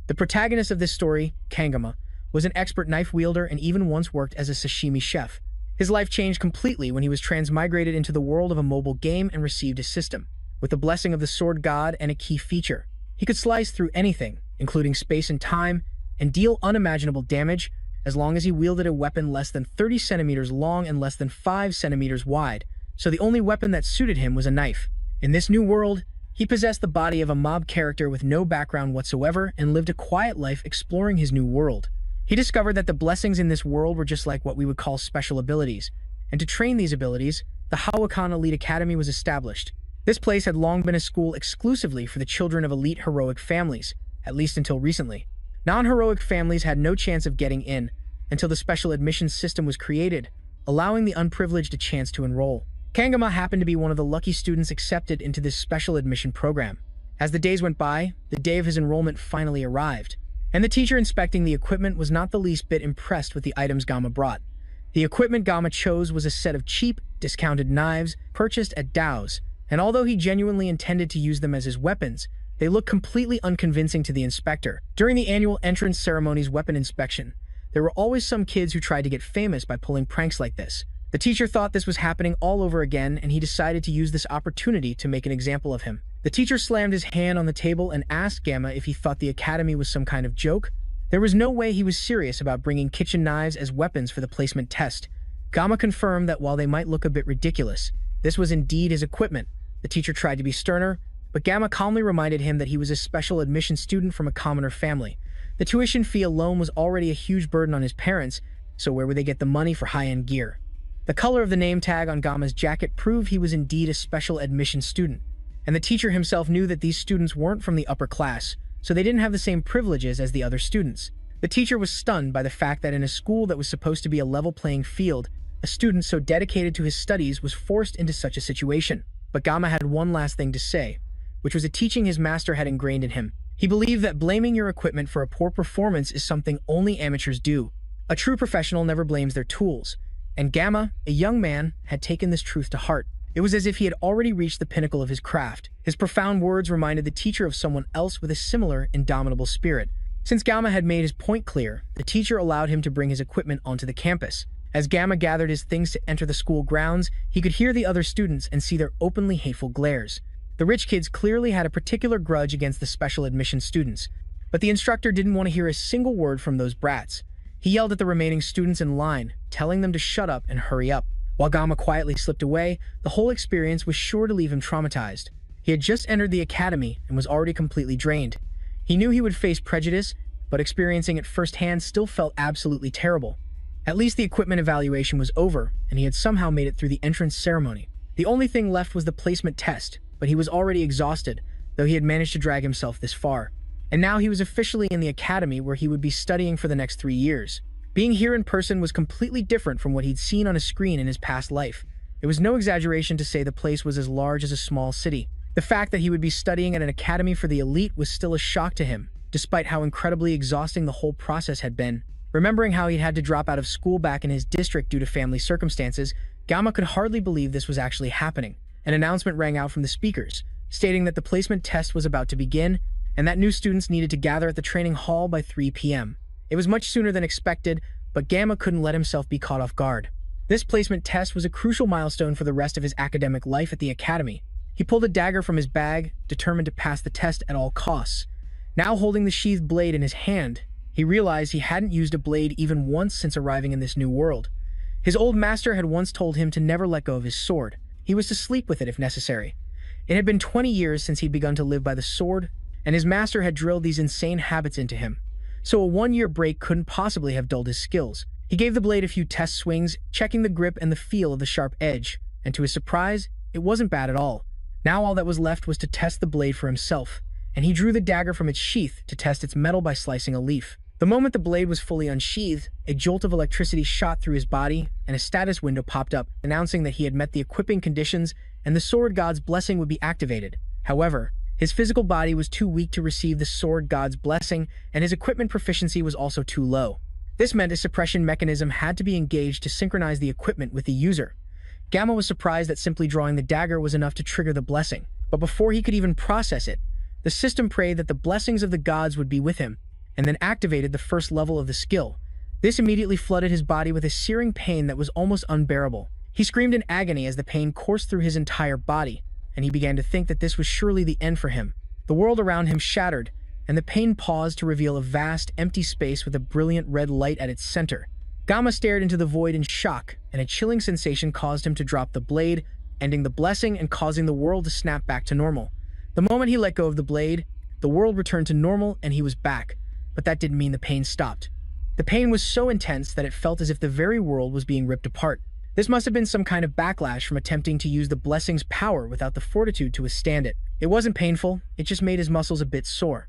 The protagonist of this story, Kangama, was an expert knife wielder and even once worked as a sashimi chef. His life changed completely when he was transmigrated into the world of a mobile game and received a system. With the blessing of the sword god and a key feature, he could slice through anything, including space and time, and deal unimaginable damage as long as he wielded a weapon less than 30 centimeters long and less than 5 centimeters wide, so the only weapon that suited him was a knife. In this new world, he possessed the body of a mob character with no background whatsoever and lived a quiet life exploring his new world. He discovered that the blessings in this world were just like what we would call special abilities, and to train these abilities, the Hawakan Elite Academy was established. This place had long been a school exclusively for the children of elite heroic families, at least until recently. Non-heroic families had no chance of getting in until the special admissions system was created, allowing the unprivileged a chance to enroll. Kangama happened to be one of the lucky students accepted into this special admission program. As the days went by, the day of his enrollment finally arrived, and the teacher inspecting the equipment was not the least bit impressed with the items Gama brought. The equipment Gama chose was a set of cheap, discounted knives purchased at Dow's, and although he genuinely intended to use them as his weapons, they looked completely unconvincing to the inspector. During the annual entrance ceremony's weapon inspection, there were always some kids who tried to get famous by pulling pranks like this. The teacher thought this was happening all over again, and he decided to use this opportunity to make an example of him. The teacher slammed his hand on the table and asked Gamma if he thought the academy was some kind of joke. There was no way he was serious about bringing kitchen knives as weapons for the placement test. Gamma confirmed that while they might look a bit ridiculous, this was indeed his equipment. The teacher tried to be sterner, but Gamma calmly reminded him that he was a special admission student from a commoner family. The tuition fee alone was already a huge burden on his parents, so where would they get the money for high-end gear? The color of the name tag on Gamma's jacket proved he was indeed a special admission student, and the teacher himself knew that these students weren't from the upper class, so they didn't have the same privileges as the other students. The teacher was stunned by the fact that in a school that was supposed to be a level playing field, a student so dedicated to his studies was forced into such a situation. But Gamma had one last thing to say, which was a teaching his master had ingrained in him. He believed that blaming your equipment for a poor performance is something only amateurs do. A true professional never blames their tools, and Gamma, a young man, had taken this truth to heart. It was as if he had already reached the pinnacle of his craft. His profound words reminded the teacher of someone else with a similar, indomitable spirit. Since Gamma had made his point clear, the teacher allowed him to bring his equipment onto the campus. As Gamma gathered his things to enter the school grounds, he could hear the other students and see their openly hateful glares. The rich kids clearly had a particular grudge against the special admission students, but the instructor didn't want to hear a single word from those brats. He yelled at the remaining students in line, telling them to shut up and hurry up. While Gamma quietly slipped away, the whole experience was sure to leave him traumatized. He had just entered the academy and was already completely drained. He knew he would face prejudice, but experiencing it firsthand still felt absolutely terrible. At least the equipment evaluation was over, and he had somehow made it through the entrance ceremony. The only thing left was the placement test, but he was already exhausted, though he had managed to drag himself this far. And now he was officially in the academy where he would be studying for the next 3 years. Being here in person was completely different from what he'd seen on a screen in his past life. It was no exaggeration to say the place was as large as a small city. The fact that he would be studying at an academy for the elite was still a shock to him, despite how incredibly exhausting the whole process had been. Remembering how he'd had to drop out of school back in his district due to family circumstances, Gamma could hardly believe this was actually happening. An announcement rang out from the speakers, stating that the placement test was about to begin and that new students needed to gather at the training hall by 3 p.m. It was much sooner than expected, but Gamma couldn't let himself be caught off guard. This placement test was a crucial milestone for the rest of his academic life at the academy. He pulled a dagger from his bag, determined to pass the test at all costs. Now holding the sheathed blade in his hand, he realized he hadn't used a blade even once since arriving in this new world. His old master had once told him to never let go of his sword. He was to sleep with it if necessary. It had been 20 years since he'd begun to live by the sword, and his master had drilled these insane habits into him. So a 1-year break couldn't possibly have dulled his skills. He gave the blade a few test swings, checking the grip and the feel of the sharp edge, and to his surprise, it wasn't bad at all. Now all that was left was to test the blade for himself, and he drew the dagger from its sheath to test its metal by slicing a leaf. The moment the blade was fully unsheathed, a jolt of electricity shot through his body, and a status window popped up, announcing that he had met the equipping conditions and the sword god's blessing would be activated. However, his physical body was too weak to receive the sword god's blessing, and his equipment proficiency was also too low. This meant a suppression mechanism had to be engaged to synchronize the equipment with the user. Gamma was surprised that simply drawing the dagger was enough to trigger the blessing, but before he could even process it, the system prayed that the blessings of the gods would be with him. and then activated the first level of the skill. This immediately flooded his body with a searing pain that was almost unbearable. He screamed in agony as the pain coursed through his entire body, and he began to think that this was surely the end for him. The world around him shattered, and the pain paused to reveal a vast, empty space with a brilliant red light at its center. Gamma stared into the void in shock, and a chilling sensation caused him to drop the blade, ending the blessing and causing the world to snap back to normal. The moment he let go of the blade, the world returned to normal and he was back, but that didn't mean the pain stopped. The pain was so intense that it felt as if the very world was being ripped apart. This must have been some kind of backlash from attempting to use the blessing's power without the fortitude to withstand it. It wasn't painful, it just made his muscles a bit sore.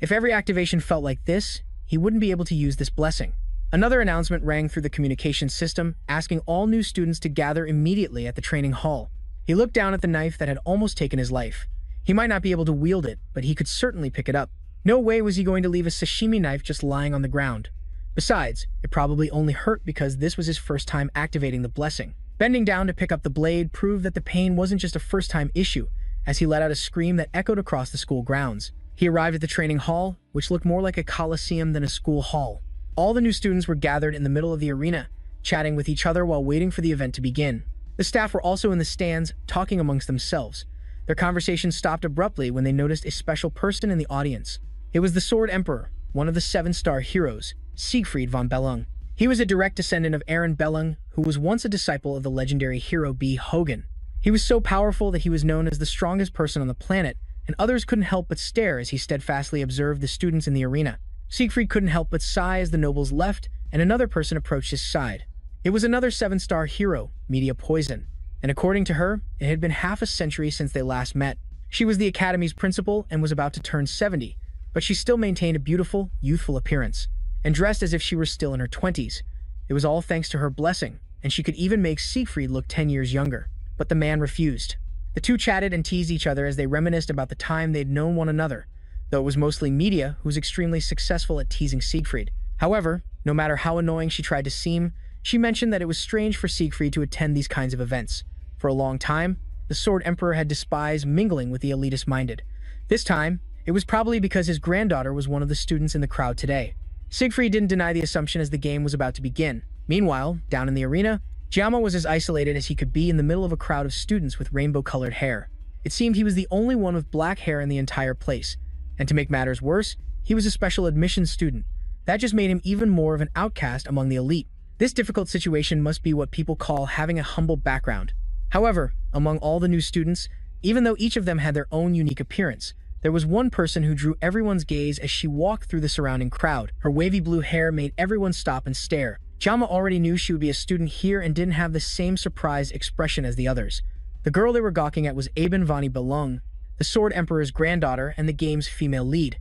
If every activation felt like this, he wouldn't be able to use this blessing. Another announcement rang through the communication system, asking all new students to gather immediately at the training hall. He looked down at the knife that had almost taken his life. He might not be able to wield it, but he could certainly pick it up. No way was he going to leave a sashimi knife just lying on the ground. Besides, it probably only hurt because this was his first time activating the blessing. Bending down to pick up the blade proved that the pain wasn't just a first-time issue, as he let out a scream that echoed across the school grounds. He arrived at the training hall, which looked more like a coliseum than a school hall. All the new students were gathered in the middle of the arena, chatting with each other while waiting for the event to begin. The staff were also in the stands, talking amongst themselves. Their conversation stopped abruptly when they noticed a special person in the audience. It was the Sword Emperor, one of the 7-star heroes, Siegfried von Bellung. He was a direct descendant of Aaron Bellung, who was once a disciple of the legendary hero B. Hogan. He was so powerful that he was known as the strongest person on the planet, and others couldn't help but stare as he steadfastly observed the students in the arena. Siegfried couldn't help but sigh as the nobles left, and another person approached his side. It was another 7-star hero, Media Poison, and according to her, it had been half a century since they last met. She was the academy's principal and was about to turn 70, but she still maintained a beautiful, youthful appearance, and dressed as if she were still in her 20s. It was all thanks to her blessing, and she could even make Siegfried look 10 years younger. But the man refused. The two chatted and teased each other as they reminisced about the time they'd known one another, though it was mostly Media who was extremely successful at teasing Siegfried. However, no matter how annoying she tried to seem, she mentioned that it was strange for Siegfried to attend these kinds of events. For a long time, the Sword Emperor had despised mingling with the elitist-minded. This time, it was probably because his granddaughter was one of the students in the crowd today. Siegfried didn't deny the assumption as the game was about to begin. Meanwhile, down in the arena, Jiama was as isolated as he could be in the middle of a crowd of students with rainbow-colored hair. It seemed he was the only one with black hair in the entire place. And to make matters worse, he was a special admissions student. That just made him even more of an outcast among the elite. This difficult situation must be what people call having a humble background. However, among all the new students, even though each of them had their own unique appearance, there was one person who drew everyone's gaze as she walked through the surrounding crowd. Her wavy blue hair made everyone stop and stare. Jama already knew she would be a student here and didn't have the same surprised expression as the others. The girl they were gawking at was Aben Vani Belung, the Sword Emperor's granddaughter and the game's female lead.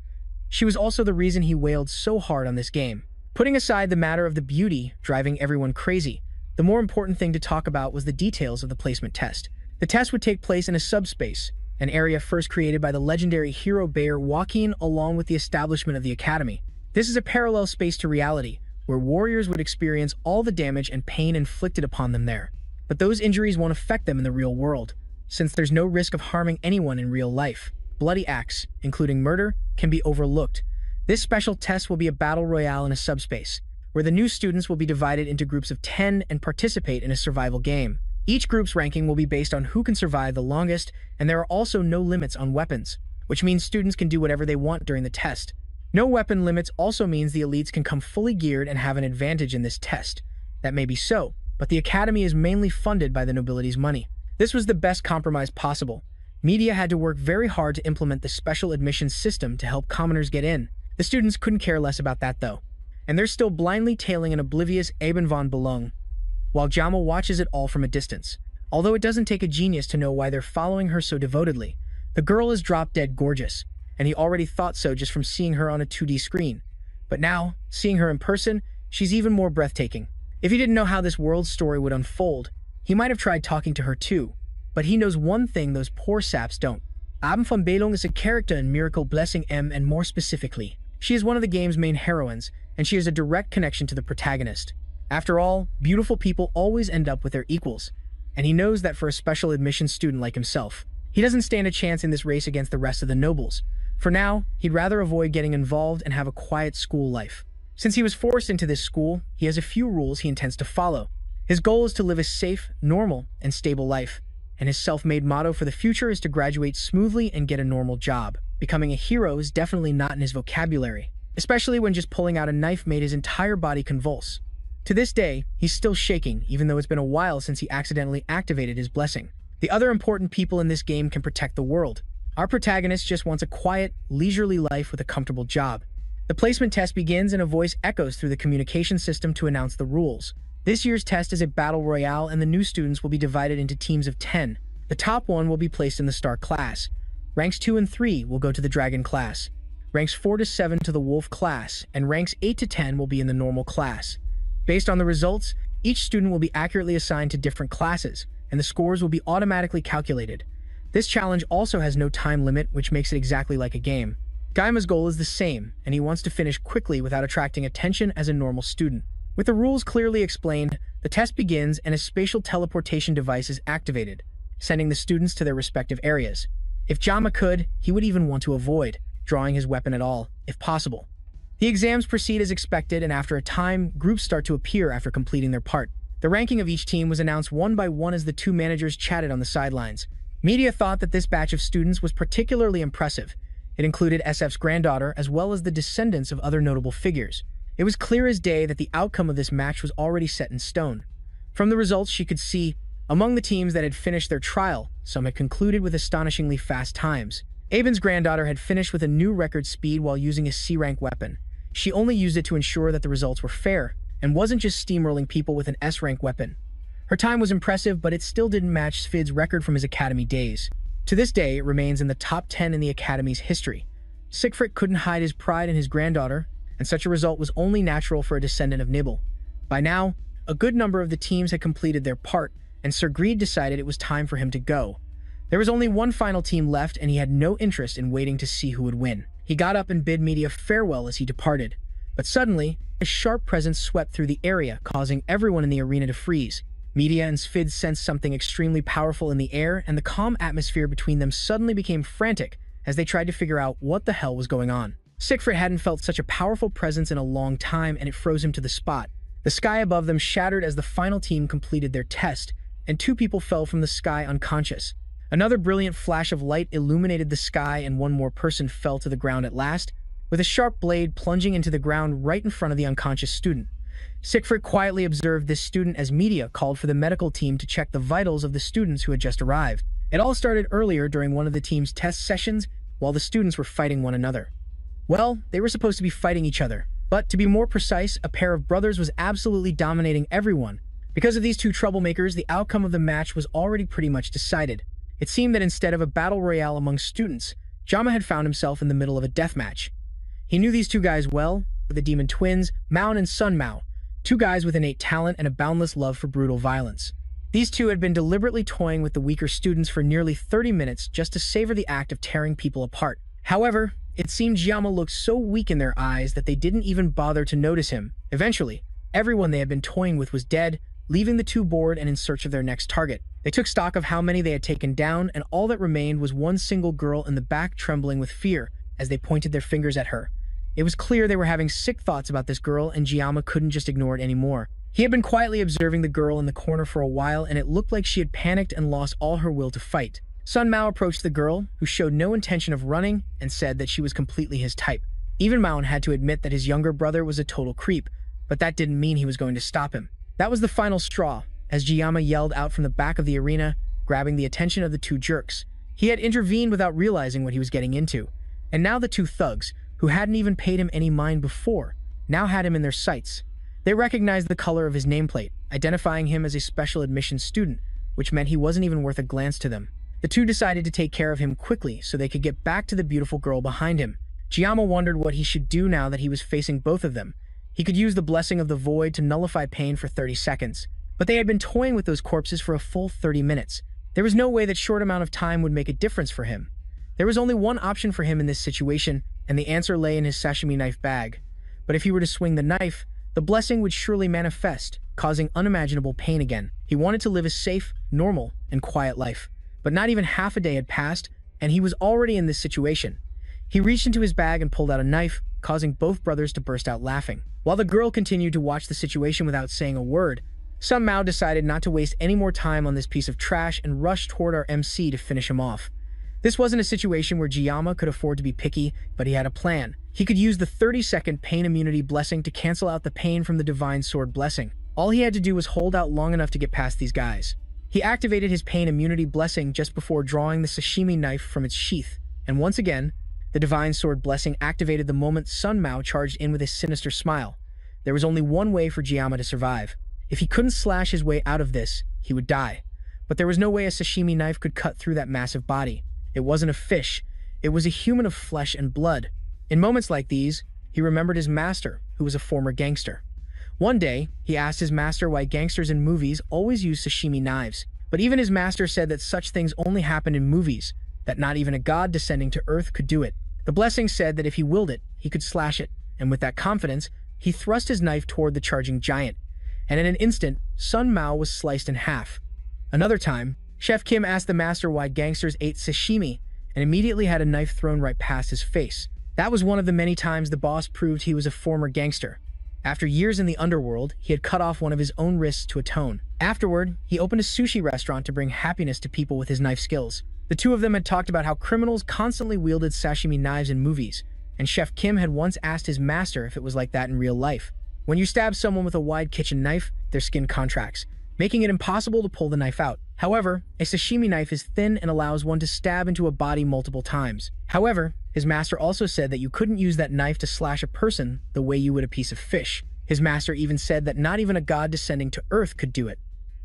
She was also the reason he wailed so hard on this game. Putting aside the matter of the beauty driving everyone crazy, the more important thing to talk about was the details of the placement test. The test would take place in a subspace, an area first created by the legendary hero Bayer Joaquin along with the establishment of the Academy. This is a parallel space to reality, where warriors would experience all the damage and pain inflicted upon them there. But those injuries won't affect them in the real world, since there's no risk of harming anyone in real life. Bloody acts, including murder, can be overlooked. This special test will be a battle royale in a subspace, where the new students will be divided into groups of 10 and participate in a survival game. Each group's ranking will be based on who can survive the longest, and there are also no limits on weapons, which means students can do whatever they want during the test. No weapon limits also means the elites can come fully geared and have an advantage in this test. That may be so, but the Academy is mainly funded by the nobility's money. This was the best compromise possible. Media had to work very hard to implement the special admissions system to help commoners get in. The students couldn't care less about that though, and they're still blindly tailing an oblivious Aben von Belung, while Jama watches it all from a distance. Although it doesn't take a genius to know why they're following her so devotedly. The girl is drop-dead gorgeous, and he already thought so just from seeing her on a 2D screen. But now, seeing her in person, she's even more breathtaking. If he didn't know how this world's story would unfold, he might have tried talking to her too. But he knows one thing those poor saps don't. Aben von Belung is a character in Miracle Blessing M, and more specifically, she is one of the game's main heroines, and she has a direct connection to the protagonist. After all, beautiful people always end up with their equals, and he knows that for a special admission student like himself. He doesn't stand a chance in this race against the rest of the nobles. For now, he'd rather avoid getting involved and have a quiet school life. Since he was forced into this school, he has a few rules he intends to follow. His goal is to live a safe, normal, and stable life, and his self-made motto for the future is to graduate smoothly and get a normal job. Becoming a hero is definitely not in his vocabulary, especially when just pulling out a knife made his entire body convulse. To this day, he's still shaking, even though it's been a while since he accidentally activated his blessing. The other important people in this game can protect the world. Our protagonist just wants a quiet, leisurely life with a comfortable job. The placement test begins and a voice echoes through the communication system to announce the rules. This year's test is a battle royale and the new students will be divided into teams of 10. The top one will be placed in the Star class. Ranks 2 and 3 will go to the Dragon class. Ranks 4 to 7 to the Wolf class, and ranks 8 to 10 will be in the Normal class. Based on the results, each student will be accurately assigned to different classes, and the scores will be automatically calculated. This challenge also has no time limit, which makes it exactly like a game. Gaima's goal is the same, and he wants to finish quickly without attracting attention as a normal student. With the rules clearly explained, the test begins and a spatial teleportation device is activated, sending the students to their respective areas. If Jama could, he would even want to avoid drawing his weapon at all, if possible. The exams proceed as expected, and after a time, groups start to appear after completing their part. The ranking of each team was announced one by one as the two managers chatted on the sidelines. Media thought that this batch of students was particularly impressive. It included SF's granddaughter as well as the descendants of other notable figures. It was clear as day that the outcome of this match was already set in stone. From the results, she could see, among the teams that had finished their trial, some had concluded with astonishingly fast times. Aben's granddaughter had finished with a new record speed while using a C-rank weapon. She only used it to ensure that the results were fair, and wasn't just steamrolling people with an S-rank weapon. Her time was impressive, but it still didn't match Svid's record from his academy days. To this day, it remains in the top 10 in the academy's history. Siegfried couldn't hide his pride in his granddaughter, and such a result was only natural for a descendant of Nibble. By now, a good number of the teams had completed their part, and Sir Greed decided it was time for him to go. There was only one final team left, and he had no interest in waiting to see who would win. He got up and bid Media farewell as he departed. But suddenly, a sharp presence swept through the area, causing everyone in the arena to freeze. Media and Svid sensed something extremely powerful in the air, and the calm atmosphere between them suddenly became frantic as they tried to figure out what the hell was going on. Siegfried hadn't felt such a powerful presence in a long time, and it froze him to the spot. The sky above them shattered as the final team completed their test, and two people fell from the sky unconscious. Another brilliant flash of light illuminated the sky, and one more person fell to the ground at last, with a sharp blade plunging into the ground right in front of the unconscious student. Siegfried quietly observed this student as Media called for the medical team to check the vitals of the students who had just arrived. It all started earlier during one of the team's test sessions while the students were fighting one another. Well, they were supposed to be fighting each other, but to be more precise, a pair of brothers was absolutely dominating everyone. Because of these two troublemakers, the outcome of the match was already pretty much decided. It seemed that instead of a battle royale among students, Jama had found himself in the middle of a death match. He knew these two guys well, the demon twins, Mao and Sun Mao, two guys with innate talent and a boundless love for brutal violence. These two had been deliberately toying with the weaker students for nearly 30 minutes just to savor the act of tearing people apart. However, it seemed Jama looked so weak in their eyes that they didn't even bother to notice him. Eventually, everyone they had been toying with was dead, leaving the two bored and in search of their next target. They took stock of how many they had taken down, and all that remained was one single girl in the back trembling with fear as they pointed their fingers at her. It was clear they were having sick thoughts about this girl, and Jama couldn't just ignore it anymore. He had been quietly observing the girl in the corner for a while, and it looked like she had panicked and lost all her will to fight. Sun Mao approached the girl, who showed no intention of running, and said that she was completely his type. Even Mao had to admit that his younger brother was a total creep, but that didn't mean he was going to stop him. That was the final straw, as Jiyama yelled out from the back of the arena, grabbing the attention of the two jerks. He had intervened without realizing what he was getting into, and now the two thugs, who hadn't even paid him any mind before, now had him in their sights. They recognized the color of his nameplate, identifying him as a special admissions student, which meant he wasn't even worth a glance to them. The two decided to take care of him quickly so they could get back to the beautiful girl behind him. Jiyama wondered what he should do now that he was facing both of them. He could use the blessing of the void to nullify pain for 30 seconds, but they had been toying with those corpses for a full 30 minutes. There was no way that short amount of time would make a difference for him. There was only one option for him in this situation, and the answer lay in his sashimi knife bag. But if he were to swing the knife, the blessing would surely manifest, causing unimaginable pain again. He wanted to live a safe, normal, and quiet life. But not even half a day had passed, and he was already in this situation. He reached into his bag and pulled out a knife, causing both brothers to burst out laughing. While the girl continued to watch the situation without saying a word, Sun Mao decided not to waste any more time on this piece of trash and rushed toward our MC to finish him off. This wasn't a situation where Jiyama could afford to be picky, but he had a plan. He could use the 30-second pain immunity blessing to cancel out the pain from the divine sword blessing. All he had to do was hold out long enough to get past these guys. He activated his pain immunity blessing just before drawing the sashimi knife from its sheath, and once again, the divine sword blessing activated the moment Sun Mao charged in with his sinister smile. There was only one way for Jiyama to survive. If he couldn't slash his way out of this, he would die. But there was no way a sashimi knife could cut through that massive body. It wasn't a fish. It was a human of flesh and blood. In moments like these, he remembered his master, who was a former gangster. One day, he asked his master why gangsters in movies always use sashimi knives. But even his master said that such things only happened in movies, that not even a god descending to earth could do it. The blessing said that if he willed it, he could slash it, and with that confidence, he thrust his knife toward the charging giant. And in an instant, Sun Mao was sliced in half. Another time, Chef Kim asked the master why gangsters ate sashimi, and immediately had a knife thrown right past his face. That was one of the many times the boss proved he was a former gangster. After years in the underworld, he had cut off one of his own wrists to atone. Afterward, he opened a sushi restaurant to bring happiness to people with his knife skills. The two of them had talked about how criminals constantly wielded sashimi knives in movies, and Chef Kim had once asked his master if it was like that in real life. When you stab someone with a wide kitchen knife, their skin contracts, making it impossible to pull the knife out. However, a sashimi knife is thin and allows one to stab into a body multiple times. However, his master also said that you couldn't use that knife to slash a person the way you would a piece of fish. His master even said that not even a god descending to earth could do it.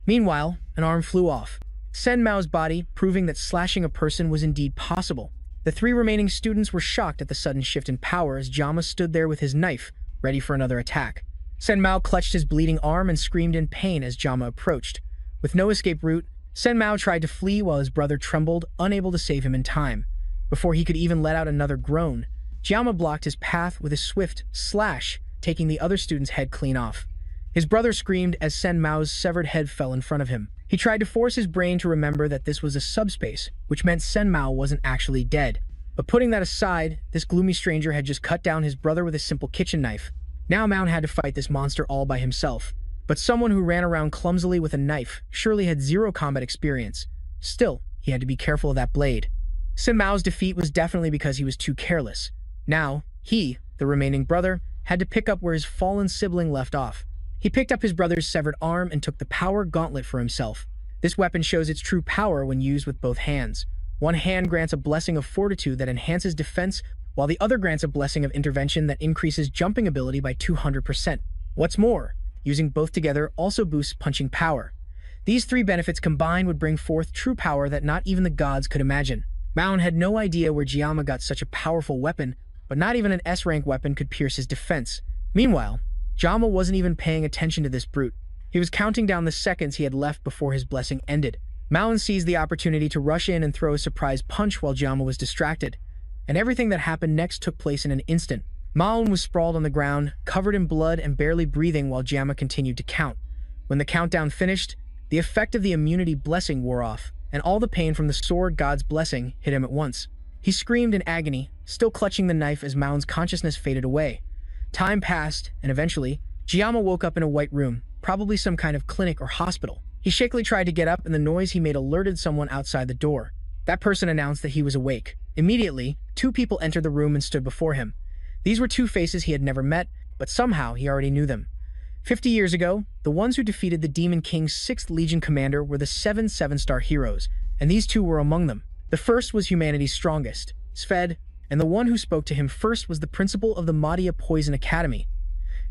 Meanwhile, an arm flew off Sun Mao's body, proving that slashing a person was indeed possible. The three remaining students were shocked at the sudden shift in power as Jama stood there with his knife, ready for another attack. Sun Mao clutched his bleeding arm and screamed in pain as Jama approached. With no escape route, Sun Mao tried to flee while his brother trembled, unable to save him in time. Before he could even let out another groan, Jama blocked his path with a swift slash, taking the other student's head clean off. His brother screamed as Sun Mao's severed head fell in front of him. He tried to force his brain to remember that this was a subspace, which meant Sun Mao wasn't actually dead. But putting that aside, this gloomy stranger had just cut down his brother with a simple kitchen knife. Now Mao had to fight this monster all by himself. But someone who ran around clumsily with a knife surely had zero combat experience. Still, he had to be careful of that blade. Sun Mao's defeat was definitely because he was too careless. Now, he, the remaining brother, had to pick up where his fallen sibling left off. He picked up his brother's severed arm and took the power gauntlet for himself. This weapon shows its true power when used with both hands. One hand grants a blessing of fortitude that enhances defense, while the other grants a blessing of intervention that increases jumping ability by 200%. What's more, using both together also boosts punching power. These three benefits combined would bring forth true power that not even the gods could imagine. Mao had no idea where Jiyama got such a powerful weapon, but not even an S-rank weapon could pierce his defense. Meanwhile, Jama wasn't even paying attention to this brute. He was counting down the seconds he had left before his blessing ended. Mao seized the opportunity to rush in and throw a surprise punch while Jama was distracted, and everything that happened next took place in an instant. Mao was sprawled on the ground, covered in blood and barely breathing while Jama continued to count. When the countdown finished, the effect of the immunity blessing wore off, and all the pain from the sword god's blessing hit him at once. He screamed in agony, still clutching the knife as Mao's consciousness faded away. Time passed, and eventually, Jiyama woke up in a white room, probably some kind of clinic or hospital. He shakily tried to get up, and the noise he made alerted someone outside the door. That person announced that he was awake. Immediately, two people entered the room and stood before him. These were two faces he had never met, but somehow he already knew them. 50 years ago, the ones who defeated the Demon King's 6th Legion commander were the 7 7-star heroes, and these two were among them. The first was humanity's strongest, Sved, and the one who spoke to him first was the principal of the Madhya Poison Academy.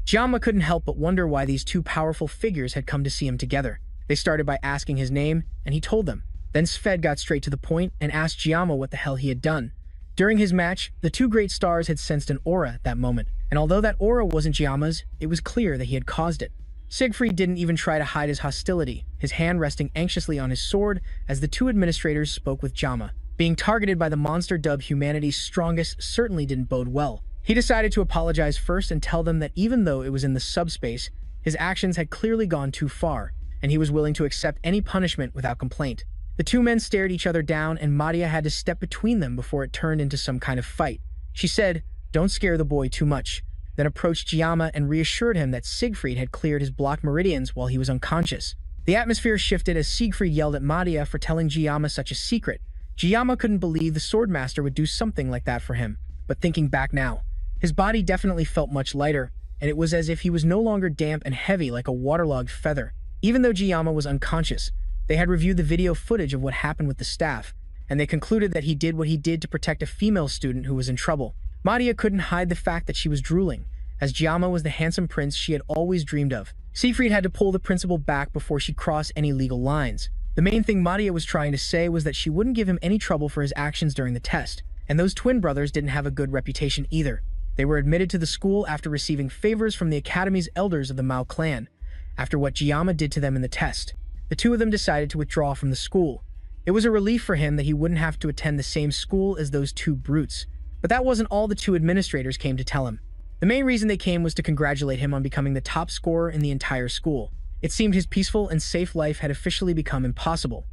Jama couldn't help but wonder why these two powerful figures had come to see him together. They started by asking his name, and he told them. Then Sved got straight to the point and asked Jama what the hell he had done. During his match, the two great stars had sensed an aura at that moment, and although that aura wasn't Jama's, it was clear that he had caused it. Siegfried didn't even try to hide his hostility, his hand resting anxiously on his sword as the two administrators spoke with Jama. Being targeted by the monster dubbed humanity's strongest certainly didn't bode well. He decided to apologize first and tell them that even though it was in the subspace, his actions had clearly gone too far, and he was willing to accept any punishment without complaint. The two men stared each other down, and Madhya had to step between them before it turned into some kind of fight. She said, "Don't scare the boy too much," then approached Jiyama and reassured him that Siegfried had cleared his blocked meridians while he was unconscious. The atmosphere shifted as Siegfried yelled at Madia for telling Jiyama such a secret. Jiyama couldn't believe the Swordmaster would do something like that for him, but thinking back now, his body definitely felt much lighter, and it was as if he was no longer damp and heavy like a waterlogged feather. Even though Jiyama was unconscious, they had reviewed the video footage of what happened with the staff, and they concluded that he did what he did to protect a female student who was in trouble. Madia couldn't hide the fact that she was drooling, as Jiyama was the handsome prince she had always dreamed of. Siegfried had to pull the principal back before she crossed any legal lines. The main thing Madia was trying to say was that she wouldn't give him any trouble for his actions during the test, and those twin brothers didn't have a good reputation either. They were admitted to the school after receiving favors from the academy's elders of the Mao clan, after what Jiyama did to them in the test. The two of them decided to withdraw from the school. It was a relief for him that he wouldn't have to attend the same school as those two brutes. But that wasn't all the two administrators came to tell him. The main reason they came was to congratulate him on becoming the top scorer in the entire school. It seemed his peaceful and safe life had officially become impossible.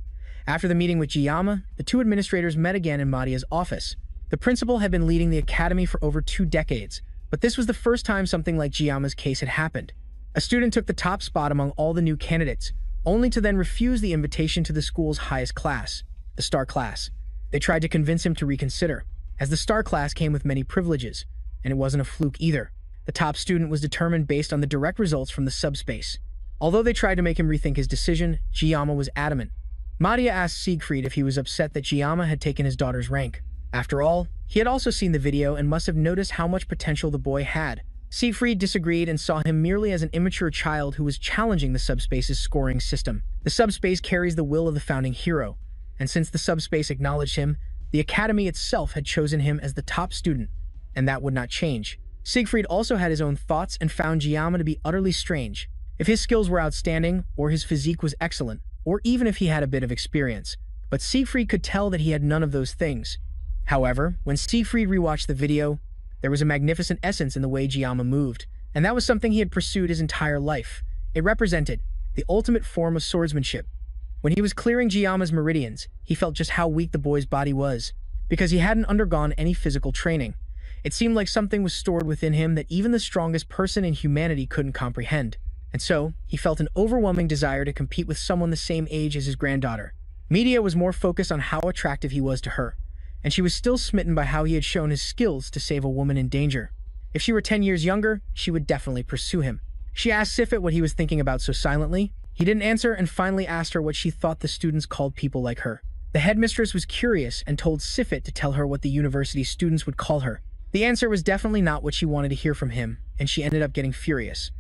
After the meeting with Jiyama, the two administrators met again in Madia's office. The principal had been leading the academy for over 2 decades, but this was the first time something like Jiyama's case had happened. A student took the top spot among all the new candidates, only to then refuse the invitation to the school's highest class, the Star class. They tried to convince him to reconsider, as the Star class came with many privileges, and it wasn't a fluke either. The top student was determined based on the direct results from the subspace. Although they tried to make him rethink his decision, Jiyama was adamant. Madia asked Siegfried if he was upset that Jiyama had taken his daughter's rank. After all, he had also seen the video and must have noticed how much potential the boy had. Siegfried disagreed and saw him merely as an immature child who was challenging the subspace's scoring system. The subspace carries the will of the founding hero, and since the subspace acknowledged him, the academy itself had chosen him as the top student, and that would not change. Siegfried also had his own thoughts and found Jiyama to be utterly strange. If his skills were outstanding, or his physique was excellent, or even if he had a bit of experience, but Siegfried could tell that he had none of those things. However, when Siegfried rewatched the video, there was a magnificent essence in the way Jiyama moved, and that was something he had pursued his entire life. It represented the ultimate form of swordsmanship. When he was clearing Jiyama's meridians, he felt just how weak the boy's body was, because he hadn't undergone any physical training. It seemed like something was stored within him that even the strongest person in humanity couldn't comprehend. And so, he felt an overwhelming desire to compete with someone the same age as his granddaughter. Media was more focused on how attractive he was to her, and she was still smitten by how he had shown his skills to save a woman in danger. If she were 10 years younger, she would definitely pursue him. She asked Sifit what he was thinking about so silently. He didn't answer and finally asked her what she thought the students called people like her. The headmistress was curious and told Sifit to tell her what the university students would call her. The answer was definitely not what she wanted to hear from him, and she ended up getting furious.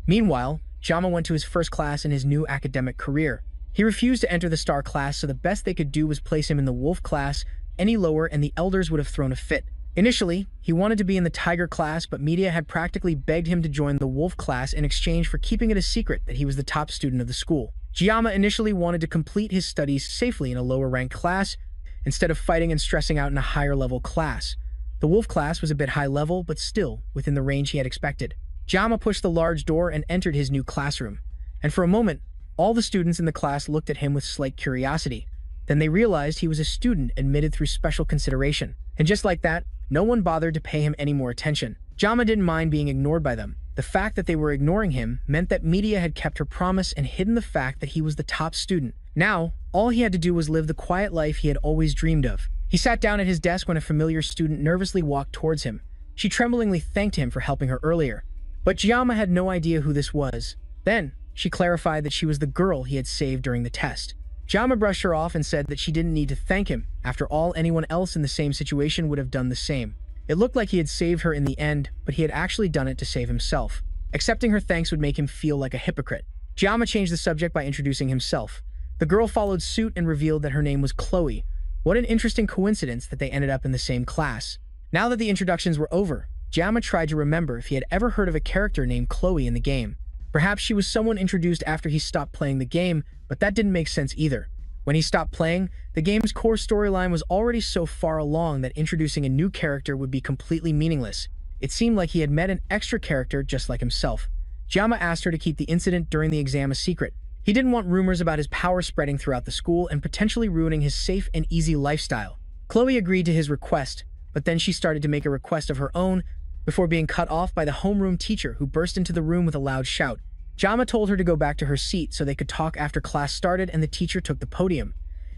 Meanwhile, Jama went to his first class in his new academic career. He refused to enter the Star class, so the best they could do was place him in the Wolf class. Any lower and the elders would have thrown a fit. Initially, he wanted to be in the Tiger class, but media had practically begged him to join the Wolf class in exchange for keeping it a secret that he was the top student of the school. Jiyama initially wanted to complete his studies safely in a lower-ranked class, instead of fighting and stressing out in a higher-level class. The Wolf class was a bit high-level, but still within the range he had expected. Jiyama pushed the large door and entered his new classroom, and for a moment, all the students in the class looked at him with slight curiosity. Then they realized he was a student admitted through special consideration. And just like that, no one bothered to pay him any more attention. Jama didn't mind being ignored by them. The fact that they were ignoring him meant that media had kept her promise and hidden the fact that he was the top student. Now, all he had to do was live the quiet life he had always dreamed of. He sat down at his desk when a familiar student nervously walked towards him. She tremblingly thanked him for helping her earlier. But Jiyama had no idea who this was. Then, she clarified that she was the girl he had saved during the test. Jama brushed her off and said that she didn't need to thank him. After all, anyone else in the same situation would have done the same. It looked like he had saved her in the end, but he had actually done it to save himself. Accepting her thanks would make him feel like a hypocrite. Jama changed the subject by introducing himself. The girl followed suit and revealed that her name was Chloe. What an interesting coincidence that they ended up in the same class. Now that the introductions were over, Jama tried to remember if he had ever heard of a character named Chloe in the game. Perhaps she was someone introduced after he stopped playing the game, but that didn't make sense either. When he stopped playing, the game's core storyline was already so far along that introducing a new character would be completely meaningless. It seemed like he had met an extra character just like himself. Jama asked her to keep the incident during the exam a secret. He didn't want rumors about his power spreading throughout the school and potentially ruining his safe and easy lifestyle. Chloe agreed to his request, but then she started to make a request of her own before being cut off by the homeroom teacher, who burst into the room with a loud shout. Jama told her to go back to her seat so they could talk after class started, and the teacher took the podium.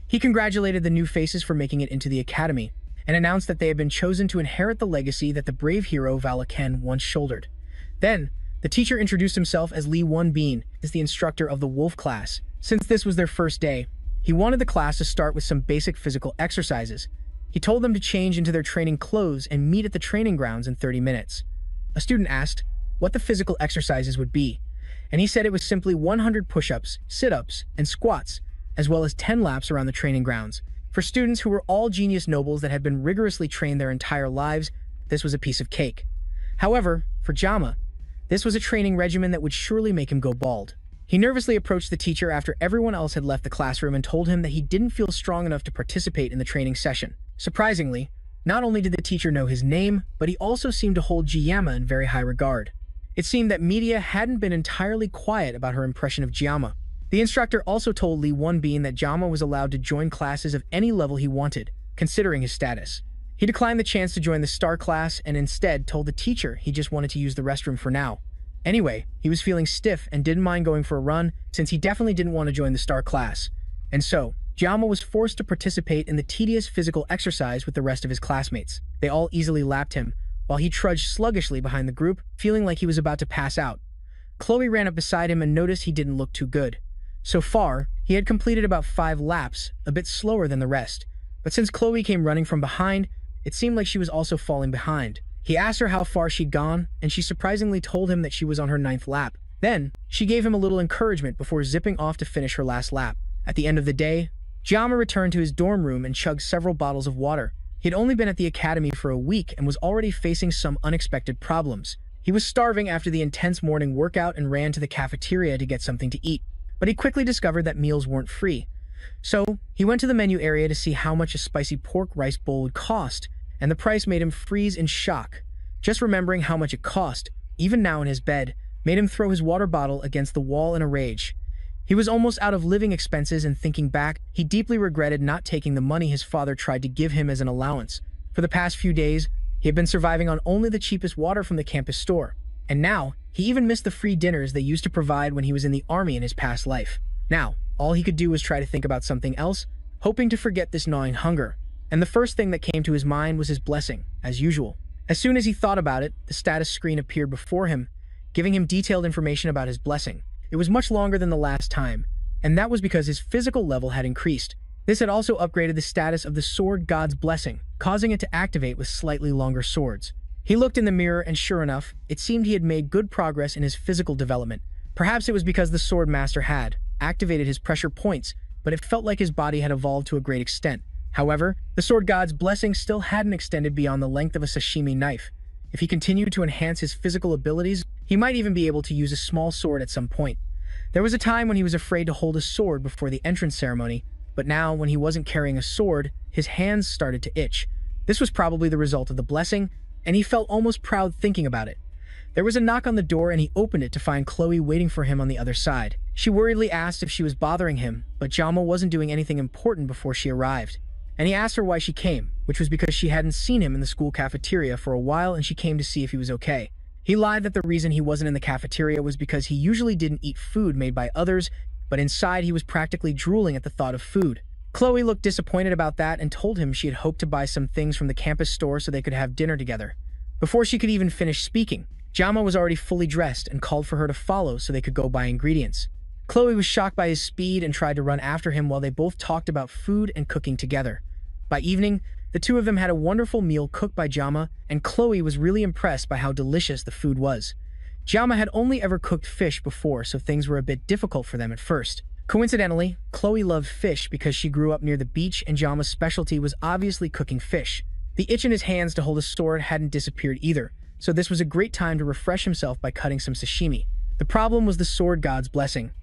He congratulated the new faces for making it into the academy and announced that they had been chosen to inherit the legacy that the brave hero Valaken once shouldered. Then, the teacher introduced himself as Lee Won-bin, as the instructor of the Wolf class. Since this was their first day, he wanted the class to start with some basic physical exercises. He told them to change into their training clothes and meet at the training grounds in 30 minutes. A student asked what the physical exercises would be, and he said it was simply 100 push-ups, sit-ups, and squats, as well as 10 laps around the training grounds. For students who were all genius nobles that had been rigorously trained their entire lives, this was a piece of cake. However, for Jama, this was a training regimen that would surely make him go bald. He nervously approached the teacher after everyone else had left the classroom and told him that he didn't feel strong enough to participate in the training session. Surprisingly, not only did the teacher know his name, but he also seemed to hold Jiyama in very high regard. It seemed that media hadn't been entirely quiet about her impression of Jiyama. The instructor also told Lee Won-bin that Jama was allowed to join classes of any level he wanted, considering his status. He declined the chance to join the star class and instead told the teacher he just wanted to use the restroom for now. Anyway, he was feeling stiff and didn't mind going for a run since he definitely didn't want to join the star class. And so, Jama was forced to participate in the tedious physical exercise with the rest of his classmates. They all easily lapped him, while he trudged sluggishly behind the group, feeling like he was about to pass out. Chloe ran up beside him and noticed he didn't look too good. So far, he had completed about 5 laps, a bit slower than the rest. But since Chloe came running from behind, it seemed like she was also falling behind. He asked her how far she'd gone, and she surprisingly told him that she was on her 9th lap. Then, she gave him a little encouragement before zipping off to finish her last lap. At the end of the day, Jama returned to his dorm room and chugged several bottles of water. He had only been at the academy for a week and was already facing some unexpected problems. He was starving after the intense morning workout and ran to the cafeteria to get something to eat. But he quickly discovered that meals weren't free. So, he went to the menu area to see how much a spicy pork rice bowl would cost, and the price made him freeze in shock. Just remembering how much it cost, even now in his bed, made him throw his water bottle against the wall in a rage. He was almost out of living expenses, and thinking back, he deeply regretted not taking the money his father tried to give him as an allowance. For the past few days, he had been surviving on only the cheapest water from the campus store. And now, he even missed the free dinners they used to provide when he was in the army in his past life. Now, all he could do was try to think about something else, hoping to forget this gnawing hunger. And the first thing that came to his mind was his blessing, as usual. As soon as he thought about it, the status screen appeared before him, giving him detailed information about his blessing. It was much longer than the last time, and that was because his physical level had increased. This had also upgraded the status of the Sword God's Blessing, causing it to activate with slightly longer swords. He looked in the mirror, and sure enough, it seemed he had made good progress in his physical development. Perhaps it was because the Sword Master had activated his pressure points, but it felt like his body had evolved to a great extent. However, the Sword God's Blessing still hadn't extended beyond the length of a sashimi knife. If he continued to enhance his physical abilities, he might even be able to use a small sword at some point. There was a time when he was afraid to hold a sword before the entrance ceremony, but now, when he wasn't carrying a sword, his hands started to itch. This was probably the result of the blessing, and he felt almost proud thinking about it. There was a knock on the door, and he opened it to find Chloe waiting for him on the other side. She worriedly asked if she was bothering him, but Jama wasn't doing anything important before she arrived. And he asked her why she came, which was because she hadn't seen him in the school cafeteria for a while and she came to see if he was okay. He lied that the reason he wasn't in the cafeteria was because he usually didn't eat food made by others, but inside he was practically drooling at the thought of food. Chloe looked disappointed about that and told him she had hoped to buy some things from the campus store so they could have dinner together. Before she could even finish speaking, Jama was already fully dressed and called for her to follow so they could go buy ingredients. Chloe was shocked by his speed and tried to run after him while they both talked about food and cooking together. By evening, the two of them had a wonderful meal cooked by Jama, and Chloe was really impressed by how delicious the food was. Jama had only ever cooked fish before, so things were a bit difficult for them at first. Coincidentally, Chloe loved fish because she grew up near the beach, and Jama's specialty was obviously cooking fish. The itch in his hands to hold a sword hadn't disappeared either, so this was a great time to refresh himself by cutting some sashimi. The problem was the Sword God's Blessing.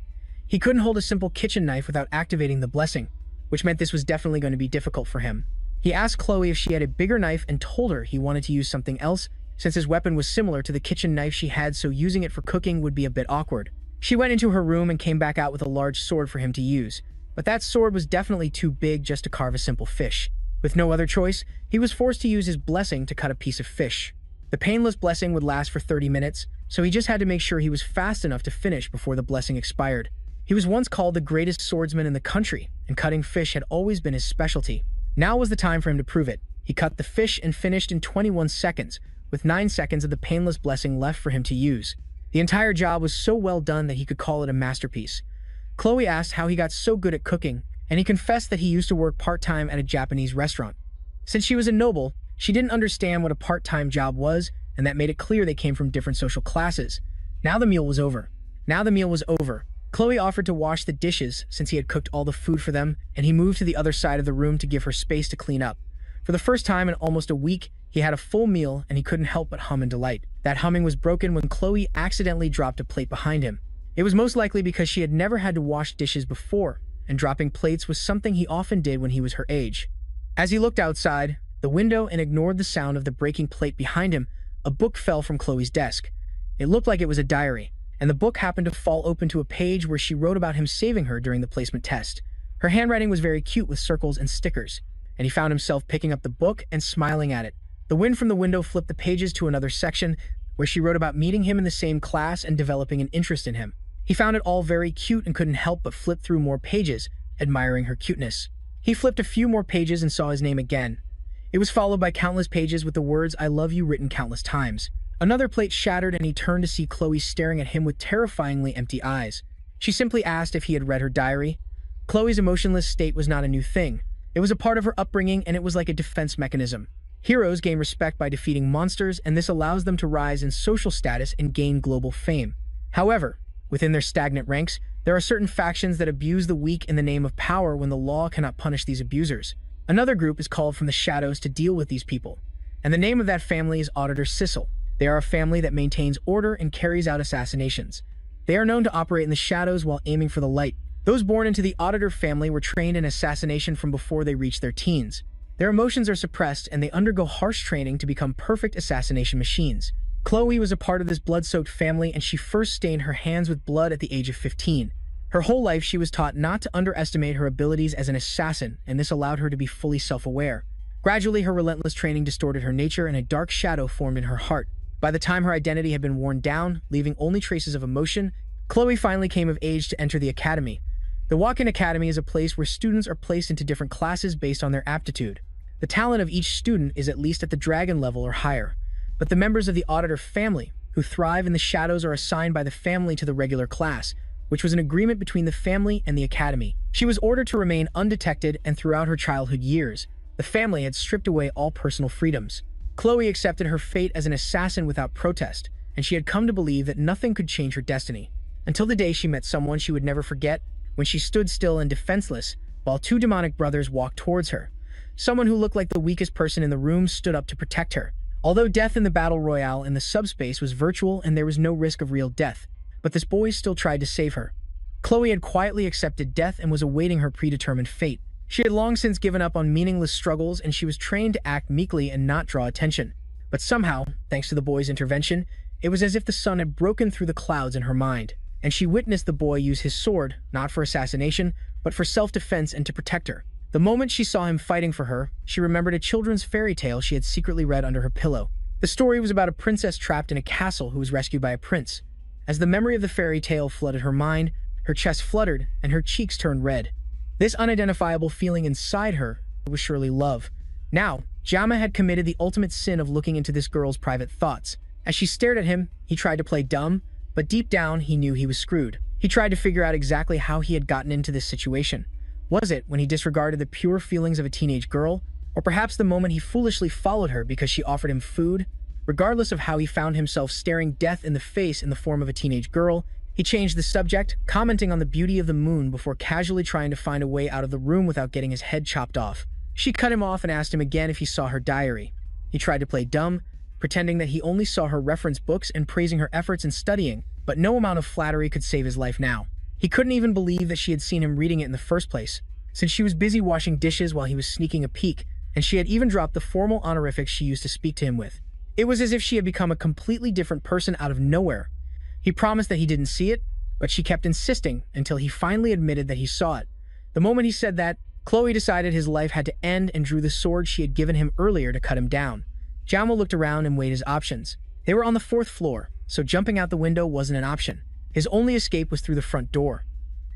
He couldn't hold a simple kitchen knife without activating the blessing, which meant this was definitely going to be difficult for him. He asked Chloe if she had a bigger knife and told her he wanted to use something else since his weapon was similar to the kitchen knife she had, so using it for cooking would be a bit awkward. She went into her room and came back out with a large sword for him to use, but that sword was definitely too big just to carve a simple fish. With no other choice, he was forced to use his blessing to cut a piece of fish. The painless blessing would last for 30 minutes, so he just had to make sure he was fast enough to finish before the blessing expired. He was once called the greatest swordsman in the country, and cutting fish had always been his specialty. Now was the time for him to prove it. He cut the fish and finished in 21 seconds, with 9 seconds of the painless blessing left for him to use. The entire job was so well done that he could call it a masterpiece. Chloe asked how he got so good at cooking, and he confessed that he used to work part-time at a Japanese restaurant. Since she was a noble, she didn't understand what a part-time job was, and that made it clear they came from different social classes. Now the meal was over. Chloe offered to wash the dishes since he had cooked all the food for them, and he moved to the other side of the room to give her space to clean up. For the first time in almost a week, he had a full meal and he couldn't help but hum in delight. That humming was broken when Chloe accidentally dropped a plate behind him. It was most likely because she had never had to wash dishes before, and dropping plates was something he often did when he was her age. As he looked outside the window and ignored the sound of the breaking plate behind him, a book fell from Chloe's desk. It looked like it was a diary, and the book happened to fall open to a page where she wrote about him saving her during the placement test. Her handwriting was very cute with circles and stickers, and he found himself picking up the book and smiling at it. The wind from the window flipped the pages to another section where she wrote about meeting him in the same class and developing an interest in him. He found it all very cute and couldn't help but flip through more pages, admiring her cuteness. He flipped a few more pages and saw his name again. It was followed by countless pages with the words "I love you" written countless times. Another plate shattered and he turned to see Chloe staring at him with terrifyingly empty eyes. She simply asked if he had read her diary. Chloe's emotionless state was not a new thing. It was a part of her upbringing, and it was like a defense mechanism. Heroes gain respect by defeating monsters, and this allows them to rise in social status and gain global fame. However, within their stagnant ranks, there are certain factions that abuse the weak in the name of power when the law cannot punish these abusers. Another group is called from the shadows to deal with these people, and the name of that family is Auditor Sissel. They are a family that maintains order and carries out assassinations. They are known to operate in the shadows while aiming for the light. Those born into the Auditor family were trained in assassination from before they reached their teens. Their emotions are suppressed and they undergo harsh training to become perfect assassination machines. Chloe was a part of this blood-soaked family, and she first stained her hands with blood at the age of 15. Her whole life she was taught not to underestimate her abilities as an assassin, and this allowed her to be fully self-aware. Gradually, her relentless training distorted her nature and a dark shadow formed in her heart. By the time her identity had been worn down, leaving only traces of emotion, Chloe finally came of age to enter the academy. The Walk-In Academy is a place where students are placed into different classes based on their aptitude. The talent of each student is at least at the dragon level or higher, but the members of the Auditor family, who thrive in the shadows, are assigned by the family to the regular class, which was an agreement between the family and the academy. She was ordered to remain undetected, and throughout her childhood years, the family had stripped away all personal freedoms. Chloe accepted her fate as an assassin without protest, and she had come to believe that nothing could change her destiny. Until the day she met someone she would never forget, when she stood still and defenseless, while two demonic brothers walked towards her. Someone who looked like the weakest person in the room stood up to protect her. Although death in the battle royale in the subspace was virtual and there was no risk of real death, but this boy still tried to save her. Chloe had quietly accepted death and was awaiting her predetermined fate. She had long since given up on meaningless struggles, and she was trained to act meekly and not draw attention. But somehow, thanks to the boy's intervention, it was as if the sun had broken through the clouds in her mind, and she witnessed the boy use his sword, not for assassination, but for self-defense and to protect her. The moment she saw him fighting for her, she remembered a children's fairy tale she had secretly read under her pillow. The story was about a princess trapped in a castle who was rescued by a prince. As the memory of the fairy tale flooded her mind, her chest fluttered and her cheeks turned red. This unidentifiable feeling inside her was surely love. Now, Jama had committed the ultimate sin of looking into this girl's private thoughts. As she stared at him, he tried to play dumb, but deep down he knew he was screwed. He tried to figure out exactly how he had gotten into this situation. Was it when he disregarded the pure feelings of a teenage girl? Or perhaps the moment he foolishly followed her because she offered him food? Regardless of how he found himself staring death in the face in the form of a teenage girl, he changed the subject, commenting on the beauty of the moon before casually trying to find a way out of the room without getting his head chopped off. She cut him off and asked him again if he saw her diary. He tried to play dumb, pretending that he only saw her reference books and praising her efforts in studying, but no amount of flattery could save his life now. He couldn't even believe that she had seen him reading it in the first place, since she was busy washing dishes while he was sneaking a peek, and she had even dropped the formal honorifics she used to speak to him with. It was as if she had become a completely different person out of nowhere. He promised that he didn't see it, but she kept insisting until he finally admitted that he saw it. The moment he said that, Chloe decided his life had to end and drew the sword she had given him earlier to cut him down. Jiama looked around and weighed his options. They were on the 4th floor, so jumping out the window wasn't an option. His only escape was through the front door.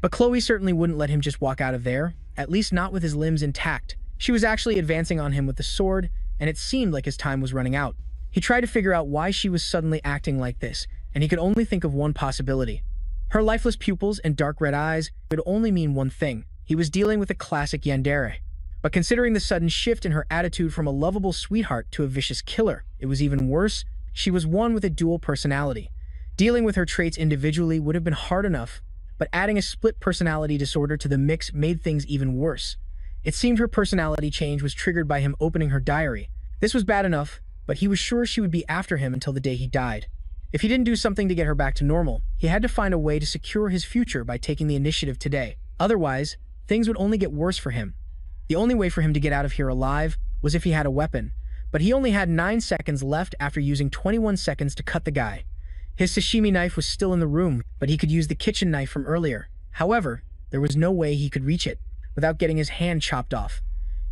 But Chloe certainly wouldn't let him just walk out of there, at least not with his limbs intact. She was actually advancing on him with the sword, and it seemed like his time was running out. He tried to figure out why she was suddenly acting like this, and he could only think of one possibility. Her lifeless pupils and dark red eyes could only mean one thing. He was dealing with a classic yandere. But considering the sudden shift in her attitude from a lovable sweetheart to a vicious killer, it was even worse. She was one with a dual personality. Dealing with her traits individually would have been hard enough, but adding a split personality disorder to the mix made things even worse. It seemed her personality change was triggered by him opening her diary. This was bad enough, but he was sure she would be after him until the day he died. If he didn't do something to get her back to normal, he had to find a way to secure his future by taking the initiative today. Otherwise, things would only get worse for him. The only way for him to get out of here alive was if he had a weapon, but he only had 9 seconds left after using 21 seconds to cut the guy. His sashimi knife was still in the room, but he could use the kitchen knife from earlier. However, there was no way he could reach it without getting his hand chopped off.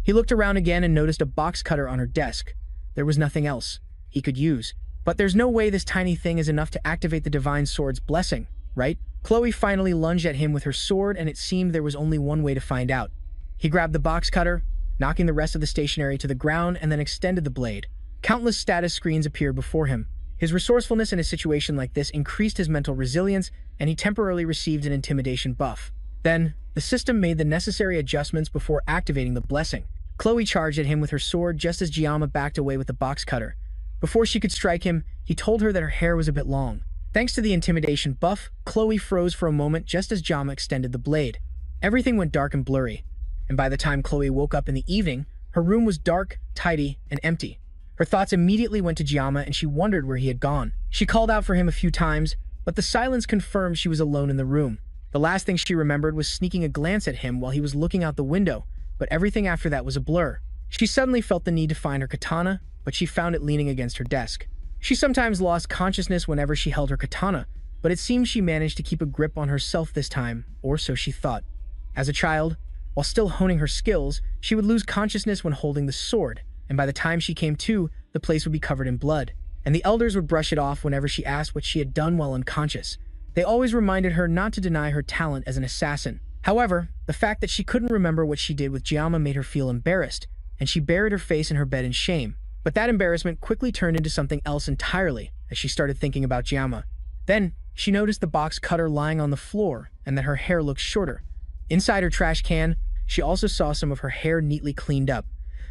He looked around again and noticed a box cutter on her desk. There was nothing else he could use. But there's no way this tiny thing is enough to activate the divine sword's blessing, right? Chloe finally lunged at him with her sword, and it seemed there was only one way to find out. He grabbed the box cutter, knocking the rest of the stationery to the ground, and then extended the blade. Countless status screens appeared before him. His resourcefulness in a situation like this increased his mental resilience, and he temporarily received an intimidation buff. Then, the system made the necessary adjustments before activating the blessing. Chloe charged at him with her sword just as Jiama backed away with the box cutter. Before she could strike him, he told her that her hair was a bit long. Thanks to the intimidation buff, Chloe froze for a moment just as Jiama extended the blade. Everything went dark and blurry, and by the time Chloe woke up in the evening, her room was dark, tidy, and empty. Her thoughts immediately went to Jiama, and she wondered where he had gone. She called out for him a few times, but the silence confirmed she was alone in the room. The last thing she remembered was sneaking a glance at him while he was looking out the window, but everything after that was a blur. She suddenly felt the need to find her katana, but she found it leaning against her desk. She sometimes lost consciousness whenever she held her katana, but it seems she managed to keep a grip on herself this time, or so she thought. As a child, while still honing her skills, she would lose consciousness when holding the sword, and by the time she came to, the place would be covered in blood, and the elders would brush it off whenever she asked what she had done while unconscious. They always reminded her not to deny her talent as an assassin. However, the fact that she couldn't remember what she did with Jiama made her feel embarrassed, and she buried her face in her bed in shame. But that embarrassment quickly turned into something else entirely as she started thinking about Jiama. Then, she noticed the box cutter lying on the floor and that her hair looked shorter. Inside her trash can, she also saw some of her hair neatly cleaned up.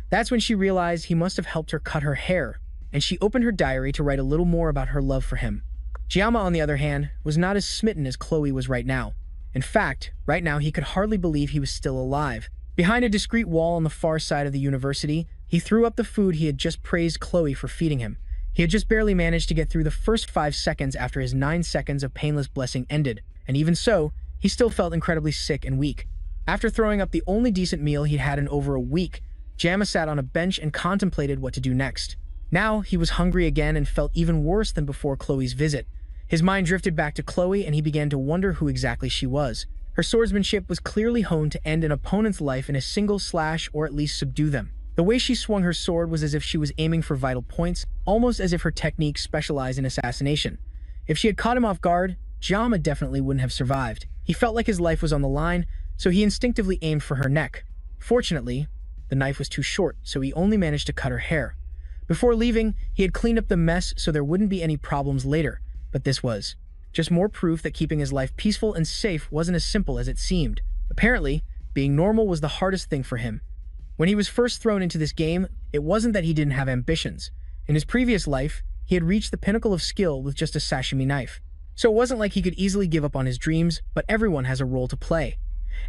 That's when she realized he must have helped her cut her hair, and she opened her diary to write a little more about her love for him. Jiama, on the other hand, was not as smitten as Chloe was right now. In fact, right now he could hardly believe he was still alive. Behind a discreet wall on the far side of the university, he threw up the food he had just praised Chloe for feeding him. He had just barely managed to get through the first 5 seconds after his 9 seconds of painless blessing ended, and even so, he still felt incredibly sick and weak. After throwing up the only decent meal he'd had in over a week, Jiama sat on a bench and contemplated what to do next. Now, he was hungry again and felt even worse than before Chloe's visit. His mind drifted back to Chloe, and he began to wonder who exactly she was. Her swordsmanship was clearly honed to end an opponent's life in a single slash or at least subdue them. The way she swung her sword was as if she was aiming for vital points, almost as if her technique specialized in assassination. If she had caught him off guard, Jiama definitely wouldn't have survived. He felt like his life was on the line, so he instinctively aimed for her neck. Fortunately, the knife was too short, so he only managed to cut her hair. Before leaving, he had cleaned up the mess so there wouldn't be any problems later, but this was just more proof that keeping his life peaceful and safe wasn't as simple as it seemed. Apparently, being normal was the hardest thing for him. When he was first thrown into this game, it wasn't that he didn't have ambitions. In his previous life, he had reached the pinnacle of skill with just a sashimi knife. So it wasn't like he could easily give up on his dreams, but everyone has a role to play.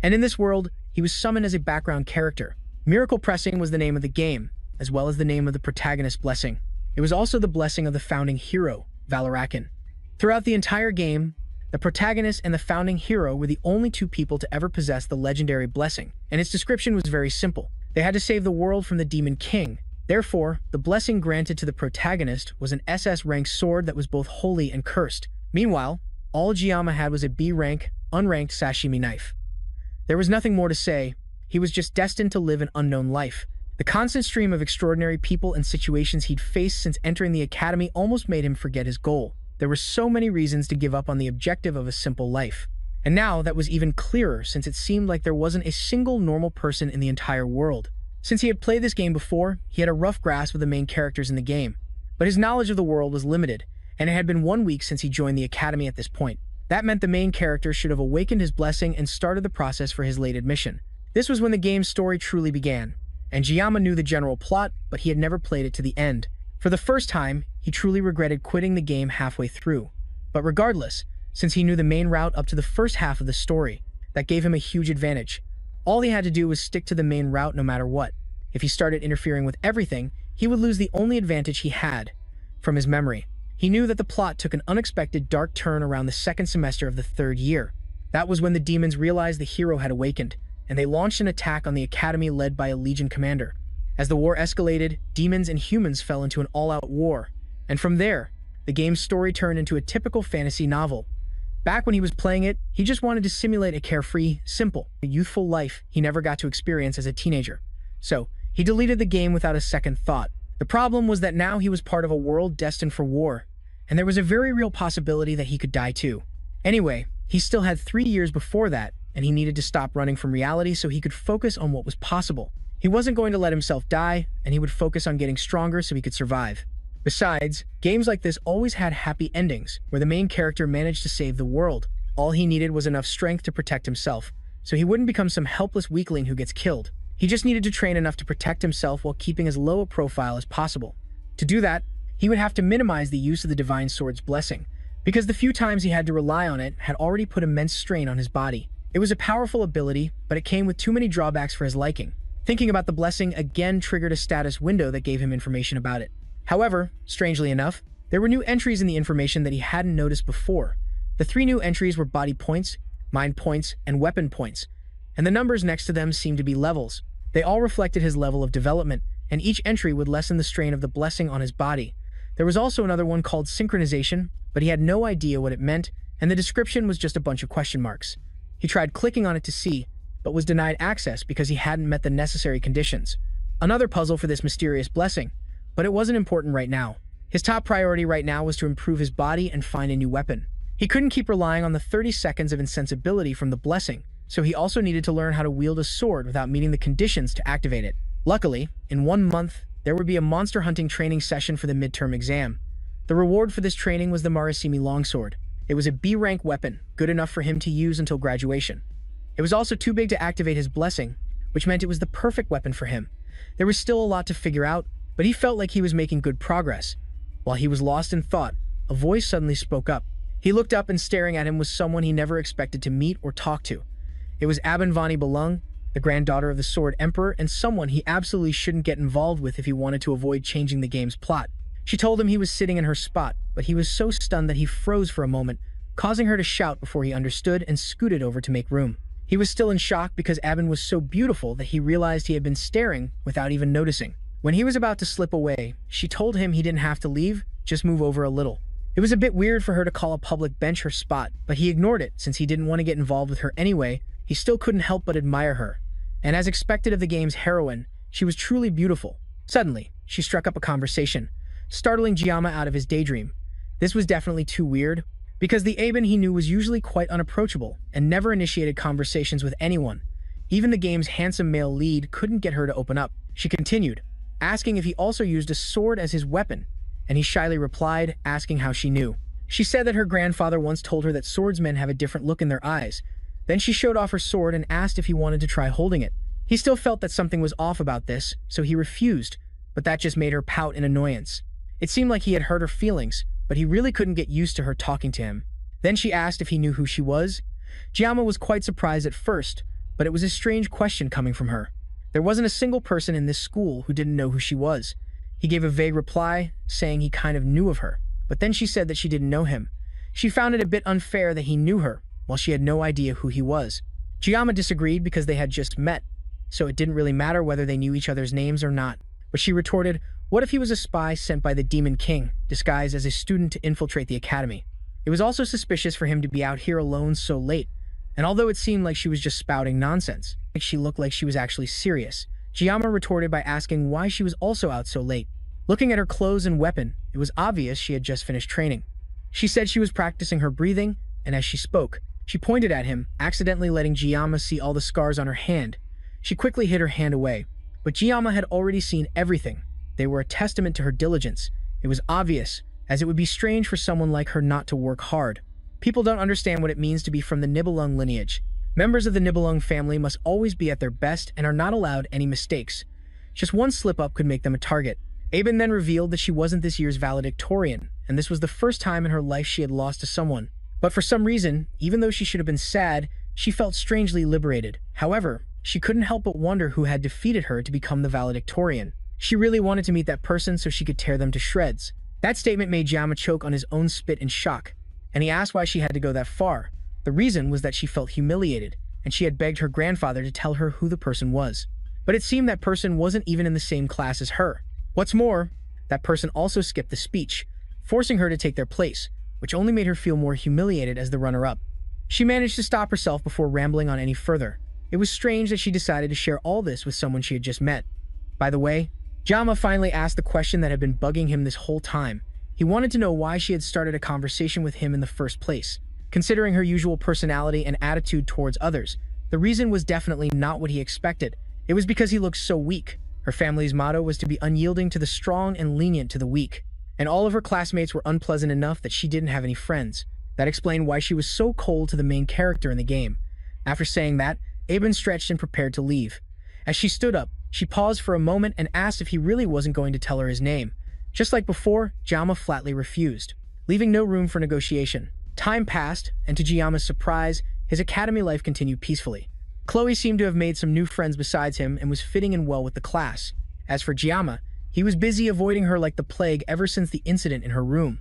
And in this world, he was summoned as a background character. Miracle Pressing was the name of the game, as well as the name of the protagonist's blessing. It was also the blessing of the founding hero, Valorakin. Throughout the entire game, the protagonist and the founding hero were the only 2 people to ever possess the legendary blessing, and its description was very simple. They had to save the world from the Demon King. Therefore, the blessing granted to the protagonist was an SS-ranked sword that was both holy and cursed. Meanwhile, all Jiama had was a B-rank, unranked sashimi knife. There was nothing more to say. he was just destined to live an unknown life. The constant stream of extraordinary people and situations he'd faced since entering the academy almost made him forget his goal. There were so many reasons to give up on the objective of a simple life. And now that was even clearer since it seemed like there wasn't a single normal person in the entire world. Since he had played this game before, he had a rough grasp of the main characters in the game. But his knowledge of the world was limited, and it had been 1 week since he joined the academy at this point. That meant the main character should have awakened his blessing and started the process for his late admission. This was when the game's story truly began, and Jiyama knew the general plot, but he had never played it to the end. For the first time, he truly regretted quitting the game halfway through. But regardless, since he knew the main route up to the first half of the story, that gave him a huge advantage. All he had to do was stick to the main route no matter what. If he started interfering with everything, he would lose the only advantage he had from his memory. He knew that the plot took an unexpected dark turn around the second semester of the 3rd year. That was when the demons realized the hero had awakened, and they launched an attack on the academy led by a legion commander. As the war escalated, demons and humans fell into an all-out war, and from there, the game's story turned into a typical fantasy novel. Back when he was playing it, he just wanted to simulate a carefree, simple, youthful life he never got to experience as a teenager. So, he deleted the game without a second thought. The problem was that now he was part of a world destined for war, and there was a very real possibility that he could die too. Anyway, he still had 3 years before that, and he needed to stop running from reality so he could focus on what was possible. He wasn't going to let himself die, and he would focus on getting stronger so he could survive. Besides, games like this always had happy endings, where the main character managed to save the world. All he needed was enough strength to protect himself, so he wouldn't become some helpless weakling who gets killed. He just needed to train enough to protect himself while keeping as low a profile as possible. To do that, he would have to minimize the use of the Divine Sword's blessing, because the few times he had to rely on it had already put immense strain on his body. It was a powerful ability, but it came with too many drawbacks for his liking. Thinking about the blessing again triggered a status window that gave him information about it. However, strangely enough, there were new entries in the information that he hadn't noticed before. The 3 new entries were body points, mind points, and weapon points, and the numbers next to them seemed to be levels. They all reflected his level of development, and each entry would lessen the strain of the blessing on his body. There was also another one called synchronization, but he had no idea what it meant, and the description was just a bunch of question marks. He tried clicking on it to see, but was denied access because he hadn't met the necessary conditions. Another puzzle for this mysterious blessing, but it wasn't important right now. His top priority right now was to improve his body and find a new weapon. He couldn't keep relying on the 30 seconds of insensibility from the blessing, so he also needed to learn how to wield a sword without meeting the conditions to activate it. Luckily, in 1 month, there would be a monster hunting training session for the midterm exam. The reward for this training was the Marasimi longsword. It was a B-rank weapon, good enough for him to use until graduation. It was also too big to activate his blessing, which meant it was the perfect weapon for him. There was still a lot to figure out, but he felt like he was making good progress. While he was lost in thought, a voice suddenly spoke up. He looked up and staring at him was someone he never expected to meet or talk to. It was Abanvani Balung, the granddaughter of the Sword Emperor, and someone he absolutely shouldn't get involved with if he wanted to avoid changing the game's plot. She told him he was sitting in her spot, but he was so stunned that he froze for a moment, causing her to shout before he understood and scooted over to make room. He was still in shock because Aban was so beautiful that he realized he had been staring without even noticing. When he was about to slip away, she told him he didn't have to leave, just move over a little. It was a bit weird for her to call a public bench her spot, but he ignored it since he didn't want to get involved with her anyway. He still couldn't help but admire her. And as expected of the game's heroine, she was truly beautiful. Suddenly, she struck up a conversation, startling Jiyama out of his daydream. This was definitely too weird, because the Aben he knew was usually quite unapproachable and never initiated conversations with anyone. Even the game's handsome male lead couldn't get her to open up. She continued, asking if he also used a sword as his weapon, and he shyly replied, asking how she knew. She said that her grandfather once told her that swordsmen have a different look in their eyes. Then she showed off her sword and asked if he wanted to try holding it. He still felt that something was off about this, so he refused, but that just made her pout in annoyance. It seemed like he had hurt her feelings, but he really couldn't get used to her talking to him. Then she asked if he knew who she was. Jiyama was quite surprised at first, but it was a strange question coming from her. There wasn't a single person in this school who didn't know who she was. He gave a vague reply, saying he kind of knew of her, but then she said that she didn't know him. She found it a bit unfair that he knew her, while she had no idea who he was. Jiyama disagreed because they had just met, so it didn't really matter whether they knew each other's names or not. But she retorted, what if he was a spy sent by the Demon King, disguised as a student to infiltrate the academy? It was also suspicious for him to be out here alone so late, and although it seemed like she was just spouting nonsense, she looked like she was actually serious. Giamma retorted by asking why she was also out so late. Looking at her clothes and weapon, it was obvious she had just finished training. She said she was practicing her breathing, and as she spoke, she pointed at him, accidentally letting Giamma see all the scars on her hand. She quickly hid her hand away, but Giamma had already seen everything. They were a testament to her diligence. It was obvious, as it would be strange for someone like her not to work hard. People don't understand what it means to be from the Nibelung lineage. Members of the Nibelung family must always be at their best and are not allowed any mistakes. Just one slip-up could make them a target. Aben then revealed that she wasn't this year's valedictorian, and this was the first time in her life she had lost to someone. But for some reason, even though she should have been sad, she felt strangely liberated. However, she couldn't help but wonder who had defeated her to become the valedictorian. She really wanted to meet that person so she could tear them to shreds. That statement made Giamma choke on his own spit in shock, and he asked why she had to go that far. The reason was that she felt humiliated, and she had begged her grandfather to tell her who the person was. But it seemed that person wasn't even in the same class as her. What's more, that person also skipped the speech, forcing her to take their place, which only made her feel more humiliated as the runner-up. She managed to stop herself before rambling on any further. It was strange that she decided to share all this with someone she had just met. By the way, Giamma finally asked the question that had been bugging him this whole time. He wanted to know why she had started a conversation with him in the first place. Considering her usual personality and attitude towards others, the reason was definitely not what he expected. It was because he looked so weak. Her family's motto was to be unyielding to the strong and lenient to the weak. And all of her classmates were unpleasant enough that she didn't have any friends. That explained why she was so cold to the main character in the game. After saying that, Aben stretched and prepared to leave. As she stood up, she paused for a moment and asked if he really wasn't going to tell her his name. Just like before, Giamma flatly refused, leaving no room for negotiation. Time passed, and to Giamma's surprise, his academy life continued peacefully. Chloe seemed to have made some new friends besides him and was fitting in well with the class. As for Giamma, he was busy avoiding her like the plague ever since the incident in her room.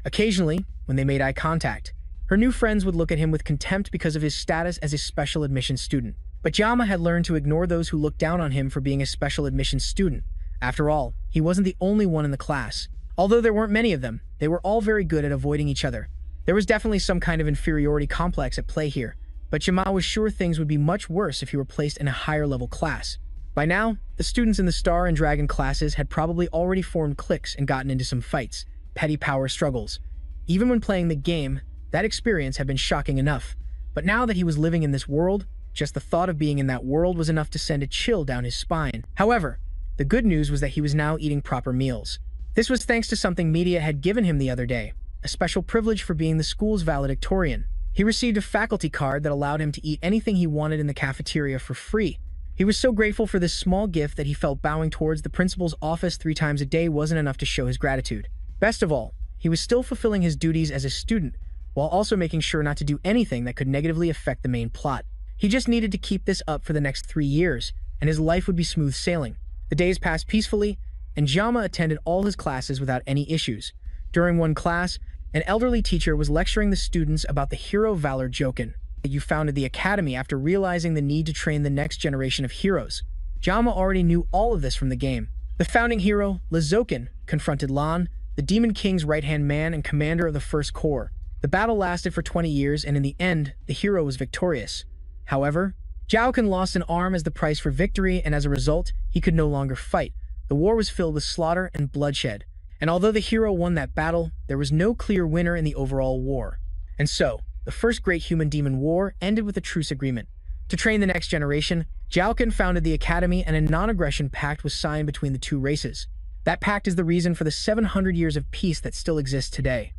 Occasionally, when they made eye contact, her new friends would look at him with contempt because of his status as a special admissions student. But Giamma had learned to ignore those who looked down on him for being a special admissions student. After all, he wasn't the only one in the class. Although there weren't many of them, they were all very good at avoiding each other. There was definitely some kind of inferiority complex at play here, but Giamma was sure things would be much worse if he were placed in a higher level class. By now, the students in the Star and Dragon classes had probably already formed cliques and gotten into some fights, petty power struggles. Even when playing the game, that experience had been shocking enough. But now that he was living in this world, just the thought of being in that world was enough to send a chill down his spine. However, the good news was that he was now eating proper meals. This was thanks to something media had given him the other day, a special privilege for being the school's valedictorian. He received a faculty card that allowed him to eat anything he wanted in the cafeteria for free. He was so grateful for this small gift that he felt bowing towards the principal's office 3 times a day wasn't enough to show his gratitude. Best of all, he was still fulfilling his duties as a student, while also making sure not to do anything that could negatively affect the main plot. He just needed to keep this up for the next 3 years, and his life would be smooth sailing. The days passed peacefully, and Giamma attended all his classes without any issues. During one class, an elderly teacher was lecturing the students about the hero Valor Jokin. You founded the academy after realizing the need to train the next generation of heroes. Giamma already knew all of this from the game. The founding hero, Lazokin, confronted Lan, the Demon King's right-hand man and commander of the First Corps. The battle lasted for 20 years, and in the end, the hero was victorious. However, Jokin lost an arm as the price for victory, and as a result, he could no longer fight. The war was filled with slaughter and bloodshed. And although the hero won that battle, there was no clear winner in the overall war. And so, the first great human-demon war ended with a truce agreement. To train the next generation, Jokin founded the academy, and a non-aggression pact was signed between the two races. That pact is the reason for the 700 years of peace that still exists today.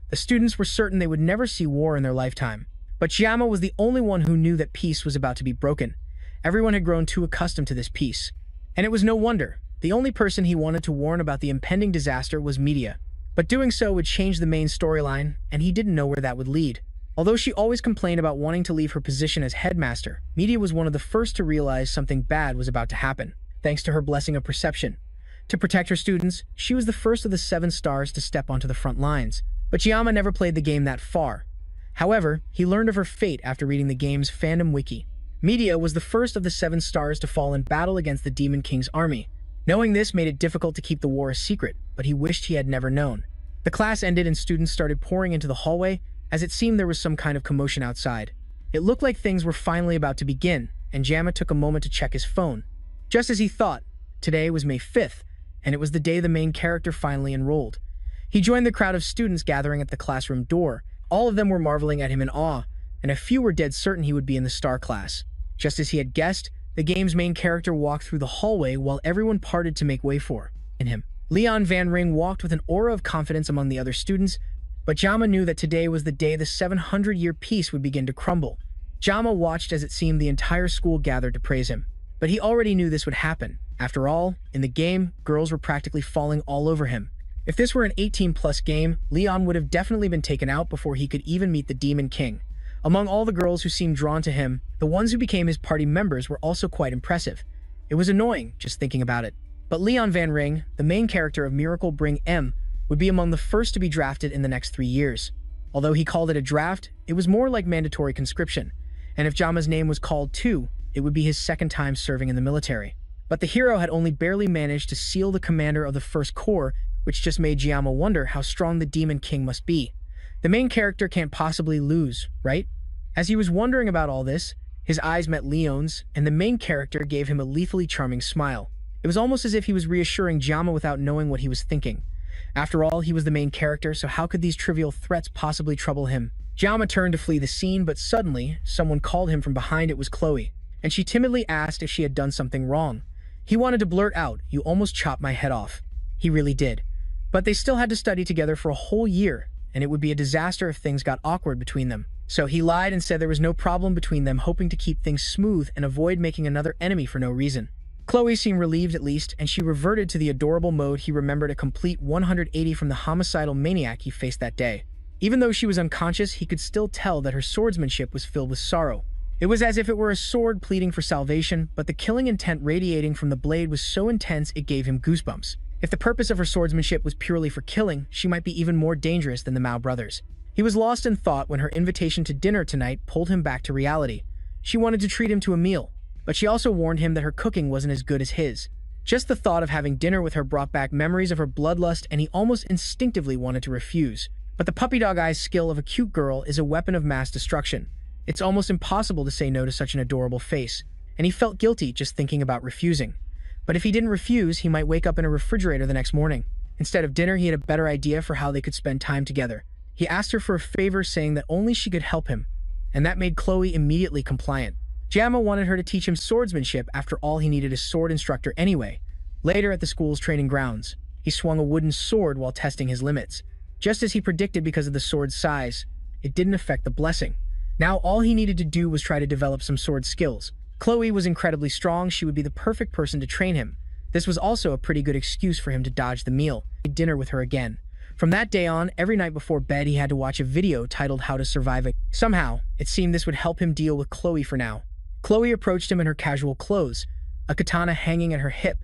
The students were certain they would never see war in their lifetime. But Giamma was the only one who knew that peace was about to be broken. Everyone had grown too accustomed to this peace. And it was no wonder. The only person he wanted to warn about the impending disaster was Media. But doing so would change the main storyline, and he didn't know where that would lead. Although she always complained about wanting to leave her position as headmaster, Media was one of the first to realize something bad was about to happen, thanks to her blessing of perception. To protect her students, she was the first of the 7 stars to step onto the front lines. But Giamma never played the game that far. However, he learned of her fate after reading the game's fandom wiki. Media was the first of the 7 stars to fall in battle against the Demon King's army. Knowing this made it difficult to keep the war a secret, but he wished he had never known. The class ended and students started pouring into the hallway, as it seemed there was some kind of commotion outside. It looked like things were finally about to begin, and Jama took a moment to check his phone. Just as he thought, today was May 5th, and it was the day the main character finally enrolled. He joined the crowd of students gathering at the classroom door. All of them were marveling at him in awe, and a few were dead certain he would be in the star class. Just as he had guessed, the game's main character walked through the hallway while everyone parted to make way for him. Leon Van Ring walked with an aura of confidence among the other students, but Jama knew that today was the day the 700-year peace would begin to crumble. Jama watched as it seemed the entire school gathered to praise him. But he already knew this would happen. After all, in the game, girls were practically falling all over him. If this were an 18-plus game, Leon would have definitely been taken out before he could even meet the Demon King. Among all the girls who seemed drawn to him, the ones who became his party members were also quite impressive. It was annoying just thinking about it. But Leon Van Ring, the main character of Miracle Bring M, would be among the first to be drafted in the next 3 years. Although he called it a draft, it was more like mandatory conscription. And if Jama's name was called too, it would be his second time serving in the military. But the hero had only barely managed to seal the commander of the First Corps, which just made Jama wonder how strong the Demon King must be. The main character can't possibly lose, right? As he was wondering about all this, his eyes met Leon's, and the main character gave him a lethally charming smile. It was almost as if he was reassuring Jama without knowing what he was thinking. After all, he was the main character, so how could these trivial threats possibly trouble him? Jama turned to flee the scene, but suddenly, someone called him from behind. It was Chloe, and she timidly asked if she had done something wrong. He wanted to blurt out, "You almost chopped my head off." He really did. But they still had to study together for a whole year, and it would be a disaster if things got awkward between them. So he lied and said there was no problem between them, hoping to keep things smooth and avoid making another enemy for no reason. Chloe seemed relieved at least, and she reverted to the adorable mode he remembered, a complete 180 from the homicidal maniac he faced that day. Even though she was unconscious, he could still tell that her swordsmanship was filled with sorrow. It was as if it were a sword pleading for salvation, but the killing intent radiating from the blade was so intense it gave him goosebumps. If the purpose of her swordsmanship was purely for killing, she might be even more dangerous than the Mao brothers. He was lost in thought when her invitation to dinner tonight pulled him back to reality. She wanted to treat him to a meal, but she also warned him that her cooking wasn't as good as his. Just the thought of having dinner with her brought back memories of her bloodlust, and he almost instinctively wanted to refuse. But the puppy dog eyes skill of a cute girl is a weapon of mass destruction. It's almost impossible to say no to such an adorable face, and he felt guilty just thinking about refusing. But if he didn't refuse, he might wake up in a refrigerator the next morning. Instead of dinner, he had a better idea for how they could spend time together. He asked her for a favor, saying that only she could help him, and that made Chloe immediately compliant. Jama wanted her to teach him swordsmanship. After all, he needed a sword instructor anyway. Later at the school's training grounds, he swung a wooden sword while testing his limits. Just as he predicted, because of the sword's size, it didn't affect the blessing. Now all he needed to do was try to develop some sword skills. Chloe was incredibly strong. She would be the perfect person to train him. This was also a pretty good excuse for him to dodge the meal. He had dinner with her again. From that day on, every night before bed, he had to watch a video titled How to Survive a... Somehow, it seemed this would help him deal with Chloe for now. Chloe approached him in her casual clothes, a katana hanging at her hip.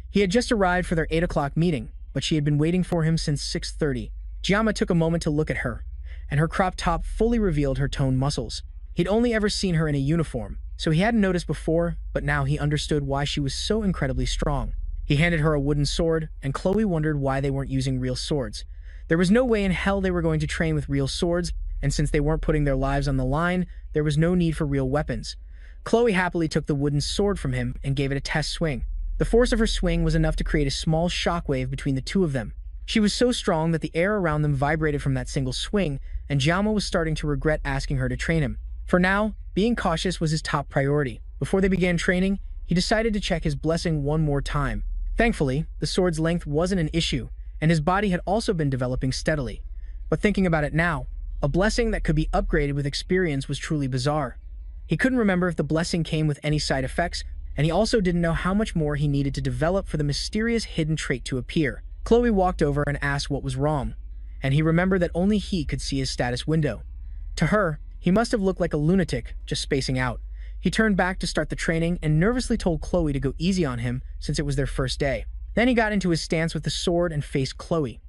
He had just arrived for their 8 o'clock meeting, but she had been waiting for him since 6:30. Jama took a moment to look at her, and her crop top fully revealed her toned muscles. He'd only ever seen her in a uniform, so he hadn't noticed before, but now he understood why she was so incredibly strong. He handed her a wooden sword, and Chloe wondered why they weren't using real swords. There was no way in hell they were going to train with real swords, and since they weren't putting their lives on the line, there was no need for real weapons. Chloe happily took the wooden sword from him and gave it a test swing. The force of her swing was enough to create a small shockwave between the two of them. She was so strong that the air around them vibrated from that single swing, and Jama was starting to regret asking her to train him. For now, being cautious was his top priority. Before they began training, he decided to check his blessing one more time. Thankfully, the sword's length wasn't an issue, and his body had also been developing steadily. But thinking about it now, a blessing that could be upgraded with experience was truly bizarre. He couldn't remember if the blessing came with any side effects, and he also didn't know how much more he needed to develop for the mysterious hidden trait to appear. Chloe walked over and asked what was wrong, and he remembered that only he could see his status window. To her, he must have looked like a lunatic, just spacing out. He turned back to start the training and nervously told Chloe to go easy on him since it was their first day. Then he got into his stance with the sword and faced Chloe.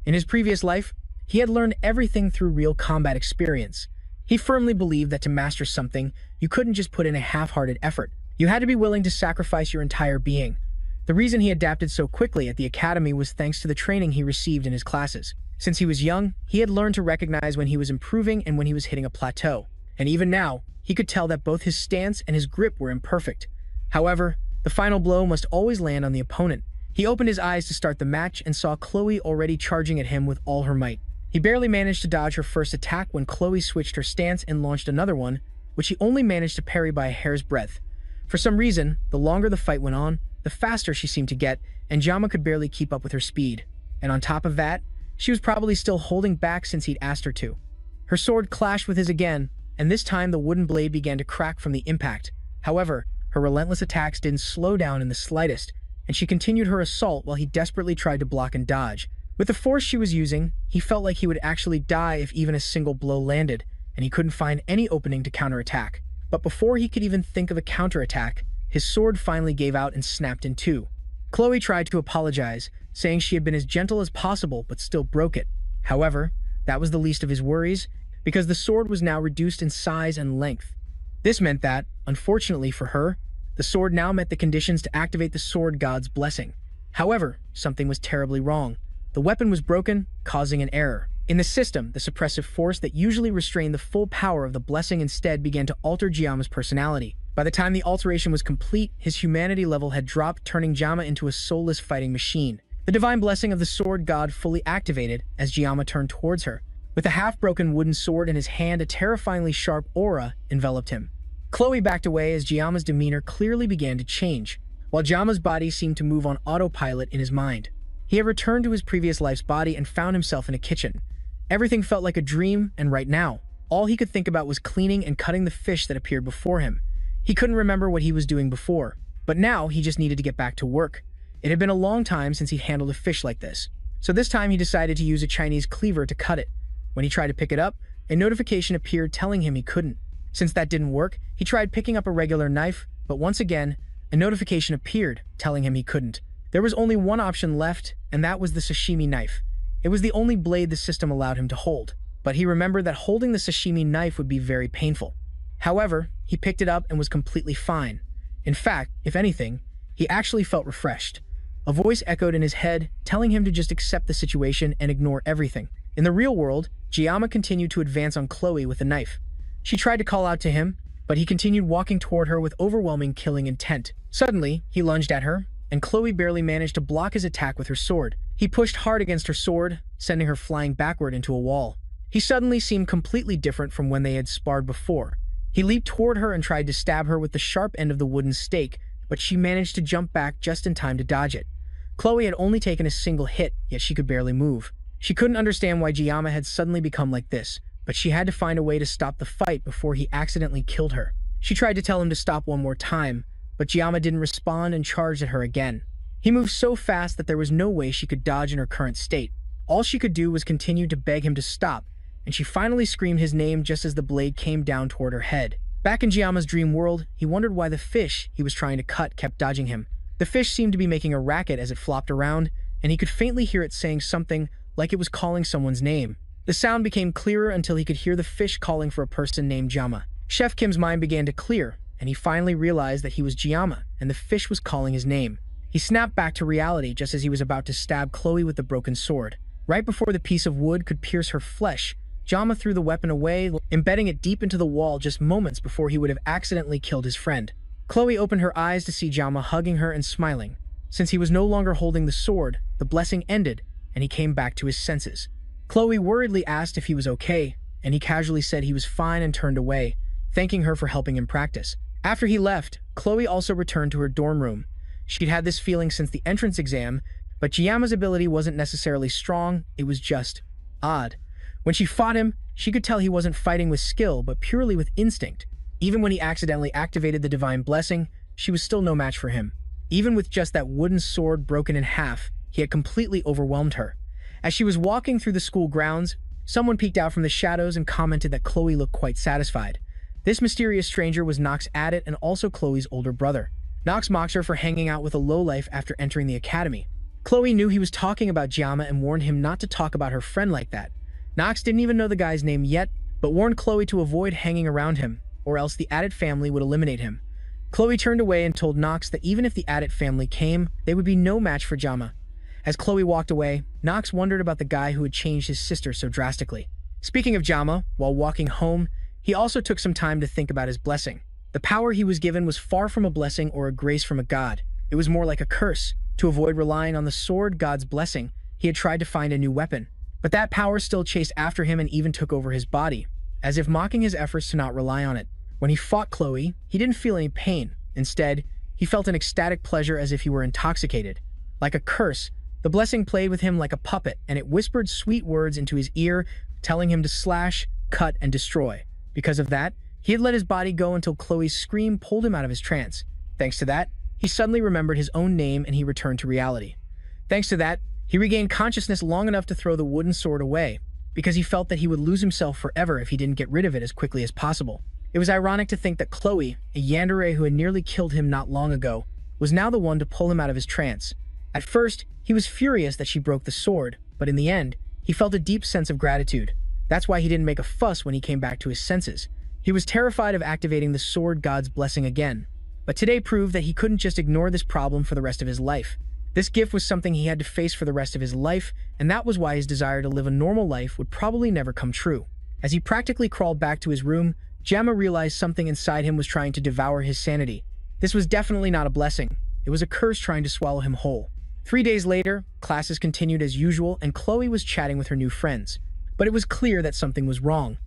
In his previous life, he had learned everything through real combat experience. He firmly believed that to master something, you couldn't just put in a half-hearted effort. You had to be willing to sacrifice your entire being. The reason he adapted so quickly at the academy was thanks to the training he received in his classes. Since he was young, he had learned to recognize when he was improving and when he was hitting a plateau. and even now, he could tell that both his stance and his grip were imperfect. However, the final blow must always land on the opponent. He opened his eyes to start the match and saw Chloe already charging at him with all her might. He barely managed to dodge her first attack when Chloe switched her stance and launched another one, which he only managed to parry by a hair's breadth. For some reason, the longer the fight went on, the faster she seemed to get, and Jama could barely keep up with her speed. And on top of that, she was probably still holding back since he'd asked her to. Her sword clashed with his again, and this time the wooden blade began to crack from the impact. However, her relentless attacks didn't slow down in the slightest, and she continued her assault while he desperately tried to block and dodge. With the force she was using, he felt like he would actually die if even a single blow landed, and he couldn't find any opening to counterattack. But before he could even think of a counterattack, his sword finally gave out and snapped in two. Chloe tried to apologize, saying she had been as gentle as possible but still broke it. However, that was the least of his worries, because the sword was now reduced in size and length. This meant that, unfortunately for her, the sword now met the conditions to activate the sword god's blessing. However, something was terribly wrong. The weapon was broken, causing an error. In the system, the suppressive force that usually restrained the full power of the blessing instead began to alter Jama's personality. By the time the alteration was complete, his humanity level had dropped, turning Jama into a soulless fighting machine. The divine blessing of the sword god fully activated as Jama turned towards her. With a half-broken wooden sword in his hand, a terrifyingly sharp aura enveloped him. Chloe backed away as Jama's demeanor clearly began to change, while Jama's body seemed to move on autopilot in his mind. He had returned to his previous life's body and found himself in a kitchen. Everything felt like a dream, and right now, all he could think about was cleaning and cutting the fish that appeared before him. He couldn't remember what he was doing before, but now he just needed to get back to work. It had been a long time since he'd handled a fish like this, so this time he decided to use a Chinese cleaver to cut it. When he tried to pick it up, a notification appeared telling him he couldn't. Since that didn't work, he tried picking up a regular knife, but once again, a notification appeared telling him he couldn't. There was only one option left, and that was the sashimi knife. It was the only blade the system allowed him to hold, but he remembered that holding the sashimi knife would be very painful. However, he picked it up and was completely fine. In fact, if anything, he actually felt refreshed. A voice echoed in his head, telling him to just accept the situation and ignore everything. In the real world, Jiyama continued to advance on Chloe with a knife. She tried to call out to him, but he continued walking toward her with overwhelming killing intent. Suddenly, he lunged at her, and Chloe barely managed to block his attack with her sword. He pushed hard against her sword, sending her flying backward into a wall. He suddenly seemed completely different from when they had sparred before. He leaped toward her and tried to stab her with the sharp end of the wooden stake, but she managed to jump back just in time to dodge it. Chloe had only taken a single hit, yet she could barely move. She couldn't understand why Jiyama had suddenly become like this, but she had to find a way to stop the fight before he accidentally killed her. She tried to tell him to stop one more time, but Jiyama didn't respond and charged at her again. He moved so fast that there was no way she could dodge in her current state. All she could do was continue to beg him to stop, and she finally screamed his name just as the blade came down toward her head. Back in Jiyama's dream world, he wondered why the fish he was trying to cut kept dodging him. The fish seemed to be making a racket as it flopped around, and he could faintly hear it saying something like it was calling someone's name. The sound became clearer until he could hear the fish calling for a person named Jama. Chef Kim's mind began to clear, and he finally realized that he was Jiyama, and the fish was calling his name. He snapped back to reality just as he was about to stab Chloe with the broken sword. Right before the piece of wood could pierce her flesh, Jama threw the weapon away, embedding it deep into the wall just moments before he would have accidentally killed his friend. Chloe opened her eyes to see Jama hugging her and smiling. Since he was no longer holding the sword, the blessing ended, and he came back to his senses. Chloe worriedly asked if he was okay, and he casually said he was fine and turned away, thanking her for helping him practice. After he left, Chloe also returned to her dorm room. She'd had this feeling since the entrance exam, but Jiyama's ability wasn't necessarily strong, it was just odd. When she fought him, she could tell he wasn't fighting with skill, but purely with instinct. Even when he accidentally activated the divine blessing, she was still no match for him. Even with just that wooden sword broken in half, he had completely overwhelmed her. As she was walking through the school grounds, someone peeked out from the shadows and commented that Chloe looked quite satisfied. This mysterious stranger was Nox Addit and also Chloe's older brother. Nox mocked her for hanging out with a lowlife after entering the academy. Chloe knew he was talking about Jiyama and warned him not to talk about her friend like that. Nox didn't even know the guy's name yet, but warned Chloe to avoid hanging around him, or else the Addit family would eliminate him. Chloe turned away and told Nox that even if the Addit family came, they would be no match for Jiyama. As Chloe walked away, Nox wondered about the guy who had changed his sister so drastically. Speaking of Jiyama, while walking home, He also took some time to think about his blessing. The power he was given was far from a blessing or a grace from a god. It was more like a curse. To avoid relying on the sword god's blessing, he had tried to find a new weapon. But that power still chased after him and even took over his body, as if mocking his efforts to not rely on it. When he fought Chloe, he didn't feel any pain. Instead, he felt an ecstatic pleasure as if he were intoxicated. Like a curse, the blessing played with him like a puppet, and it whispered sweet words into his ear, telling him to slash, cut, and destroy. Because of that, he had let his body go until Chloe's scream pulled him out of his trance. Thanks to that, he suddenly remembered his own name and he returned to reality. Thanks to that, he regained consciousness long enough to throw the wooden sword away, because he felt that he would lose himself forever if he didn't get rid of it as quickly as possible. It was ironic to think that Chloe, a yandere who had nearly killed him not long ago, was now the one to pull him out of his trance. At first, he was furious that she broke the sword, but in the end, he felt a deep sense of gratitude. That's why he didn't make a fuss when he came back to his senses. He was terrified of activating the sword god's blessing again. But today proved that he couldn't just ignore this problem for the rest of his life. This gift was something he had to face for the rest of his life, and that was why his desire to live a normal life would probably never come true. As he practically crawled back to his room, Jamma realized something inside him was trying to devour his sanity. This was definitely not a blessing. It was a curse trying to swallow him whole. 3 days later, classes continued as usual, and Chloe was chatting with her new friends. But it was clear that something was wrong.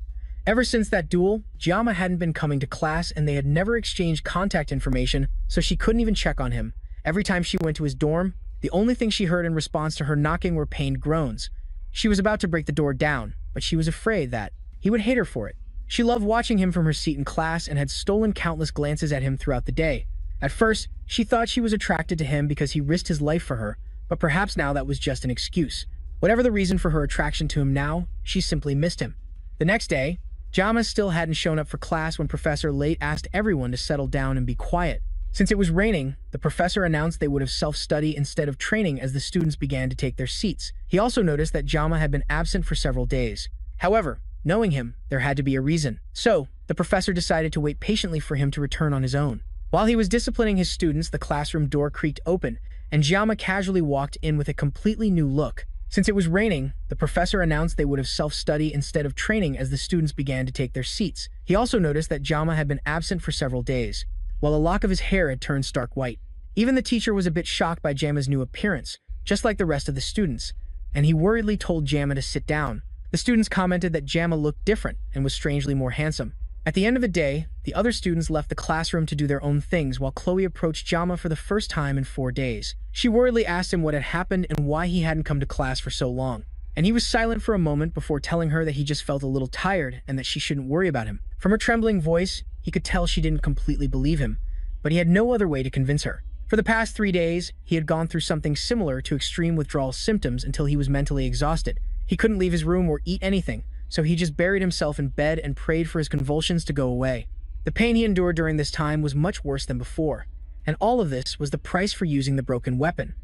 Ever since that duel, Jamma hadn't been coming to class and they had never exchanged contact information, so she couldn't even check on him. Every time she went to his dorm, the only thing she heard in response to her knocking were pained groans. She was about to break the door down, but she was afraid that he would hate her for it. She loved watching him from her seat in class and had stolen countless glances at him throughout the day. At first, she thought she was attracted to him because he risked his life for her, but perhaps now that was just an excuse. Whatever the reason for her attraction to him now, she simply missed him. The next day, Jamma still hadn't shown up for class when Professor Late asked everyone to settle down and be quiet. Since it was raining, the professor announced they would have self-study instead of training as the students began to take their seats. He also noticed that Jamma had been absent for several days. However, knowing him, there had to be a reason. So, the professor decided to wait patiently for him to return on his own. While he was disciplining his students, the classroom door creaked open, and Jamma casually walked in with a completely new look. Since it was raining, the professor announced they would have self-study instead of training as the students began to take their seats. He also noticed that Jamma had been absent for several days, while a lock of his hair had turned stark white. Even the teacher was a bit shocked by Jamma's new appearance, just like the rest of the students, and he worriedly told Jamma to sit down. The students commented that Jamma looked different and was strangely more handsome. At the end of the day, the other students left the classroom to do their own things while Chloe approached Jamma for the first time in 4 days. She worriedly asked him what had happened and why he hadn't come to class for so long. And he was silent for a moment before telling her that he just felt a little tired and that she shouldn't worry about him. From her trembling voice, he could tell she didn't completely believe him, but he had no other way to convince her. For the past 3 days, he had gone through something similar to extreme withdrawal symptoms until he was mentally exhausted. He couldn't leave his room or eat anything, so he just buried himself in bed and prayed for his convulsions to go away. The pain he endured during this time was much worse than before, and all of this was the price for using the broken weapon.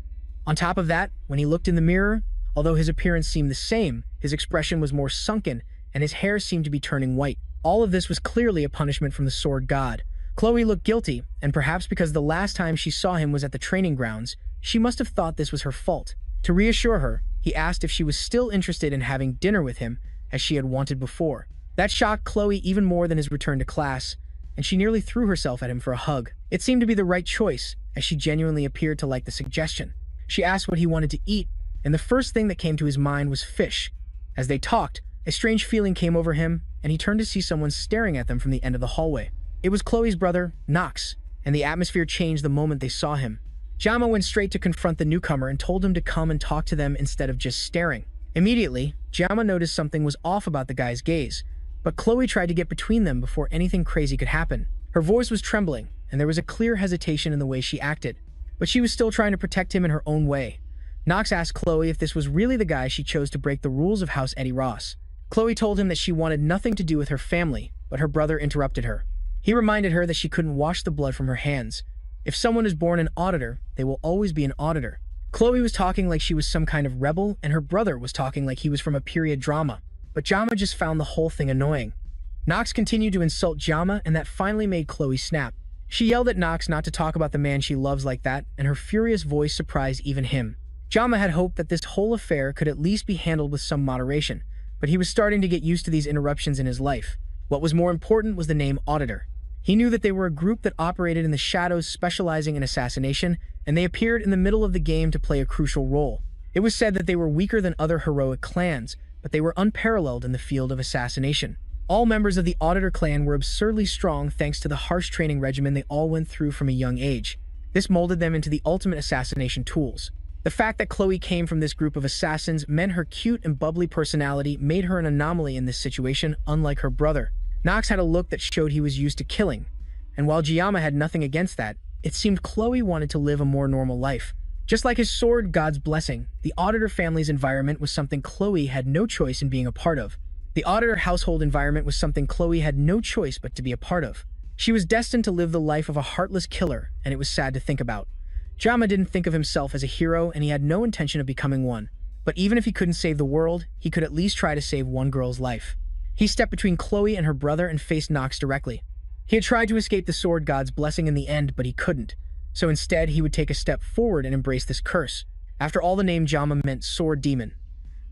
On top of that, when he looked in the mirror, although his appearance seemed the same, his expression was more sunken and his hair seemed to be turning white. All of this was clearly a punishment from the sword god. Chloe looked guilty, and perhaps because the last time she saw him was at the training grounds, she must have thought this was her fault. To reassure her, he asked if she was still interested in having dinner with him, as she had wanted before. That shocked Chloe even more than his return to class, and she nearly threw herself at him for a hug. It seemed to be the right choice, as she genuinely appeared to like the suggestion. She asked what he wanted to eat, and the first thing that came to his mind was fish. As they talked, a strange feeling came over him, and he turned to see someone staring at them from the end of the hallway. It was Chloe's brother, Nox, and the atmosphere changed the moment they saw him. Jamma went straight to confront the newcomer and told him to come and talk to them instead of just staring. Immediately, Jamma noticed something was off about the guy's gaze, but Chloe tried to get between them before anything crazy could happen. Her voice was trembling, and there was a clear hesitation in the way she acted, but she was still trying to protect him in her own way. Nox asked Chloe if this was really the guy she chose to break the rules of House Eddie Ross. Chloe told him that she wanted nothing to do with her family, but her brother interrupted her. He reminded her that she couldn't wash the blood from her hands. If someone is born an auditor, they will always be an auditor. Chloe was talking like she was some kind of rebel, and her brother was talking like he was from a period drama. But Jamma just found the whole thing annoying. Nox continued to insult Jamma, and that finally made Chloe snap. She yelled at Nox not to talk about the man she loves like that, and her furious voice surprised even him. Jamma had hoped that this whole affair could at least be handled with some moderation, but he was starting to get used to these interruptions in his life. What was more important was the name Auditor. He knew that they were a group that operated in the shadows, specializing in assassination, and they appeared in the middle of the game to play a crucial role. It was said that they were weaker than other heroic clans, but they were unparalleled in the field of assassination. All members of the Auditor clan were absurdly strong thanks to the harsh training regimen they all went through from a young age. This molded them into the ultimate assassination tools. The fact that Chloe came from this group of assassins meant her cute and bubbly personality made her an anomaly in this situation, unlike her brother. Nox had a look that showed he was used to killing, and while Giamma had nothing against that, it seemed Chloe wanted to live a more normal life. Just like his sword, God's blessing, the Auditor family's environment was something Chloe had no choice in being a part of. The Auditor household environment was something Chloe had no choice but to be a part of. She was destined to live the life of a heartless killer, and it was sad to think about. Giamma didn't think of himself as a hero, and he had no intention of becoming one. But even if he couldn't save the world, he could at least try to save one girl's life. He stepped between Chloe and her brother and faced Nox directly. He had tried to escape the sword God's blessing in the end, but he couldn't. So instead, he would take a step forward and embrace this curse. After all, the name Giamma meant sword demon.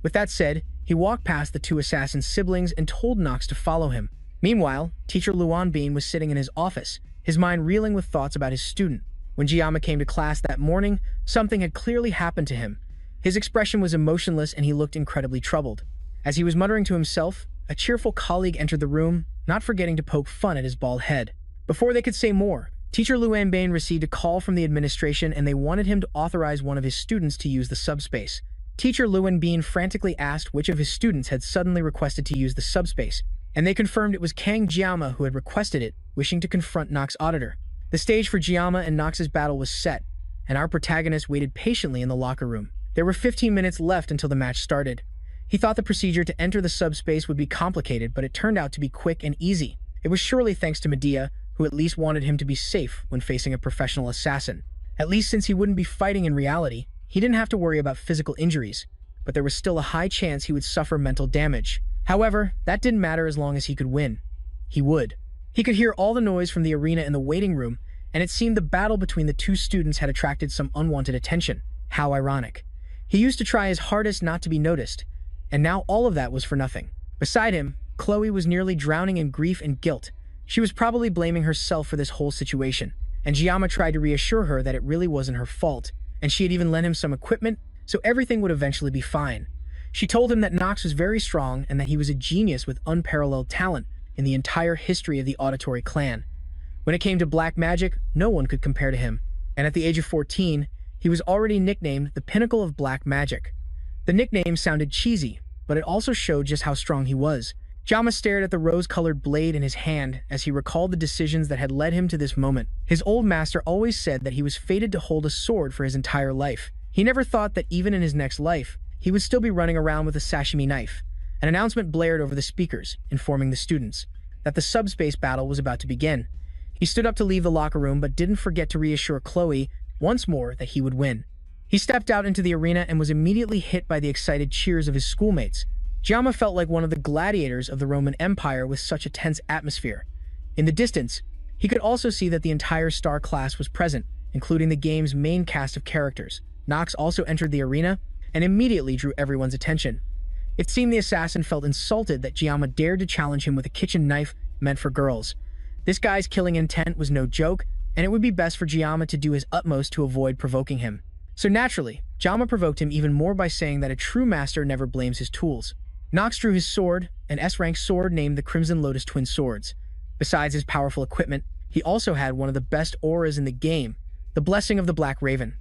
With that said, he walked past the two assassin siblings and told Nox to follow him. Meanwhile, teacher Luan Bean was sitting in his office, his mind reeling with thoughts about his student. When Giamma came to class that morning, something had clearly happened to him. His expression was emotionless and he looked incredibly troubled. As he was muttering to himself, a cheerful colleague entered the room, not forgetting to poke fun at his bald head. Before they could say more, teacher Luan Bean received a call from the administration and they wanted him to authorize one of his students to use the subspace. Teacher Luan Bean frantically asked which of his students had suddenly requested to use the subspace, and they confirmed it was Kang Giamma who had requested it, wishing to confront Nox Auditor. The stage for Giamma and Nox's battle was set, and our protagonist waited patiently in the locker room. There were 15 minutes left until the match started. He thought the procedure to enter the subspace would be complicated, but it turned out to be quick and easy. It was surely thanks to Medea, who at least wanted him to be safe when facing a professional assassin. At least since he wouldn't be fighting in reality, he didn't have to worry about physical injuries, but there was still a high chance he would suffer mental damage. However, that didn't matter as long as he could win. He would. He could hear all the noise from the arena in the waiting room, and it seemed the battle between the two students had attracted some unwanted attention. How ironic. He used to try his hardest not to be noticed, and now all of that was for nothing. Beside him, Chloe was nearly drowning in grief and guilt. She was probably blaming herself for this whole situation, and Giamma tried to reassure her that it really wasn't her fault, and she had even lent him some equipment, so everything would eventually be fine. She told him that Nox was very strong and that he was a genius with unparalleled talent in the entire history of the Auditory clan. When it came to black magic, no one could compare to him, and at the age of 14, he was already nicknamed the Pinnacle of Black Magic. The nickname sounded cheesy, but it also showed just how strong he was. Giamma stared at the rose-colored blade in his hand as he recalled the decisions that had led him to this moment. His old master always said that he was fated to hold a sword for his entire life. He never thought that even in his next life, he would still be running around with a sashimi knife. An announcement blared over the speakers, informing the students that the subspace battle was about to begin. He stood up to leave the locker room but didn't forget to reassure Chloe once more that he would win. He stepped out into the arena and was immediately hit by the excited cheers of his schoolmates. Giamma felt like one of the gladiators of the Roman Empire with such a tense atmosphere. In the distance, he could also see that the entire star class was present, including the game's main cast of characters. Nox also entered the arena and immediately drew everyone's attention. It seemed the assassin felt insulted that Giamma dared to challenge him with a kitchen knife meant for girls. This guy's killing intent was no joke, and it would be best for Giamma to do his utmost to avoid provoking him. So naturally, Giamma provoked him even more by saying that a true master never blames his tools. Nox drew his sword, an S-rank sword named the Crimson Lotus Twin Swords. Besides his powerful equipment, he also had one of the best auras in the game, the Blessing of the Black Raven.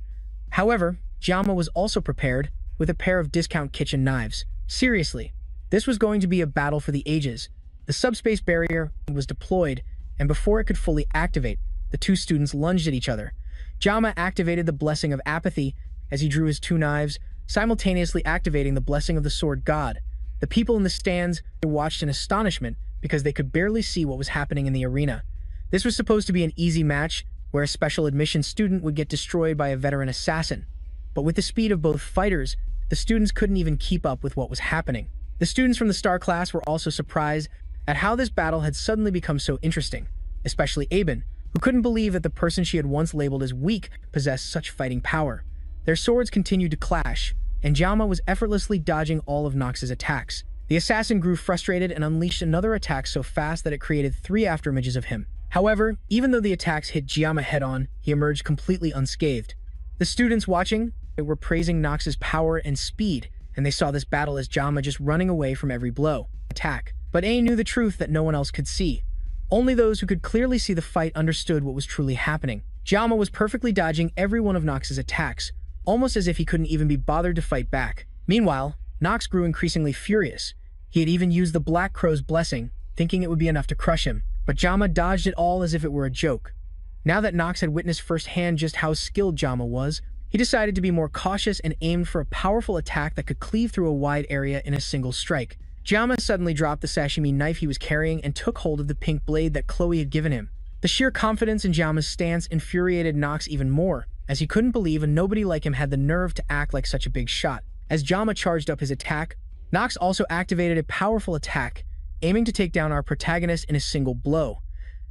However, Giamma was also prepared with a pair of discount kitchen knives. Seriously, this was going to be a battle for the ages. The subspace barrier was deployed, and before it could fully activate, the two students lunged at each other. Giamma activated the Blessing of Apathy as he drew his two knives, simultaneously activating the Blessing of the Sword God. The people in the stands watched in astonishment because they could barely see what was happening in the arena. This was supposed to be an easy match where a special admission student would get destroyed by a veteran assassin. But with the speed of both fighters, the students couldn't even keep up with what was happening. The students from the Star class were also surprised at how this battle had suddenly become so interesting, especially Aben, who couldn't believe that the person she had once labeled as weak possessed such fighting power. Their swords continued to clash, and Giamma was effortlessly dodging all of Nox's attacks. The assassin grew frustrated and unleashed another attack so fast that it created 3 afterimages of him. However, even though the attacks hit Jama head-on, he emerged completely unscathed. The students watching were praising Nox's power and speed, and they saw this battle as Jama just running away from every attack. But A knew the truth that no one else could see. Only those who could clearly see the fight understood what was truly happening. Jama was perfectly dodging every one of Nox's attacks, almost as if he couldn't even be bothered to fight back. Meanwhile, Nox grew increasingly furious. He had even used the Black Crow's blessing, thinking it would be enough to crush him, but Jama dodged it all as if it were a joke. Now that Nox had witnessed firsthand just how skilled Jama was, he decided to be more cautious and aimed for a powerful attack that could cleave through a wide area in a single strike. Jama suddenly dropped the sashimi knife he was carrying and took hold of the pink blade that Chloe had given him. The sheer confidence in Jama's stance infuriated Nox even more, as he couldn't believe a nobody like him had the nerve to act like such a big shot. As Jama charged up his attack, Nox also activated a powerful attack, aiming to take down our protagonist in a single blow.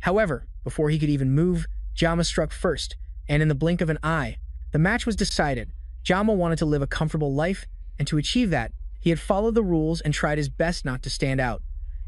However, before he could even move, Jama struck first, and in the blink of an eye, the match was decided. Jama wanted to live a comfortable life, and to achieve that, he had followed the rules and tried his best not to stand out.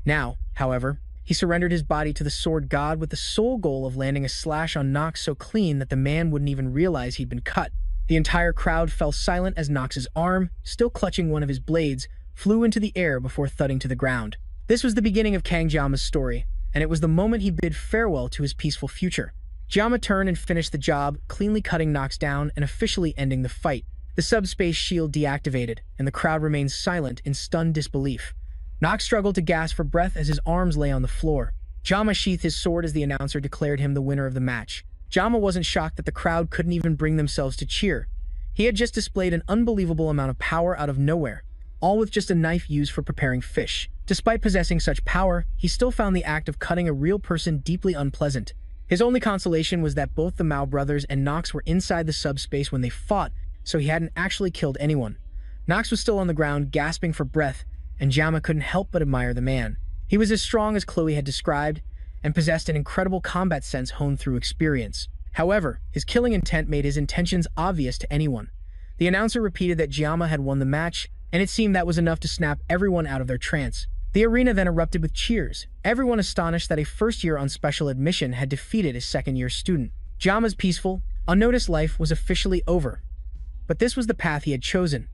Now, however, he surrendered his body to the sword god with the sole goal of landing a slash on Nox so clean that the man wouldn't even realize he'd been cut. The entire crowd fell silent as Nox's arm, still clutching one of his blades, flew into the air before thudding to the ground. This was the beginning of Kang Jama's story, and it was the moment he bid farewell to his peaceful future. Jama turned and finished the job, cleanly cutting Nox down and officially ending the fight. The subspace shield deactivated, and the crowd remained silent in stunned disbelief. Nox struggled to gasp for breath as his arms lay on the floor. Jama sheathed his sword as the announcer declared him the winner of the match. Jama wasn't shocked that the crowd couldn't even bring themselves to cheer. He had just displayed an unbelievable amount of power out of nowhere, all with just a knife used for preparing fish. Despite possessing such power, he still found the act of cutting a real person deeply unpleasant. His only consolation was that both the Mao brothers and Nox were inside the subspace when they fought, so he hadn't actually killed anyone. Nox was still on the ground, gasping for breath, and Jama couldn't help but admire the man. He was as strong as Chloe had described, and possessed an incredible combat sense honed through experience. However, his killing intent made his intentions obvious to anyone. The announcer repeated that Jama had won the match, and it seemed that was enough to snap everyone out of their trance. The arena then erupted with cheers, everyone astonished that a first-year on special admission had defeated a second-year student. Jama's peaceful, unnoticed life was officially over. But this was the path he had chosen.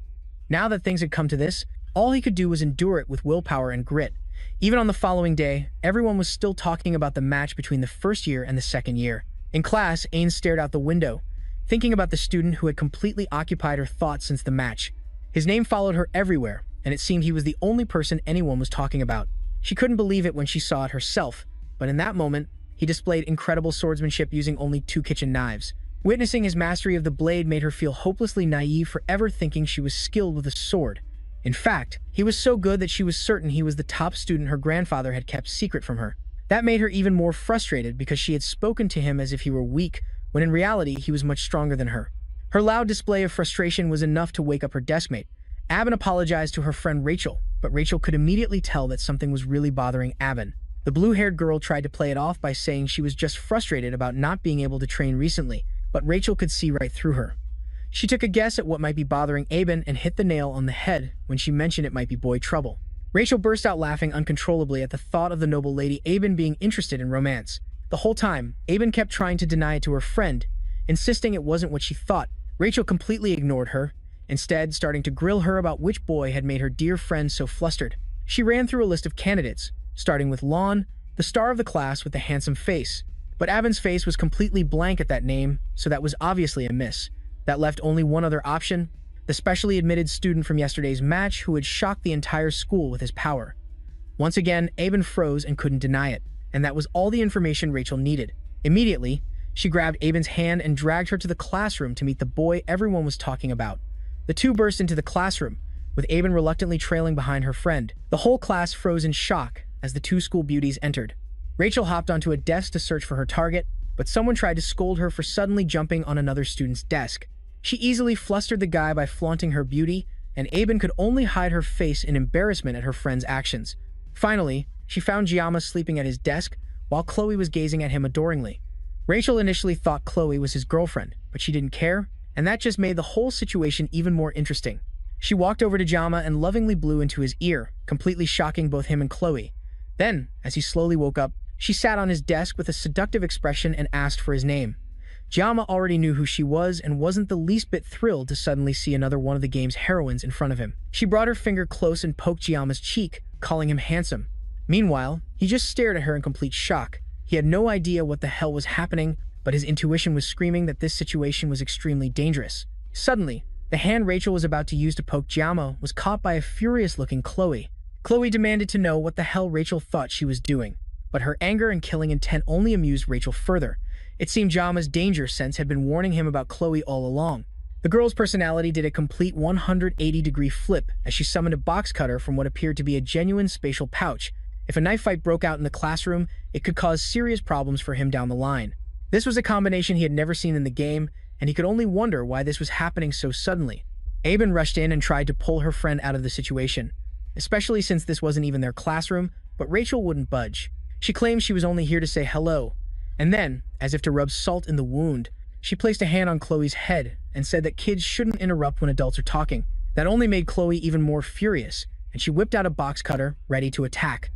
Now that things had come to this, all he could do was endure it with willpower and grit. Even on the following day, everyone was still talking about the match between the first year and the second year. In class, Ain stared out the window, thinking about the student who had completely occupied her thoughts since the match. His name followed her everywhere, and it seemed he was the only person anyone was talking about. She couldn't believe it when she saw it herself, but in that moment, he displayed incredible swordsmanship using only 2 kitchen knives. Witnessing his mastery of the blade made her feel hopelessly naive for ever thinking she was skilled with a sword. In fact, he was so good that she was certain he was the top student her grandfather had kept secret from her. That made her even more frustrated because she had spoken to him as if he were weak, when in reality he was much stronger than her. Her loud display of frustration was enough to wake up her deskmate. Abin apologized to her friend Rachel, but Rachel could immediately tell that something was really bothering Abin. The blue-haired girl tried to play it off by saying she was just frustrated about not being able to train recently, but Rachel could see right through her. She took a guess at what might be bothering Abin and hit the nail on the head when she mentioned it might be boy trouble. Rachel burst out laughing uncontrollably at the thought of the noble lady Abin being interested in romance. The whole time, Abin kept trying to deny it to her friend, insisting it wasn't what she thought. Rachel completely ignored her, instead starting to grill her about which boy had made her dear friend so flustered. She ran through a list of candidates, starting with Lon, the star of the class with the handsome face. But Abin's face was completely blank at that name, so that was obviously a miss. That left only one other option, the specially admitted student from yesterday's match who had shocked the entire school with his power. Once again, Abin froze and couldn't deny it, and that was all the information Rachel needed. Immediately, she grabbed Abin's hand and dragged her to the classroom to meet the boy everyone was talking about. The two burst into the classroom, with Abin reluctantly trailing behind her friend. The whole class froze in shock as the two school beauties entered. Rachel hopped onto a desk to search for her target, but someone tried to scold her for suddenly jumping on another student's desk. She easily flustered the guy by flaunting her beauty, and Abin could only hide her face in embarrassment at her friend's actions. Finally, she found Jama sleeping at his desk, while Chloe was gazing at him adoringly. Rachel initially thought Chloe was his girlfriend, but she didn't care, and that just made the whole situation even more interesting. She walked over to Jama and lovingly blew into his ear, completely shocking both him and Chloe. Then, as he slowly woke up, she sat on his desk with a seductive expression and asked for his name. Giamma already knew who she was and wasn't the least bit thrilled to suddenly see another one of the game's heroines in front of him. She brought her finger close and poked Giamma's cheek, calling him handsome. Meanwhile, he just stared at her in complete shock. He had no idea what the hell was happening, but his intuition was screaming that this situation was extremely dangerous. Suddenly, the hand Rachel was about to use to poke Giamma was caught by a furious-looking Chloe. Chloe demanded to know what the hell Rachel thought she was doing, but her anger and killing intent only amused Rachel further. It seemed Giamma's danger sense had been warning him about Chloe all along. The girl's personality did a complete 180-degree flip as she summoned a box cutter from what appeared to be a genuine spatial pouch. If a knife fight broke out in the classroom, it could cause serious problems for him down the line. This was a combination he had never seen in the game, and he could only wonder why this was happening so suddenly. Aben rushed in and tried to pull her friend out of the situation, especially since this wasn't even their classroom, but Rachel wouldn't budge. She claimed she was only here to say hello, and then, as if to rub salt in the wound, she placed a hand on Chloe's head and said that kids shouldn't interrupt when adults are talking. That only made Chloe even more furious, and she whipped out a box cutter, ready to attack.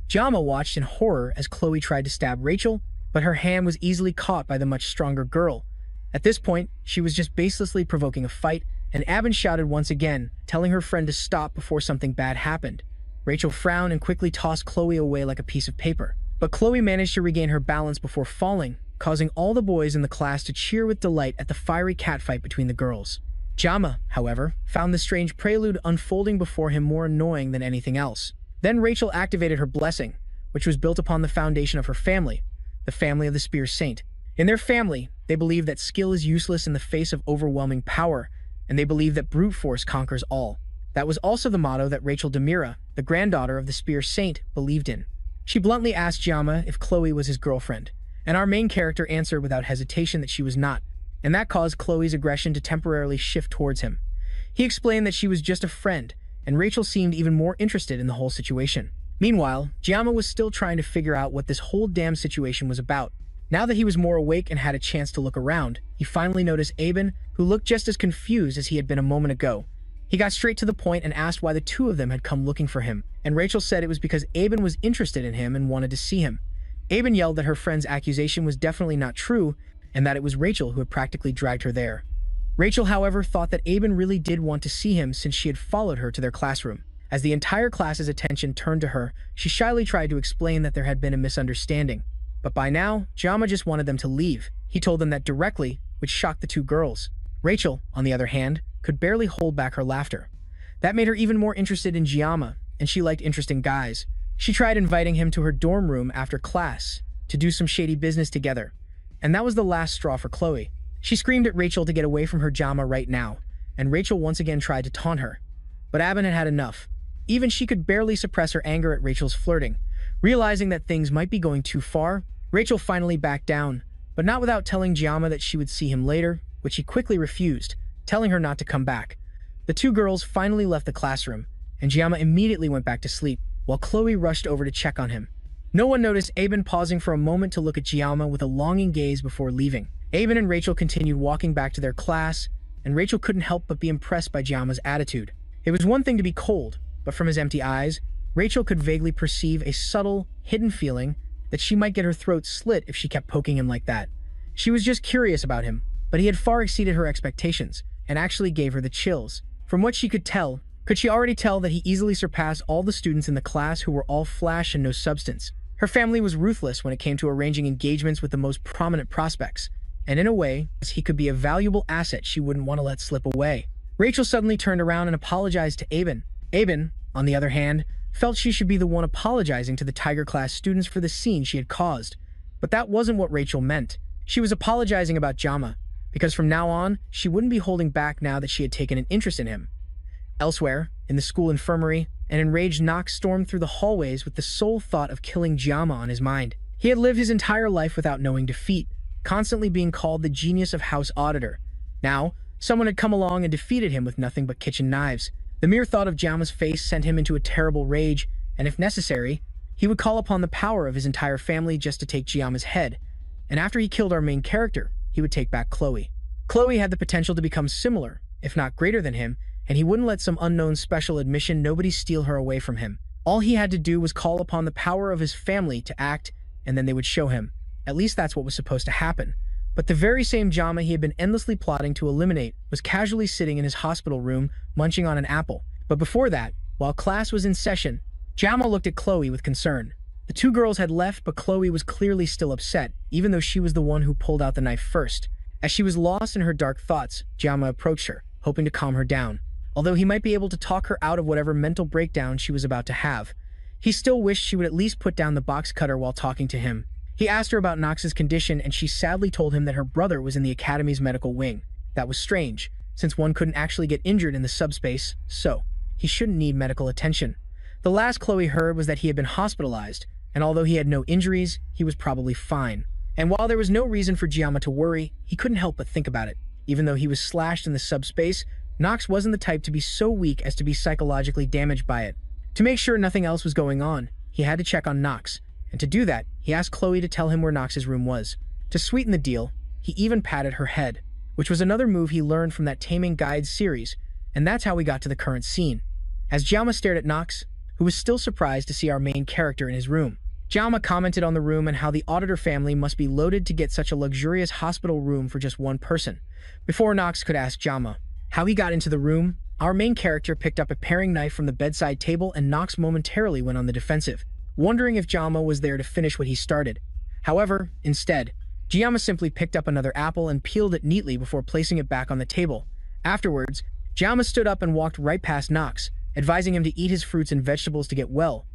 Giamma watched in horror as Chloe tried to stab Rachel, but her hand was easily caught by the much stronger girl. At this point, she was just baselessly provoking a fight, and Aben shouted once again, telling her friend to stop before something bad happened. Rachel frowned and quickly tossed Chloe away like a piece of paper. But Chloe managed to regain her balance before falling, causing all the boys in the class to cheer with delight at the fiery catfight between the girls. Giamma, however, found the strange prelude unfolding before him more annoying than anything else. Then Rachel activated her blessing, which was built upon the foundation of her family, the family of the Spear Saint. In their family, they believe that skill is useless in the face of overwhelming power, and they believe that brute force conquers all. That was also the motto that Rachel Demira, the granddaughter of the Spear Saint, believed in. She bluntly asked Giamma if Chloe was his girlfriend, and our main character answered without hesitation that she was not, and that caused Chloe's aggression to temporarily shift towards him. He explained that she was just a friend, and Rachel seemed even more interested in the whole situation. Meanwhile, Giamma was still trying to figure out what this whole damn situation was about. Now that he was more awake and had a chance to look around, he finally noticed Aben, who looked just as confused as he had been a moment ago. He got straight to the point and asked why the two of them had come looking for him, and Rachel said it was because Aben was interested in him and wanted to see him. Aben yelled that her friend's accusation was definitely not true, and that it was Rachel who had practically dragged her there. Rachel, however, thought that Aben really did want to see him since she had followed her to their classroom. As the entire class's attention turned to her, she shyly tried to explain that there had been a misunderstanding. But by now, Giamma just wanted them to leave. He told them that directly, which shocked the two girls. Rachel, on the other hand, could barely hold back her laughter. That made her even more interested in Giamma, and she liked interesting guys. She tried inviting him to her dorm room after class to do some shady business together, and that was the last straw for Chloe. She screamed at Rachel to get away from her Giamma right now, and Rachel once again tried to taunt her. But Aben had had enough. Even she could barely suppress her anger at Rachel's flirting. Realizing that things might be going too far, Rachel finally backed down, but not without telling Giamma that she would see him later, which he quickly refused, telling her not to come back. The two girls finally left the classroom, and Giamma immediately went back to sleep, while Chloe rushed over to check on him. No one noticed Aben pausing for a moment to look at Giamma with a longing gaze before leaving. Aben and Rachel continued walking back to their class, and Rachel couldn't help but be impressed by Giamma's attitude. It was one thing to be cold, but from his empty eyes, Rachel could vaguely perceive a subtle, hidden feeling that she might get her throat slit if she kept poking him like that. She was just curious about him, but he had far exceeded her expectations, and actually gave her the chills. From what she could tell, could she already tell that he easily surpassed all the students in the class who were all flash and no substance? Her family was ruthless when it came to arranging engagements with the most prominent prospects, and in a way, he could be a valuable asset she wouldn't want to let slip away. Rachel suddenly turned around and apologized to Aben. Aben, on the other hand, felt she should be the one apologizing to the Tiger class students for the scene she had caused. But that wasn't what Rachel meant. She was apologizing about Giamma, because from now on, she wouldn't be holding back now that she had taken an interest in him. Elsewhere, in the school infirmary, an enraged Nox stormed through the hallways with the sole thought of killing Giamma on his mind. He had lived his entire life without knowing defeat, constantly being called the genius of House Auditor. Now, someone had come along and defeated him with nothing but kitchen knives. The mere thought of Giamma's face sent him into a terrible rage, and if necessary, he would call upon the power of his entire family just to take Giamma's head. And after he killed our main character, he would take back Chloe. Chloe had the potential to become similar, if not greater than him, and he wouldn't let some unknown special admission nobody steal her away from him. All he had to do was call upon the power of his family to act, and then they would show him. At least that's what was supposed to happen. But the very same Jama he had been endlessly plotting to eliminate was casually sitting in his hospital room, munching on an apple. But before that, while class was in session, Jama looked at Chloe with concern. The two girls had left, but Chloe was clearly still upset, even though she was the one who pulled out the knife first. As she was lost in her dark thoughts, Jama approached her, hoping to calm her down. Although he might be able to talk her out of whatever mental breakdown she was about to have, he still wished she would at least put down the box cutter while talking to him. He asked her about Nox's condition, and she sadly told him that her brother was in the Academy's medical wing. That was strange, since one couldn't actually get injured in the subspace, so he shouldn't need medical attention. The last Chloe heard was that he had been hospitalized, and although he had no injuries, he was probably fine. And while there was no reason for Jama to worry, he couldn't help but think about it. Even though he was slashed in the subspace, Nox wasn't the type to be so weak as to be psychologically damaged by it. To make sure nothing else was going on, he had to check on Nox, and to do that, he asked Chloe to tell him where Nox's room was. To sweeten the deal, he even patted her head, which was another move he learned from that Taming Guides series, and that's how we got to the current scene. As Jama stared at Nox, who was still surprised to see our main character in his room, Jama commented on the room and how the auditor family must be loaded to get such a luxurious hospital room for just one person. Before Nox could ask Jama how he got into the room, our main character picked up a paring knife from the bedside table, and Nox momentarily went on the defensive, wondering if Jama was there to finish what he started. However, instead, Jama simply picked up another apple and peeled it neatly before placing it back on the table. Afterwards, Jama stood up and walked right past Nox, advising him to eat his fruits and vegetables to get well.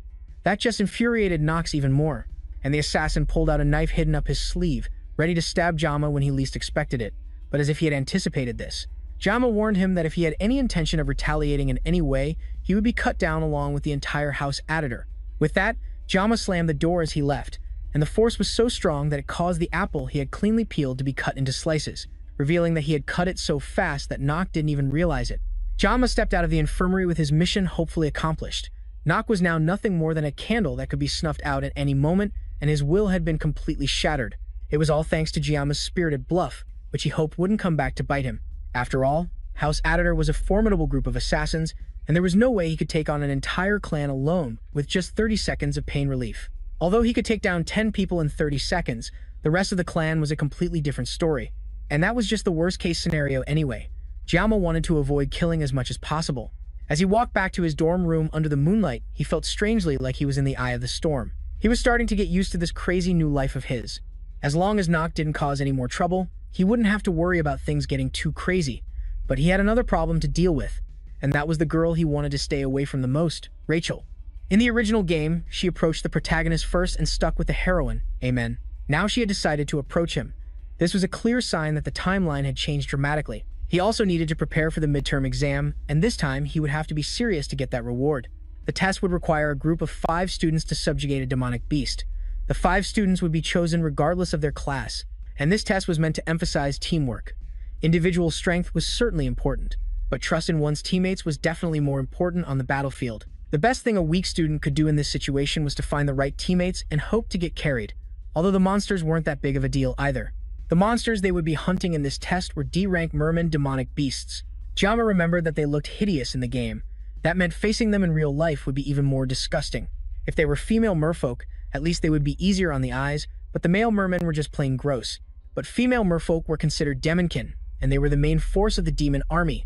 That just infuriated Nox even more, and the assassin pulled out a knife hidden up his sleeve, ready to stab Jama when he least expected it. But as if he had anticipated this, Jama warned him that if he had any intention of retaliating in any way, he would be cut down along with the entire house editor. With that, Jama slammed the door as he left, and the force was so strong that it caused the apple he had cleanly peeled to be cut into slices, revealing that he had cut it so fast that Nox didn't even realize it. Jama stepped out of the infirmary with his mission hopefully accomplished. Nox was now nothing more than a candle that could be snuffed out at any moment, and his will had been completely shattered. It was all thanks to Jama's spirited bluff, which he hoped wouldn't come back to bite him. After all, House Editor was a formidable group of assassins, and there was no way he could take on an entire clan alone with just 30 seconds of pain relief. Although he could take down 10 people in 30 seconds, the rest of the clan was a completely different story. And that was just the worst-case scenario anyway. Jama wanted to avoid killing as much as possible. As he walked back to his dorm room under the moonlight, he felt strangely like he was in the eye of the storm. He was starting to get used to this crazy new life of his. As long as Nox didn't cause any more trouble, he wouldn't have to worry about things getting too crazy. But he had another problem to deal with, and that was the girl he wanted to stay away from the most, Rachel. In the original game, she approached the protagonist first and stuck with the heroine, Amen. Now she had decided to approach him. This was a clear sign that the timeline had changed dramatically. He also needed to prepare for the midterm exam, and this time he would have to be serious to get that reward. The test would require a group of 5 students to subjugate a demonic beast. The 5 students would be chosen regardless of their class, and this test was meant to emphasize teamwork. Individual strength was certainly important, but trust in one's teammates was definitely more important on the battlefield. The best thing a weak student could do in this situation was to find the right teammates and hope to get carried, although the monsters weren't that big of a deal either. The monsters they would be hunting in this test were D-rank merman demonic beasts. Jama remembered that they looked hideous in the game. That meant facing them in real life would be even more disgusting. If they were female merfolk, at least they would be easier on the eyes, but the male mermen were just plain gross. But female merfolk were considered demonkin, and they were the main force of the demon army.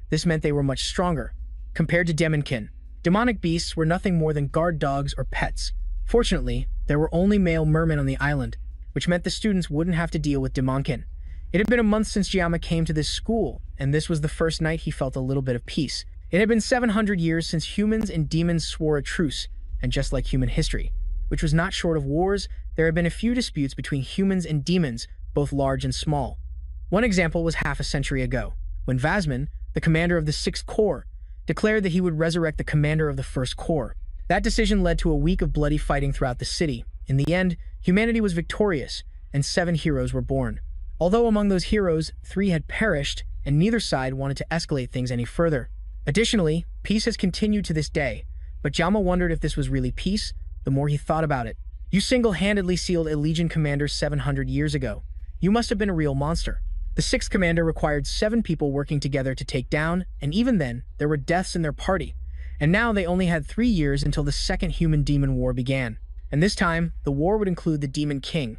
This meant they were much stronger. Compared to demonkin, demonic beasts were nothing more than guard dogs or pets. Fortunately, there were only male mermen on the island, which meant the students wouldn't have to deal with demonkin. It had been a month since Jama came to this school, and this was the first night he felt a little bit of peace. It had been 700 years since humans and demons swore a truce, and just like human history, which was not short of wars, there had been a few disputes between humans and demons, both large and small. One example was half a century ago, when Vasman, the commander of the 6th Corps, declared that he would resurrect the commander of the 1st Corps. That decision led to a week of bloody fighting throughout the city. In the end, humanity was victorious, and 7 heroes were born. Although among those heroes, 3 had perished, and neither side wanted to escalate things any further. Additionally, peace has continued to this day, but Jama wondered if this was really peace the more he thought about it. You single-handedly sealed a Legion commander 700 years ago. You must have been a real monster. The 6th commander required 7 people working together to take down, and even then, there were deaths in their party. And now they only had 3 years until the Second Human-Demon War began. And this time, the war would include the Demon King.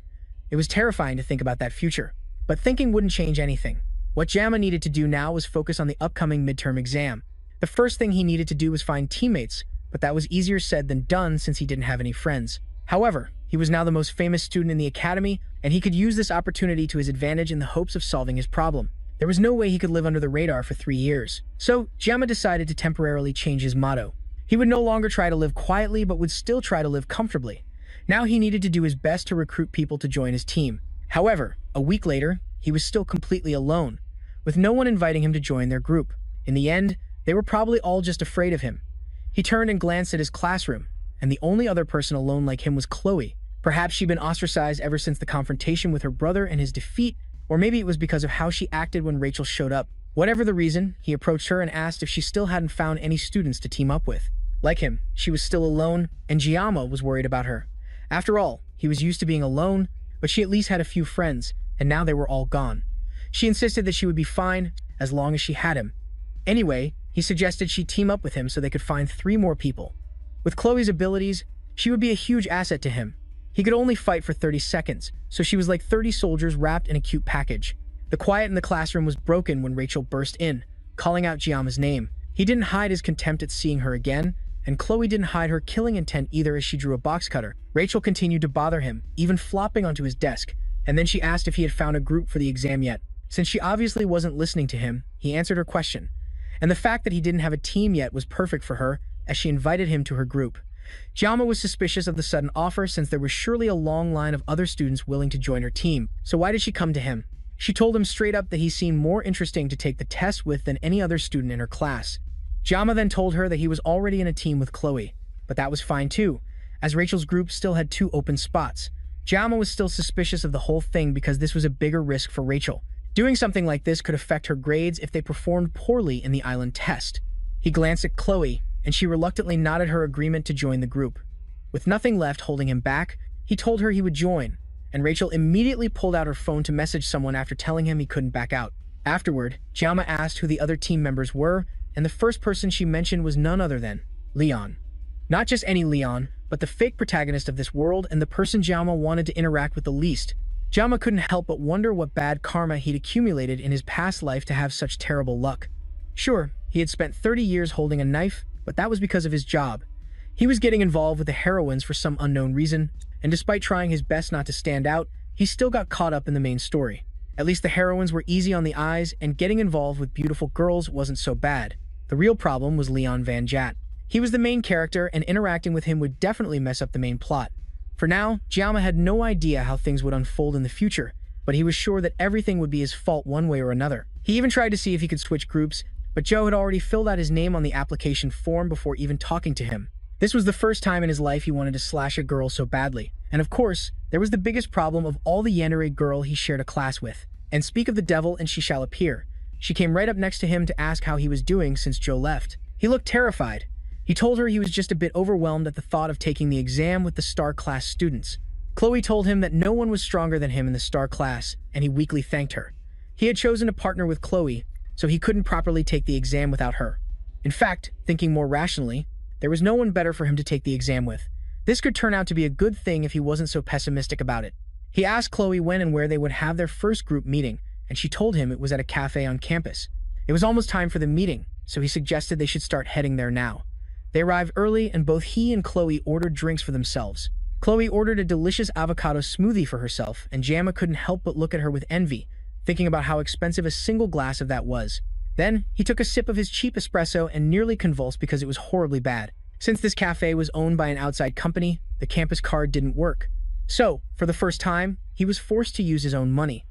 It was terrifying to think about that future. But thinking wouldn't change anything. What Jamma needed to do now was focus on the upcoming midterm exam. The first thing he needed to do was find teammates, but that was easier said than done since he didn't have any friends. However, he was now the most famous student in the academy, and he could use this opportunity to his advantage in the hopes of solving his problem. There was no way he could live under the radar for 3 years. So, Jamma decided to temporarily change his motto. He would no longer try to live quietly, but would still try to live comfortably. Now he needed to do his best to recruit people to join his team. However, a week later, he was still completely alone, with no one inviting him to join their group. In the end, they were probably all just afraid of him. He turned and glanced at his classroom, and the only other person alone like him was Chloe. Perhaps she'd been ostracized ever since the confrontation with her brother and his defeat, or maybe it was because of how she acted when Rachel showed up. Whatever the reason, he approached her and asked if she still hadn't found any students to team up with. Like him, she was still alone, and Giamma was worried about her. After all, he was used to being alone, but she at least had a few friends, and now they were all gone. She insisted that she would be fine as long as she had him. Anyway, he suggested she team up with him so they could find 3 more people. With Chloe's abilities, she would be a huge asset to him. He could only fight for 30 seconds, so she was like 30 soldiers wrapped in a cute package. The quiet in the classroom was broken when Rachel burst in, calling out Giamma's name. He didn't hide his contempt at seeing her again, and Chloe didn't hide her killing intent either as she drew a box cutter. Rachel continued to bother him, even flopping onto his desk, and then she asked if he had found a group for the exam yet. Since she obviously wasn't listening to him, he answered her question. And the fact that he didn't have a team yet was perfect for her, as she invited him to her group. Giamma was suspicious of the sudden offer since there was surely a long line of other students willing to join her team, so why did she come to him? She told him straight up that he seemed more interesting to take the test with than any other student in her class. Giamma then told her that he was already in a team with Chloe, but that was fine too, as Rachel's group still had 2 open spots. Giamma was still suspicious of the whole thing because this was a bigger risk for Rachel. Doing something like this could affect her grades if they performed poorly in the island test. He glanced at Chloe, and she reluctantly nodded her agreement to join the group. With nothing left holding him back, he told her he would join, and Rachel immediately pulled out her phone to message someone after telling him he couldn't back out. Afterward, Giamma asked who the other team members were, and the first person she mentioned was none other than Leon. Not just any Leon, but the fake protagonist of this world and the person Giamma wanted to interact with the least. Giamma couldn't help but wonder what bad karma he'd accumulated in his past life to have such terrible luck. Sure, he had spent 30 years holding a knife, but that was because of his job. He was getting involved with the heroines for some unknown reason, and despite trying his best not to stand out, he still got caught up in the main story. At least the heroines were easy on the eyes, and getting involved with beautiful girls wasn't so bad. The real problem was Leon Van Jat. He was the main character, and interacting with him would definitely mess up the main plot. For now, Giamma had no idea how things would unfold in the future, but he was sure that everything would be his fault one way or another. He even tried to see if he could switch groups, but Joe had already filled out his name on the application form before even talking to him. This was the first time in his life he wanted to slash a girl so badly. And of course, there was the biggest problem of all the yandere girl he shared a class with. And speak of the devil and she shall appear. She came right up next to him to ask how he was doing since Joe left. He looked terrified. He told her he was just a bit overwhelmed at the thought of taking the exam with the star class students. Chloe told him that no one was stronger than him in the star class, and he weakly thanked her. He had chosen to partner with Chloe, so he couldn't properly take the exam without her. In fact, thinking more rationally, there was no one better for him to take the exam with. This could turn out to be a good thing if he wasn't so pessimistic about it. He asked Chloe when and where they would have their first group meeting, and she told him it was at a cafe on campus. It was almost time for the meeting, so he suggested they should start heading there now. They arrived early, and both he and Chloe ordered drinks for themselves. Chloe ordered a delicious avocado smoothie for herself, and Giamma couldn't help but look at her with envy, thinking about how expensive a single glass of that was. Then, he took a sip of his cheap espresso and nearly convulsed because it was horribly bad. Since this cafe was owned by an outside company, the campus card didn't work. So, for the first time, he was forced to use his own money.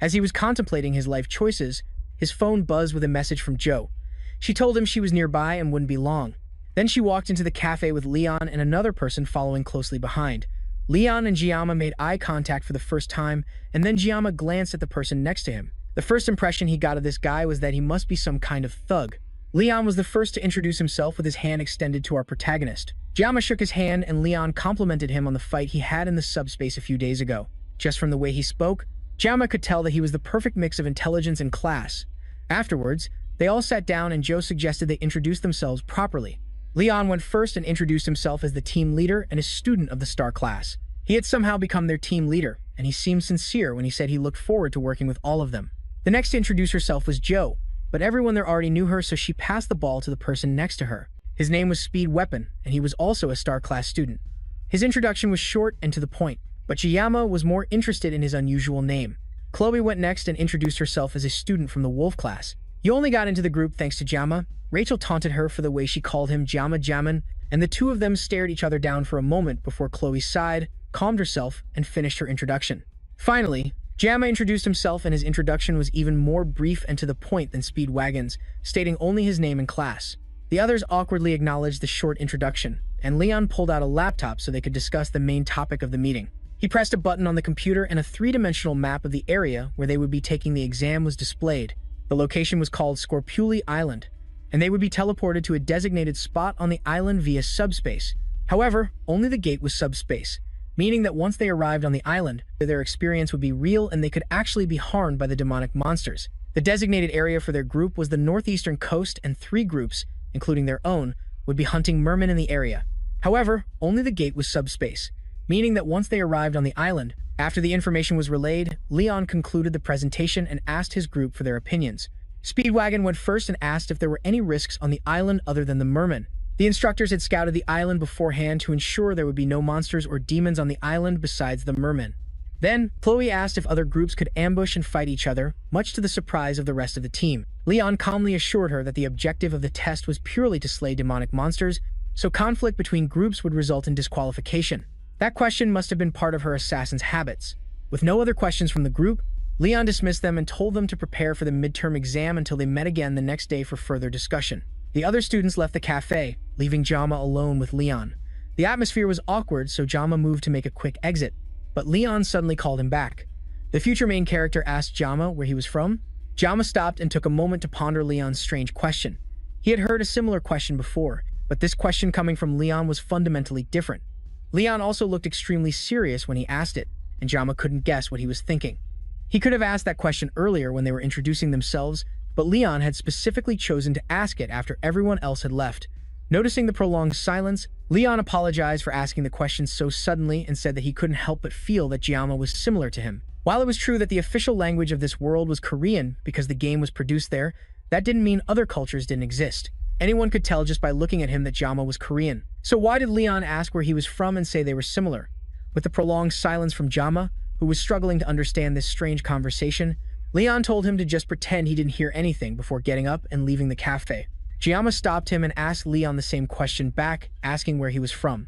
As he was contemplating his life choices, his phone buzzed with a message from Jo. She told him she was nearby and wouldn't be long. Then she walked into the cafe with Leon and another person following closely behind. Leon and Giamma made eye contact for the first time, and then Giamma glanced at the person next to him. The first impression he got of this guy was that he must be some kind of thug. Leon was the first to introduce himself with his hand extended to our protagonist. Giamma shook his hand and Leon complimented him on the fight he had in the subspace a few days ago. Just from the way he spoke, Giamma could tell that he was the perfect mix of intelligence and class. Afterwards, they all sat down and Jo suggested they introduce themselves properly. Leon went first and introduced himself as the team leader and a student of the star class. He had somehow become their team leader, and he seemed sincere when he said he looked forward to working with all of them. The next to introduce herself was Jo, but everyone there already knew her, so she passed the ball to the person next to her. His name was Speed Weapon, and he was also a star class student. His introduction was short and to the point, but Chiyama was more interested in his unusual name. Chloe went next and introduced herself as a student from the Wolf class. You only got into the group thanks to Jama. Rachel taunted her for the way she called him Jama Jaman, and the two of them stared each other down for a moment before Chloe sighed, calmed herself, and finished her introduction. Finally, Jama introduced himself, and his introduction was even more brief and to the point than Speedwagon's, stating only his name and class. The others awkwardly acknowledged the short introduction, and Leon pulled out a laptop so they could discuss the main topic of the meeting. He pressed a button on the computer and a three-dimensional map of the area where they would be taking the exam was displayed. The location was called Scorpuli Island, and they would be teleported to a designated spot on the island via subspace. However, only the gate was subspace, meaning that once they arrived on the island, their experience would be real and they could actually be harmed by the demonic monsters. The designated area for their group was the northeastern coast, and 3 groups, including their own, would be hunting mermen in the area. However, only the gate was subspace, meaning that once they arrived on the island, after the information was relayed, Leon concluded the presentation and asked his group for their opinions. Speedwagon went first and asked if there were any risks on the island other than the mermen. The instructors had scouted the island beforehand to ensure there would be no monsters or demons on the island besides the mermen. Then, Chloe asked if other groups could ambush and fight each other, much to the surprise of the rest of the team. Leon calmly assured her that the objective of the test was purely to slay demonic monsters, so conflict between groups would result in disqualification. That question must have been part of her assassin's habits. With no other questions from the group, Leon dismissed them and told them to prepare for the midterm exam until they met again the next day for further discussion. The other students left the cafe, leaving Jama alone with Leon. The atmosphere was awkward, so Jama moved to make a quick exit, but Leon suddenly called him back. The future main character asked Jama where he was from. Jama stopped and took a moment to ponder Leon's strange question. He had heard a similar question before, but this question coming from Leon was fundamentally different. Leon also looked extremely serious when he asked it, and Jama couldn't guess what he was thinking. He could have asked that question earlier when they were introducing themselves, but Leon had specifically chosen to ask it after everyone else had left. Noticing the prolonged silence, Leon apologized for asking the question so suddenly and said that he couldn't help but feel that Jama was similar to him. While it was true that the official language of this world was Korean because the game was produced there, that didn't mean other cultures didn't exist. Anyone could tell just by looking at him that Jama was Korean. So why did Leon ask where he was from and say they were similar? With the prolonged silence from Jama, who was struggling to understand this strange conversation, Leon told him to just pretend he didn't hear anything before getting up and leaving the cafe. Jama stopped him and asked Leon the same question back, asking where he was from.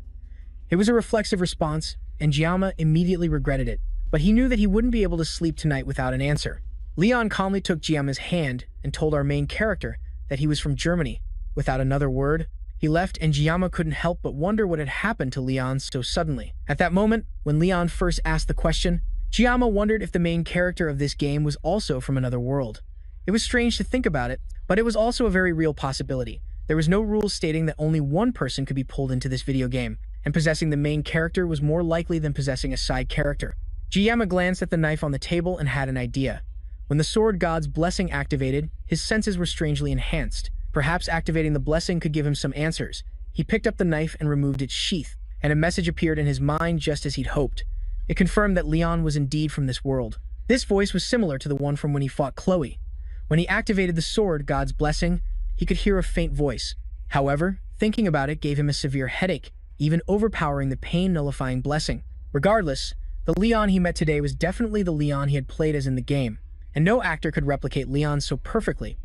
It was a reflexive response, and Jama immediately regretted it, but he knew that he wouldn't be able to sleep tonight without an answer. Leon calmly took Jama's hand and told our main character that he was from Germany. Without another word, he left, and Jama couldn't help but wonder what had happened to Leon so suddenly. At that moment, when Leon first asked the question, Jama wondered if the main character of this game was also from another world. It was strange to think about it, but it was also a very real possibility. There was no rule stating that only one person could be pulled into this video game, and possessing the main character was more likely than possessing a side character. Jama glanced at the knife on the table and had an idea. When the sword god's blessing activated, his senses were strangely enhanced. Perhaps activating the blessing could give him some answers. He picked up the knife and removed its sheath, and a message appeared in his mind just as he'd hoped. It confirmed that Leon was indeed from this world. This voice was similar to the one from when he fought Chloe. When he activated the sword god's blessing, he could hear a faint voice. However, thinking about it gave him a severe headache, even overpowering the pain-nullifying blessing. Regardless, the Leon he met today was definitely the Leon he had played as in the game, and no actor could replicate Leon so perfectly.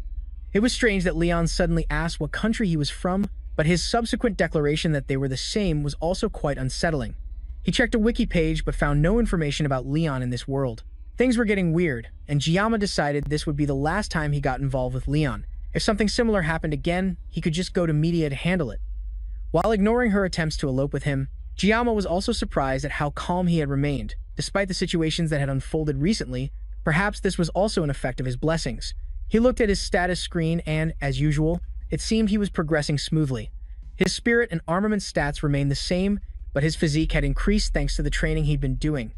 It was strange that Leon suddenly asked what country he was from, but his subsequent declaration that they were the same was also quite unsettling. He checked a wiki page but found no information about Leon in this world. Things were getting weird, and Jama decided this would be the last time he got involved with Leon. If something similar happened again, he could just go to media to handle it. While ignoring her attempts to elope with him, Jama was also surprised at how calm he had remained. Despite the situations that had unfolded recently, perhaps this was also an effect of his blessings. He looked at his status screen and, as usual, it seemed he was progressing smoothly. His spirit and armament stats remained the same, but his physique had increased thanks to the training he'd been doing.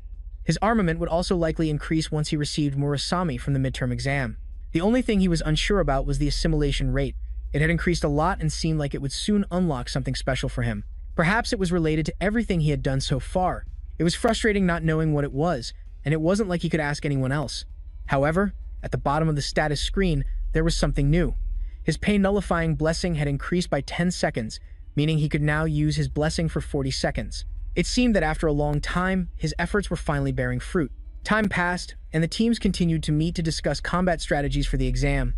His armament would also likely increase once he received Murasami from the midterm exam. The only thing he was unsure about was the assimilation rate, It had increased a lot and seemed like it would soon unlock something special for him. Perhaps it was related to everything he had done so far. It was frustrating not knowing what it was, and it wasn't like he could ask anyone else. However, at the bottom of the status screen, there was something new. His pain-nullifying blessing had increased by 10 seconds, meaning he could now use his blessing for 40 seconds. It seemed that after a long time, his efforts were finally bearing fruit. Time passed, and the teams continued to meet to discuss combat strategies for the exam.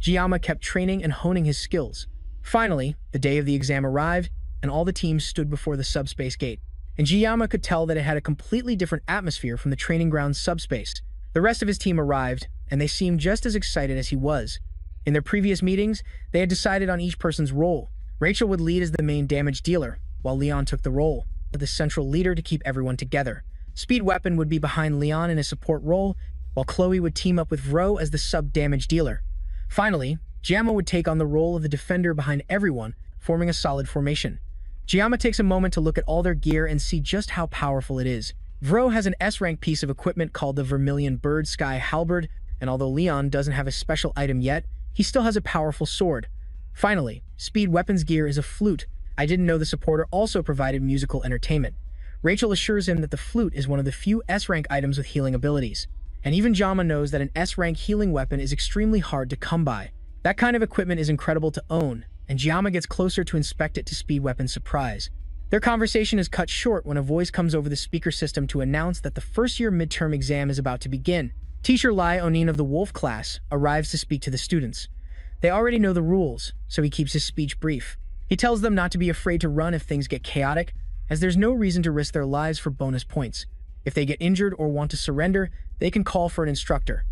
Jiyama kept training and honing his skills. Finally, the day of the exam arrived, and all the teams stood before the subspace gate. And Jiyama could tell that it had a completely different atmosphere from the training ground's subspace. The rest of his team arrived, and they seemed just as excited as he was. In their previous meetings, they had decided on each person's role. Rachel would lead as the main damage dealer, while Leon took the role of the central leader to keep everyone together. Speed Weapon would be behind Leon in a support role, while Chloe would team up with Vro as the sub-damage dealer. Finally, Jiyama would take on the role of the defender behind everyone, forming a solid formation. Jiyama takes a moment to look at all their gear and see just how powerful it is. Vro has an S-rank piece of equipment called the Vermilion Bird Sky Halberd, and although Leon doesn't have a special item yet, he still has a powerful sword. Finally, Speed Weapon's gear is a flute. I didn't know the supporter also provided musical entertainment. Rachel assures him that the flute is one of the few S-rank items with healing abilities. And even Jama knows that an S-rank healing weapon is extremely hard to come by. That kind of equipment is incredible to own, and Jama gets closer to inspect it to Speed Weapon's surprise. Their conversation is cut short when a voice comes over the speaker system to announce that the first-year midterm exam is about to begin. Teacher Lai Onin of the Wolf class arrives to speak to the students. They already know the rules, so he keeps his speech brief. He tells them not to be afraid to run if things get chaotic, as there's no reason to risk their lives for bonus points. If they get injured or want to surrender, they can call for an instructor.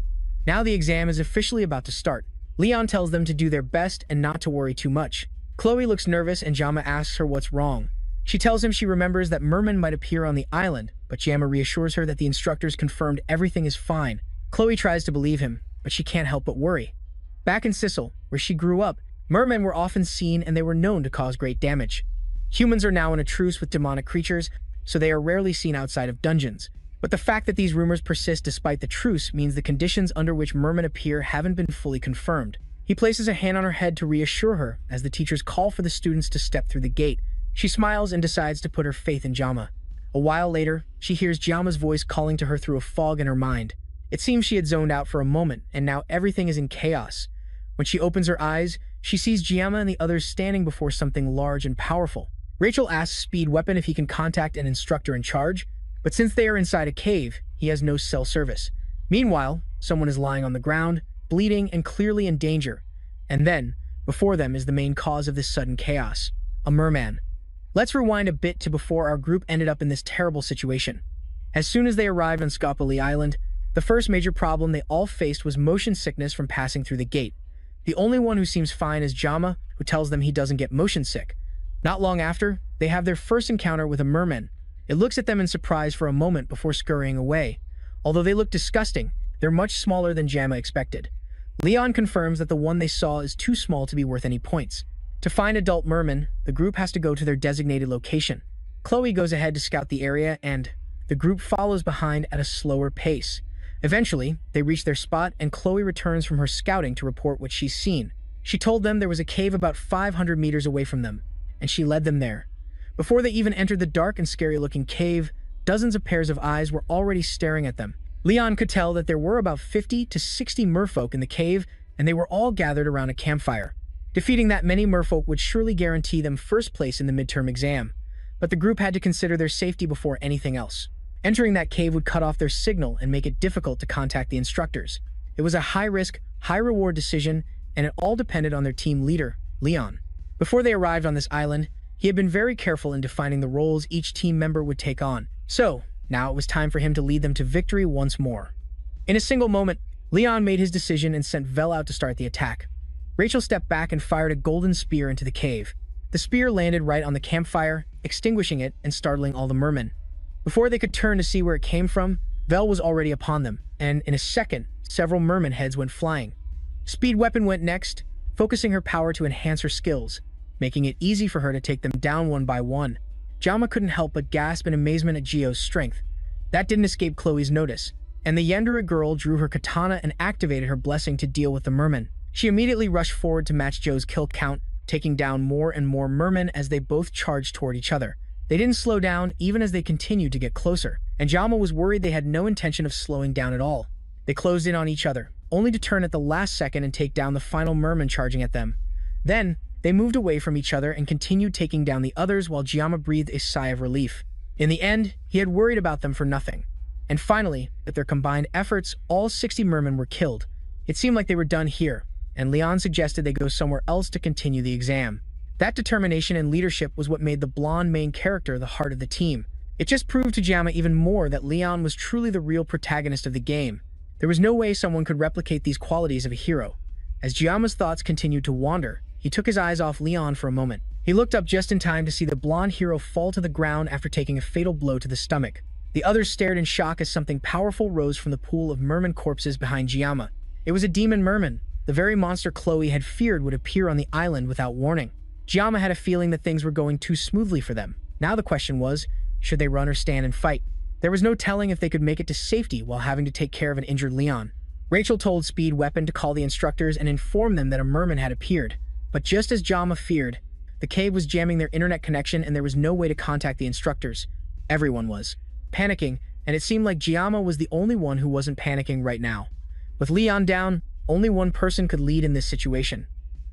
Now the exam is officially about to start. Leon tells them to do their best and not to worry too much. Chloe looks nervous and Jama asks her what's wrong. She tells him she remembers that mermen might appear on the island, but Jama reassures her that the instructors confirmed everything is fine. Chloe tries to believe him, but she can't help but worry. Back in Sissel, where she grew up, mermen were often seen and they were known to cause great damage. Humans are now in a truce with demonic creatures, so they are rarely seen outside of dungeons. But the fact that these rumors persist despite the truce means the conditions under which mermen appear haven't been fully confirmed. He places a hand on her head to reassure her as the teachers call for the students to step through the gate. She smiles and decides to put her faith in Jama. A while later, she hears Jama's voice calling to her through a fog in her mind. It seems she had zoned out for a moment, and now everything is in chaos. When she opens her eyes, she sees Jama and the others standing before something large and powerful. Rachel asks Speed Weapon if he can contact an instructor in charge, but since they are inside a cave, he has no cell service. Meanwhile, someone is lying on the ground, bleeding and clearly in danger. And then, before them is the main cause of this sudden chaos, a merman. Let's rewind a bit to before our group ended up in this terrible situation. As soon as they arrived on Skopali Island, the first major problem they all faced was motion sickness from passing through the gate. The only one who seems fine is Jama, who tells them he doesn't get motion sick. Not long after, they have their first encounter with a merman. It looks at them in surprise for a moment before scurrying away. Although they look disgusting, they're much smaller than Jama expected. Leon confirms that the one they saw is too small to be worth any points. To find adult mermen, the group has to go to their designated location. Chloe goes ahead to scout the area and the group follows behind at a slower pace. Eventually, they reach their spot and Chloe returns from her scouting to report what she's seen. She told them there was a cave about 500 meters away from them, and she led them there. Before they even entered the dark and scary-looking cave, dozens of pairs of eyes were already staring at them. Leon could tell that there were about 50 to 60 merfolk in the cave, and they were all gathered around a campfire. Defeating that many merfolk would surely guarantee them first place in the midterm exam, but the group had to consider their safety before anything else. Entering that cave would cut off their signal and make it difficult to contact the instructors. It was a high-risk, high-reward decision, and it all depended on their team leader, Leon. Before they arrived on this island, he had been very careful in defining the roles each team member would take on. So, now it was time for him to lead them to victory once more. In a single moment, Leon made his decision and sent Vel out to start the attack. Rachel stepped back and fired a golden spear into the cave. The spear landed right on the campfire, extinguishing it and startling all the mermen. Before they could turn to see where it came from, Vel was already upon them, and in a second, several merman heads went flying. Speed Weapon went next, focusing her power to enhance her skills, making it easy for her to take them down one by one. Jama couldn't help but gasp in amazement at Gio's strength. That didn't escape Chloe's notice, and the Yandere girl drew her katana and activated her blessing to deal with the merman. She immediately rushed forward to match Joe's kill count, taking down more and more mermen as they both charged toward each other. They didn't slow down even as they continued to get closer, and Jama was worried they had no intention of slowing down at all. They closed in on each other, only to turn at the last second and take down the final merman charging at them. Then, they moved away from each other and continued taking down the others while Jama breathed a sigh of relief. In the end, he had worried about them for nothing. And finally, with their combined efforts, all 60 mermen were killed. It seemed like they were done here, and Leon suggested they go somewhere else to continue the exam. That determination and leadership was what made the blonde main character the heart of the team. It just proved to Jama even more that Leon was truly the real protagonist of the game. There was no way someone could replicate these qualities of a hero. As Jama's thoughts continued to wander, he took his eyes off Leon for a moment. He looked up just in time to see the blonde hero fall to the ground after taking a fatal blow to the stomach. The others stared in shock as something powerful rose from the pool of merman corpses behind Jama. It was a demon merman, the very monster Chloe had feared would appear on the island without warning. Jama had a feeling that things were going too smoothly for them. Now the question was, should they run or stand and fight? There was no telling if they could make it to safety while having to take care of an injured Leon. Rachel told Speed Weapon to call the instructors and inform them that a merman had appeared. But just as Jama feared, the cave was jamming their internet connection and there was no way to contact the instructors. Everyone was panicking, and it seemed like Jama was the only one who wasn't panicking right now. With Leon down, only one person could lead in this situation.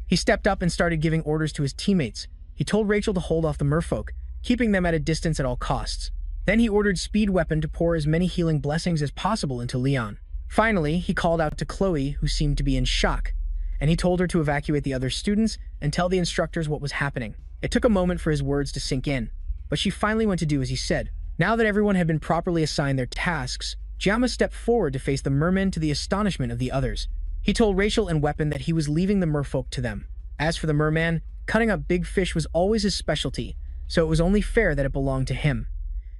He stepped up and started giving orders to his teammates. He told Rachel to hold off the merfolk, keeping them at a distance at all costs. Then he ordered Speed Weapon to pour as many healing blessings as possible into Leon. Finally, he called out to Chloe, who seemed to be in shock, and he told her to evacuate the other students and tell the instructors what was happening. It took a moment for his words to sink in, but she finally went to do as he said. Now that everyone had been properly assigned their tasks, Jama stepped forward to face the mermen to the astonishment of the others. He told Rachel and Weapon that he was leaving the merfolk to them. As for the merman, cutting up big fish was always his specialty, so it was only fair that it belonged to him.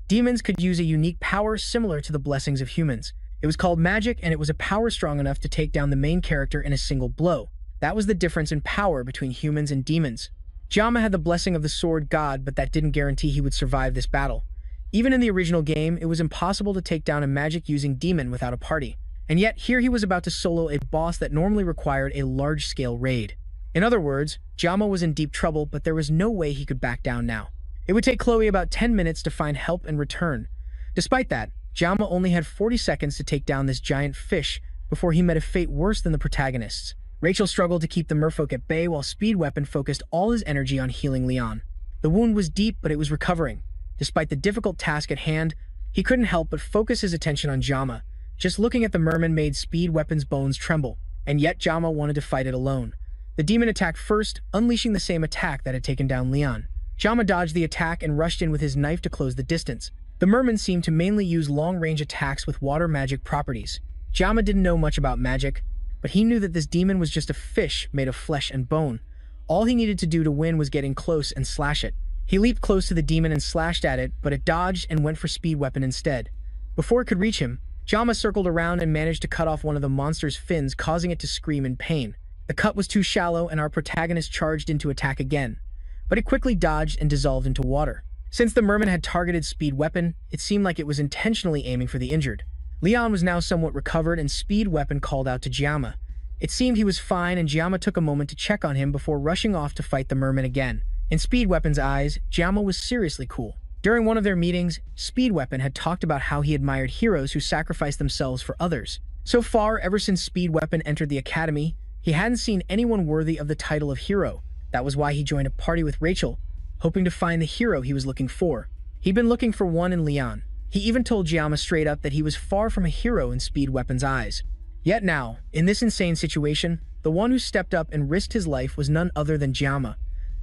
Demons could use a unique power similar to the blessings of humans. It was called magic, and it was a power strong enough to take down the main character in a single blow. That was the difference in power between humans and demons. Jama had the blessing of the sword god, but that didn't guarantee he would survive this battle. Even in the original game, it was impossible to take down a magic-using demon without a party. And yet, here he was about to solo a boss that normally required a large-scale raid. In other words, Jama was in deep trouble, but there was no way he could back down now. It would take Chloe about 10 minutes to find help and return. Despite that, Jama only had 40 seconds to take down this giant fish before he met a fate worse than the protagonists. Rachel struggled to keep the merfolk at bay while Speed Weapon focused all his energy on healing Leon. The wound was deep, but it was recovering. Despite the difficult task at hand, he couldn't help but focus his attention on Jama. Just looking at the merman made Speed Weapon's bones tremble, and yet Jama wanted to fight it alone. The demon attacked first, unleashing the same attack that had taken down Leon. Jama dodged the attack and rushed in with his knife to close the distance. The merman seemed to mainly use long-range attacks with water magic properties. Jama didn't know much about magic, but he knew that this demon was just a fish made of flesh and bone. All he needed to do to win was get in close and slash it. He leaped close to the demon and slashed at it, but it dodged and went for Speed Weapon instead. Before it could reach him, Jama circled around and managed to cut off one of the monster's fins, causing it to scream in pain. The cut was too shallow and our protagonist charged in to attack again, but it quickly dodged and dissolved into water. Since the merman had targeted Speed Weapon, it seemed like it was intentionally aiming for the injured. Leon was now somewhat recovered and Speed Weapon called out to Jama. It seemed he was fine and Jama took a moment to check on him before rushing off to fight the merman again. In Speed Weapon's eyes, Jama was seriously cool. During one of their meetings, Speed Weapon had talked about how he admired heroes who sacrificed themselves for others. So far, ever since Speed Weapon entered the academy, he hadn't seen anyone worthy of the title of hero. That was why he joined a party with Rachel, hoping to find the hero he was looking for. He'd been looking for one in Leon. He even told Jama straight up that he was far from a hero in Speed Weapon's eyes. Yet now, in this insane situation, the one who stepped up and risked his life was none other than Jama.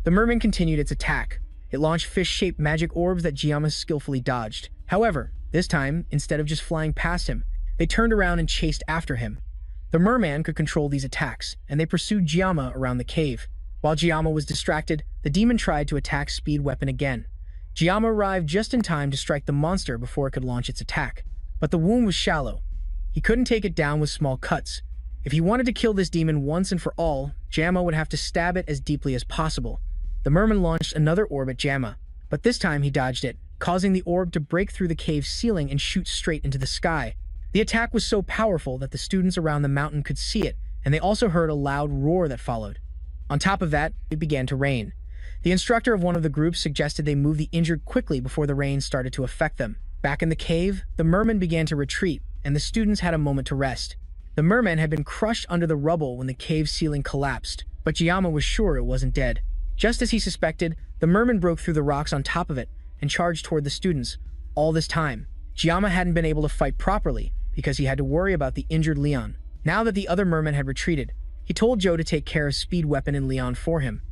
The merman continued its attack. It launched fish-shaped magic orbs that Jama skillfully dodged. However, this time, instead of just flying past him, they turned around and chased after him. The merman could control these attacks, and they pursued Jama around the cave. While Jama was distracted, the demon tried to attack Speed Weapon again. Jama arrived just in time to strike the monster before it could launch its attack. But the wound was shallow. He couldn't take it down with small cuts. If he wanted to kill this demon once and for all, Jama would have to stab it as deeply as possible. The merman launched another orb at Jama, but this time he dodged it, causing the orb to break through the cave's ceiling and shoot straight into the sky. The attack was so powerful that the students around the mountain could see it, and they also heard a loud roar that followed. On top of that, it began to rain. The instructor of one of the groups suggested they move the injured quickly before the rain started to affect them. Back in the cave, the mermen began to retreat, and the students had a moment to rest. The merman had been crushed under the rubble when the cave ceiling collapsed, but Jiyama was sure it wasn't dead. Just as he suspected, the merman broke through the rocks on top of it and charged toward the students. All this time, Jiyama hadn't been able to fight properly because he had to worry about the injured Leon. Now that the other merman had retreated, he told Joe to take care of Speed Weapon and Leon for him.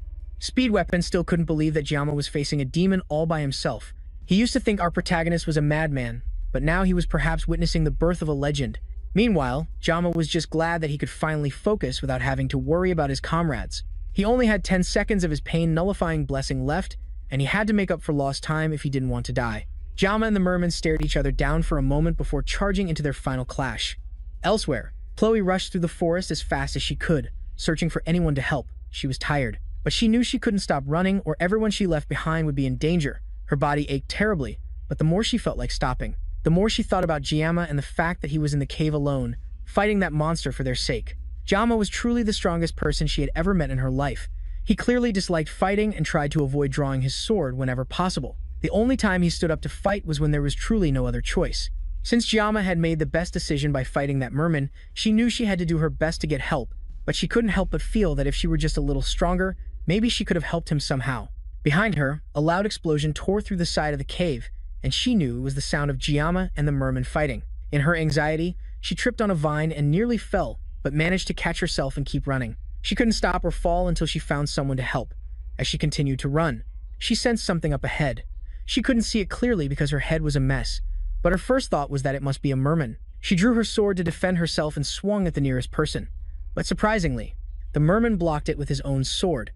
Speed Weapon still couldn't believe that Jiyama was facing a demon all by himself. He used to think our protagonist was a madman, but now he was perhaps witnessing the birth of a legend. Meanwhile, Jiyama was just glad that he could finally focus without having to worry about his comrades. He only had 10 seconds of his pain-nullifying blessing left, and he had to make up for lost time if he didn't want to die. Jiyama and the mermen stared each other down for a moment before charging into their final clash. Elsewhere, Chloe rushed through the forest as fast as she could, searching for anyone to help. She was tired, but she knew she couldn't stop running or everyone she left behind would be in danger. Her body ached terribly, but the more she felt like stopping, the more she thought about Jiyama and the fact that he was in the cave alone, fighting that monster for their sake. Jiyama was truly the strongest person she had ever met in her life. He clearly disliked fighting and tried to avoid drawing his sword whenever possible. The only time he stood up to fight was when there was truly no other choice. Since Jiyama had made the best decision by fighting that merman, she knew she had to do her best to get help, but she couldn't help but feel that if she were just a little stronger, maybe she could have helped him somehow. Behind her, a loud explosion tore through the side of the cave, and she knew it was the sound of Jiyama and the merman fighting. In her anxiety, she tripped on a vine and nearly fell, but managed to catch herself and keep running. She couldn't stop or fall until she found someone to help. As she continued to run, she sensed something up ahead. She couldn't see it clearly because her head was a mess, but her first thought was that it must be a merman. She drew her sword to defend herself and swung at the nearest person. But surprisingly, the merman blocked it with his own sword.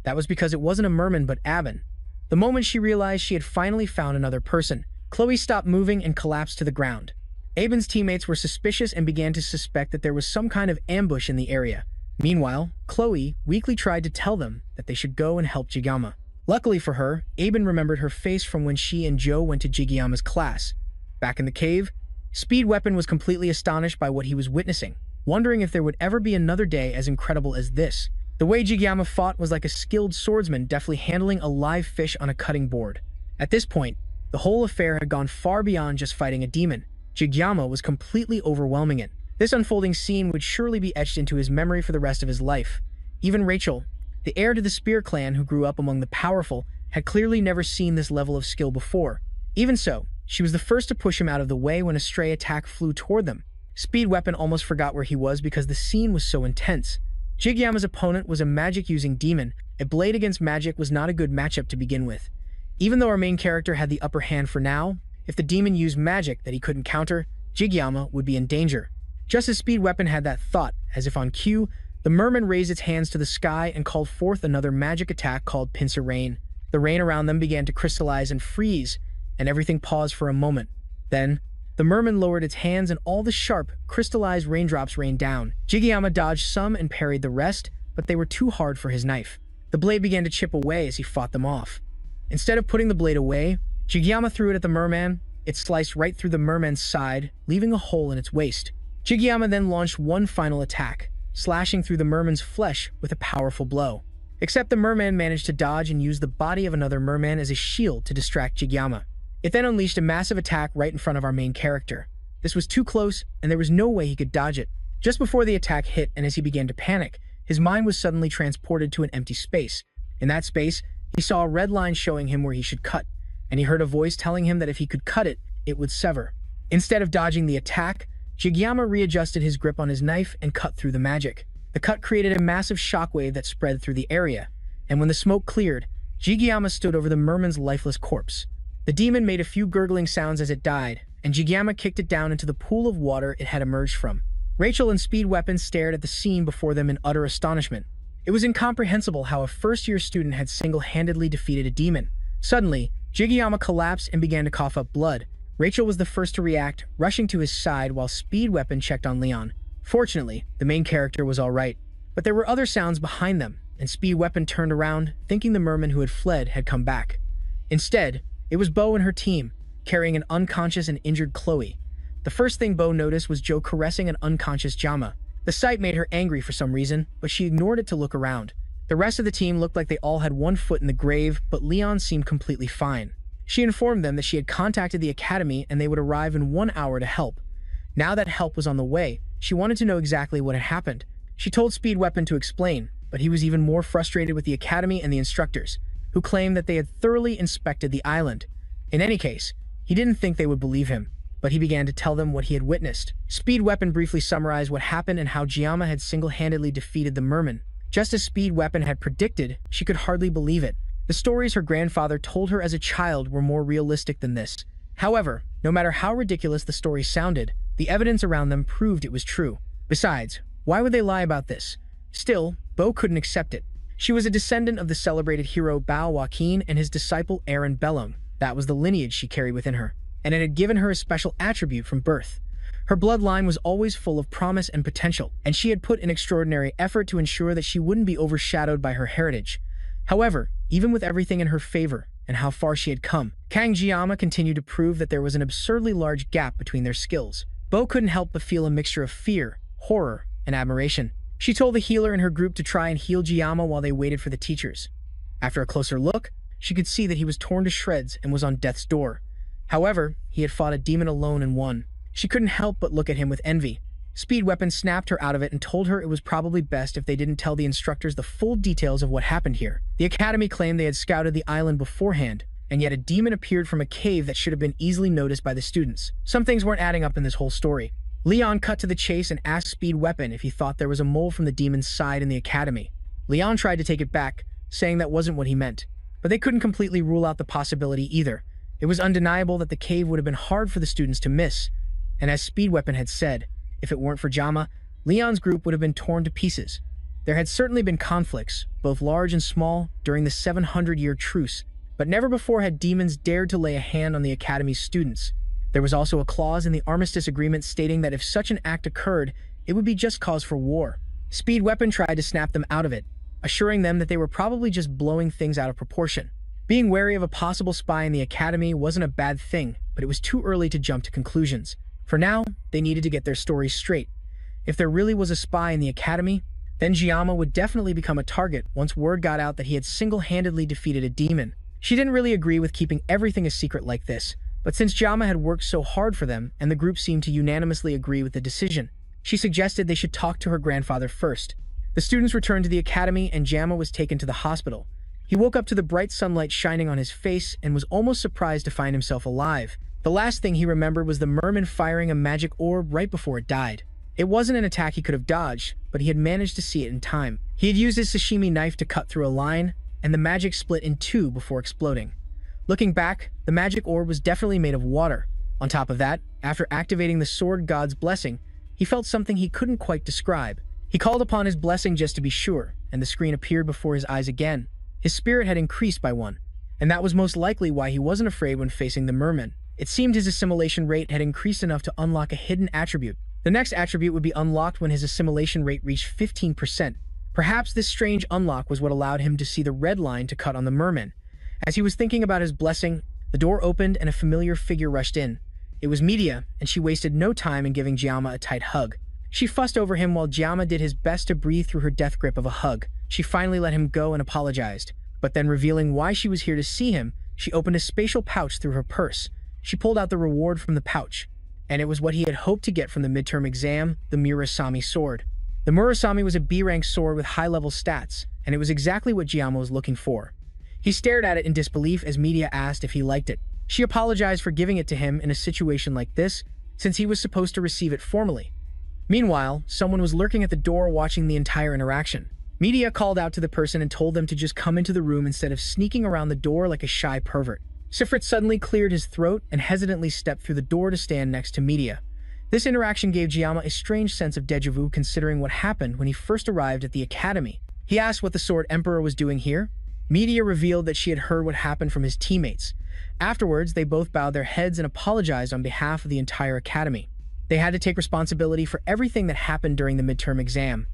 That was because it wasn't a merman but Avon. The moment she realized she had finally found another person, Chloe stopped moving and collapsed to the ground. Avon's teammates were suspicious and began to suspect that there was some kind of ambush in the area. Meanwhile, Chloe weakly tried to tell them that they should go and help Jiyama. Luckily for her, Aben remembered her face from when she and Joe went to Jigiyama's class. Back in the cave, Speed Weapon was completely astonished by what he was witnessing, wondering if there would ever be another day as incredible as this. The way Jigiyama fought was like a skilled swordsman deftly handling a live fish on a cutting board. At this point, the whole affair had gone far beyond just fighting a demon. Jigiyama was completely overwhelming it. This unfolding scene would surely be etched into his memory for the rest of his life. Even Rachel, the heir to the Spear clan who grew up among the powerful, had clearly never seen this level of skill before. Even so, she was the first to push him out of the way when a stray attack flew toward them. Speed Weapon almost forgot where he was because the scene was so intense. Jigiyama's opponent was a magic-using demon. A blade against magic was not a good matchup to begin with. Even though our main character had the upper hand for now, if the demon used magic that he couldn't counter, Jigiyama would be in danger. Just as Speed Weapon had that thought, as if on cue, the merman raised its hands to the sky and called forth another magic attack called Pincer Rain. The rain around them began to crystallize and freeze, and everything paused for a moment. Then, the merman lowered its hands and all the sharp, crystallized raindrops rained down. Jigiyama dodged some and parried the rest, but they were too hard for his knife. The blade began to chip away as he fought them off. Instead of putting the blade away, Jigiyama threw it at the merman. It sliced right through the merman's side, leaving a hole in its waist. Jigiyama then launched one final attack, slashing through the merman's flesh with a powerful blow. Except the merman managed to dodge and use the body of another merman as a shield to distract Jigiyama. It then unleashed a massive attack right in front of our main character. This was too close, and there was no way he could dodge it. Just before the attack hit and as he began to panic, his mind was suddenly transported to an empty space. In that space, he saw a red line showing him where he should cut, and he heard a voice telling him that if he could cut it, it would sever. Instead of dodging the attack, Jigiyama readjusted his grip on his knife and cut through the magic. The cut created a massive shockwave that spread through the area, and when the smoke cleared, Jigiyama stood over the merman's lifeless corpse. The demon made a few gurgling sounds as it died, and Jigiyama kicked it down into the pool of water it had emerged from. Rachel and Speed Weapon stared at the scene before them in utter astonishment. It was incomprehensible how a first-year student had single-handedly defeated a demon. Suddenly, Jigiyama collapsed and began to cough up blood. Rachel was the first to react, rushing to his side while Speed Weapon checked on Leon. Fortunately, the main character was all right, but there were other sounds behind them, and Speed Weapon turned around, thinking the merman who had fled had come back. Instead, it was Bo and her team, carrying an unconscious and injured Chloe. The first thing Bo noticed was Joe caressing an unconscious Jama. The sight made her angry for some reason, but she ignored it to look around. The rest of the team looked like they all had one foot in the grave, but Leon seemed completely fine. She informed them that she had contacted the academy and they would arrive in 1 hour to help. Now that help was on the way, she wanted to know exactly what had happened. She told Speed Weapon to explain, but he was even more frustrated with the academy and the instructors, who claimed that they had thoroughly inspected the island. In any case, he didn't think they would believe him, but he began to tell them what he had witnessed. Speed Weapon briefly summarized what happened and how Giamma had single-handedly defeated the merman. Just as Speed Weapon had predicted, she could hardly believe it. The stories her grandfather told her as a child were more realistic than this. However, no matter how ridiculous the stories sounded, the evidence around them proved it was true. Besides, why would they lie about this? Still, Bo couldn't accept it. She was a descendant of the celebrated hero Bao Joaquin and his disciple Aaron Bellung. That was the lineage she carried within her, and it had given her a special attribute from birth. Her bloodline was always full of promise and potential, and she had put an extraordinary effort to ensure that she wouldn't be overshadowed by her heritage. However, even with everything in her favor and how far she had come, Kang Giamma continued to prove that there was an absurdly large gap between their skills. Bo couldn't help but feel a mixture of fear, horror, and admiration. She told the healer in her group to try and heal Giamma while they waited for the teachers. After a closer look, she could see that he was torn to shreds and was on death's door. However, he had fought a demon alone and won. She couldn't help but look at him with envy. Speed Weapon snapped her out of it and told her it was probably best if they didn't tell the instructors the full details of what happened here. The academy claimed they had scouted the island beforehand, and yet a demon appeared from a cave that should have been easily noticed by the students. Some things weren't adding up in this whole story. Leon cut to the chase and asked Speed Weapon if he thought there was a mole from the demon's side in the academy. Leon tried to take it back, saying that wasn't what he meant. But they couldn't completely rule out the possibility either. It was undeniable that the cave would have been hard for the students to miss, and as Speed Weapon had said, if it weren't for Giamma, Leon's group would have been torn to pieces. There had certainly been conflicts, both large and small, during the 700-year truce, but never before had demons dared to lay a hand on the Academy's students. There was also a clause in the armistice agreement stating that if such an act occurred, it would be just cause for war. Speed Weapon tried to snap them out of it, assuring them that they were probably just blowing things out of proportion. Being wary of a possible spy in the Academy wasn't a bad thing, but it was too early to jump to conclusions. For now, they needed to get their stories straight. If there really was a spy in the Academy, then Giamma would definitely become a target once word got out that he had single-handedly defeated a demon. She didn't really agree with keeping everything a secret like this, but since Giamma had worked so hard for them and the group seemed to unanimously agree with the decision, she suggested they should talk to her grandfather first. The students returned to the Academy and Giamma was taken to the hospital. He woke up to the bright sunlight shining on his face and was almost surprised to find himself alive. The last thing he remembered was the merman firing a magic orb right before it died. It wasn't an attack he could have dodged, but he had managed to see it in time. He had used his sashimi knife to cut through a line, and the magic split in two before exploding. Looking back, the magic orb was definitely made of water. On top of that, after activating the sword god's blessing, he felt something he couldn't quite describe. He called upon his blessing just to be sure, and the screen appeared before his eyes again. His spirit had increased by 1, and that was most likely why he wasn't afraid when facing the merman. It seemed his assimilation rate had increased enough to unlock a hidden attribute. The next attribute would be unlocked when his assimilation rate reached 15%. Perhaps this strange unlock was what allowed him to see the red line to cut on the merman. As he was thinking about his blessing, the door opened and a familiar figure rushed in. It was Media, and she wasted no time in giving Giamma a tight hug. She fussed over him while Giamma did his best to breathe through her death grip of a hug. She finally let him go and apologized. But then revealing why she was here to see him, she opened a spatial pouch through her purse. She pulled out the reward from the pouch, and it was what he had hoped to get from the midterm exam, the Murasame sword. The Murasame was a B-rank sword with high-level stats, and it was exactly what Giamma was looking for. He stared at it in disbelief as Media asked if he liked it. She apologized for giving it to him in a situation like this, since he was supposed to receive it formally. Meanwhile, someone was lurking at the door watching the entire interaction. Media called out to the person and told them to just come into the room instead of sneaking around the door like a shy pervert. Sifrit suddenly cleared his throat and hesitantly stepped through the door to stand next to Media. This interaction gave Giamma a strange sense of déjà vu considering what happened when he first arrived at the Academy. He asked what the Sword Emperor was doing here. Media revealed that she had heard what happened from his teammates. Afterwards, they both bowed their heads and apologized on behalf of the entire Academy. They had to take responsibility for everything that happened during the midterm exam.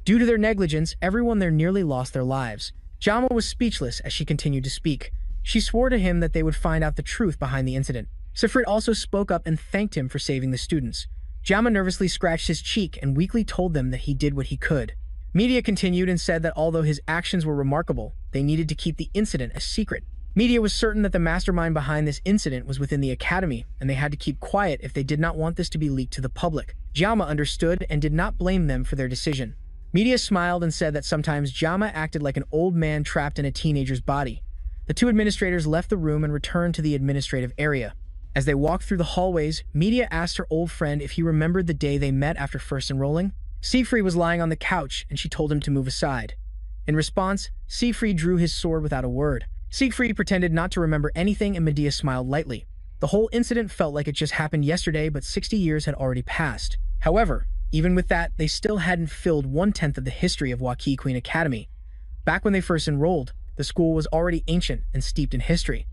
Due to their negligence, everyone there nearly lost their lives. Giamma was speechless as she continued to speak. She swore to him that they would find out the truth behind the incident. Sifrit also spoke up and thanked him for saving the students. Jiama nervously scratched his cheek and weakly told them that he did what he could. Media continued and said that although his actions were remarkable, they needed to keep the incident a secret. Media was certain that the mastermind behind this incident was within the academy, and they had to keep quiet if they did not want this to be leaked to the public. Jiama understood and did not blame them for their decision. Media smiled and said that sometimes Jiama acted like an old man trapped in a teenager's body. The two administrators left the room and returned to the administrative area. As they walked through the hallways, Media asked her old friend if he remembered the day they met after first enrolling. Siegfried was lying on the couch, and she told him to move aside. In response, Siegfried drew his sword without a word. Siegfried pretended not to remember anything, and Medea smiled lightly. The whole incident felt like it just happened yesterday, but 60 years had already passed. However, even with that, they still hadn't filled 1/10 of the history of Waukee Queen Academy. Back when they first enrolled, the school was already ancient and steeped in history.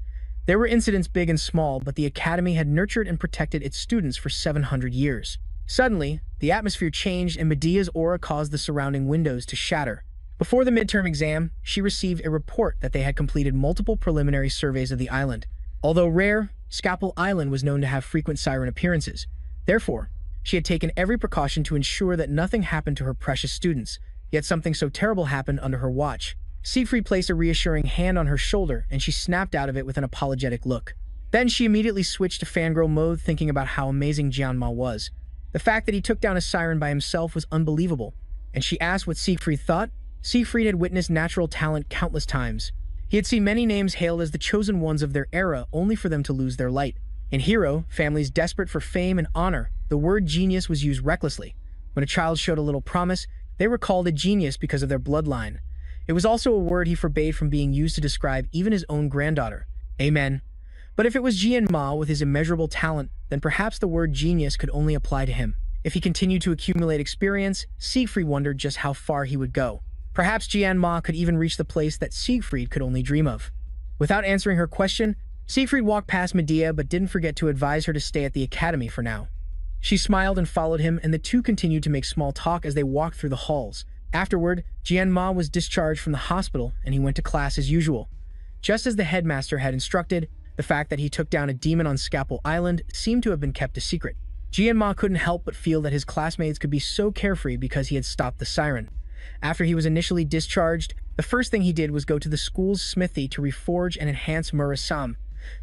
There were incidents big and small, but the academy had nurtured and protected its students for 700 years. Suddenly, the atmosphere changed and Medea's aura caused the surrounding windows to shatter. Before the midterm exam, she received a report that they had completed multiple preliminary surveys of the island. Although rare, Scalpel Island was known to have frequent siren appearances. Therefore, she had taken every precaution to ensure that nothing happened to her precious students, yet something so terrible happened under her watch. Siegfried placed a reassuring hand on her shoulder, and she snapped out of it with an apologetic look. Then she immediately switched to fangirl mode, thinking about how amazing Jianma was. The fact that he took down a siren by himself was unbelievable, and she asked what Siegfried thought. Siegfried had witnessed natural talent countless times. He had seen many names hailed as the chosen ones of their era, only for them to lose their light. In Hero, families desperate for fame and honor, the word genius was used recklessly. When a child showed a little promise, they were called a genius because of their bloodline. It was also a word he forbade from being used to describe even his own granddaughter. Amen. But if it was Jianma with his immeasurable talent, then perhaps the word genius could only apply to him. If he continued to accumulate experience, Siegfried wondered just how far he would go. Perhaps Jianma could even reach the place that Siegfried could only dream of. Without answering her question, Siegfried walked past Medea but didn't forget to advise her to stay at the academy for now. She smiled and followed him, and the two continued to make small talk as they walked through the halls. Afterward, Jianma was discharged from the hospital and he went to class as usual. Just as the headmaster had instructed, the fact that he took down a demon on Scalpel Island seemed to have been kept a secret. Jianma couldn't help but feel that his classmates could be so carefree because he had stopped the siren. After he was initially discharged, the first thing he did was go to the school's smithy to reforge and enhance Murasam.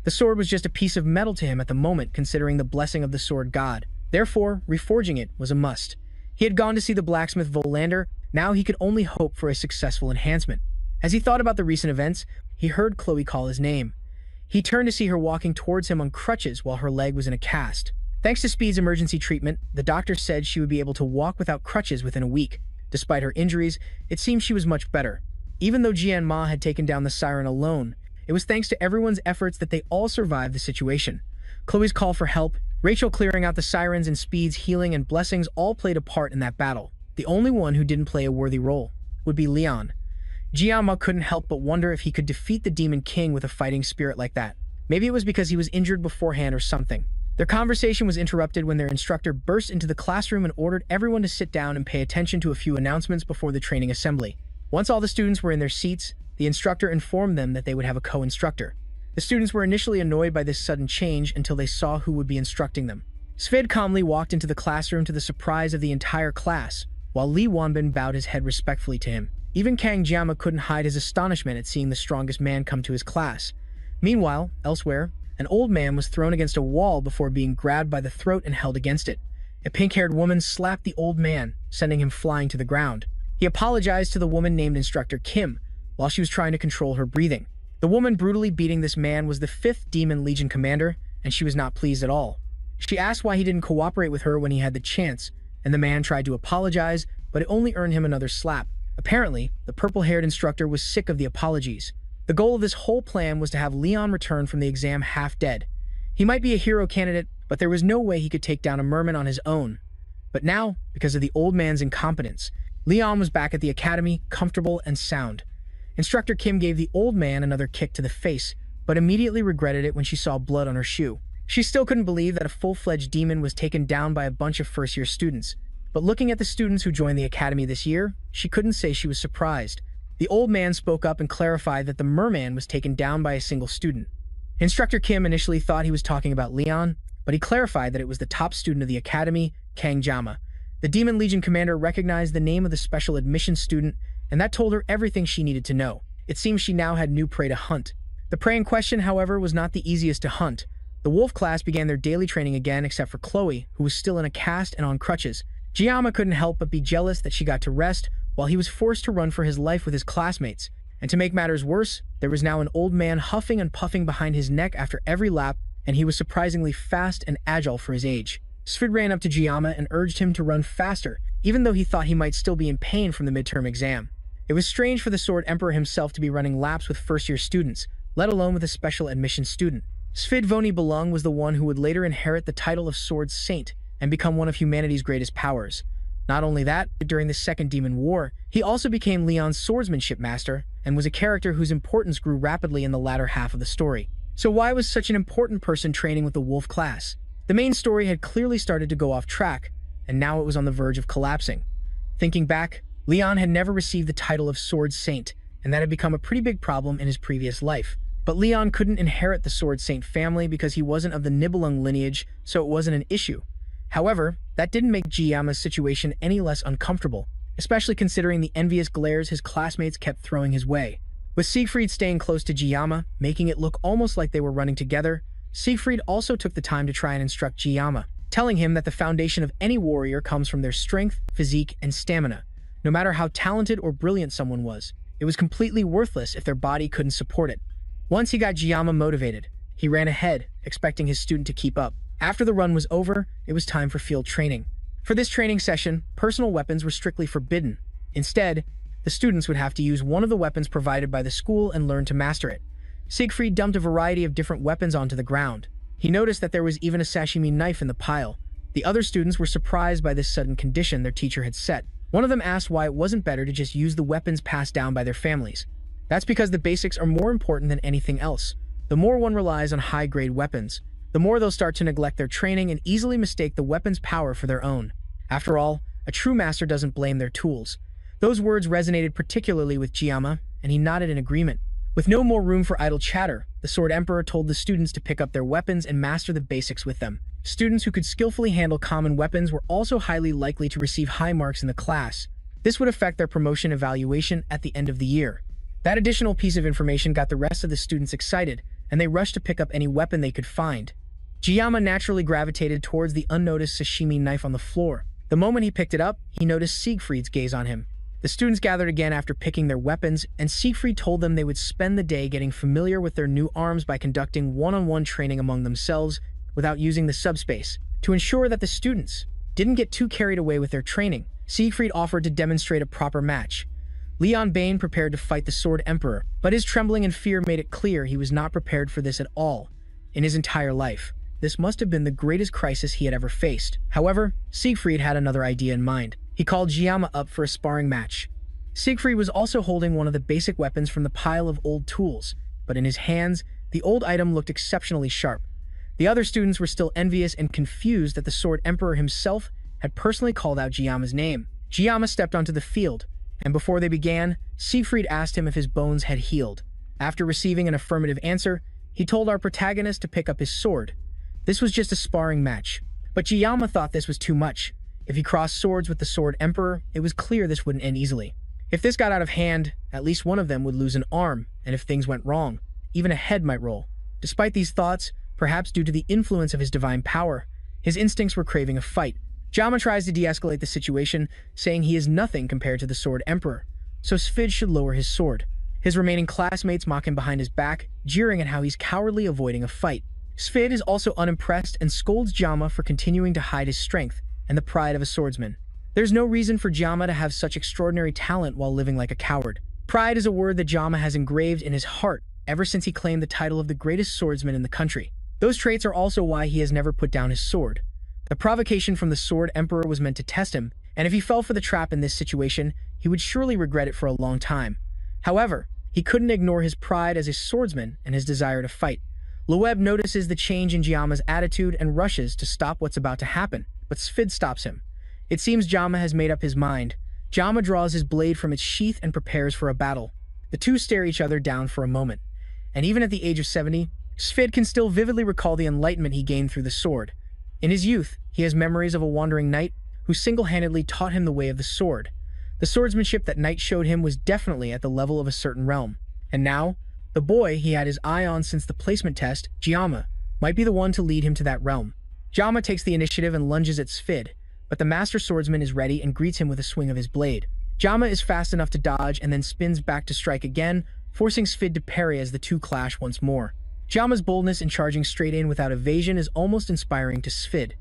The sword was just a piece of metal to him at the moment, considering the blessing of the sword god. Therefore, reforging it was a must. He had gone to see the blacksmith Volander. Now he could only hope for a successful enhancement. As he thought about the recent events, he heard Chloe call his name. He turned to see her walking towards him on crutches while her leg was in a cast. Thanks to Speed's emergency treatment, the doctor said she would be able to walk without crutches within a week. Despite her injuries, it seemed she was much better. Even though Jianma had taken down the siren alone, it was thanks to everyone's efforts that they all survived the situation. Chloe's call for help, Rachel clearing out the sirens, and Speed's healing and blessings all played a part in that battle. The only one who didn't play a worthy role would be Leon. Jianma couldn't help but wonder if he could defeat the Demon King with a fighting spirit like that. Maybe it was because he was injured beforehand or something. Their conversation was interrupted when their instructor burst into the classroom and ordered everyone to sit down and pay attention to a few announcements before the training assembly. Once all the students were in their seats, the instructor informed them that they would have a co-instructor. The students were initially annoyed by this sudden change until they saw who would be instructing them. Svid calmly walked into the classroom to the surprise of the entire class, while Li Wanbin bowed his head respectfully to him. Even Kang Jiama couldn't hide his astonishment at seeing the strongest man come to his class. Meanwhile, elsewhere, an old man was thrown against a wall before being grabbed by the throat and held against it. A pink-haired woman slapped the old man, sending him flying to the ground. He apologized to the woman named Instructor Kim, while she was trying to control her breathing. The woman brutally beating this man was the 5th Demon Legion commander, and she was not pleased at all. She asked why he didn't cooperate with her when he had the chance, and the man tried to apologize, but it only earned him another slap. Apparently, the purple-haired instructor was sick of the apologies. The goal of this whole plan was to have Leon return from the exam half-dead. He might be a hero candidate, but there was no way he could take down a merman on his own. But now, because of the old man's incompetence, Leon was back at the academy, comfortable and sound. Instructor Kim gave the old man another kick to the face, but immediately regretted it when she saw blood on her shoe. She still couldn't believe that a full-fledged demon was taken down by a bunch of first-year students. But looking at the students who joined the academy this year, she couldn't say she was surprised. The old man spoke up and clarified that the merman was taken down by a single student. Instructor Kim initially thought he was talking about Leon, but he clarified that it was the top student of the academy, Kang Jama. The Demon Legion commander recognized the name of the special admission student, and that told her everything she needed to know. It seems she now had new prey to hunt. The prey in question, however, was not the easiest to hunt. The wolf class began their daily training again except for Chloe, who was still in a cast and on crutches. Jiyama couldn't help but be jealous that she got to rest, while he was forced to run for his life with his classmates. And to make matters worse, there was now an old man huffing and puffing behind his neck after every lap, and he was surprisingly fast and agile for his age. Svid ran up to Jiyama and urged him to run faster, even though he thought he might still be in pain from the midterm exam. It was strange for the Sword Emperor himself to be running laps with first-year students, let alone with a special admission student. Svid Voni Belung was the one who would later inherit the title of Sword Saint and become one of humanity's greatest powers. Not only that, but during the Second Demon War, he also became Leon's swordsmanship master and was a character whose importance grew rapidly in the latter half of the story. So why was such an important person training with the wolf class? The main story had clearly started to go off track, and now it was on the verge of collapsing. Thinking back, Leon had never received the title of Sword Saint, and that had become a pretty big problem in his previous life. But Leon couldn't inherit the Sword Saint family because he wasn't of the Nibelung lineage, so it wasn't an issue. However, that didn't make Jiyama's situation any less uncomfortable, especially considering the envious glares his classmates kept throwing his way. With Siegfried staying close to Jiyama, making it look almost like they were running together, Siegfried also took the time to try and instruct Jiyama, telling him that the foundation of any warrior comes from their strength, physique, and stamina. No matter how talented or brilliant someone was, it was completely worthless if their body couldn't support it. Once he got Jiyama motivated, he ran ahead, expecting his student to keep up. After the run was over, it was time for field training. For this training session, personal weapons were strictly forbidden. Instead, the students would have to use one of the weapons provided by the school and learn to master it. Siegfried dumped a variety of different weapons onto the ground. He noticed that there was even a sashimi knife in the pile. The other students were surprised by this sudden condition their teacher had set. One of them asked why it wasn't better to just use the weapons passed down by their families. That's because the basics are more important than anything else. The more one relies on high-grade weapons, the more they'll start to neglect their training and easily mistake the weapon's power for their own. After all, a true master doesn't blame their tools. Those words resonated particularly with Jiyama, and he nodded in agreement. With no more room for idle chatter, the Sword Emperor told the students to pick up their weapons and master the basics with them. Students who could skillfully handle common weapons were also highly likely to receive high marks in the class. This would affect their promotion evaluation at the end of the year. That additional piece of information got the rest of the students excited, and they rushed to pick up any weapon they could find. Jiyama naturally gravitated towards the unnoticed sashimi knife on the floor. The moment he picked it up, he noticed Siegfried's gaze on him. The students gathered again after picking their weapons, and Siegfried told them they would spend the day getting familiar with their new arms by conducting one-on-one training among themselves without using the subspace. To ensure that the students didn't get too carried away with their training, Siegfried offered to demonstrate a proper match. Leon Bane prepared to fight the Sword Emperor, but his trembling and fear made it clear he was not prepared for this at all. In his entire life, this must have been the greatest crisis he had ever faced. However, Siegfried had another idea in mind. He called Jiyama up for a sparring match. Siegfried was also holding one of the basic weapons from the pile of old tools, but in his hands, the old item looked exceptionally sharp. The other students were still envious and confused that the Sword Emperor himself had personally called out Jiyama's name. Jiyama stepped onto the field, and before they began, Siegfried asked him if his bones had healed. After receiving an affirmative answer, he told our protagonist to pick up his sword. This was just a sparring match, but Jiyama thought this was too much. If he crossed swords with the Sword Emperor, it was clear this wouldn't end easily. If this got out of hand, at least one of them would lose an arm, and if things went wrong, even a head might roll. Despite these thoughts, perhaps due to the influence of his divine power, his instincts were craving a fight. Jiyama tries to de-escalate the situation, saying he is nothing compared to the Sword Emperor, so Svid should lower his sword. His remaining classmates mock him behind his back, jeering at how he's cowardly avoiding a fight. Svid is also unimpressed and scolds Jiyama for continuing to hide his strength and the pride of a swordsman. There's no reason for Jiyama to have such extraordinary talent while living like a coward. Pride is a word that Jiyama has engraved in his heart ever since he claimed the title of the greatest swordsman in the country. Those traits are also why he has never put down his sword. The provocation from the Sword Emperor was meant to test him, and if he fell for the trap in this situation, he would surely regret it for a long time. However, he couldn't ignore his pride as a swordsman and his desire to fight. Loeb notices the change in Jiyama's attitude and rushes to stop what's about to happen, but Svid stops him. It seems Jiyama has made up his mind. Jiyama draws his blade from its sheath and prepares for a battle. The two stare each other down for a moment, and even at the age of 70, Svid can still vividly recall the enlightenment he gained through the sword. In his youth, he has memories of a wandering knight who single-handedly taught him the way of the sword. The swordsmanship that knight showed him was definitely at the level of a certain realm. And now, the boy he had his eye on since the placement test, Gyama, might be the one to lead him to that realm. Gyama takes the initiative and lunges at Sfid, but the master swordsman is ready and greets him with a swing of his blade. Gyama is fast enough to dodge and then spins back to strike again, forcing Sfid to parry as the two clash once more. Gyama's boldness in charging straight in without evasion is almost inspiring to Sfid.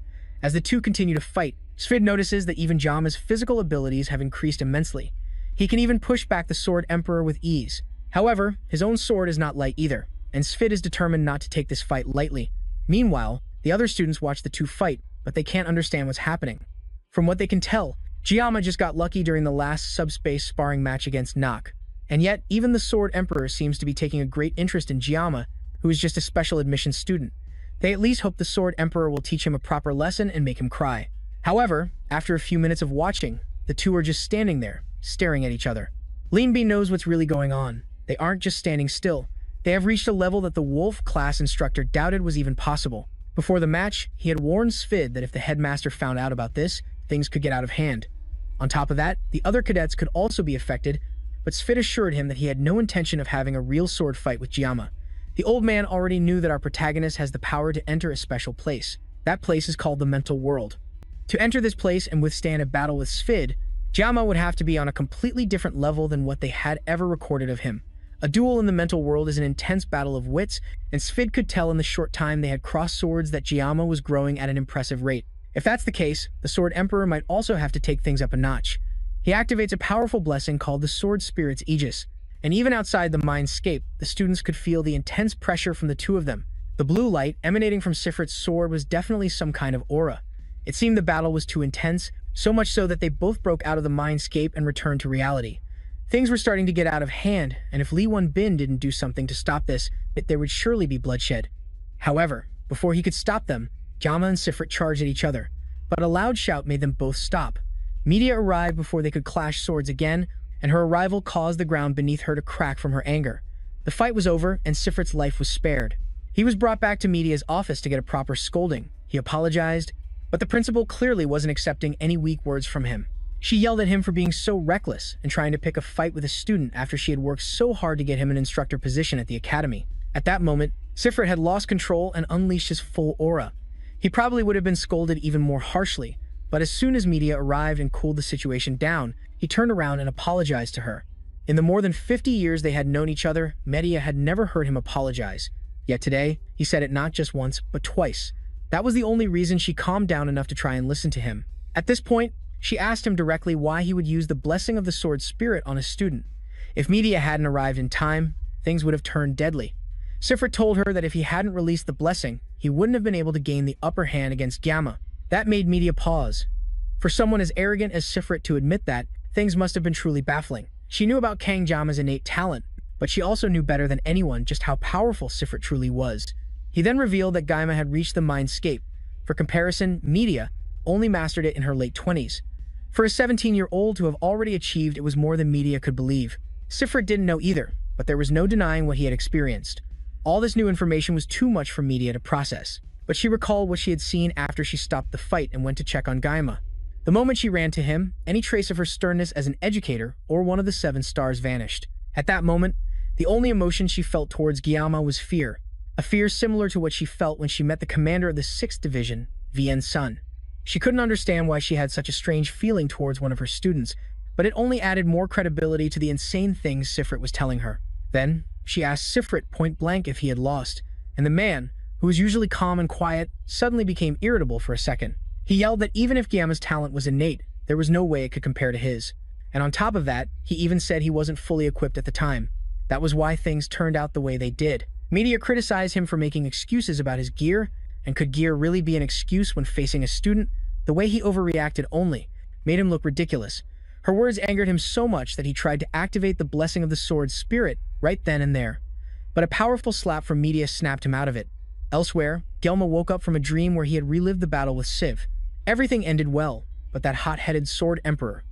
As the two continue to fight, Sfid notices that even Gyama's physical abilities have increased immensely. He can even push back the Sword Emperor with ease. However, his own sword is not light either, and Sfid is determined not to take this fight lightly. Meanwhile, the other students watch the two fight, but they can't understand what's happening. From what they can tell, Gyama just got lucky during the last subspace sparring match against Nock. And yet, even the Sword Emperor seems to be taking a great interest in Gyama, who is just a special admission student. They at least hope the Sword Emperor will teach him a proper lesson and make him cry. However, after a few minutes of watching, the two are just standing there, staring at each other. Lean B knows what's really going on. They aren't just standing still. They have reached a level that the Wolf class instructor doubted was even possible. Before the match, he had warned Sfid that if the headmaster found out about this, things could get out of hand. On top of that, the other cadets could also be affected, but Sfid assured him that he had no intention of having a real sword fight with Gyama. The old man already knew that our protagonist has the power to enter a special place. That place is called the mental world. To enter this place and withstand a battle with Sfid, Gyama would have to be on a completely different level than what they had ever recorded of him. A duel in the mental world is an intense battle of wits, and Sfid could tell in the short time they had crossed swords that Gyama was growing at an impressive rate. If that's the case, the Sword Emperor might also have to take things up a notch. He activates a powerful blessing called the Sword Spirit's Aegis, and even outside the mindscape, the students could feel the intense pressure from the two of them. The blue light emanating from Sifrit's sword was definitely some kind of aura. It seemed the battle was too intense, so much so that they both broke out of the mindscape and returned to reality. Things were starting to get out of hand, and if Lee Won-bin didn't do something to stop this, there would surely be bloodshed. However, before he could stop them, Gyama and Sifrit charged at each other, but a loud shout made them both stop. Media arrived before they could clash swords again, and her arrival caused the ground beneath her to crack from her anger. The fight was over, and Sifrit's life was spared. He was brought back to Media's office to get a proper scolding. He apologized, but the principal clearly wasn't accepting any weak words from him. She yelled at him for being so reckless and trying to pick a fight with a student after she had worked so hard to get him an instructor position at the academy. At that moment, Sifrit had lost control and unleashed his full aura. He probably would have been scolded even more harshly, but as soon as Media arrived and cooled the situation down, he turned around and apologized to her. In the more than 50 years they had known each other, Media had never heard him apologize. Yet today, he said it not just once, but twice. That was the only reason she calmed down enough to try and listen to him. At this point, she asked him directly why he would use the blessing of the sword spirit on a student. If Media hadn't arrived in time, things would have turned deadly. Sifrit told her that if he hadn't released the blessing, he wouldn't have been able to gain the upper hand against Gyama. That made Media pause. For someone as arrogant as Sifrit to admit that, things must have been truly baffling. She knew about Kang Gyama's innate talent, but she also knew better than anyone just how powerful Sifrit truly was. He then revealed that Gyama had reached the mindscape. For comparison, Media only mastered it in her late 20s. For a 17-year-old to have already achieved it was more than Media could believe. Sifrit didn't know either, but there was no denying what he had experienced. All this new information was too much for Media to process, but she recalled what she had seen after she stopped the fight and went to check on Gyama. The moment she ran to him, any trace of her sternness as an educator or one of the 7 stars vanished. At that moment, the only emotion she felt towards Gyama was fear, a fear similar to what she felt when she met the commander of the 6th Division, Vien Sun. She couldn't understand why she had such a strange feeling towards one of her students, but it only added more credibility to the insane things Sifrit was telling her. Then, she asked Sifrit point blank if he had lost, and the man, who was usually calm and quiet, suddenly became irritable for a second. He yelled that even if Gyama's talent was innate, there was no way it could compare to his. And on top of that, he even said he wasn't fully equipped at the time. That was why things turned out the way they did. Media criticized him for making excuses about his gear, and could gear really be an excuse when facing a student? The way he overreacted only made him look ridiculous. Her words angered him so much that he tried to activate the blessing of the sword's spirit right then and there. But a powerful slap from Media snapped him out of it. Elsewhere, Gelma woke up from a dream where he had relived the battle with Siv. Everything ended well, but that hot-headed Sword Emperor.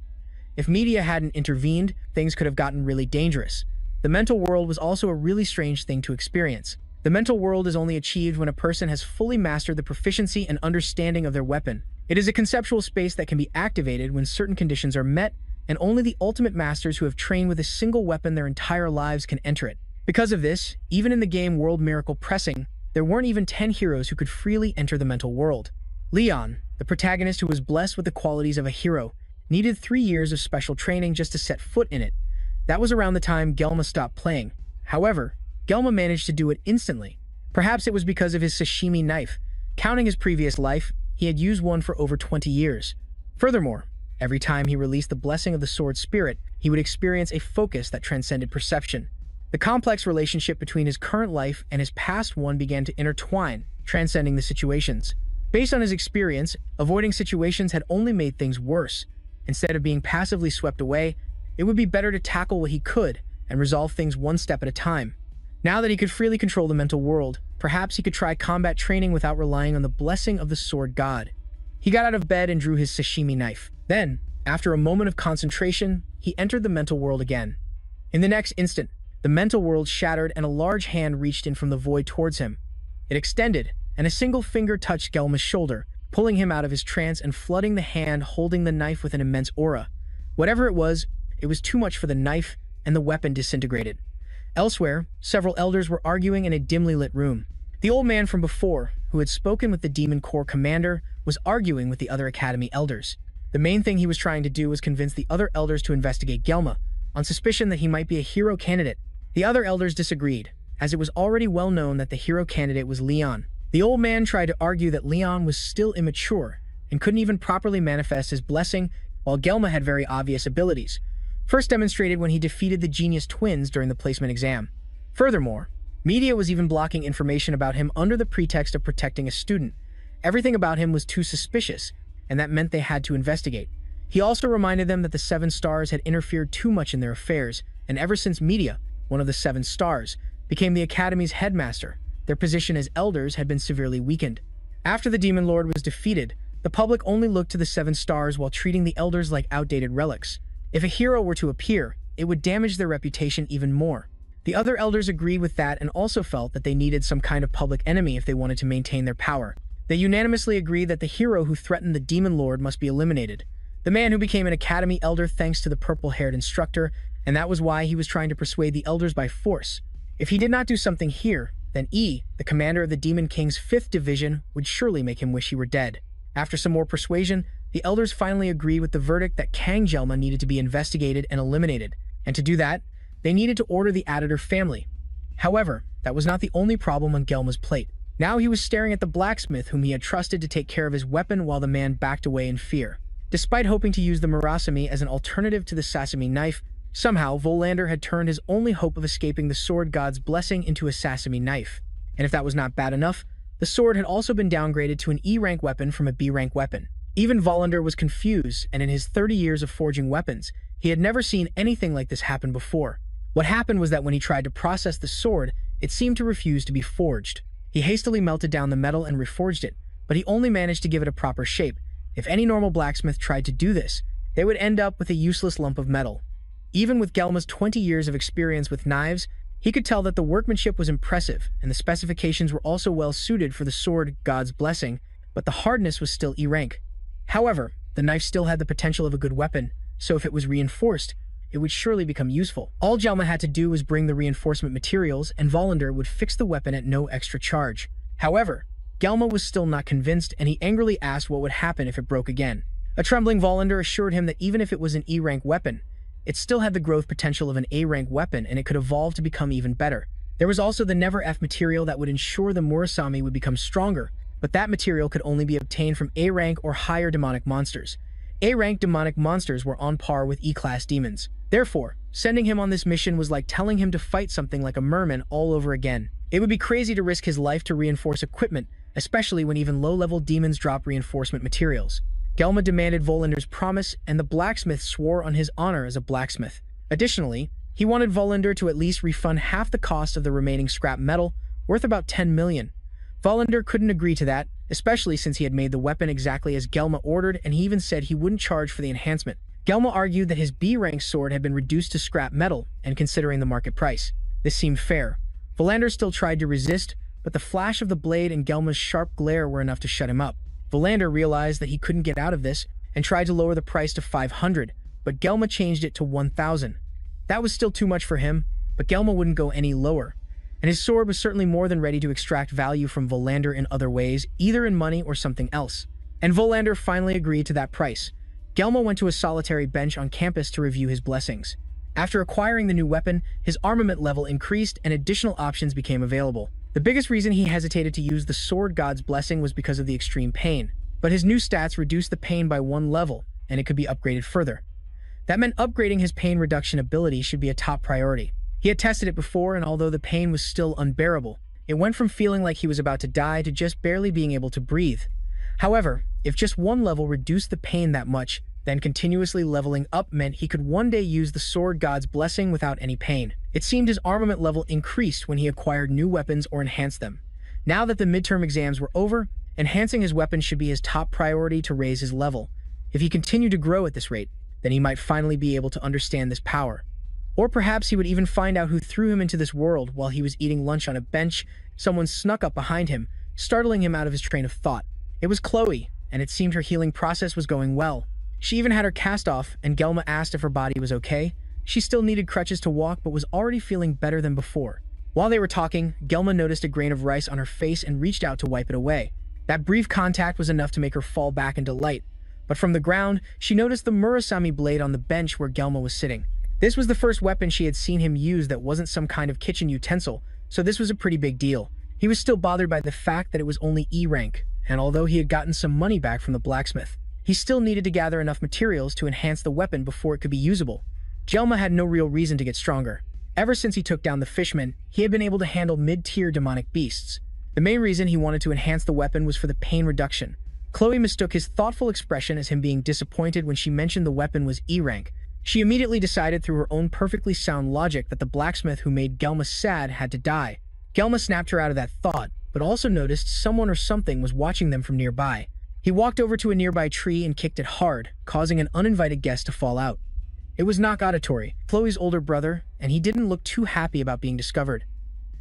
If Media hadn't intervened, things could have gotten really dangerous. The mental world was also a really strange thing to experience. The mental world is only achieved when a person has fully mastered the proficiency and understanding of their weapon. It is a conceptual space that can be activated when certain conditions are met, and only the ultimate masters who have trained with a single weapon their entire lives can enter it. Because of this, even in the game World Miracle Pressing, there weren't even 10 heroes who could freely enter the mental world. Leon, the protagonist who was blessed with the qualities of a hero, needed 3 years of special training just to set foot in it. That was around the time Gelma stopped playing. However, Gelma managed to do it instantly. Perhaps it was because of his sashimi knife. Counting his previous life, he had used one for over 20 years. Furthermore, every time he released the blessing of the sword spirit, he would experience a focus that transcended perception. The complex relationship between his current life and his past one began to intertwine, transcending the situations. Based on his experience, avoiding situations had only made things worse. Instead of being passively swept away, it would be better to tackle what he could and resolve things one step at a time. Now that he could freely control the mental world, perhaps he could try combat training without relying on the blessing of the sword god. He got out of bed and drew his sashimi knife. Then, after a moment of concentration, he entered the mental world again. In the next instant, the mental world shattered and a large hand reached in from the void towards him. It extended, and a single finger touched Gelma's shoulder, pulling him out of his trance and flooding the hand holding the knife with an immense aura. Whatever it was too much for the knife, and the weapon disintegrated. Elsewhere, several elders were arguing in a dimly lit room. The old man from before, who had spoken with the Demon Corps commander, was arguing with the other Academy elders. The main thing he was trying to do was convince the other elders to investigate Gelma, on suspicion that he might be a hero candidate. The other elders disagreed, as it was already well known that the hero candidate was Leon. The old man tried to argue that Leon was still immature and couldn't even properly manifest his blessing, while Gelma had very obvious abilities, first demonstrated when he defeated the Genius Twins during the placement exam. Furthermore, media was even blocking information about him under the pretext of protecting a student. Everything about him was too suspicious, and that meant they had to investigate. He also reminded them that the 7 stars had interfered too much in their affairs, and ever since Media, one of the 7 stars, became the Academy's headmaster, their position as elders had been severely weakened. After the Demon Lord was defeated, the public only looked to the 7 stars while treating the elders like outdated relics. If a hero were to appear, it would damage their reputation even more. The other elders agreed with that and also felt that they needed some kind of public enemy if they wanted to maintain their power. They unanimously agreed that the hero who threatened the Demon Lord must be eliminated. The man who became an Academy elder thanks to the purple-haired instructor, and that was why he was trying to persuade the elders by force. If he did not do something here, then E, the commander of the Demon King's 5th Division, would surely make him wish he were dead. After some more persuasion, the elders finally agreed with the verdict that Kang Gelma needed to be investigated and eliminated, and to do that, they needed to order the Additor family. However, that was not the only problem on Gelma's plate. Now he was staring at the blacksmith whom he had trusted to take care of his weapon while the man backed away in fear. Despite hoping to use the Murasame as an alternative to the Sasami knife, somehow Volander had turned his only hope of escaping the sword god's blessing into a Sasami knife. And if that was not bad enough, the sword had also been downgraded to an E-rank weapon from a B-rank weapon. Even Volander was confused, and in his 30 years of forging weapons, he had never seen anything like this happen before. What happened was that when he tried to process the sword, it seemed to refuse to be forged. He hastily melted down the metal and reforged it, but he only managed to give it a proper shape. If any normal blacksmith tried to do this, they would end up with a useless lump of metal. Even with Gelma's 20 years of experience with knives, he could tell that the workmanship was impressive, and the specifications were also well suited for the sword god's blessing, but the hardness was still E-rank. However, the knife still had the potential of a good weapon, so if it was reinforced, it would surely become useful. All Gelma had to do was bring the reinforcement materials, and Volander would fix the weapon at no extra charge. However, Gelma was still not convinced, and he angrily asked what would happen if it broke again. A trembling Volander assured him that even if it was an E-rank weapon, it still had the growth potential of an A-rank weapon, and it could evolve to become even better. There was also the Never F material that would ensure the Murasame would become stronger, but that material could only be obtained from A-rank or higher demonic monsters. A-rank demonic monsters were on par with E-class demons. Therefore, sending him on this mission was like telling him to fight something like a merman all over again. It would be crazy to risk his life to reinforce equipment, especially when even low-level demons drop reinforcement materials. Gelma demanded Volander's promise, and the blacksmith swore on his honor as a blacksmith. Additionally, he wanted Volander to at least refund half the cost of the remaining scrap metal, worth about 10 million. Volander couldn't agree to that, especially since he had made the weapon exactly as Gelma ordered, and he even said he wouldn't charge for the enhancement. Gelma argued that his B-rank sword had been reduced to scrap metal, and considering the market price, this seemed fair. Valander still tried to resist, but the flash of the blade and Gelma's sharp glare were enough to shut him up. Valander realized that he couldn't get out of this and tried to lower the price to 500, but Gelma changed it to 1,000. That was still too much for him, but Gelma wouldn't go any lower, and his sword was certainly more than ready to extract value from Valander in other ways, either in money or something else. And Valander finally agreed to that price. Gelma went to a solitary bench on campus to review his blessings. After acquiring the new weapon, his armament level increased and additional options became available. The biggest reason he hesitated to use the Sword God's blessing was because of the extreme pain, but his new stats reduced the pain by 1 level, and it could be upgraded further. That meant upgrading his pain reduction ability should be a top priority. He had tested it before, and although the pain was still unbearable, it went from feeling like he was about to die to just barely being able to breathe. However, if just 1 level reduced the pain that much, then continuously leveling up meant he could one day use the Sword God's blessing without any pain. It seemed his armament level increased when he acquired new weapons or enhanced them. Now that the midterm exams were over, enhancing his weapons should be his top priority to raise his level. If he continued to grow at this rate, then he might finally be able to understand this power. Or perhaps he would even find out who threw him into this world while he was eating lunch on a bench. Someone snuck up behind him, startling him out of his train of thought. It was Chloe, and it seemed her healing process was going well. She even had her cast off, and Gelma asked if her body was okay. She still needed crutches to walk, but was already feeling better than before. While they were talking, Gelma noticed a grain of rice on her face and reached out to wipe it away. That brief contact was enough to make her fall back into light. But from the ground, she noticed the Murasame blade on the bench where Gelma was sitting. This was the first weapon she had seen him use that wasn't some kind of kitchen utensil, so this was a pretty big deal. He was still bothered by the fact that it was only E rank, and although he had gotten some money back from the blacksmith, he still needed to gather enough materials to enhance the weapon before it could be usable. Gelma had no real reason to get stronger. Ever since he took down the fishmen, he had been able to handle mid-tier demonic beasts. The main reason he wanted to enhance the weapon was for the pain reduction. Chloe mistook his thoughtful expression as him being disappointed when she mentioned the weapon was E rank. She immediately decided through her own perfectly sound logic that the blacksmith who made Gelma sad had to die. Gelma snapped her out of that thought, but also noticed someone or something was watching them from nearby. He walked over to a nearby tree and kicked it hard, causing an uninvited guest to fall out. It was Knock Auditory, Chloe's older brother, and he didn't look too happy about being discovered.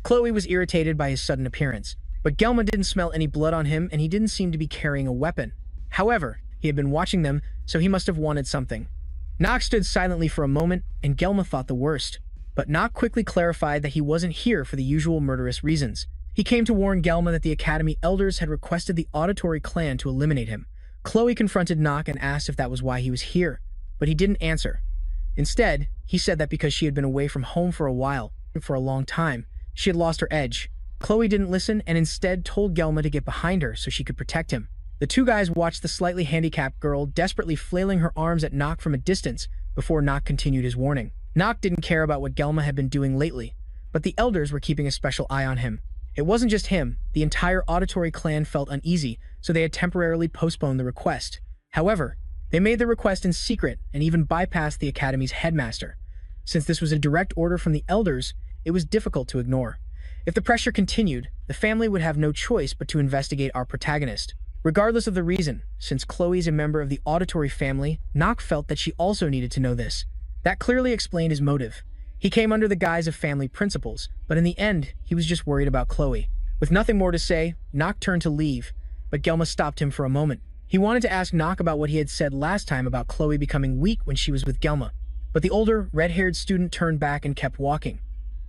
Chloe was irritated by his sudden appearance, but Gelma didn't smell any blood on him and he didn't seem to be carrying a weapon. However, he had been watching them, so he must have wanted something. Knock stood silently for a moment, and Gelma thought the worst. But Knock quickly clarified that he wasn't here for the usual murderous reasons. He came to warn Gelma that the Academy elders had requested the Auditory clan to eliminate him. Chloe confronted Knock and asked if that was why he was here, but he didn't answer. Instead, he said that because she had been away from home for a long time, she had lost her edge. Chloe didn't listen and instead told Gelma to get behind her so she could protect him. The two guys watched the slightly handicapped girl desperately flailing her arms at Knock from a distance before Knock continued his warning. Knock didn't care about what Gelma had been doing lately, but the elders were keeping a special eye on him. It wasn't just him, the entire Auditory clan felt uneasy, so they had temporarily postponed the request. However, they made the request in secret and even bypassed the Academy's headmaster. Since this was a direct order from the elders, it was difficult to ignore. If the pressure continued, the family would have no choice but to investigate our protagonist. Regardless of the reason, since Chloe's a member of the Auditory family, Knock felt that she also needed to know this. That clearly explained his motive. He came under the guise of family principles, but in the end, he was just worried about Chloe. With nothing more to say, Knock turned to leave, but Gelma stopped him for a moment. He wanted to ask Knock about what he had said last time about Chloe becoming weak when she was with Gelma, but the older, red-haired student turned back and kept walking.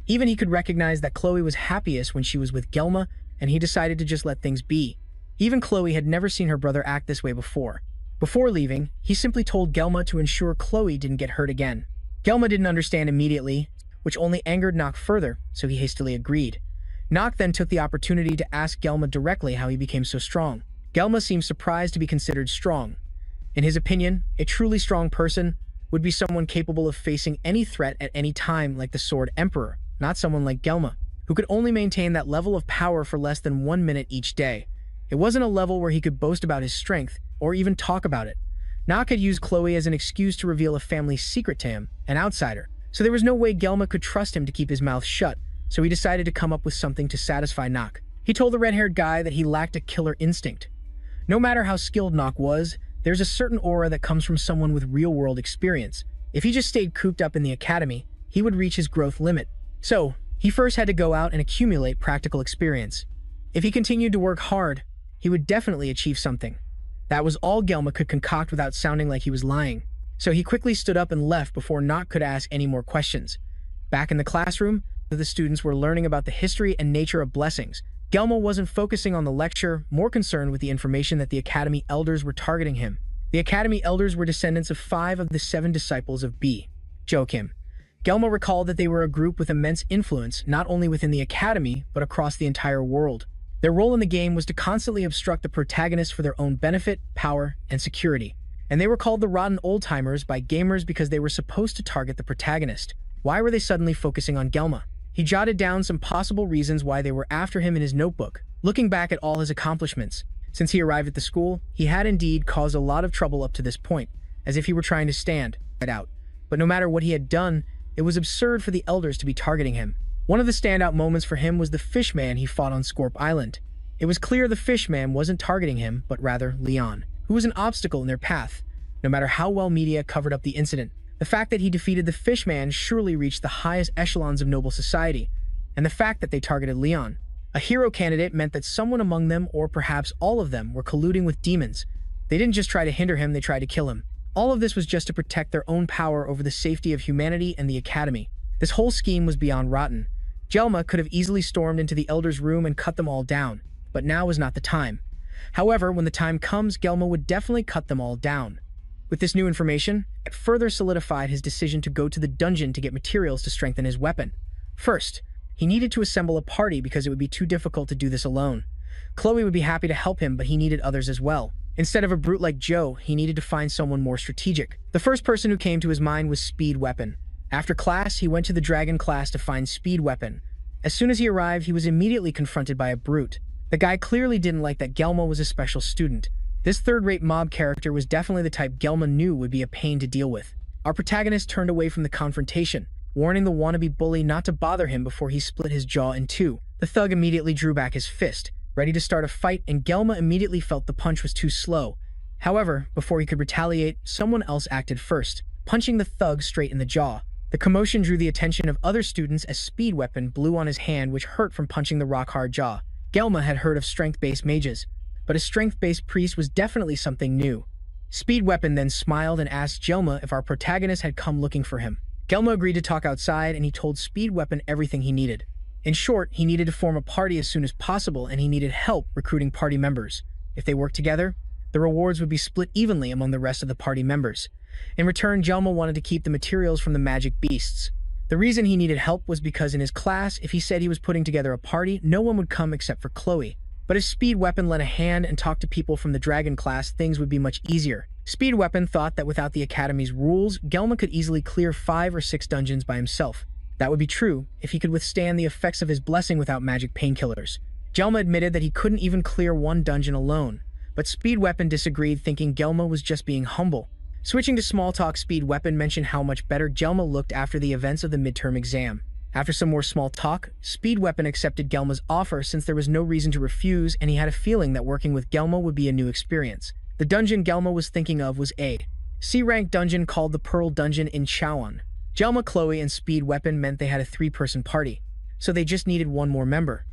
Even he could recognize that Chloe was happiest when she was with Gelma, and he decided to just let things be. Even Chloe had never seen her brother act this way before. Before leaving, he simply told Gelma to ensure Chloe didn't get hurt again. Gelma didn't understand immediately, which only angered Knock further, so he hastily agreed. Knock then took the opportunity to ask Gelma directly how he became so strong. Gelma seemed surprised to be considered strong. In his opinion, a truly strong person would be someone capable of facing any threat at any time like the Sword Emperor, not someone like Gelma, who could only maintain that level of power for less than 1 minute each day. It wasn't a level where he could boast about his strength, or even talk about it. Knock had used Chloe as an excuse to reveal a family secret to him, an outsider, so there was no way Gelma could trust him to keep his mouth shut, so he decided to come up with something to satisfy Knock. He told the red-haired guy that he lacked a killer instinct. No matter how skilled Knock was, there's a certain aura that comes from someone with real-world experience. If he just stayed cooped up in the academy, he would reach his growth limit. So, He first had to go out and accumulate practical experience. If he continued to work hard, he would definitely achieve something. That was all Gelma could concoct without sounding like he was lying. So he quickly stood up and left before Nock could ask any more questions. Back in the classroom, the students were learning about the history and nature of blessings. Gelma wasn't focusing on the lecture, more concerned with the information that the Academy elders were targeting him. The Academy elders were descendants of 5 of the 7 disciples of B. Joachim. Gelma recalled that they were a group with immense influence, not only within the Academy, but across the entire world. Their role in the game was to constantly obstruct the protagonist for their own benefit, power, and security. And they were called the Rotten Old-Timers by gamers because they were supposed to target the protagonist. Why were they suddenly focusing on Gelma? He jotted down some possible reasons why they were after him in his notebook. Looking back at all his accomplishments, since he arrived at the school, he had indeed caused a lot of trouble up to this point, as if he were trying to stand right out. But no matter what he had done, it was absurd for the elders to be targeting him. One of the standout moments for him was the fishman he fought on Scorp Island. It was clear the fishman wasn't targeting him, but rather Leon, who was an obstacle in their path, no matter how well media covered up the incident. The fact that he defeated the fishman surely reached the highest echelons of noble society, and the fact that they targeted Leon, a hero candidate, meant that someone among them, or perhaps all of them, were colluding with demons. They didn't just try to hinder him, they tried to kill him. All of this was just to protect their own power over the safety of humanity and the Academy. This whole scheme was beyond rotten. Gelma could have easily stormed into the elders' room and cut them all down, but now was not the time. However, when the time comes, Gelma would definitely cut them all down. With this new information, it further solidified his decision to go to the dungeon to get materials to strengthen his weapon. First, he needed to assemble a party because it would be too difficult to do this alone. Chloe would be happy to help him, but he needed others as well. Instead of a brute like Joe, he needed to find someone more strategic. The first person who came to his mind was Speed Weapon. After class, he went to the Dragon class to find Speed Weapon. As soon as he arrived, he was immediately confronted by a brute. The guy clearly didn't like that Gelma was a special student. This third-rate mob character was definitely the type Gelma knew would be a pain to deal with. Our protagonist turned away from the confrontation, warning the wannabe bully not to bother him before he split his jaw in two. The thug immediately drew back his fist, ready to start a fight, and Gelma immediately felt the punch was too slow. However, before he could retaliate, someone else acted first, punching the thug straight in the jaw. The commotion drew the attention of other students as Speed Weapon blew on his hand, which hurt from punching the rock-hard jaw. Gelma had heard of strength-based mages, but a strength-based priest was definitely something new. Speed Weapon then smiled and asked Gelma if our protagonist had come looking for him. Gelma agreed to talk outside, and he told Speed Weapon everything he needed. In short, he needed to form a party as soon as possible, and he needed help recruiting party members. If they worked together, the rewards would be split evenly among the rest of the party members. In return, Gelma wanted to keep the materials from the magic beasts. The reason he needed help was because in his class, if he said he was putting together a party, no one would come except for Chloe. But if Speed Weapon lent a hand and talked to people from the Dragon class, things would be much easier. Speed Weapon thought that without the Academy's rules, Gelma could easily clear 5 or 6 dungeons by himself. That would be true if he could withstand the effects of his blessing without magic painkillers. Gelma admitted that he couldn't even clear 1 dungeon alone, but Speed Weapon disagreed, thinking Gelma was just being humble. Switching to small talk, Speed Weapon mentioned how much better Gelma looked after the events of the midterm exam. After some more small talk, Speed Weapon accepted Gelma's offer since there was no reason to refuse, and he had a feeling that working with Gelma would be a new experience. The dungeon Gelma was thinking of was a C-rank dungeon called the Pearl Dungeon in Chaoan. Gelma, Chloe, and Speed Weapon meant they had a 3-person party, so they just needed 1 more member.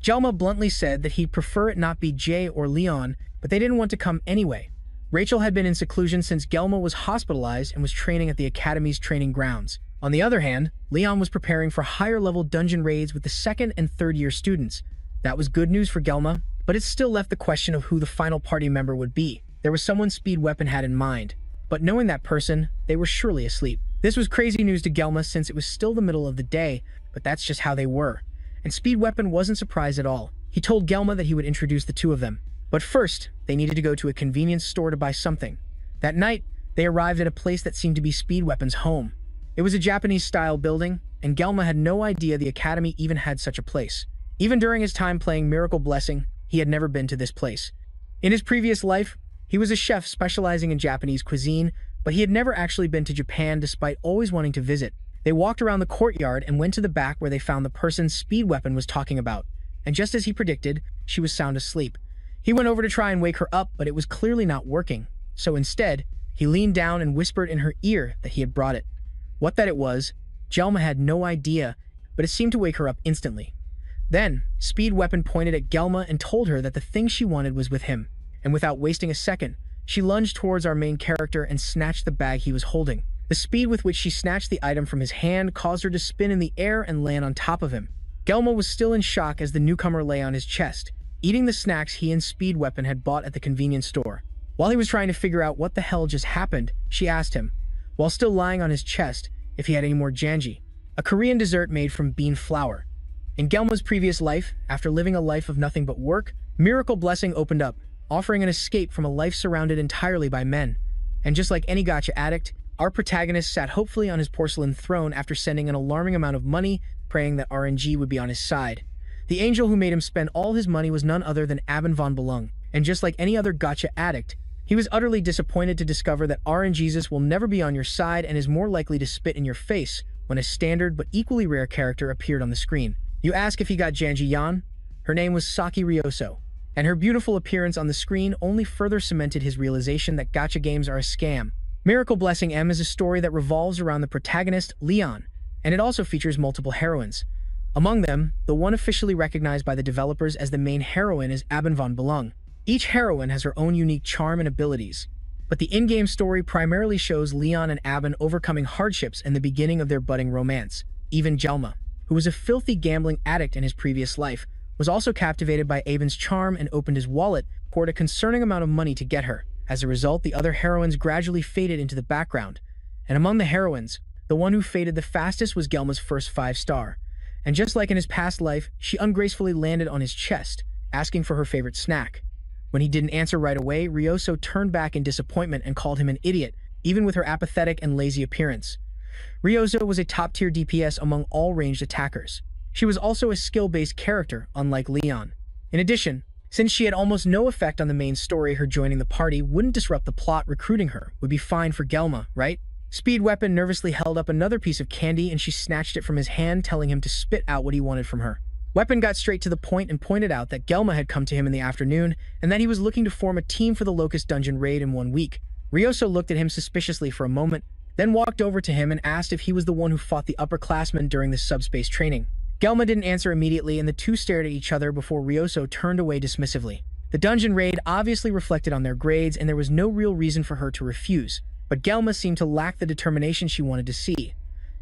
Gelma bluntly said that he'd prefer it not be Jay or Leon, but they didn't want to come anyway. Rachel had been in seclusion since Gelma was hospitalized and was training at the Academy's training grounds. On the other hand, Leon was preparing for higher-level dungeon raids with the 2nd and 3rd-year students. That was good news for Gelma, but it still left the question of who the final party member would be. There was someone Speed Weapon had in mind, but knowing that person, they were surely asleep. This was crazy news to Gelma since it was still the middle of the day, but that's just how they were. And Speed Weapon wasn't surprised at all. He told Gelma that he would introduce the 2 of them. But first, they needed to go to a convenience store to buy something. That night, they arrived at a place that seemed to be Speed Weapon's home. It was a Japanese-style building, and Gelma had no idea the Academy even had such a place. Even during his time playing Miracle Blessing, he had never been to this place. In his previous life, he was a chef specializing in Japanese cuisine, but he had never actually been to Japan despite always wanting to visit. They walked around the courtyard and went to the back where they found the person Speed Weapon was talking about. And just as he predicted, she was sound asleep. He went over to try and wake her up, but it was clearly not working. So instead, he leaned down and whispered in her ear that he had brought it. What that it was, Gelma had no idea, but it seemed to wake her up instantly. Then, Speed Weapon pointed at Gelma and told her that the thing she wanted was with him. And without wasting a second, she lunged towards our main character and snatched the bag he was holding. The speed with which she snatched the item from his hand caused her to spin in the air and land on top of him. Gelma was still in shock as the newcomer lay on his chest, eating the snacks he and Speed Weapon had bought at the convenience store. While he was trying to figure out what the hell just happened, she asked him, while still lying on his chest, if he had any more janji, a Korean dessert made from bean flour. In Gelma's previous life, after living a life of nothing but work, Miracle Blessing opened up, offering an escape from a life surrounded entirely by men. And just like any gacha addict, our protagonist sat hopefully on his porcelain throne after sending an alarming amount of money, praying that RNG would be on his side. The angel who made him spend all his money was none other than Abin von Belung, and just like any other gacha addict, he was utterly disappointed to discover that RNGesus will never be on your side and is more likely to spit in your face when a standard but equally rare character appeared on the screen. You ask if he got Janji Yan? Her name was Saki Ryoso, and her beautiful appearance on the screen only further cemented his realization that gacha games are a scam. Miracle Blessing M is a story that revolves around the protagonist, Leon, and it also features multiple heroines. Among them, the one officially recognized by the developers as the main heroine is Abin von Belung. Each heroine has her own unique charm and abilities, but the in-game story primarily shows Leon and Abin overcoming hardships and the beginning of their budding romance. Even Gelma, who was a filthy gambling addict in his previous life, was also captivated by Abin's charm and opened his wallet, poured a concerning amount of money to get her. As a result, the other heroines gradually faded into the background, and among the heroines, the one who faded the fastest was Gelma's first 5-star. And just like in his past life, she ungracefully landed on his chest, asking for her favorite snack. When he didn't answer right away, Ryoso turned back in disappointment and called him an idiot, even with her apathetic and lazy appearance. Ryoso was a top-tier DPS among all ranged attackers. She was also a skill-based character, unlike Leon. In addition, since she had almost no effect on the main story, her joining the party wouldn't disrupt the plot. Recruiting her would be fine for Gelma, right? Speed Weapon nervously held up another piece of candy and she snatched it from his hand, telling him to spit out what he wanted from her. Weapon got straight to the point and pointed out that Gelma had come to him in the afternoon and that he was looking to form a team for the Locust Dungeon raid in 1 week. Ryoso looked at him suspiciously for a moment, then walked over to him and asked if he was the one who fought the upperclassmen during the subspace training. Gelma didn't answer immediately and the two stared at each other before Ryoso turned away dismissively. The dungeon raid obviously reflected on their grades and there was no real reason for her to refuse, but Gelma seemed to lack the determination she wanted to see.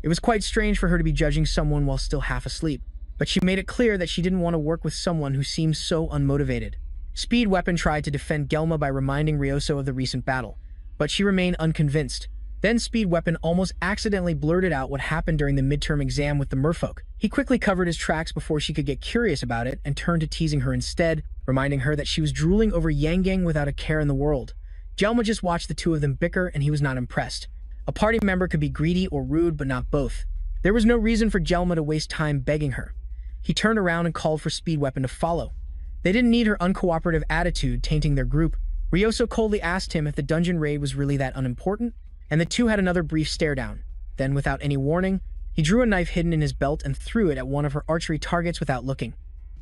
It was quite strange for her to be judging someone while still half asleep, but she made it clear that she didn't want to work with someone who seemed so unmotivated. Speed Weapon tried to defend Gelma by reminding Ryoso of the recent battle, but she remained unconvinced. Then Speed Weapon almost accidentally blurted out what happened during the midterm exam with the merfolk. He quickly covered his tracks before she could get curious about it and turned to teasing her instead, reminding her that she was drooling over Yang without a care in the world. Gelma just watched the two of them bicker and he was not impressed. A party member could be greedy or rude, but not both. There was no reason for Gelma to waste time begging her. He turned around and called for Speed Weapon to follow. They didn't need her uncooperative attitude tainting their group. Ryoso coldly asked him if the dungeon raid was really that unimportant, and the two had another brief stare-down. Then, without any warning, he drew a knife hidden in his belt and threw it at one of her archery targets without looking.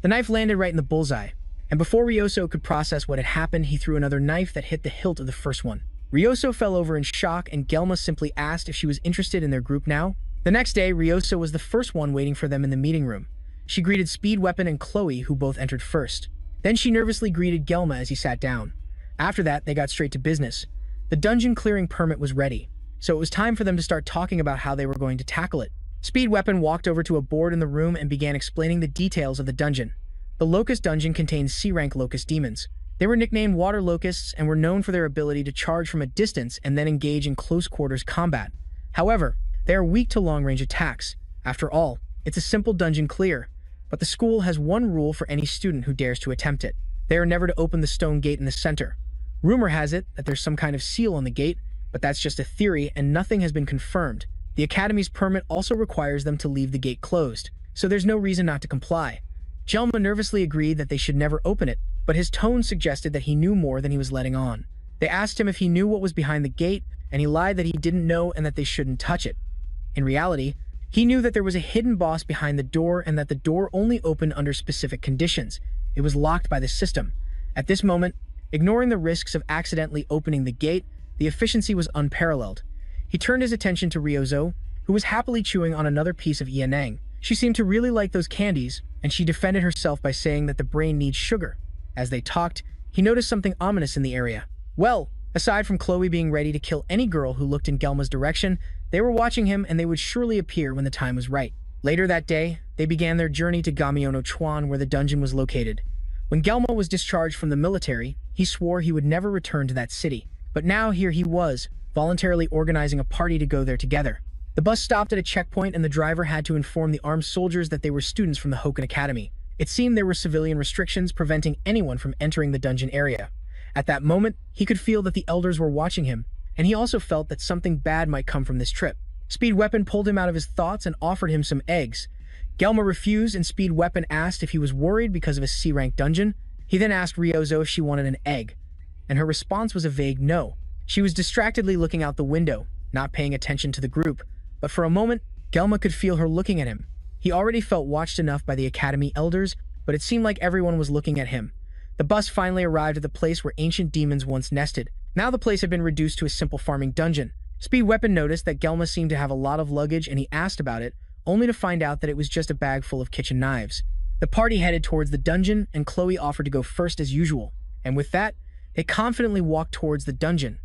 The knife landed right in the bullseye, and before Ryoso could process what had happened, he threw another knife that hit the hilt of the first one. Ryoso fell over in shock, and Gelma simply asked if she was interested in their group now. The next day, Ryoso was the first one waiting for them in the meeting room. She greeted Speed Weapon and Chloe, who both entered first. Then she nervously greeted Gelma as he sat down. After that, they got straight to business. The dungeon clearing permit was ready, so it was time for them to start talking about how they were going to tackle it. Speed Weapon walked over to a board in the room and began explaining the details of the dungeon. The Locust Dungeon contained C-rank Locust demons. They were nicknamed Water Locusts and were known for their ability to charge from a distance and then engage in close-quarters combat. However, they are weak to long-range attacks. After all, it's a simple dungeon clear, but the school has one rule for any student who dares to attempt it. They are never to open the stone gate in the center. Rumor has it that there's some kind of seal on the gate, but that's just a theory and nothing has been confirmed. The Academy's permit also requires them to leave the gate closed, so there's no reason not to comply. Gelma nervously agreed that they should never open it, but his tone suggested that he knew more than he was letting on. They asked him if he knew what was behind the gate, and he lied that he didn't know and that they shouldn't touch it. In reality, he knew that there was a hidden boss behind the door and that the door only opened under specific conditions. It was locked by the system. At this moment, ignoring the risks of accidentally opening the gate, the efficiency was unparalleled. He turned his attention to Ryoso, who was happily chewing on another piece of Yanang. She seemed to really like those candies, and she defended herself by saying that the brain needs sugar. As they talked, he noticed something ominous in the area. Well, aside from Chloe being ready to kill any girl who looked in Gelma's direction, they were watching him and they would surely appear when the time was right. Later that day, they began their journey to Gamiono Chuan where the dungeon was located. When Gelma was discharged from the military, he swore he would never return to that city. But now here he was, voluntarily organizing a party to go there together. The bus stopped at a checkpoint and the driver had to inform the armed soldiers that they were students from the Hokan Academy. It seemed there were civilian restrictions preventing anyone from entering the dungeon area. At that moment, he could feel that the elders were watching him, and he also felt that something bad might come from this trip. Speed Weapon pulled him out of his thoughts and offered him some eggs. Gelma refused and Speed Weapon asked if he was worried because of his C-rank dungeon. He then asked Ryozo if she wanted an egg, and her response was a vague no. She was distractedly looking out the window, not paying attention to the group, but for a moment, Gelma could feel her looking at him. He already felt watched enough by the Academy elders, but it seemed like everyone was looking at him. The bus finally arrived at the place where ancient demons once nested. Now the place had been reduced to a simple farming dungeon. Speed Weapon noticed that Gelma seemed to have a lot of luggage and he asked about it, only to find out that it was just a bag full of kitchen knives. The party headed towards the dungeon and Chloe offered to go first as usual. And with that, they confidently walked towards the dungeon.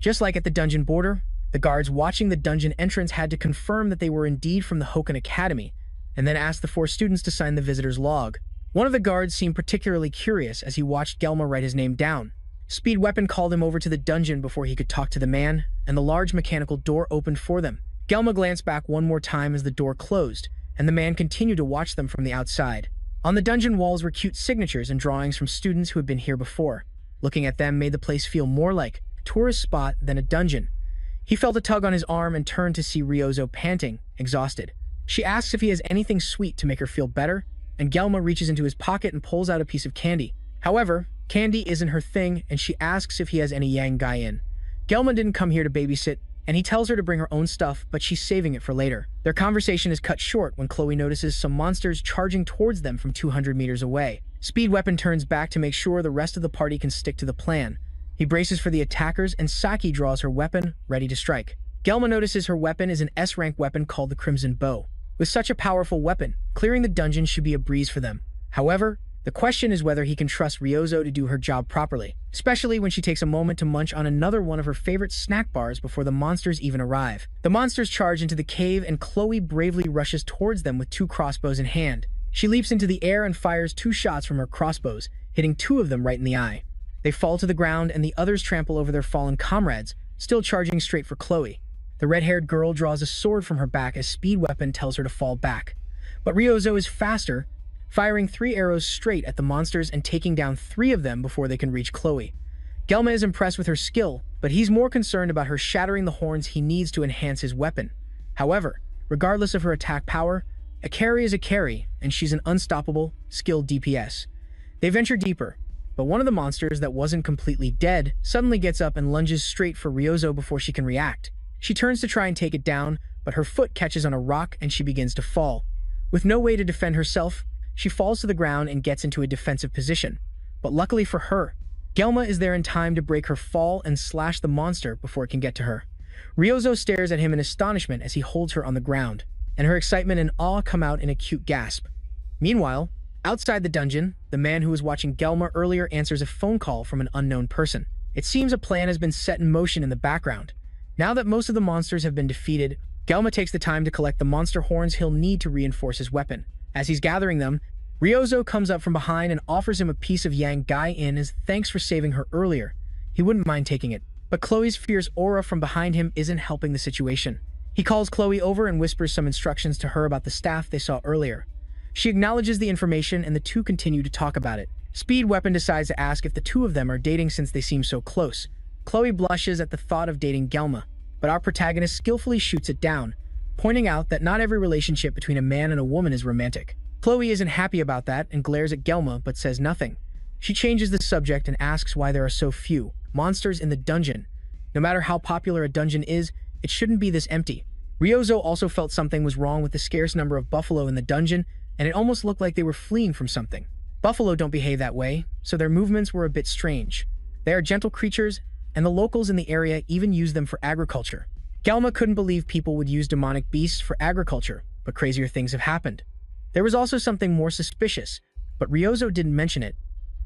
Just like at the dungeon border, the guards watching the dungeon entrance had to confirm that they were indeed from the Hokan Academy, and then asked the 4 students to sign the visitor's log. One of the guards seemed particularly curious as he watched Gelma write his name down. Speed Weapon called him over to the dungeon before he could talk to the man, and the large mechanical door opened for them. Gelma glanced back one more time as the door closed, and the man continued to watch them from the outside. On the dungeon walls were cute signatures and drawings from students who had been here before. Looking at them made the place feel more like a tourist spot than a dungeon. He felt a tug on his arm and turned to see Ryozo panting, exhausted. She asks if he has anything sweet to make her feel better, and Gelma reaches into his pocket and pulls out a piece of candy. However, candy isn't her thing, and she asks if he has any yang gai in. Gelma didn't come here to babysit, and he tells her to bring her own stuff, but she's saving it for later. Their conversation is cut short when Chloe notices some monsters charging towards them from 200 meters away. Speed Weapon turns back to make sure the rest of the party can stick to the plan. He braces for the attackers, and Saki draws her weapon, ready to strike. Gelma notices her weapon is an S-rank weapon called the Crimson Bow. With such a powerful weapon, clearing the dungeon should be a breeze for them. However, the question is whether he can trust Ryozo to do her job properly, especially when she takes a moment to munch on another one of her favorite snack bars before the monsters even arrive. The monsters charge into the cave and Chloe bravely rushes towards them with 2 crossbows in hand. She leaps into the air and fires 2 shots from her crossbows, hitting 2 of them right in the eye. They fall to the ground and the others trample over their fallen comrades, still charging straight for Chloe. The red-haired girl draws a sword from her back as Speed Weapon tells her to fall back. But Ryozo is faster, firing 3 arrows straight at the monsters and taking down 3 of them before they can reach Chloe. Gelma is impressed with her skill, but he's more concerned about her shattering the horns he needs to enhance his weapon. However, regardless of her attack power, a carry is a carry, and she's an unstoppable, skilled DPS. They venture deeper, but one of the monsters that wasn't completely dead suddenly gets up and lunges straight for Ryozo before she can react. She turns to try and take it down, but her foot catches on a rock and she begins to fall. With no way to defend herself, she falls to the ground and gets into a defensive position. But luckily for her, Gelma is there in time to break her fall and slash the monster before it can get to her. Ryozo stares at him in astonishment as he holds her on the ground, and her excitement and awe come out in a cute gasp. Meanwhile, outside the dungeon, the man who was watching Gelma earlier answers a phone call from an unknown person. It seems a plan has been set in motion in the background. Now that most of the monsters have been defeated, Gelma takes the time to collect the monster horns he'll need to reinforce his weapon. As he's gathering them, Ryozo comes up from behind and offers him a piece of yang gai in as thanks for saving her earlier. He wouldn't mind taking it, but Chloe's fierce aura from behind him isn't helping the situation. He calls Chloe over and whispers some instructions to her about the staff they saw earlier. She acknowledges the information and the two continue to talk about it. Speed Weapon decides to ask if the 2 of them are dating since they seem so close. Chloe blushes at the thought of dating Gelma, but our protagonist skillfully shoots it down, pointing out that not every relationship between a man and a woman is romantic. Chloe isn't happy about that and glares at Gelma but says nothing. She changes the subject and asks why there are so few monsters in the dungeon. No matter how popular a dungeon is, it shouldn't be this empty. Ryozo also felt something was wrong with the scarce number of buffalo in the dungeon, and it almost looked like they were fleeing from something. Buffalo don't behave that way, so their movements were a bit strange. They are gentle creatures, and the locals in the area even use them for agriculture. Gelma couldn't believe people would use demonic beasts for agriculture, but crazier things have happened. There was also something more suspicious, but Ryozo didn't mention it.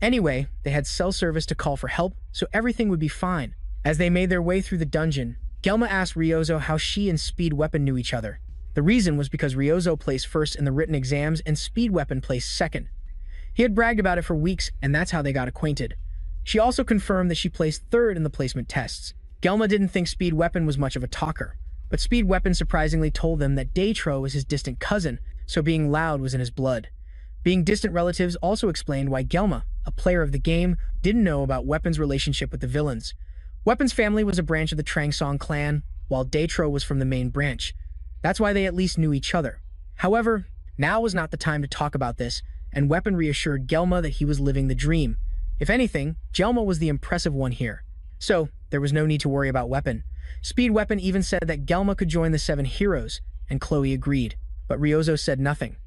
Anyway, they had cell service to call for help, so everything would be fine. As they made their way through the dungeon, Gelma asked Ryozo how she and Speed Weapon knew each other. The reason was because Ryozo placed first in the written exams and Speed Weapon placed second. He had bragged about it for weeks, and that's how they got acquainted. She also confirmed that she placed third in the placement tests. Gelma didn't think Speed Weapon was much of a talker, but Speed Weapon surprisingly told them that Daetro was his distant cousin, so being loud was in his blood. Being distant relatives also explained why Gelma, a player of the game, didn't know about Weapon's relationship with the villains. Weapon's family was a branch of the Trangsong clan, while Daetro was from the main branch. That's why they at least knew each other. However, now was not the time to talk about this, and Weapon reassured Gelma that he was living the dream. If anything, Gelma was the impressive one here. So, there was no need to worry about Weapon. Speed Weapon even said that Gelma could join the 7 heroes, and Chloe agreed. But Ryozo said nothing.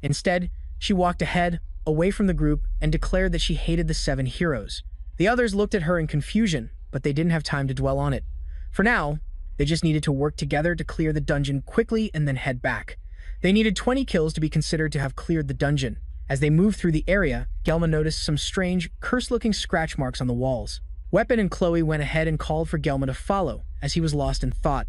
Instead, she walked ahead, away from the group, and declared that she hated the 7 heroes. The others looked at her in confusion, but they didn't have time to dwell on it. For now, they just needed to work together to clear the dungeon quickly and then head back. They needed 20 kills to be considered to have cleared the dungeon. As they moved through the area, Gelma noticed some strange, cursed-looking scratch marks on the walls. Weapon and Chloe went ahead and called for Gelma to follow, as he was lost in thought.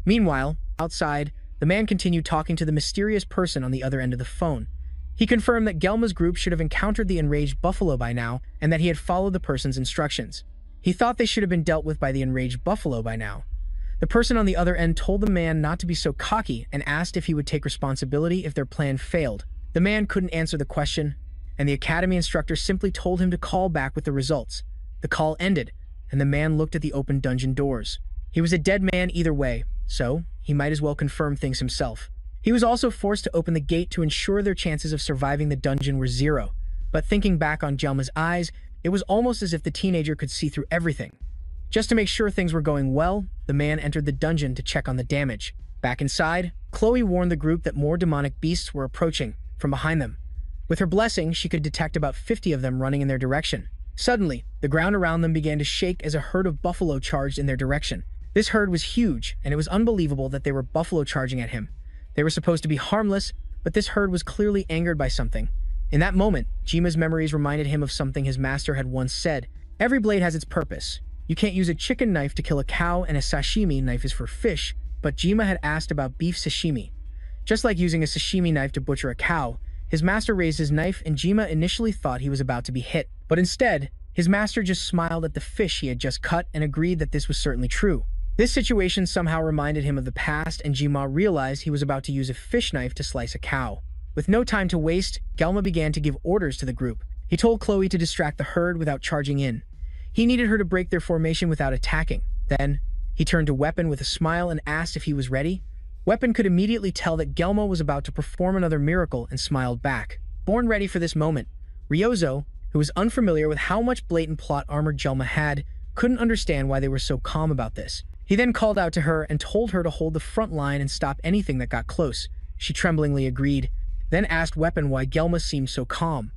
Meanwhile, outside, the man continued talking to the mysterious person on the other end of the phone. He confirmed that Gelma's group should have encountered the enraged buffalo by now, and that he had followed the person's instructions. He thought they should have been dealt with by the enraged buffalo by now. The person on the other end told the man not to be so cocky and asked if he would take responsibility if their plan failed. The man couldn't answer the question, and the academy instructor simply told him to call back with the results. The call ended, and the man looked at the open dungeon doors. He was a dead man either way, so he might as well confirm things himself. He was also forced to open the gate to ensure their chances of surviving the dungeon were zero. But thinking back on Gelma's eyes, it was almost as if the teenager could see through everything. Just to make sure things were going well, the man entered the dungeon to check on the damage. Back inside, Chloe warned the group that more demonic beasts were approaching from behind them. With her blessing, she could detect about 50 of them running in their direction. Suddenly, the ground around them began to shake as a herd of buffalo charged in their direction. This herd was huge, and it was unbelievable that they were buffalo charging at him. They were supposed to be harmless, but this herd was clearly angered by something. In that moment, Jima's memories reminded him of something his master had once said. Every blade has its purpose. You can't use a chicken knife to kill a cow, and a sashimi knife is for fish, but Jima had asked about beef sashimi. Just like using a sashimi knife to butcher a cow, his master raised his knife and Jima initially thought he was about to be hit. But instead, his master just smiled at the fish he had just cut and agreed that this was certainly true. This situation somehow reminded him of the past, and Jima realized he was about to use a fish knife to slice a cow. With no time to waste, Gelma began to give orders to the group. He told Chloe to distract the herd without charging in. He needed her to break their formation without attacking. Then, he turned to Weapon with a smile and asked if he was ready. Weapon could immediately tell that Gelma was about to perform another miracle and smiled back. Born ready for this moment, Ryozo, who was unfamiliar with how much blatant plot armor Gelma had, couldn't understand why they were so calm about this. He then called out to her and told her to hold the front line and stop anything that got close. She tremblingly agreed, then asked Weapon why Gelma seemed so calm.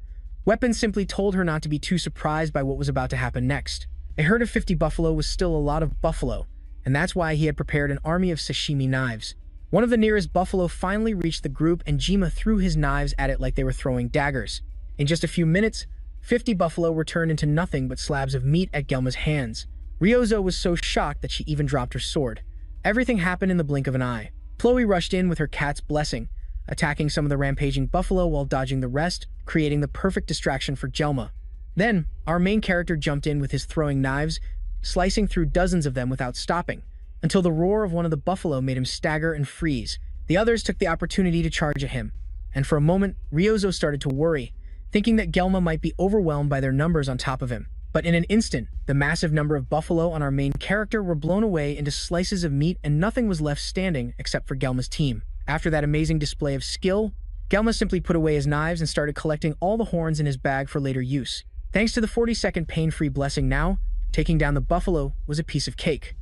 Weapon simply told her not to be too surprised by what was about to happen next. A herd of 50 buffalo was still a lot of buffalo, and that's why he had prepared an army of sashimi knives. One of the nearest buffalo finally reached the group, and Jima threw his knives at it like they were throwing daggers. In just a few minutes, 50 buffalo were turned into nothing but slabs of meat at Gelma's hands. Ryozo was so shocked that she even dropped her sword. Everything happened in the blink of an eye. Chloe rushed in with her cat's blessing, attacking some of the rampaging buffalo while dodging the rest, creating the perfect distraction for Gelma. Then, our main character jumped in with his throwing knives, slicing through dozens of them without stopping, until the roar of one of the buffalo made him stagger and freeze. The others took the opportunity to charge at him, and for a moment, Ryozo started to worry, thinking that Gelma might be overwhelmed by their numbers on top of him. But in an instant, the massive number of buffalo on our main character were blown away into slices of meat, and nothing was left standing except for Gelma's team. After that amazing display of skill, Gelma simply put away his knives and started collecting all the horns in his bag for later use. Thanks to the 40-second pain-free blessing now, taking down the buffalo was a piece of cake.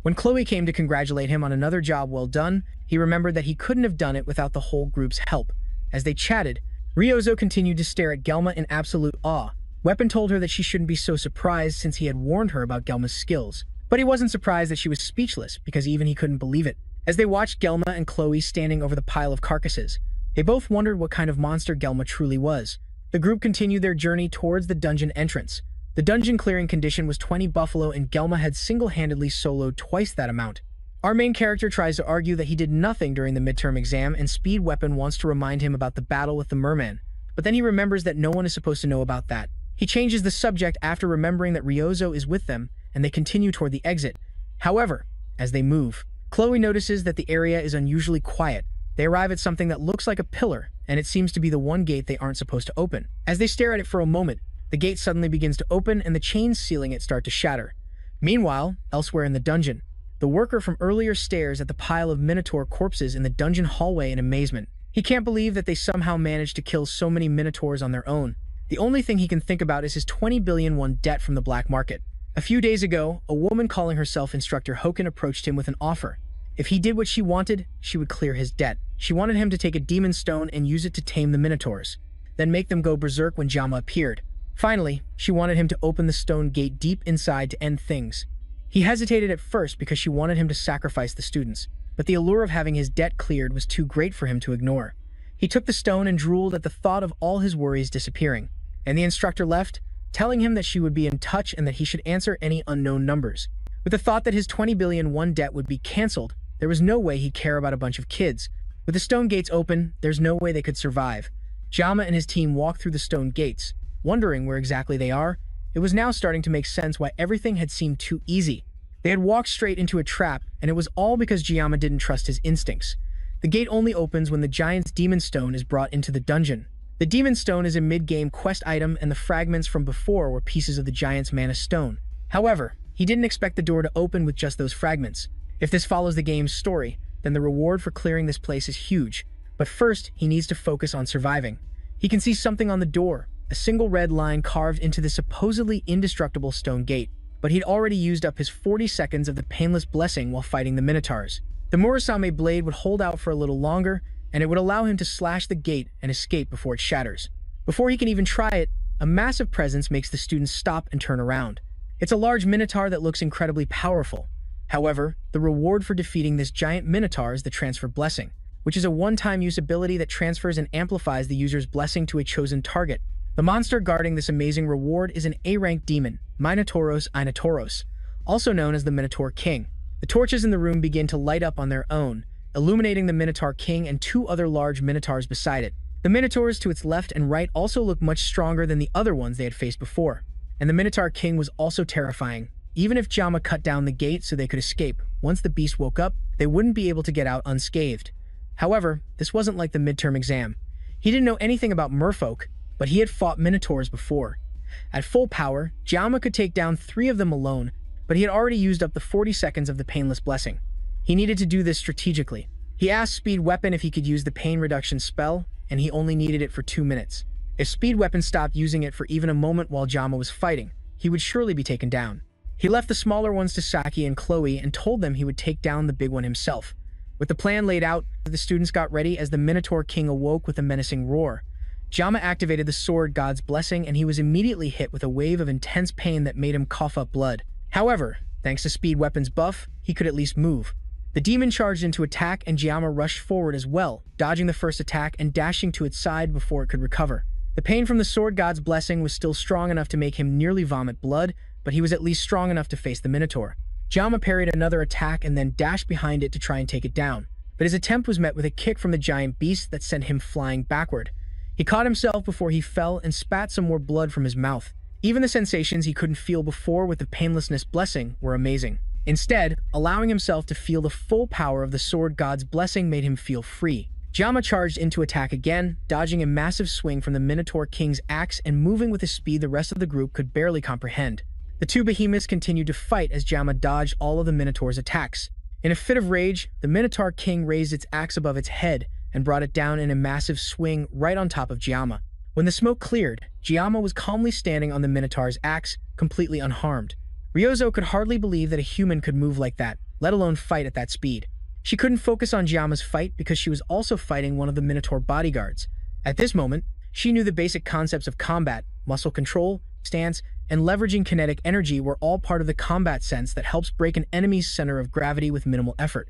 When Chloe came to congratulate him on another job well done, he remembered that he couldn't have done it without the whole group's help. As they chatted, Ryozo continued to stare at Gelma in absolute awe. Weapon told her that she shouldn't be so surprised since he had warned her about Gelma's skills. But he wasn't surprised that she was speechless, because even he couldn't believe it. As they watched Gelma and Chloe standing over the pile of carcasses, they both wondered what kind of monster Gelma truly was. The group continued their journey towards the dungeon entrance. The dungeon clearing condition was 20 buffalo and Gelma had single-handedly soloed twice that amount. Our main character tries to argue that he did nothing during the midterm exam and Speed Weapon wants to remind him about the battle with the merman, but then he remembers that no one is supposed to know about that. He changes the subject after remembering that Ryozo is with them and they continue toward the exit. However, as they move, Chloe notices that the area is unusually quiet. They arrive at something that looks like a pillar, and it seems to be the one gate they aren't supposed to open. As they stare at it for a moment, the gate suddenly begins to open and the chains sealing it start to shatter. Meanwhile, elsewhere in the dungeon, the worker from earlier stares at the pile of Minotaur corpses in the dungeon hallway in amazement. He can't believe that they somehow managed to kill so many Minotaurs on their own. The only thing he can think about is his 20 billion won debt from the black market. A few days ago, a woman calling herself Instructor Hoken approached him with an offer. If he did what she wanted, she would clear his debt. She wanted him to take a demon stone and use it to tame the Minotaurs, then make them go berserk when Jama appeared. Finally, she wanted him to open the stone gate deep inside to end things. He hesitated at first because she wanted him to sacrifice the students, but the allure of having his debt cleared was too great for him to ignore. He took the stone and drooled at the thought of all his worries disappearing, and the instructor left, telling him that she would be in touch and that he should answer any unknown numbers. With the thought that his 20 billion won debt would be cancelled, there was no way he'd care about a bunch of kids. With the stone gates open, there's no way they could survive. Jama and his team walk through the stone gates, wondering where exactly they are. It was now starting to make sense why everything had seemed too easy. They had walked straight into a trap, and it was all because Jiyama didn't trust his instincts. The gate only opens when the giant's demon stone is brought into the dungeon. The demon stone is a mid-game quest item, and the fragments from before were pieces of the giant's mana stone. However, he didn't expect the door to open with just those fragments. If this follows the game's story, then the reward for clearing this place is huge. But first, he needs to focus on surviving. He can see something on the door, a single red line carved into the supposedly indestructible stone gate. But he'd already used up his 40 seconds of the painless blessing while fighting the Minotaurs. The Murasame blade would hold out for a little longer, and it would allow him to slash the gate and escape before it shatters. Before he can even try it, a massive presence makes the students stop and turn around. It's a large Minotaur that looks incredibly powerful. However, the reward for defeating this giant Minotaur is the Transfer Blessing, which is a one-time use ability that transfers and amplifies the user's blessing to a chosen target. The monster guarding this amazing reward is an A-rank demon, Minotauros Inotauros, also known as the Minotaur King. The torches in the room begin to light up on their own, illuminating the Minotaur King and two other large Minotaurs beside it. The Minotaurs to its left and right also look much stronger than the other ones they had faced before, and the Minotaur King was also terrifying. Even if Jama cut down the gate so they could escape, once the beast woke up, they wouldn't be able to get out unscathed. However, this wasn't like the midterm exam. He didn't know anything about merfolk, but he had fought Minotaurs before. At full power, Jama could take down 3 of them alone, but he had already used up the 40 seconds of the Painless Blessing. He needed to do this strategically. He asked Speed Weapon if he could use the pain reduction spell, and he only needed it for 2 minutes. If Speed Weapon stopped using it for even a moment while Jama was fighting, he would surely be taken down. He left the smaller ones to Saki and Chloe and told them he would take down the big one himself. With the plan laid out, the students got ready as the Minotaur King awoke with a menacing roar. Jama activated the Sword God's Blessing and he was immediately hit with a wave of intense pain that made him cough up blood. However, thanks to Speed Weapon's buff, he could at least move. The demon charged into attack and Jama rushed forward as well, dodging the first attack and dashing to its side before it could recover. The pain from the Sword God's Blessing was still strong enough to make him nearly vomit blood, but he was at least strong enough to face the Minotaur. Jama parried another attack and then dashed behind it to try and take it down, but his attempt was met with a kick from the giant beast that sent him flying backward. He caught himself before he fell and spat some more blood from his mouth. Even the sensations he couldn't feel before with the Painlessness Blessing were amazing. Instead, allowing himself to feel the full power of the Sword God's Blessing made him feel free. Jama charged into attack again, dodging a massive swing from the Minotaur King's axe and moving with a speed the rest of the group could barely comprehend. The two behemoths continued to fight as Jama dodged all of the Minotaur's attacks. In a fit of rage, the Minotaur King raised its axe above its head and brought it down in a massive swing right on top of Jama. When the smoke cleared, Jama was calmly standing on the Minotaur's axe, completely unharmed. Ryozo could hardly believe that a human could move like that, let alone fight at that speed. She couldn't focus on Jama's fight because she was also fighting one of the Minotaur bodyguards. At this moment, she knew the basic concepts of combat, muscle control, stance, and leveraging kinetic energy were all part of the combat sense that helps break an enemy's center of gravity with minimal effort.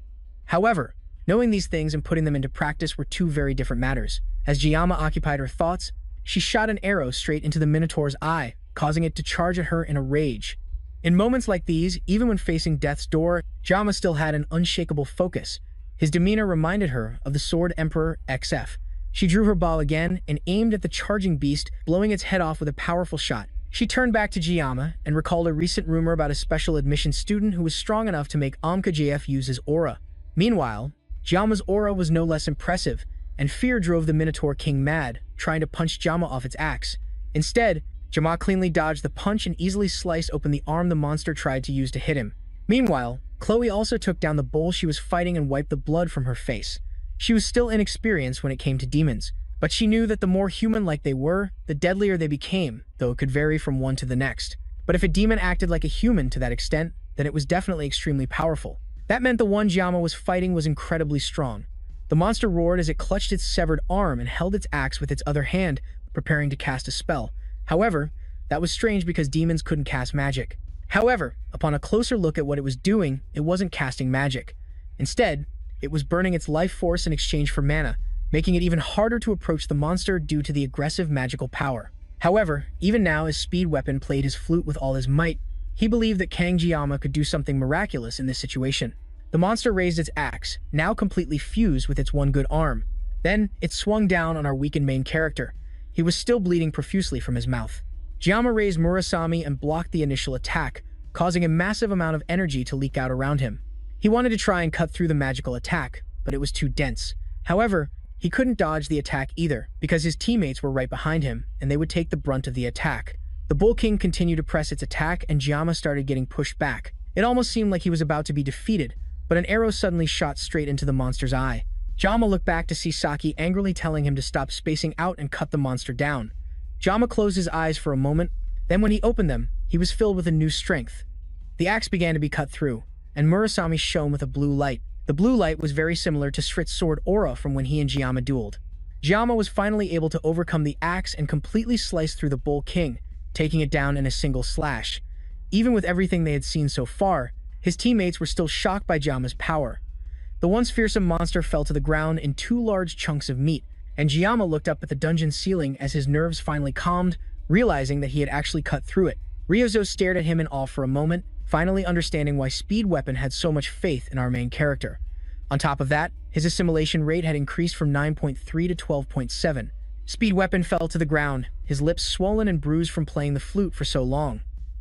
However, knowing these things and putting them into practice were two very different matters. As Jiyama occupied her thoughts, she shot an arrow straight into the Minotaur's eye, causing it to charge at her in a rage. In moments like these, even when facing death's door, Jiyama still had an unshakable focus. His demeanor reminded her of the Sword Emperor XF. She drew her bow again and aimed at the charging beast, blowing its head off with a powerful shot. She turned back to Jiyama and recalled a recent rumor about a special admission student who was strong enough to make JF use his aura. Meanwhile, Jiyama's aura was no less impressive, and fear drove the Minotaur King mad, trying to punch Jiyama off its axe. Instead, Jiyama cleanly dodged the punch and easily sliced open the arm the monster tried to use to hit him. Meanwhile, Chloe also took down the bull she was fighting and wiped the blood from her face. She was still inexperienced when it came to demons, but she knew that the more human-like they were, the deadlier they became, though it could vary from one to the next. But if a demon acted like a human to that extent, then it was definitely extremely powerful. That meant the one Jiyama was fighting was incredibly strong. The monster roared as it clutched its severed arm and held its axe with its other hand, preparing to cast a spell. However, that was strange because demons couldn't cast magic. However, upon a closer look at what it was doing, it wasn't casting magic. Instead, it was burning its life force in exchange for mana, making it even harder to approach the monster due to the aggressive magical power. However, even now as Speed Weapon played his flute with all his might, he believed that Kang Jiyama could do something miraculous in this situation. The monster raised its axe, now completely fused with its one good arm. Then, it swung down on our weakened main character. He was still bleeding profusely from his mouth. Jiyama raised Murasame and blocked the initial attack, causing a massive amount of energy to leak out around him. He wanted to try and cut through the magical attack, but it was too dense. However, he couldn't dodge the attack either, because his teammates were right behind him, and they would take the brunt of the attack. The Bull King continued to press its attack, and Jiyama started getting pushed back. It almost seemed like he was about to be defeated, but an arrow suddenly shot straight into the monster's eye. Jiyama looked back to see Saki angrily telling him to stop spacing out and cut the monster down. Jiyama closed his eyes for a moment, then when he opened them, he was filled with a new strength. The axe began to be cut through, and Murasame shone with a blue light. The blue light was very similar to Srit's sword aura from when he and Jiyama dueled. Jiyama was finally able to overcome the axe and completely slice through the Bull King, taking it down in a single slash. Even with everything they had seen so far, his teammates were still shocked by Jiyama's power. The once fearsome monster fell to the ground in two large chunks of meat, and Jiyama looked up at the dungeon ceiling as his nerves finally calmed, realizing that he had actually cut through it. Ryozo stared at him in awe for a moment, finally understanding why Speed Weapon had so much faith in our main character. On top of that, his assimilation rate had increased from 9.3 to 12.7. Speed Weapon fell to the ground, his lips swollen and bruised from playing the flute for so long.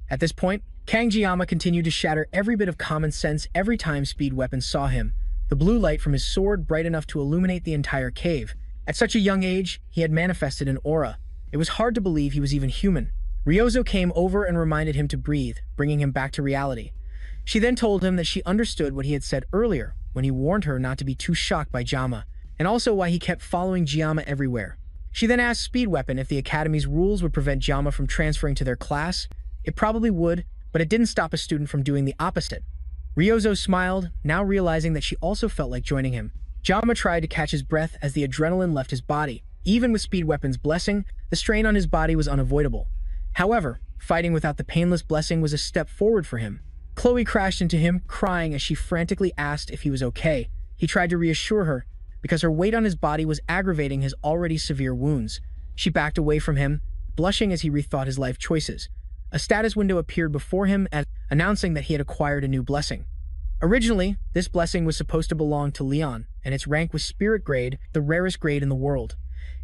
At this point, Kang Jiyama continued to shatter every bit of common sense every time Speed Weapon saw him, the blue light from his sword bright enough to illuminate the entire cave. At such a young age, he had manifested an aura. It was hard to believe he was even human. Ryozo came over and reminded him to breathe, bringing him back to reality. She then told him that she understood what he had said earlier when he warned her not to be too shocked by Jiyama, and also why he kept following Jiyama everywhere. She then asked Speed Weapon if the Academy's rules would prevent Jiyama from transferring to their class. It probably would, but it didn't stop a student from doing the opposite. Ryozo smiled, now realizing that she also felt like joining him. Jiyama tried to catch his breath as the adrenaline left his body. Even with Speed Weapon's blessing, the strain on his body was unavoidable. However, fighting without the painless blessing was a step forward for him. Chloe crashed into him, crying as she frantically asked if he was okay. He tried to reassure her, because her weight on his body was aggravating his already severe wounds. She backed away from him, blushing as he rethought his life choices. A status window appeared before him, announcing that he had acquired a new blessing. Originally, this blessing was supposed to belong to Leon, and its rank was Spirit Grade, the rarest grade in the world.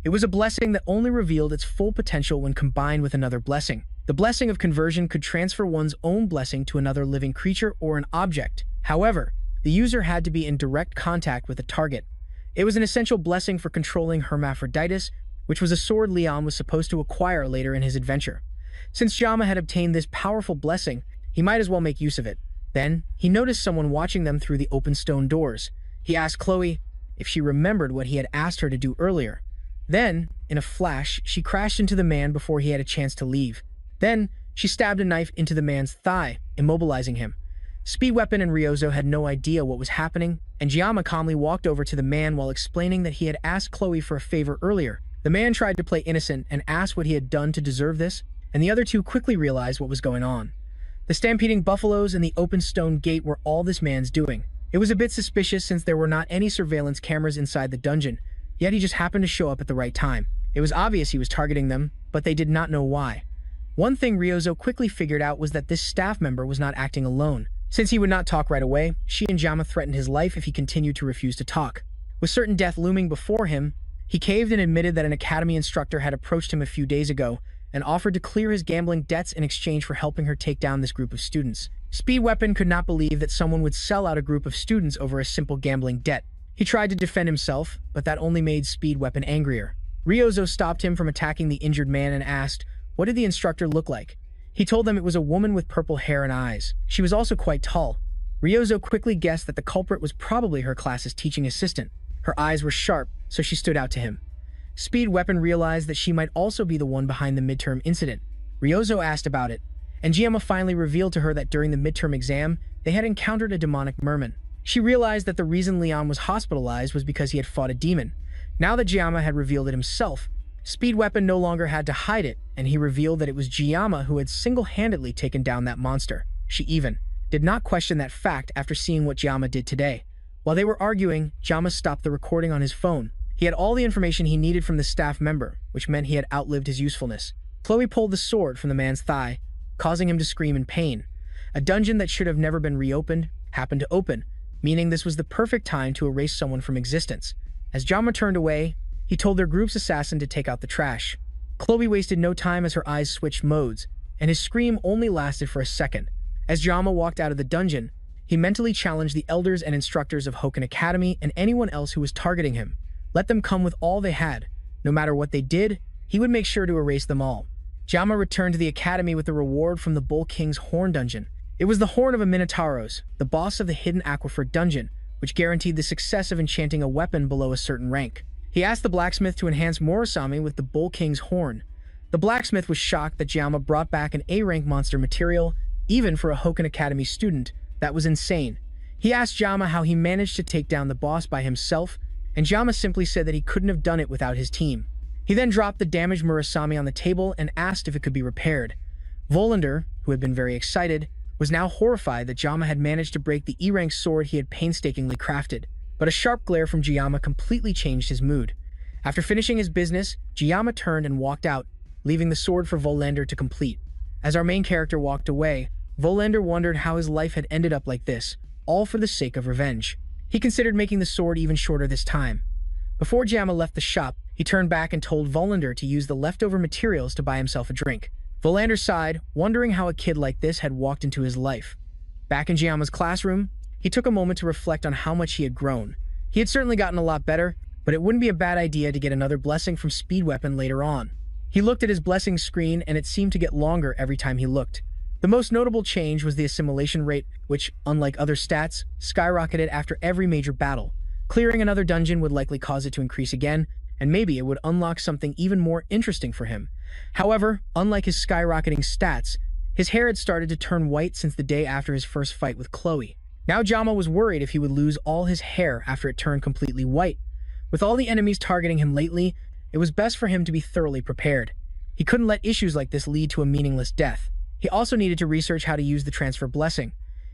It was a blessing that only revealed its full potential when combined with another blessing. The blessing of conversion could transfer one's own blessing to another living creature or an object. However, the user had to be in direct contact with the target. It was an essential blessing for controlling Hermaphroditus, which was a sword Leon was supposed to acquire later in his adventure. Since Jiyama had obtained this powerful blessing, he might as well make use of it. Then, he noticed someone watching them through the open stone doors. He asked Chloe if she remembered what he had asked her to do earlier. Then, in a flash, she crashed into the man before he had a chance to leave. Then, she stabbed a knife into the man's thigh, immobilizing him. Speed Weapon and Ryozo had no idea what was happening, and Jiyama calmly walked over to the man while explaining that he had asked Chloe for a favor earlier. The man tried to play innocent and asked what he had done to deserve this, and the other two quickly realized what was going on. The stampeding buffaloes and the open stone gate were all this man's doing. It was a bit suspicious since there were not any surveillance cameras inside the dungeon, yet he just happened to show up at the right time. It was obvious he was targeting them, but they did not know why. One thing Ryozo quickly figured out was that this staff member was not acting alone. Since he would not talk right away, she and Jama threatened his life if he continued to refuse to talk. With certain death looming before him, he caved and admitted that an academy instructor had approached him a few days ago and offered to clear his gambling debts in exchange for helping her take down this group of students. Speed Weapon could not believe that someone would sell out a group of students over a simple gambling debt. He tried to defend himself, but that only made Speed Weapon angrier. Ryozo stopped him from attacking the injured man and asked, what did the instructor look like? He told them it was a woman with purple hair and eyes. She was also quite tall. Ryozo quickly guessed that the culprit was probably her class's teaching assistant. Her eyes were sharp, so she stood out to him. Speed Weapon realized that she might also be the one behind the midterm incident. Ryozo asked about it, and Giamma finally revealed to her that during the midterm exam, they had encountered a demonic merman. She realized that the reason Leon was hospitalized was because he had fought a demon. Now that Giamma had revealed it himself, Speed Weapon no longer had to hide it, and he revealed that it was Giamma who had single-handedly taken down that monster. She even did not question that fact after seeing what Giamma did today. While they were arguing, Giamma stopped the recording on his phone. He had all the information he needed from the staff member, which meant he had outlived his usefulness. Chloe pulled the sword from the man's thigh, causing him to scream in pain. A dungeon that should have never been reopened happened to open, meaning this was the perfect time to erase someone from existence. As Giamma turned away, he told their group's assassin to take out the trash. Chloe wasted no time as her eyes switched modes, and his scream only lasted for a second. As Giamma walked out of the dungeon, he mentally challenged the elders and instructors of Hoken Academy and anyone else who was targeting him. Let them come with all they had. No matter what they did, he would make sure to erase them all. Giamma returned to the academy with the reward from the Bull King's Horn Dungeon. It was the horn of a Minotauros, the boss of the Hidden Aquifer Dungeon, which guaranteed the success of enchanting a weapon below a certain rank. He asked the blacksmith to enhance Morasami with the Bull King's Horn. The blacksmith was shocked that Giamma brought back an A-rank monster material, even for a Hoken Academy student. That was insane. He asked Giamma how he managed to take down the boss by himself, and Giamma simply said that he couldn't have done it without his team. He then dropped the damaged Murasami on the table and asked if it could be repaired. Volander, who had been very excited, was now horrified that Giamma had managed to break the E-rank sword he had painstakingly crafted. But a sharp glare from Giamma completely changed his mood. After finishing his business, Giamma turned and walked out, leaving the sword for Volander to complete. As our main character walked away, Volander wondered how his life had ended up like this, all for the sake of revenge. He considered making the sword even shorter this time. Before Giamma left the shop, he turned back and told Volander to use the leftover materials to buy himself a drink. Volander sighed, wondering how a kid like this had walked into his life. Back in Giamma's classroom, he took a moment to reflect on how much he had grown. He had certainly gotten a lot better, but it wouldn't be a bad idea to get another blessing from Speed Weapon later on. He looked at his blessing screen and it seemed to get longer every time he looked. The most notable change was the assimilation rate, which, unlike other stats, skyrocketed after every major battle. Clearing another dungeon would likely cause it to increase again, and maybe it would unlock something even more interesting for him. However, unlike his skyrocketing stats, his hair had started to turn white since the day after his first fight with Chloe. Now Giamma was worried if he would lose all his hair after it turned completely white. With all the enemies targeting him lately, it was best for him to be thoroughly prepared. He couldn't let issues like this lead to a meaningless death. He also needed to research how to use the transfer blessing.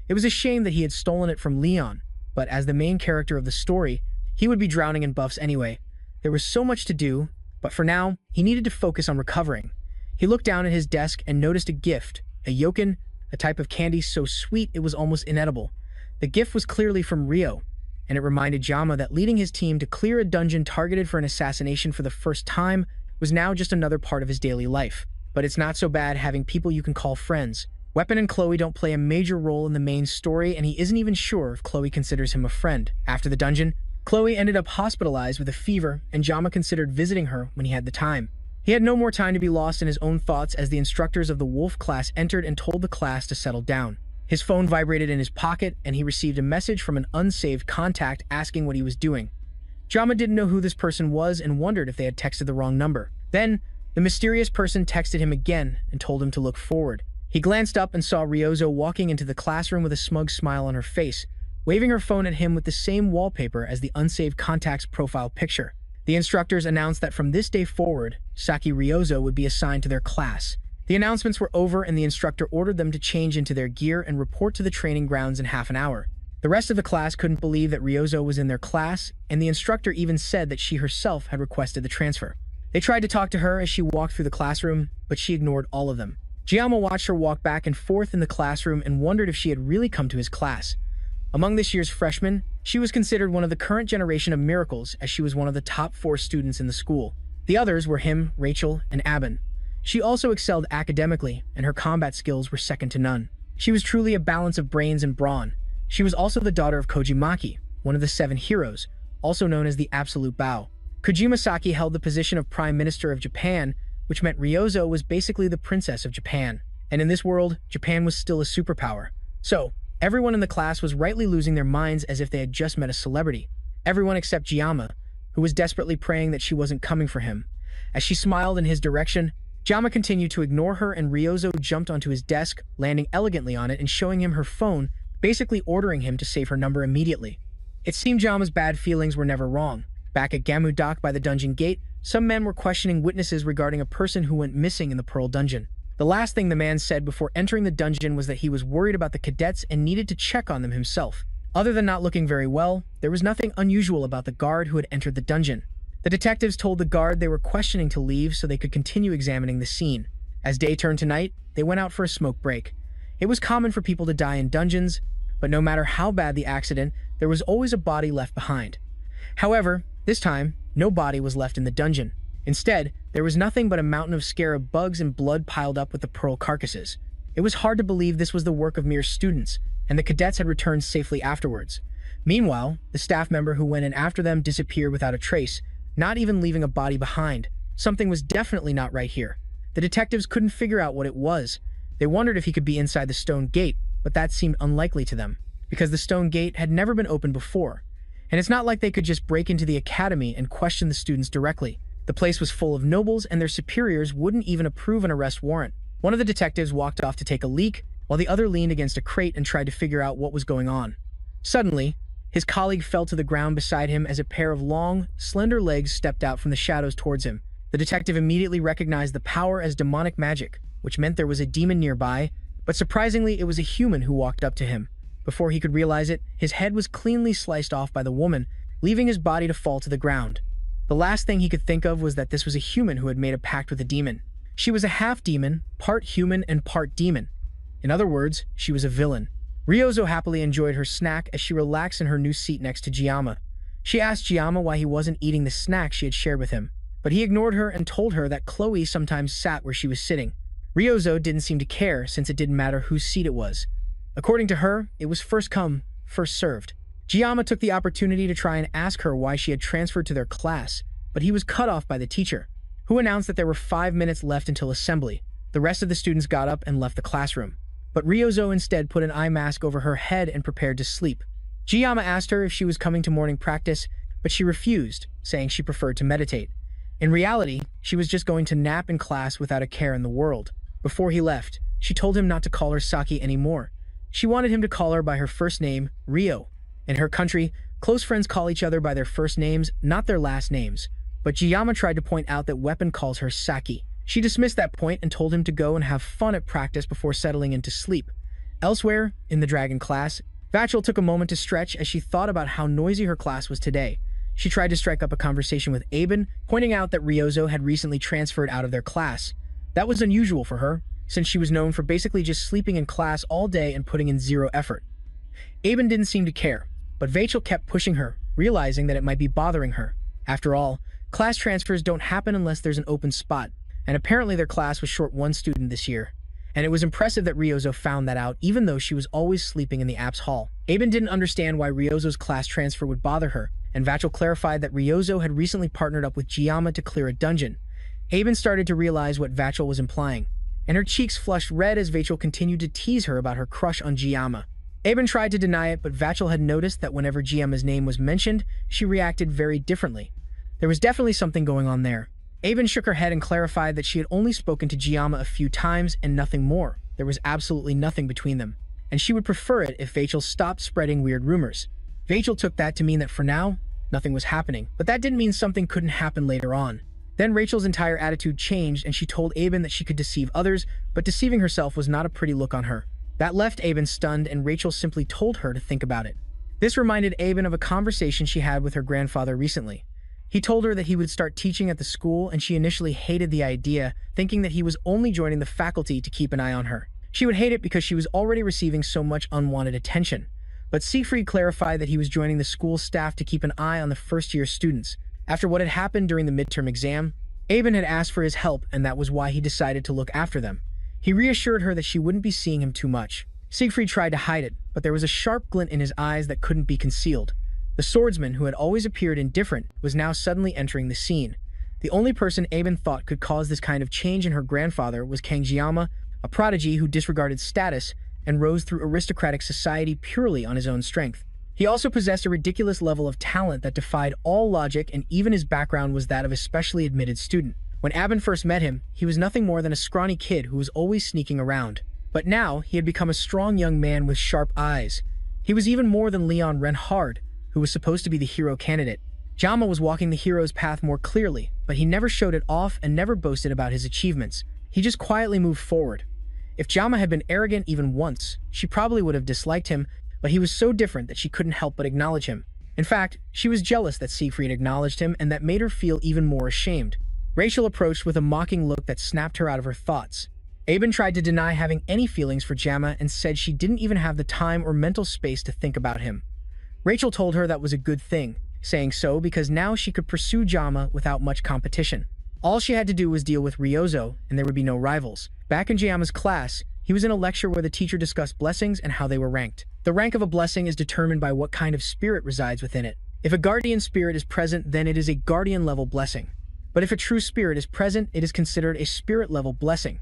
It was a shame that he had stolen it from Leon, but as the main character of the story, he would be drowning in buffs anyway. There was so much to do, but for now, he needed to focus on recovering. He looked down at his desk and noticed a gift, a yokin, a type of candy so sweet it was almost inedible. The gift was clearly from Rio, and it reminded Giamma that leading his team to clear a dungeon targeted for an assassination for the first time was now just another part of his daily life. But it's not so bad having people you can call friends. Weapon and Chloe don't play a major role in the main story, and he isn't even sure if Chloe considers him a friend. After the dungeon, Chloe ended up hospitalized with a fever, and Giamma considered visiting her when he had the time. He had no more time to be lost in his own thoughts as the instructors of the Wolf class entered and told the class to settle down. His phone vibrated in his pocket, and he received a message from an unsaved contact asking what he was doing. Giamma didn't know who this person was and wondered if they had texted the wrong number. Then, the mysterious person texted him again and told him to look forward. He glanced up and saw Ryozo walking into the classroom with a smug smile on her face, waving her phone at him with the same wallpaper as the unsaved contact's profile picture. The instructors announced that from this day forward, Saki Ryozo would be assigned to their class. The announcements were over and the instructor ordered them to change into their gear and report to the training grounds in half an hour. The rest of the class couldn't believe that Ryozo was in their class, and the instructor even said that she herself had requested the transfer. They tried to talk to her as she walked through the classroom, but she ignored all of them. Giamma watched her walk back and forth in the classroom and wondered if she had really come to his class. Among this year's freshmen, she was considered one of the current generation of miracles, as she was one of the top 4 students in the school. The others were him, Rachel, and Aben. She also excelled academically, and her combat skills were second to none. She was truly a balance of brains and brawn. She was also the daughter of Kojimaki, one of the 7 heroes, also known as the Absolute Bow. Kojima Saki held the position of Prime Minister of Japan, which meant Ryozo was basically the princess of Japan. And in this world, Japan was still a superpower. So, everyone in the class was rightly losing their minds as if they had just met a celebrity. Everyone except Giamma, who was desperately praying that she wasn't coming for him. As she smiled in his direction, Giamma continued to ignore her, and Ryozo jumped onto his desk, landing elegantly on it and showing him her phone, basically ordering him to save her number immediately. It seemed Giamma's bad feelings were never wrong. Back at Gamu Dock by the dungeon gate, some men were questioning witnesses regarding a person who went missing in the Pearl Dungeon. The last thing the man said before entering the dungeon was that he was worried about the cadets and needed to check on them himself. Other than not looking very well, there was nothing unusual about the guard who had entered the dungeon. The detectives told the guard they were questioning to leave so they could continue examining the scene. As day turned to night, they went out for a smoke break. It was common for people to die in dungeons, but no matter how bad the accident, there was always a body left behind. However, this time, no body was left in the dungeon. Instead, there was nothing but a mountain of scarab bugs and blood piled up with the pearl carcasses. It was hard to believe this was the work of mere students, and the cadets had returned safely afterwards. Meanwhile, the staff member who went in after them disappeared without a trace, not even leaving a body behind. Something was definitely not right here. The detectives couldn't figure out what it was. They wondered if he could be inside the stone gate, but that seemed unlikely to them, because the stone gate had never been opened before. And it's not like they could just break into the academy and question the students directly. The place was full of nobles, and their superiors wouldn't even approve an arrest warrant. One of the detectives walked off to take a leak, while the other leaned against a crate and tried to figure out what was going on. Suddenly, his colleague fell to the ground beside him as a pair of long, slender legs stepped out from the shadows towards him. The detective immediately recognized the power as demonic magic, which meant there was a demon nearby, but surprisingly, it was a human who walked up to him. Before he could realize it, his head was cleanly sliced off by the woman, leaving his body to fall to the ground. The last thing he could think of was that this was a human who had made a pact with a demon. She was a half-demon, part human, and part demon. In other words, she was a villain. Ryozo happily enjoyed her snack as she relaxed in her new seat next to Giamma. She asked Giamma why he wasn't eating the snack she had shared with him, but he ignored her and told her that Chloe sometimes sat where she was sitting. Ryozo didn't seem to care, since it didn't matter whose seat it was. According to her, it was first come, first served. Giamma took the opportunity to try and ask her why she had transferred to their class, but he was cut off by the teacher, who announced that there were 5 minutes left until assembly. The rest of the students got up and left the classroom, but Ryozo instead put an eye mask over her head and prepared to sleep. Giamma asked her if she was coming to morning practice, but she refused, saying she preferred to meditate. In reality, she was just going to nap in class without a care in the world. Before he left, she told him not to call her Saki anymore. She wanted him to call her by her first name, Ryo. In her country, close friends call each other by their first names, not their last names. But Giamma tried to point out that Weapon calls her Saki. She dismissed that point and told him to go and have fun at practice before settling into sleep. Elsewhere, in the dragon class, Vachel took a moment to stretch as she thought about how noisy her class was today. She tried to strike up a conversation with Aben, pointing out that Ryozo had recently transferred out of their class. That was unusual for her, since she was known for basically just sleeping in class all day and putting in zero effort. Aben didn't seem to care, but Vachel kept pushing her, realizing that it might be bothering her. After all, class transfers don't happen unless there's an open spot, and apparently their class was short 1 student this year. And it was impressive that Ryozo found that out, even though she was always sleeping in the apps hall. Aben didn't understand why Ryozo's class transfer would bother her, and Vachel clarified that Ryozo had recently partnered up with Giamma to clear a dungeon. Aben started to realize what Vachel was implying, and her cheeks flushed red as Vachel continued to tease her about her crush on Giamma. Aben tried to deny it, but Vachel had noticed that whenever Giamma's name was mentioned, she reacted very differently. There was definitely something going on there. Aben shook her head and clarified that she had only spoken to Giamma a few times and nothing more. There was absolutely nothing between them, and she would prefer it if Vachel stopped spreading weird rumors. Vachel took that to mean that for now, nothing was happening, but that didn't mean something couldn't happen later on. Then Rachel's entire attitude changed and she told Aben that she could deceive others, but deceiving herself was not a pretty look on her. That left Aben stunned, and Rachel simply told her to think about it. This reminded Aben of a conversation she had with her grandfather recently. He told her that he would start teaching at the school, and she initially hated the idea, thinking that he was only joining the faculty to keep an eye on her. She would hate it because she was already receiving so much unwanted attention. But Siegfried clarified that he was joining the school staff to keep an eye on the first-year students. After what had happened during the midterm exam, Aben had asked for his help, and that was why he decided to look after them. He reassured her that she wouldn't be seeing him too much. Siegfried tried to hide it, but there was a sharp glint in his eyes that couldn't be concealed. The swordsman, who had always appeared indifferent, was now suddenly entering the scene. The only person Aben thought could cause this kind of change in her grandfather was Kangjiyama, a prodigy who disregarded status and rose through aristocratic society purely on his own strength. He also possessed a ridiculous level of talent that defied all logic, and even his background was that of a specially admitted student. When Aben first met him, he was nothing more than a scrawny kid who was always sneaking around. But now, he had become a strong young man with sharp eyes. He was even more than Leon Renhard, who was supposed to be the hero candidate. Jama was walking the hero's path more clearly, but he never showed it off and never boasted about his achievements. He just quietly moved forward. If Jama had been arrogant even once, she probably would have disliked him, but he was so different that she couldn't help but acknowledge him. In fact, she was jealous that Siegfried acknowledged him, and that made her feel even more ashamed. Rachel approached with a mocking look that snapped her out of her thoughts. Aben tried to deny having any feelings for Jama and said she didn't even have the time or mental space to think about him. Rachel told her that was a good thing, saying so because now she could pursue Jama without much competition. All she had to do was deal with Ryozo, and there would be no rivals. Back in Jama's class, he was in a lecture where the teacher discussed blessings and how they were ranked. The rank of a blessing is determined by what kind of spirit resides within it. If a guardian spirit is present, then it is a guardian-level blessing. But if a true spirit is present, it is considered a spirit-level blessing.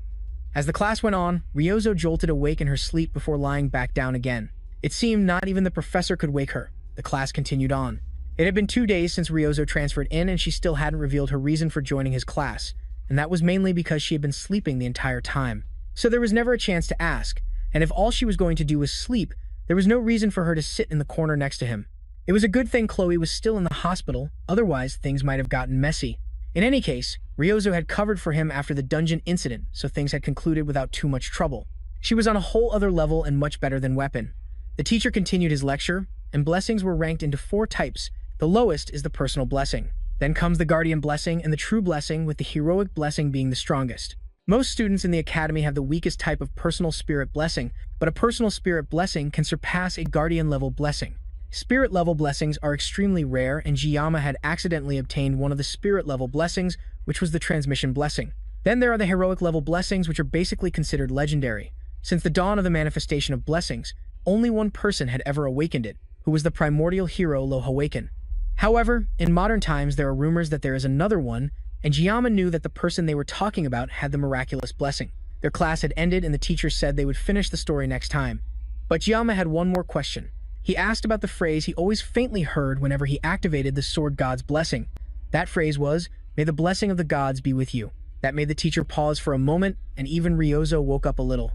As the class went on, Ryozo jolted awake in her sleep before lying back down again. It seemed not even the professor could wake her. The class continued on. It had been 2 days since Ryozo transferred in, and she still hadn't revealed her reason for joining his class, and that was mainly because she had been sleeping the entire time. So there was never a chance to ask, and if all she was going to do was sleep, there was no reason for her to sit in the corner next to him. It was a good thing Chloe was still in the hospital, otherwise things might have gotten messy. In any case, Ryozo had covered for him after the dungeon incident, so things had concluded without too much trouble. She was on a whole other level and much better than Weapon. The teacher continued his lecture, and blessings were ranked into 4 types. The lowest is the personal blessing. Then comes the guardian blessing and the true blessing, with the heroic blessing being the strongest. Most students in the academy have the weakest type of personal spirit blessing, but a personal spirit blessing can surpass a guardian-level blessing. Spirit-level blessings are extremely rare, and Jiyama had accidentally obtained one of the spirit-level blessings, which was the transmission blessing. Then there are the heroic-level blessings, which are basically considered legendary. Since the dawn of the manifestation of blessings, only one person had ever awakened it, who was the primordial hero Lohawaken. However, in modern times there are rumors that there is another one, and Jiyama knew that the person they were talking about had the miraculous blessing. Their class had ended, and the teacher said they would finish the story next time. But Jiyama had one more question. He asked about the phrase he always faintly heard whenever he activated the sword god's blessing. That phrase was, "May the blessing of the gods be with you." That made the teacher pause for a moment, and even Ryozo woke up a little.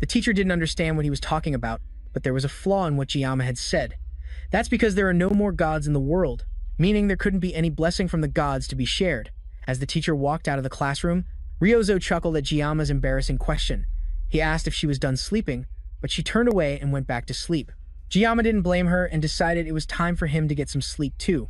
The teacher didn't understand what he was talking about, but there was a flaw in what Jiyama had said. That's because there are no more gods in the world, meaning there couldn't be any blessing from the gods to be shared. As the teacher walked out of the classroom, Ryozo chuckled at Jiyama's embarrassing question. He asked if she was done sleeping, but she turned away and went back to sleep. Jiyama didn't blame her and decided it was time for him to get some sleep too.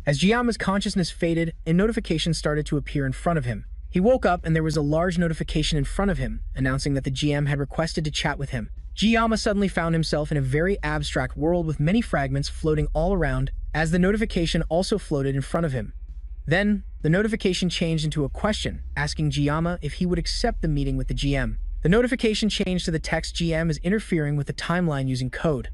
As Jiyama's consciousness faded, a notification started to appear in front of him. He woke up and there was a large notification in front of him, announcing that the GM had requested to chat with him. Jiyama suddenly found himself in a very abstract world with many fragments floating all around, as the notification also floated in front of him. Then, the notification changed into a question, asking Jiyama if he would accept the meeting with the GM. The notification changed to the text, "GM is interfering with the timeline using code."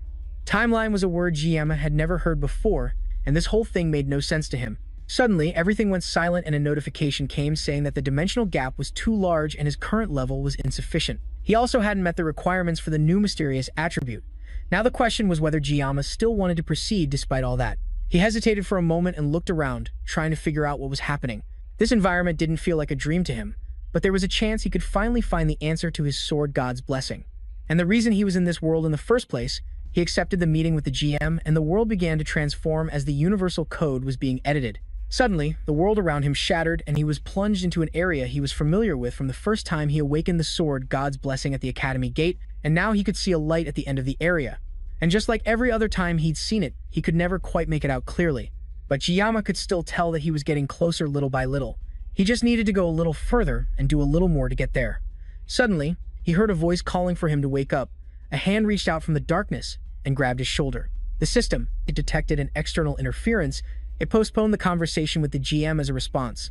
Timeline was a word Jiyama had never heard before, and this whole thing made no sense to him. Suddenly, everything went silent and a notification came saying that the dimensional gap was too large and his current level was insufficient. He also hadn't met the requirements for the new mysterious attribute. Now the question was whether Jiyama still wanted to proceed despite all that. He hesitated for a moment and looked around, trying to figure out what was happening. This environment didn't feel like a dream to him, but there was a chance he could finally find the answer to his sword god's blessing. And the reason he was in this world in the first place, he accepted the meeting with the GM, and the world began to transform as the universal code was being edited. Suddenly, the world around him shattered, and he was plunged into an area he was familiar with from the first time he awakened the sword god's blessing at the academy gate, and now he could see a light at the end of the area. And just like every other time he'd seen it, he could never quite make it out clearly. But Jiyama could still tell that he was getting closer little by little. He just needed to go a little further and do a little more to get there. Suddenly, he heard a voice calling for him to wake up. A hand reached out from the darkness and grabbed his shoulder. The system, it detected an external interference. It postponed the conversation with the GM as a response.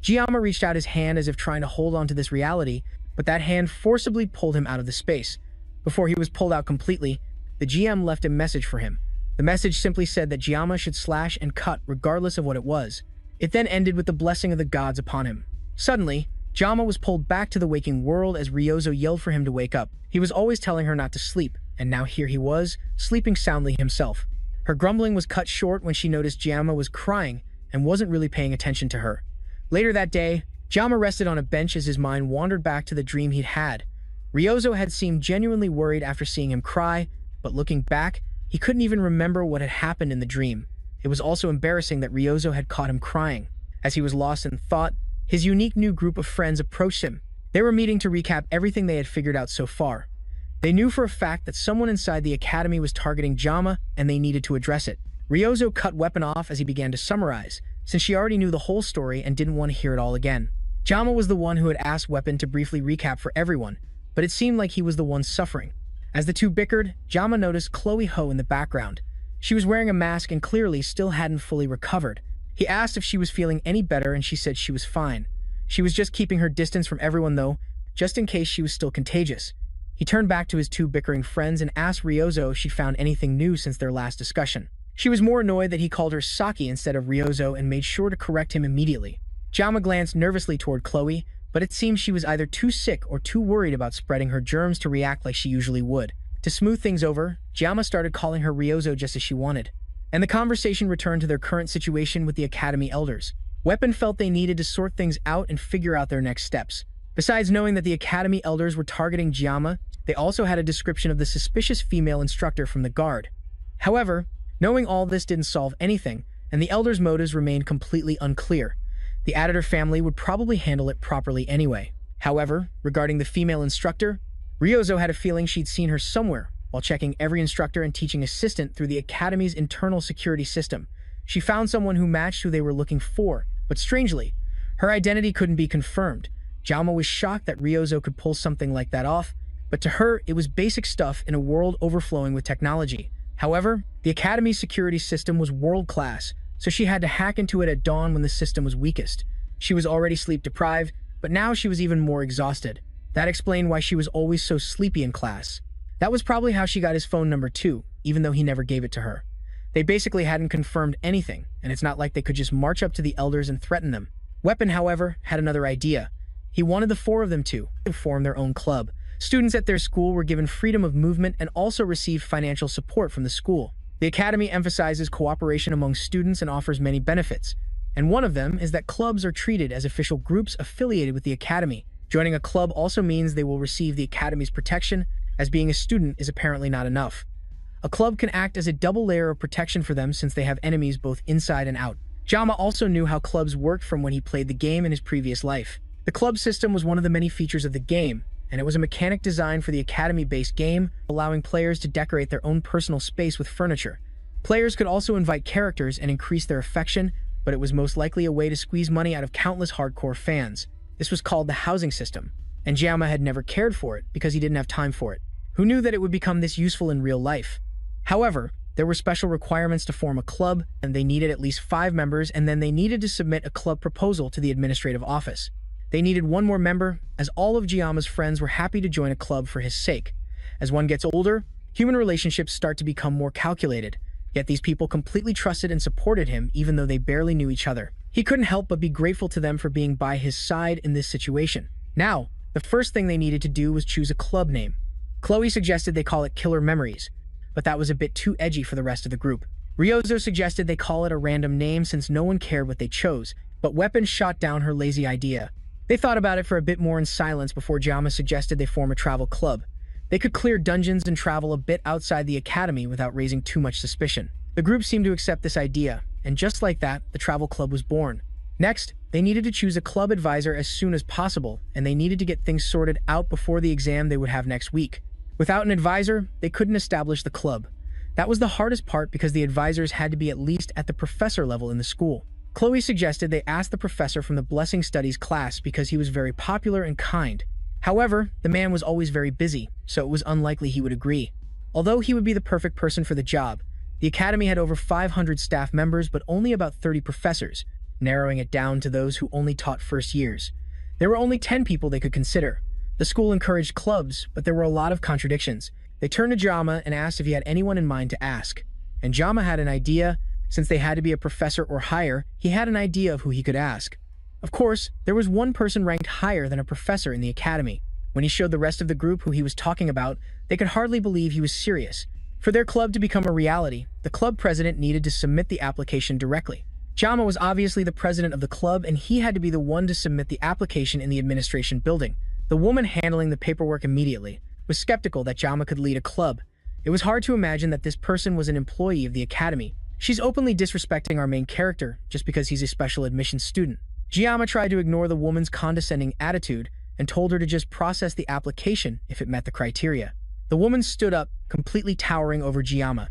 Jiyama reached out his hand as if trying to hold on to this reality, but that hand forcibly pulled him out of the space. Before he was pulled out completely, the GM left a message for him. The message simply said that Jiyama should slash and cut regardless of what it was. It then ended with the blessing of the gods upon him. Suddenly, Jiyama was pulled back to the waking world as Ryozo yelled for him to wake up. He was always telling her not to sleep, and now here he was, sleeping soundly himself. Her grumbling was cut short when she noticed Jiyama was crying and wasn't really paying attention to her. Later that day, Jiyama rested on a bench as his mind wandered back to the dream he'd had. Ryozo had seemed genuinely worried after seeing him cry, but looking back, he couldn't even remember what had happened in the dream. It was also embarrassing that Ryozo had caught him crying. As he was lost in thought, his unique new group of friends approached him. They were meeting to recap everything they had figured out so far. They knew for a fact that someone inside the academy was targeting Jiyama, and they needed to address it. Ryozo cut Weapon off as he began to summarize, since she already knew the whole story and didn't want to hear it all again. Jiyama was the one who had asked Weapon to briefly recap for everyone, but it seemed like he was the one suffering. As the two bickered, Jiyama noticed Chloe Ho in the background. She was wearing a mask and clearly still hadn't fully recovered. He asked if she was feeling any better and she said she was fine. She was just keeping her distance from everyone though, just in case she was still contagious. He turned back to his two bickering friends and asked Ryozo if she found anything new since their last discussion. She was more annoyed that he called her Saki instead of Ryozo and made sure to correct him immediately. Jiyama glanced nervously toward Chloe, but it seemed she was either too sick or too worried about spreading her germs to react like she usually would. To smooth things over, Jiyama started calling her Ryozo just as she wanted. And the conversation returned to their current situation with the Academy Elders. Weapon felt they needed to sort things out and figure out their next steps. Besides knowing that the Academy Elders were targeting Jiyama, they also had a description of the suspicious female instructor from the guard. However, knowing all this didn't solve anything, and the Elders' motives remained completely unclear. The Editor family would probably handle it properly anyway. However, regarding the female instructor, Ryozo had a feeling she'd seen her somewhere while checking every instructor and teaching assistant through the Academy's internal security system. She found someone who matched who they were looking for, but strangely, her identity couldn't be confirmed. Jiyama was shocked that Ryozo could pull something like that off, but to her, it was basic stuff in a world overflowing with technology. However, the Academy's security system was world-class, so she had to hack into it at dawn when the system was weakest. She was already sleep-deprived, but now she was even more exhausted. That explained why she was always so sleepy in class. That was probably how she got his phone number too, even though he never gave it to her. They basically hadn't confirmed anything, and it's not like they could just march up to the Elders and threaten them. Weapon, however, had another idea. He wanted the four of them to form their own club. Students at their school were given freedom of movement and also received financial support from the school. The Academy emphasizes cooperation among students and offers many benefits, and one of them is that clubs are treated as official groups affiliated with the Academy. Joining a club also means they will receive the Academy's protection, as being a student is apparently not enough. A club can act as a double layer of protection for them since they have enemies both inside and out. Jiyama also knew how clubs worked from when he played the game in his previous life. The club system was one of the many features of the game, and it was a mechanic designed for the Academy-based game, allowing players to decorate their own personal space with furniture. Players could also invite characters and increase their affection, but it was most likely a way to squeeze money out of countless hardcore fans. This was called the housing system, and Jiyama had never cared for it because he didn't have time for it. Who knew that it would become this useful in real life? However, there were special requirements to form a club, and they needed at least 5 members, and then they needed to submit a club proposal to the administrative office. They needed one more member, as all of Jiyama's friends were happy to join a club for his sake. As one gets older, human relationships start to become more calculated, yet these people completely trusted and supported him even though they barely knew each other. He couldn't help but be grateful to them for being by his side in this situation. Now, the first thing they needed to do was choose a club name. Chloe suggested they call it Killer Memories, but that was a bit too edgy for the rest of the group. Ryozo suggested they call it a random name since no one cared what they chose, but Weapon shot down her lazy idea. They thought about it for a bit more in silence before Jiyama suggested they form a travel club. They could clear dungeons and travel a bit outside the academy without raising too much suspicion. The group seemed to accept this idea, and just like that, the travel club was born. Next, they needed to choose a club advisor as soon as possible, and they needed to get things sorted out before the exam they would have next week. Without an advisor, they couldn't establish the club. That was the hardest part because the advisors had to be at least at the professor level in the school. Chloe suggested they ask the professor from the Blessing Studies class because he was very popular and kind. However, the man was always very busy, so it was unlikely he would agree. Although he would be the perfect person for the job, the academy had over 500 staff members but only about 30 professors, narrowing it down to those who only taught first years. There were only 10 people they could consider. The school encouraged clubs, but there were a lot of contradictions. They turned to Jama and asked if he had anyone in mind to ask. And Jama had an idea. Since they had to be a professor or higher, he had an idea of who he could ask. Of course, there was one person ranked higher than a professor in the academy. When he showed the rest of the group who he was talking about, they could hardly believe he was serious. For their club to become a reality, the club president needed to submit the application directly. Jama was obviously the president of the club, and he had to be the one to submit the application in the administration building. The woman handling the paperwork immediately was skeptical that Jama could lead a club. It was hard to imagine that this person was an employee of the academy. She's openly disrespecting our main character just because he's a special admissions student. Jama tried to ignore the woman's condescending attitude and told her to just process the application if it met the criteria. The woman stood up, completely towering over Jama.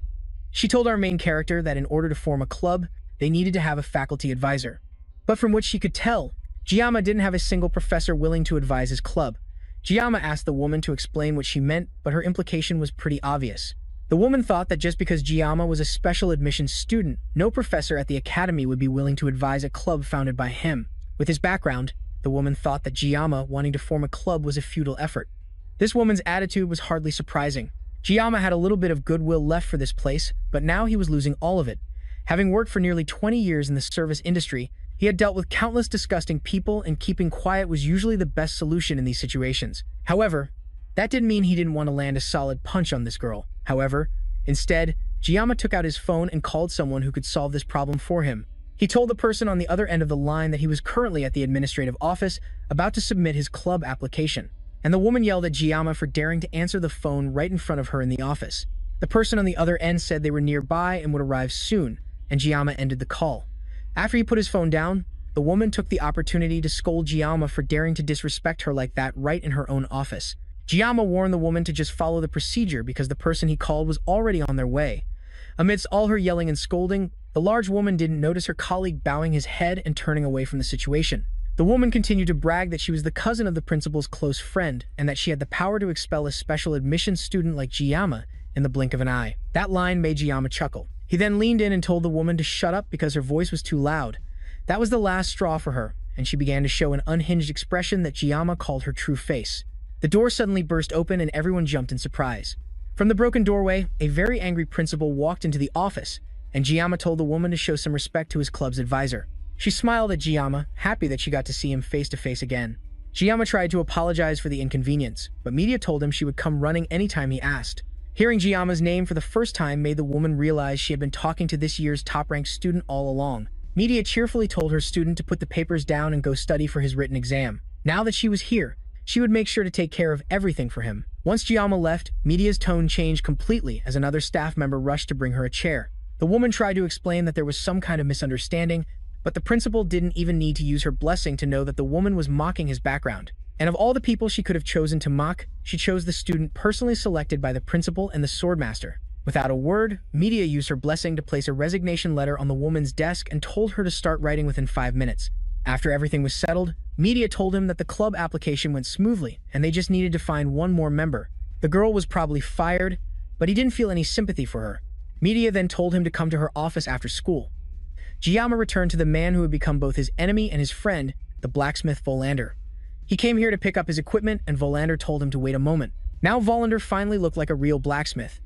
She told our main character that in order to form a club, they needed to have a faculty advisor. But from what she could tell, Jama didn't have a single professor willing to advise his club. Jama asked the woman to explain what she meant, but her implication was pretty obvious. The woman thought that just because Jama was a special admissions student, no professor at the academy would be willing to advise a club founded by him. With his background, the woman thought that Jama wanting to form a club was a futile effort. This woman's attitude was hardly surprising. Jama had a little bit of goodwill left for this place, but now he was losing all of it. Having worked for nearly 20 years in the service industry, he had dealt with countless disgusting people, and keeping quiet was usually the best solution in these situations. However, that didn't mean he didn't want to land a solid punch on this girl. However, instead, Jama took out his phone and called someone who could solve this problem for him. He told the person on the other end of the line that he was currently at the administrative office about to submit his club application, and the woman yelled at Jama for daring to answer the phone right in front of her in the office. The person on the other end said they were nearby and would arrive soon, and Jama ended the call. After he put his phone down, the woman took the opportunity to scold Jama for daring to disrespect her like that right in her own office. Jama warned the woman to just follow the procedure because the person he called was already on their way. Amidst all her yelling and scolding, the large woman didn't notice her colleague bowing his head and turning away from the situation. The woman continued to brag that she was the cousin of the principal's close friend and that she had the power to expel a special admissions student like Jama in the blink of an eye. That line made Jama chuckle. He then leaned in and told the woman to shut up because her voice was too loud. That was the last straw for her, and she began to show an unhinged expression that Jama called her true face. The door suddenly burst open and everyone jumped in surprise. From the broken doorway, a very angry principal walked into the office, and Jama told the woman to show some respect to his club's advisor. She smiled at Jama, happy that she got to see him face to face again. Jama tried to apologize for the inconvenience, but Media told him she would come running anytime he asked. Hearing Jama's name for the first time made the woman realize she had been talking to this year's top-ranked student all along. Media cheerfully told her student to put the papers down and go study for his written exam. Now that she was here, she would make sure to take care of everything for him. Once Jama left, Media's tone changed completely as another staff member rushed to bring her a chair. The woman tried to explain that there was some kind of misunderstanding, but the principal didn't even need to use her blessing to know that the woman was mocking his background. And of all the people she could have chosen to mock, she chose the student personally selected by the principal and the swordmaster. Without a word, Media used her blessing to place a resignation letter on the woman's desk and told her to start writing within 5 minutes. After everything was settled, Media told him that the club application went smoothly and they just needed to find one more member. The girl was probably fired, but he didn't feel any sympathy for her. Media then told him to come to her office after school. Jama returned to the man who had become both his enemy and his friend, the blacksmith Volander. He came here to pick up his equipment, and Volander told him to wait a moment. Now Volander finally looked like a real blacksmith.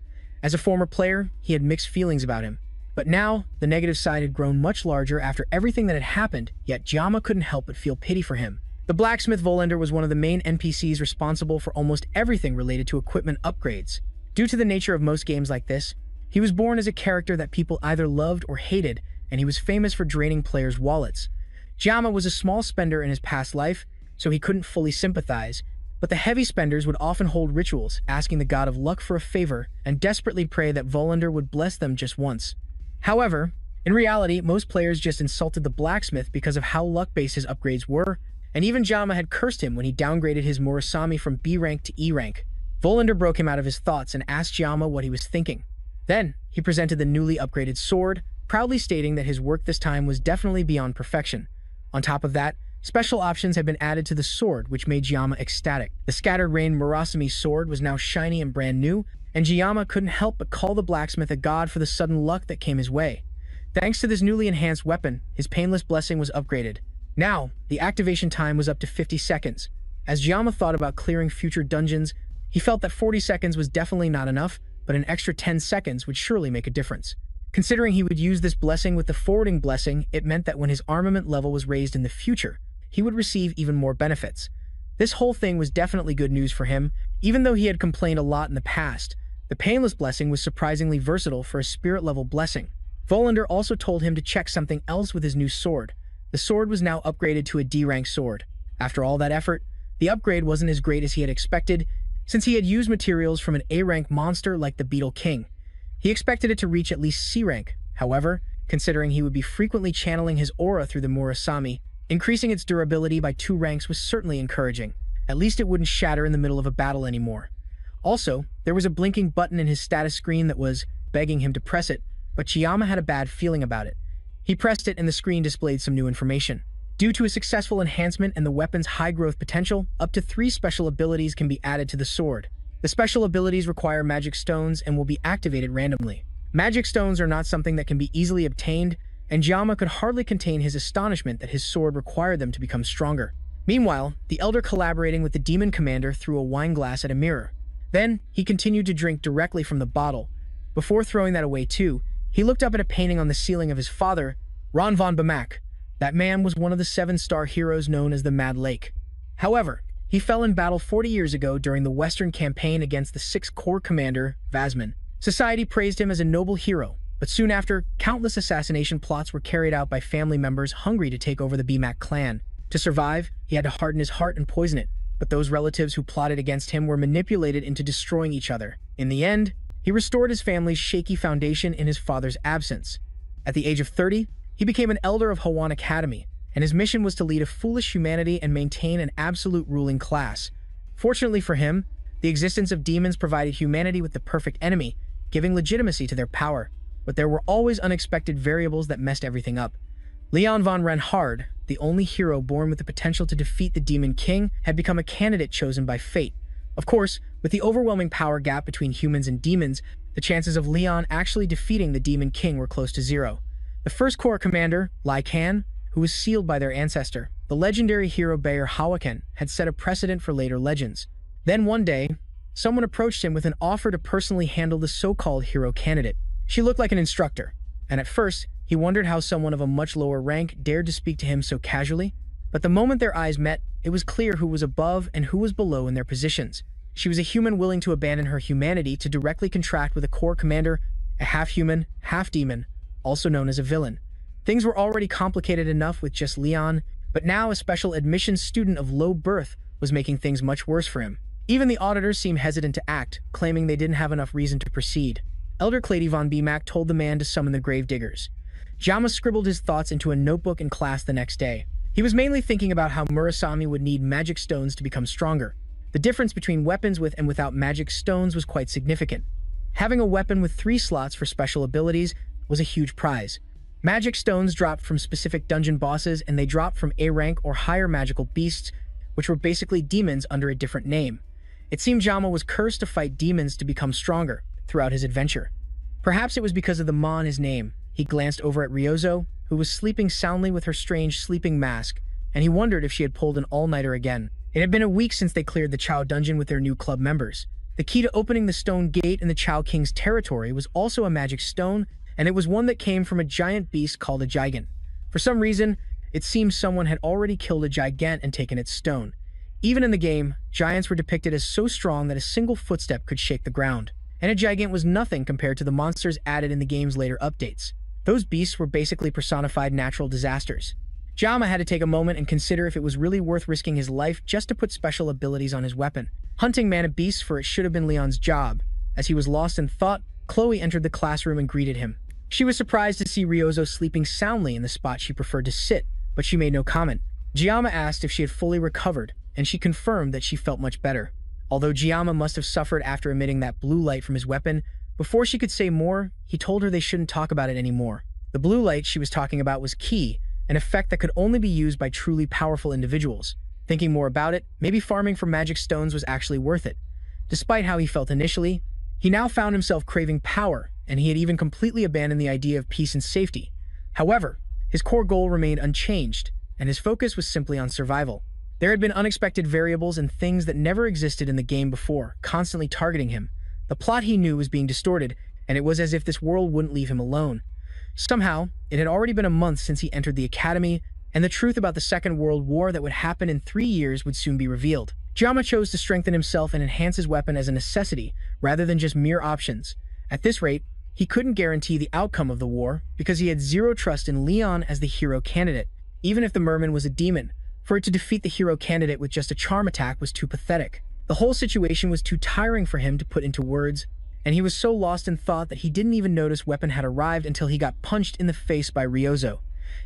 As a former player, he had mixed feelings about him. But now, the negative side had grown much larger after everything that had happened, yet Jama couldn't help but feel pity for him. The blacksmith Volander was one of the main NPCs responsible for almost everything related to equipment upgrades. Due to the nature of most games like this, he was born as a character that people either loved or hated, and he was famous for draining players' wallets. Jama was a small spender in his past life, so he couldn't fully sympathize, but the heavy spenders would often hold rituals, asking the god of luck for a favor, and desperately pray that Volander would bless them just once. However, in reality, most players just insulted the blacksmith because of how luck-based his upgrades were, and even Jama had cursed him when he downgraded his Murasami from B rank to E rank. Volander broke him out of his thoughts and asked Jama what he was thinking. Then, he presented the newly upgraded sword, proudly stating that his work this time was definitely beyond perfection. On top of that, special options had been added to the sword, which made Jiyama ecstatic. The Scattered Rain Murasame sword was now shiny and brand new, and Jiyama couldn't help but call the blacksmith a god for the sudden luck that came his way. Thanks to this newly enhanced weapon, his painless blessing was upgraded. Now, the activation time was up to 50 seconds. As Jiyama thought about clearing future dungeons, he felt that 40 seconds was definitely not enough, but an extra 10 seconds would surely make a difference. Considering he would use this blessing with the forwarding blessing, it meant that when his armament level was raised in the future, he would receive even more benefits. This whole thing was definitely good news for him, even though he had complained a lot in the past. The painless blessing was surprisingly versatile for a spirit-level blessing. Volander also told him to check something else with his new sword. The sword was now upgraded to a D-rank sword. After all that effort, the upgrade wasn't as great as he had expected, since he had used materials from an A-rank monster like the Beetle King. He expected it to reach at least C-rank. However, considering he would be frequently channeling his aura through the Murasame, increasing its durability by 2 ranks was certainly encouraging. At least it wouldn't shatter in the middle of a battle anymore. Also, there was a blinking button in his status screen that was begging him to press it, but Jiyama had a bad feeling about it. He pressed it and the screen displayed some new information. Due to a successful enhancement and the weapon's high growth potential, up to 3 special abilities can be added to the sword. The special abilities require magic stones and will be activated randomly. Magic stones are not something that can be easily obtained, and Jiyama could hardly contain his astonishment that his sword required them to become stronger. Meanwhile, the Elder collaborating with the Demon Commander threw a wine glass at a mirror. Then, he continued to drink directly from the bottle. Before throwing that away too, he looked up at a painting on the ceiling of his father, Ron von Bamak. That man was one of the 7-star heroes known as the Mad Lake. However, he fell in battle 40 years ago during the Western campaign against the 6th Corps commander, Vasman. Society praised him as a noble hero, but soon after, countless assassination plots were carried out by family members hungry to take over the Bamak clan. To survive, he had to harden his heart and poison it, but those relatives who plotted against him were manipulated into destroying each other. In the end, he restored his family's shaky foundation in his father's absence. At the age of 30, he became an elder of Hawan Academy, and his mission was to lead a foolish humanity and maintain an absolute ruling class. Fortunately for him, the existence of demons provided humanity with the perfect enemy, giving legitimacy to their power. But there were always unexpected variables that messed everything up. Leon von Reinhard, the only hero born with the potential to defeat the Demon King, had become a candidate chosen by fate. Of course, with the overwhelming power gap between humans and demons, the chances of Leon actually defeating the Demon King were close to 0. The 1st Corps commander, Lai Kan, who was sealed by their ancestor, the legendary hero Bayer Hawaken, had set a precedent for later legends. Then one day, someone approached him with an offer to personally handle the so-called hero candidate. She looked like an instructor, and at first, he wondered how someone of a much lower rank dared to speak to him so casually. But the moment their eyes met, it was clear who was above and who was below in their positions. She was a human willing to abandon her humanity to directly contract with a Corps commander, a half-human, half-demon, also known as a villain. Things were already complicated enough with just Leon, but now a special admissions student of low birth was making things much worse for him. Even the auditors seemed hesitant to act, claiming they didn't have enough reason to proceed. Elder Clady von Bamak told the man to summon the gravediggers. Jiyama scribbled his thoughts into a notebook in class the next day. He was mainly thinking about how Murasame would need magic stones to become stronger. The difference between weapons with and without magic stones was quite significant. Having a weapon with 3 slots for special abilities was a huge prize. Magic stones dropped from specific dungeon bosses, and they dropped from A-rank or higher magical beasts, which were basically demons under a different name. It seemed Jiyama was cursed to fight demons to become stronger throughout his adventure. Perhaps it was because of the Ma in his name. He glanced over at Ryozo, who was sleeping soundly with her strange sleeping mask, and he wondered if she had pulled an all-nighter again. It had been a week since they cleared the Chao dungeon with their new club members. The key to opening the stone gate in the Chao King's territory was also a magic stone, and it was one that came from a giant beast called a gigant. For some reason, it seemed someone had already killed a gigant and taken its stone. Even in the game, giants were depicted as so strong that a single footstep could shake the ground. And a gigant was nothing compared to the monsters added in the game's later updates. Those beasts were basically personified natural disasters. Jiyama had to take a moment and consider if it was really worth risking his life just to put special abilities on his weapon. Hunting mana beasts for it should have been Leon's job. As he was lost in thought, Chloe entered the classroom and greeted him. She was surprised to see Ryozo sleeping soundly in the spot she preferred to sit, but she made no comment. Jiyama asked if she had fully recovered, and she confirmed that she felt much better. Although Jiyama must have suffered after emitting that blue light from his weapon, Before she could say more, he told her they shouldn't talk about it anymore. The blue light she was talking about was Ki, an effect that could only be used by truly powerful individuals. Thinking more about it, maybe farming for magic stones was actually worth it. Despite how he felt initially, he now found himself craving power, and he had even completely abandoned the idea of peace and safety. However, his core goal remained unchanged, and his focus was simply on survival. There had been unexpected variables and things that never existed in the game before, constantly targeting him. The plot he knew was being distorted, and it was as if this world wouldn't leave him alone. Somehow, it had already been a month since he entered the academy, and the truth about the Second World War that would happen in 3 years would soon be revealed. Jama chose to strengthen himself and enhance his weapon as a necessity, rather than just mere options. At this rate, he couldn't guarantee the outcome of the war, because he had zero trust in Leon as the hero candidate. Even if the merman was a demon, for it to defeat the hero candidate with just a charm attack was too pathetic. The whole situation was too tiring for him to put into words, and he was so lost in thought that he didn't even notice weapon had arrived until he got punched in the face by Ryozo.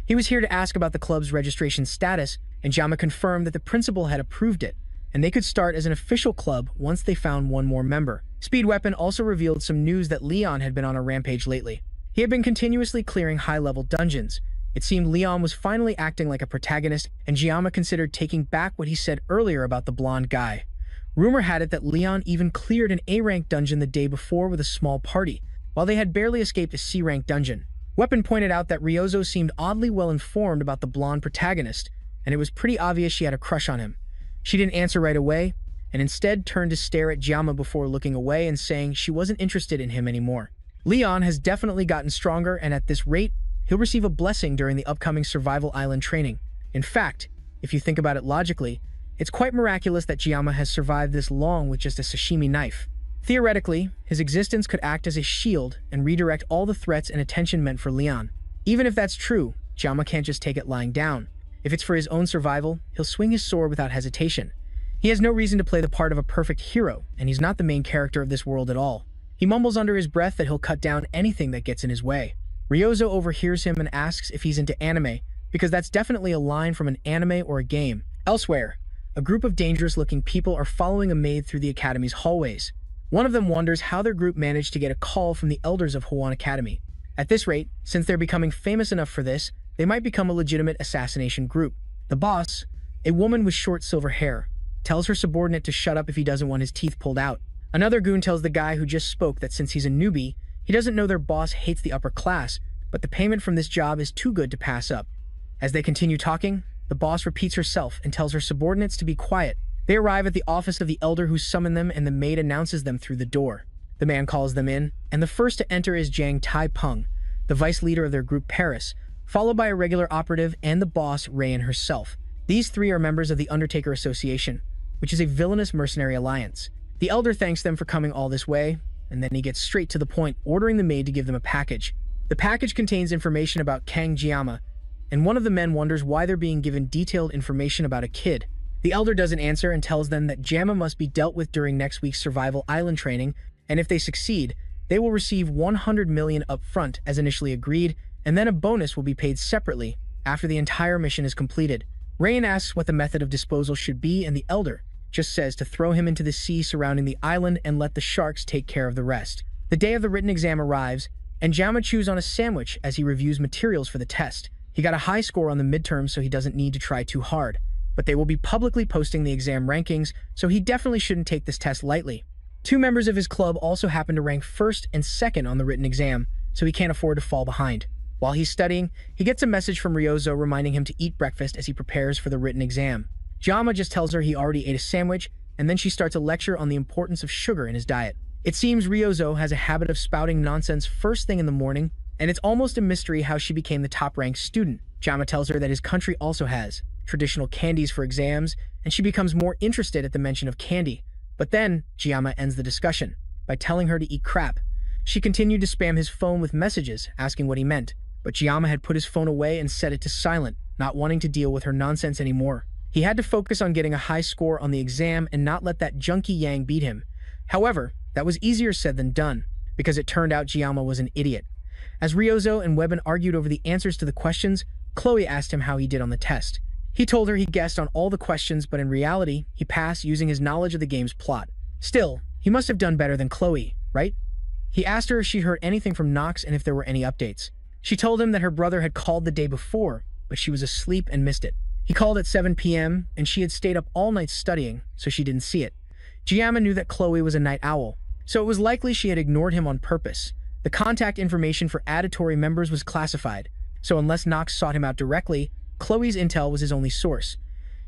He was here to ask about the club's registration status, and Jama confirmed that the principal had approved it, and they could start as an official club once they found one more member. Speed Weapon also revealed some news that Leon had been on a rampage lately. He had been continuously clearing high-level dungeons. It seemed Leon was finally acting like a protagonist, and Jama considered taking back what he said earlier about the blonde guy. Rumor had it that Leon even cleared an A-rank dungeon the day before with a small party, while they had barely escaped a C-rank dungeon. Weapon pointed out that Ryozo seemed oddly well-informed about the blonde protagonist, and it was pretty obvious she had a crush on him. She didn't answer right away, and instead turned to stare at Jama before looking away and saying she wasn't interested in him anymore. Leon has definitely gotten stronger, and at this rate, he'll receive a blessing during the upcoming Survival Island training. In fact, if you think about it logically, it's quite miraculous that Jama has survived this long with just a sashimi knife. Theoretically, his existence could act as a shield and redirect all the threats and attention meant for Leon. Even if that's true, Jama can't just take it lying down. If it's for his own survival, he'll swing his sword without hesitation. He has no reason to play the part of a perfect hero, and he's not the main character of this world at all. He mumbles under his breath that he'll cut down anything that gets in his way. Ryozo overhears him and asks if he's into anime, because that's definitely a line from an anime or a game. Elsewhere, a group of dangerous-looking people are following a maid through the academy's hallways. One of them wonders how their group managed to get a call from the elders of Hwan Academy. At this rate, since they're becoming famous enough for this, they might become a legitimate assassination group. The boss, a woman with short silver hair, tells her subordinate to shut up if he doesn't want his teeth pulled out. Another goon tells the guy who just spoke that since he's a newbie, he doesn't know their boss hates the upper class, but the payment from this job is too good to pass up. As they continue talking, the boss repeats herself and tells her subordinates to be quiet. They arrive at the office of the elder who summoned them, and the maid announces them through the door. The man calls them in, and the first to enter is Jang Tai-pung, the vice leader of their group Paris, followed by a regular operative and the boss, Rayan herself. These three are members of the Undertaker Association, which is a villainous mercenary alliance. The elder thanks them for coming all this way, and then he gets straight to the point, ordering the maid to give them a package. The package contains information about Kang Jiyama, and one of the men wonders why they're being given detailed information about a kid. The elder doesn't answer and tells them that Jama must be dealt with during next week's Survival Island training, and if they succeed, they will receive 100 million up front as initially agreed, and then a bonus will be paid separately after the entire mission is completed. Rayan asks what the method of disposal should be, and the elder just says to throw him into the sea surrounding the island and let the sharks take care of the rest. The day of the written exam arrives, and Jama chews on a sandwich as he reviews materials for the test. He got a high score on the midterm, so he doesn't need to try too hard. But they will be publicly posting the exam rankings, so he definitely shouldn't take this test lightly. 2 members of his club also happen to rank first and second on the written exam, so he can't afford to fall behind. While he's studying, he gets a message from Ryozo reminding him to eat breakfast as he prepares for the written exam. Jama just tells her he already ate a sandwich, and then she starts a lecture on the importance of sugar in his diet. It seems Ryozo has a habit of spouting nonsense first thing in the morning, and it's almost a mystery how she became the top-ranked student. Jama tells her that his country also has traditional candies for exams, and she becomes more interested at the mention of candy. But then, Jama ends the discussion by telling her to eat crap. She continued to spam his phone with messages, asking what he meant, but Jama had put his phone away and set it to silent, not wanting to deal with her nonsense anymore. He had to focus on getting a high score on the exam and not let that junkie Yang beat him. However, that was easier said than done, because it turned out Jama was an idiot. As Ryozo and Webben argued over the answers to the questions, Chloe asked him how he did on the test. He told her he guessed on all the questions, but in reality, he passed using his knowledge of the game's plot. Still, he must have done better than Chloe, right? He asked her if she heard anything from Knox and if there were any updates. She told him that her brother had called the day before, but she was asleep and missed it. He called at 7 p.m., and she had stayed up all night studying, so she didn't see it. Giamma knew that Chloe was a night owl, so it was likely she had ignored him on purpose. The contact information for auditory members was classified, so unless Knox sought him out directly, Chloe's intel was his only source.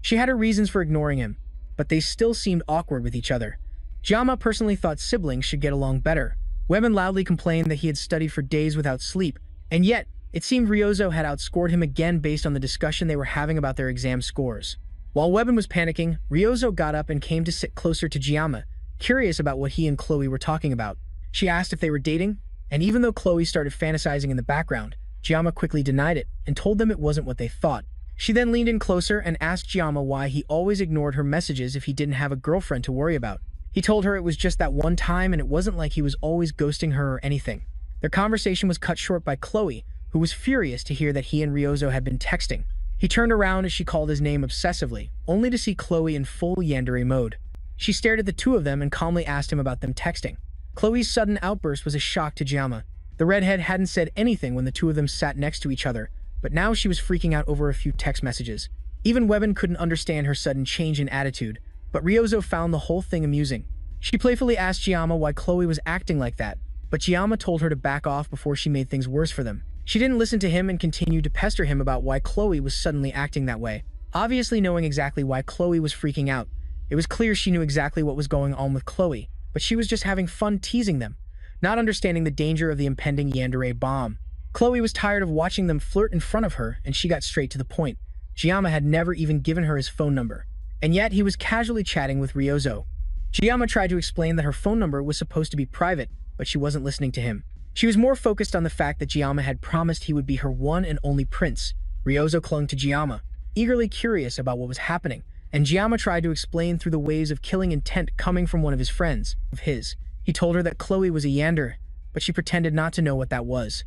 She had her reasons for ignoring him, but they still seemed awkward with each other. Giamma personally thought siblings should get along better. Webben loudly complained that he had studied for days without sleep, and yet, it seemed Ryozo had outscored him again based on the discussion they were having about their exam scores. While Webben was panicking, Ryozo got up and came to sit closer to Giamma, curious about what he and Chloe were talking about. She asked if they were dating, and even though Chloe started fantasizing in the background, Giamma quickly denied it and told them it wasn't what they thought. She then leaned in closer and asked Giamma why he always ignored her messages if he didn't have a girlfriend to worry about. He told her it was just that one time and it wasn't like he was always ghosting her or anything. Their conversation was cut short by Chloe, who was furious to hear that he and Ryozo had been texting. He turned around as she called his name obsessively, only to see Chloe in full yandere mode. She stared at the two of them and calmly asked him about them texting. Chloe's sudden outburst was a shock to Giamma. The redhead hadn't said anything when the two of them sat next to each other, but now she was freaking out over a few text messages. Even Webben couldn't understand her sudden change in attitude, but Ryozo found the whole thing amusing. She playfully asked Giamma why Chloe was acting like that, but Giamma told her to back off before she made things worse for them. She didn't listen to him and continued to pester him about why Chloe was suddenly acting that way. Obviously knowing exactly why Chloe was freaking out, it was clear she knew exactly what was going on with Chloe, but she was just having fun teasing them, not understanding the danger of the impending yandere bomb. Chloe was tired of watching them flirt in front of her, and she got straight to the point. Giamma had never even given her his phone number, and yet he was casually chatting with Ryozo. Giamma tried to explain that her phone number was supposed to be private, but she wasn't listening to him. She was more focused on the fact that Giamma had promised he would be her one and only prince. Ryozo clung to Giamma, eagerly curious about what was happening, and Giamma tried to explain through the waves of killing intent coming from one of his friends, of his. He told her that Chloe was a yandere, but she pretended not to know what that was.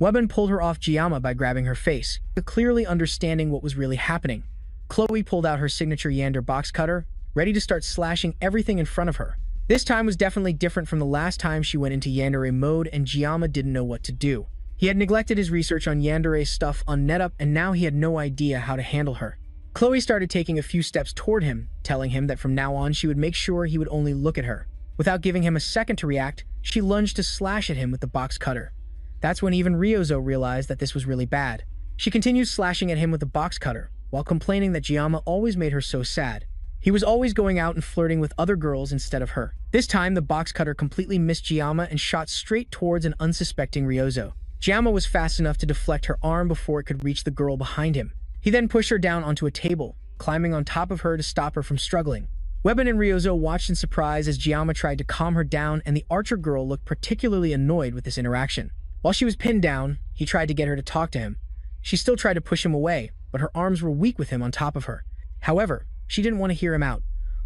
Webben pulled her off Giamma by grabbing her face, clearly understanding what was really happening. Chloe pulled out her signature yandere box cutter, ready to start slashing everything in front of her. This time was definitely different from the last time she went into yandere mode, and Giamma didn't know what to do. He had neglected his research on yandere stuff on NetUp, and now he had no idea how to handle her. Chloe started taking a few steps toward him, telling him that from now on she would make sure he would only look at her. Without giving him a second to react, she lunged to slash at him with the box cutter. That's when even Ryozo realized that this was really bad. She continued slashing at him with the box cutter, while complaining that Giamma always made her so sad. He was always going out and flirting with other girls instead of her. This time, the box cutter completely missed Giamma and shot straight towards an unsuspecting Ryozo. Giamma was fast enough to deflect her arm before it could reach the girl behind him. He then pushed her down onto a table, climbing on top of her to stop her from struggling. Webben and Ryozo watched in surprise as Giamma tried to calm her down, and the archer girl looked particularly annoyed with this interaction. While she was pinned down, he tried to get her to talk to him. She still tried to push him away, but her arms were weak with him on top of her. However, she didn't want to hear him out.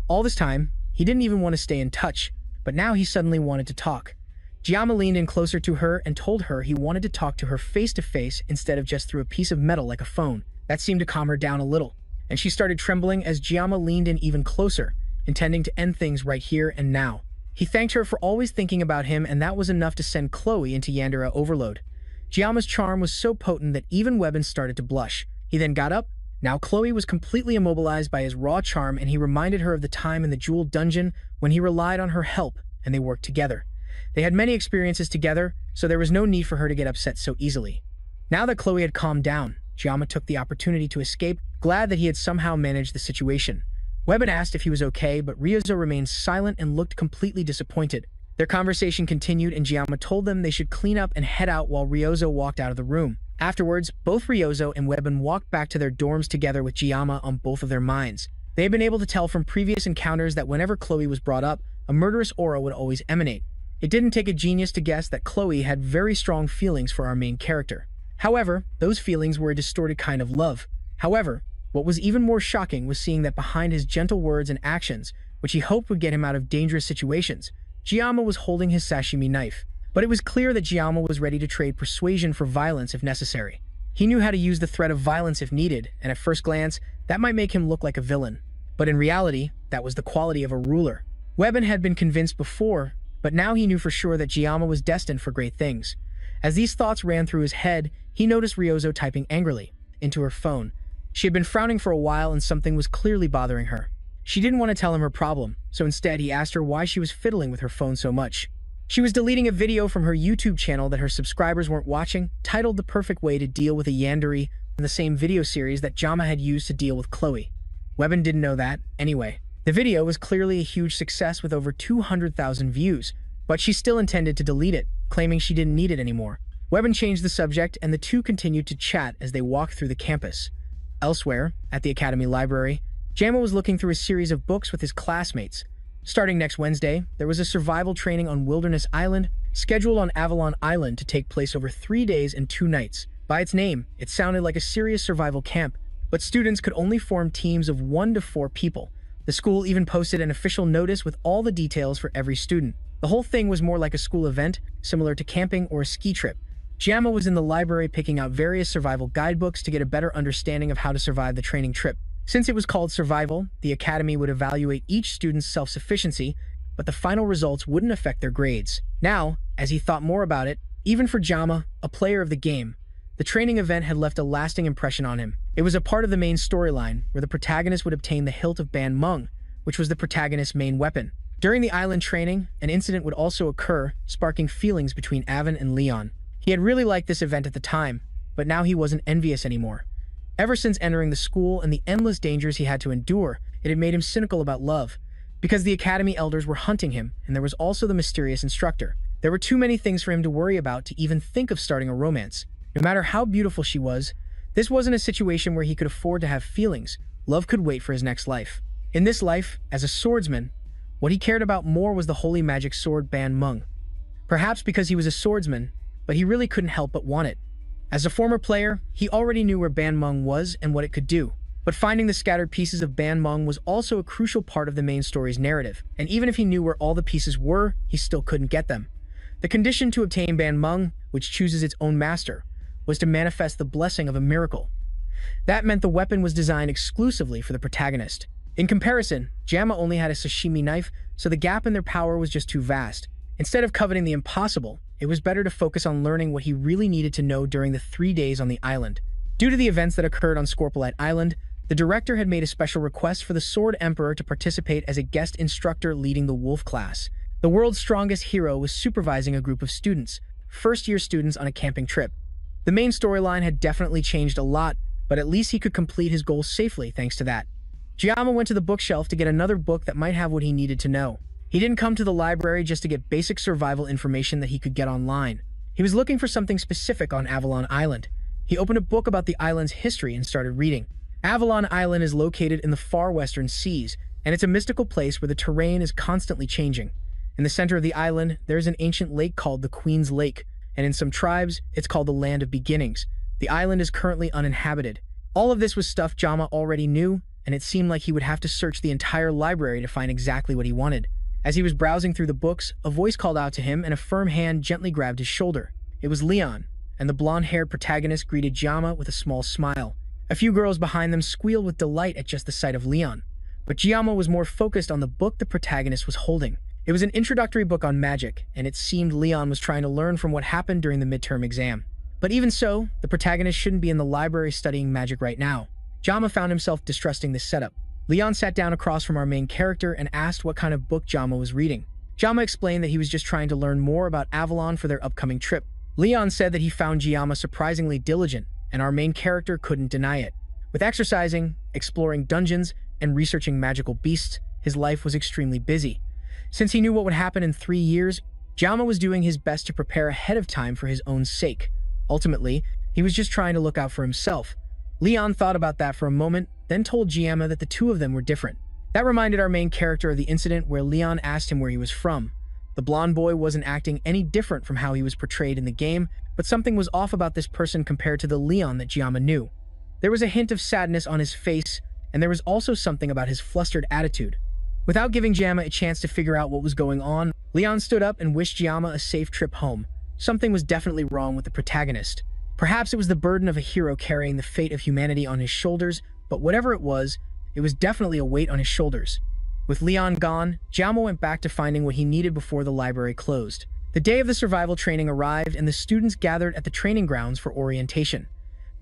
All this time, he didn't even want to stay in touch, but now he suddenly wanted to talk. Giamma leaned in closer to her and told her he wanted to talk to her face to face instead of just through a piece of metal like a phone. That seemed to calm her down a little, and she started trembling as Giamma leaned in even closer, intending to end things right here and now. He thanked her for always thinking about him, and that was enough to send Chloe into yandere overload. Giamma's charm was so potent that even Webben started to blush. He then got up. Now Chloe was completely immobilized by his raw charm, and he reminded her of the time in the jeweled dungeon when he relied on her help and they worked together. They had many experiences together, so there was no need for her to get upset so easily. Now that Chloe had calmed down, Giamma took the opportunity to escape, glad that he had somehow managed the situation. Webben asked if he was okay, but Ryozo remained silent and looked completely disappointed. Their conversation continued, and Giamma told them they should clean up and head out while Ryozo walked out of the room. Afterwards, both Ryozo and Webben walked back to their dorms together with Giamma on both of their minds. They had been able to tell from previous encounters that whenever Chloe was brought up, a murderous aura would always emanate. It didn't take a genius to guess that Chloe had very strong feelings for our main character. However, those feelings were a distorted kind of love. However, what was even more shocking was seeing that behind his gentle words and actions, which he hoped would get him out of dangerous situations, Giamma was holding his sashimi knife. But it was clear that Giamma was ready to trade persuasion for violence if necessary. He knew how to use the threat of violence if needed, and at first glance, that might make him look like a villain. But in reality, that was the quality of a ruler. Webben had been convinced before But now he knew for sure that Giamma was destined for great things. As these thoughts ran through his head, he noticed Ryozo typing angrily into her phone. She had been frowning for a while and something was clearly bothering her. She didn't want to tell him her problem, so instead he asked her why she was fiddling with her phone so much. She was deleting a video from her YouTube channel that her subscribers weren't watching, titled The Perfect Way to Deal with a Yandere, in the same video series that Giamma had used to deal with Chloe. Webin didn't know that, anyway. The video was clearly a huge success with over 200,000 views, but she still intended to delete it, claiming she didn't need it anymore. Webin changed the subject and the two continued to chat as they walked through the campus. Elsewhere, at the Academy Library, Giamma was looking through a series of books with his classmates. Starting next Wednesday, there was a survival training on Wilderness Island, scheduled on Avalon Island to take place over 3 days and 2 nights. By its name, it sounded like a serious survival camp, but students could only form teams of 1 to 4 people. The school even posted an official notice with all the details for every student. The whole thing was more like a school event, similar to camping or a ski trip. Giamma was in the library picking out various survival guidebooks to get a better understanding of how to survive the training trip. Since it was called survival, the academy would evaluate each student's self-sufficiency, but the final results wouldn't affect their grades. Now, as he thought more about it, even for Giamma, a player of the game, the training event had left a lasting impression on him. It was a part of the main storyline, where the protagonist would obtain the hilt of Ban Meng, which was the protagonist's main weapon. During the island training, an incident would also occur, sparking feelings between Avon and Leon. He had really liked this event at the time, but now he wasn't envious anymore. Ever since entering the school and the endless dangers he had to endure, it had made him cynical about love. Because the academy elders were hunting him, and there was also the mysterious instructor. There were too many things for him to worry about to even think of starting a romance. No matter how beautiful she was, this wasn't a situation where he could afford to have feelings. Love could wait for his next life. In this life, as a swordsman, what he cared about more was the holy magic sword Ban Meng. Perhaps because he was a swordsman, but he really couldn't help but want it. As a former player, he already knew where Ban Meng was and what it could do. But finding the scattered pieces of Ban Meng was also a crucial part of the main story's narrative, and even if he knew where all the pieces were, he still couldn't get them. The condition to obtain Ban Meng, which chooses its own master, was to manifest the blessing of a miracle. That meant the weapon was designed exclusively for the protagonist. In comparison, Giamma only had a sashimi knife, so the gap in their power was just too vast. Instead of coveting the impossible, it was better to focus on learning what he really needed to know during the 3 days on the island. Due to the events that occurred on Scorpolite Island, the director had made a special request for the Sword Emperor to participate as a guest instructor leading the Wolf class. The world's strongest hero was supervising a group of students, first-year students on a camping trip. The main storyline had definitely changed a lot, but at least he could complete his goals safely thanks to that. Giamma went to the bookshelf to get another book that might have what he needed to know. He didn't come to the library just to get basic survival information that he could get online. He was looking for something specific on Avalon Island. He opened a book about the island's history and started reading. Avalon Island is located in the far western seas, and it's a mystical place where the terrain is constantly changing. In the center of the island, there is an ancient lake called the Queen's Lake, and in some tribes, it's called the Land of Beginnings. The island is currently uninhabited. All of this was stuff Giamma already knew, and it seemed like he would have to search the entire library to find exactly what he wanted. As he was browsing through the books, a voice called out to him and a firm hand gently grabbed his shoulder. It was Leon, and the blonde-haired protagonist greeted Giamma with a small smile. A few girls behind them squealed with delight at just the sight of Leon. But Giamma was more focused on the book the protagonist was holding. It was an introductory book on magic, and it seemed Leon was trying to learn from what happened during the midterm exam. But even so, the protagonist shouldn't be in the library studying magic right now. Giamma found himself distrusting this setup. Leon sat down across from our main character and asked what kind of book Giamma was reading. Giamma explained that he was just trying to learn more about Avalon for their upcoming trip. Leon said that he found Giamma surprisingly diligent, and our main character couldn't deny it. With exercising, exploring dungeons, and researching magical beasts, his life was extremely busy. Since he knew what would happen in 3 years, Giamma was doing his best to prepare ahead of time for his own sake. Ultimately, he was just trying to look out for himself. Leon thought about that for a moment, then told Giamma that the two of them were different. That reminded our main character of the incident where Leon asked him where he was from. The blonde boy wasn't acting any different from how he was portrayed in the game, but something was off about this person compared to the Leon that Giamma knew. There was a hint of sadness on his face, and there was also something about his flustered attitude. Without giving Giamma a chance to figure out what was going on, Leon stood up and wished Giamma a safe trip home. Something was definitely wrong with the protagonist. Perhaps it was the burden of a hero carrying the fate of humanity on his shoulders, but whatever it was definitely a weight on his shoulders. With Leon gone, Jiama went back to finding what he needed before the library closed. The day of the survival training arrived and the students gathered at the training grounds for orientation.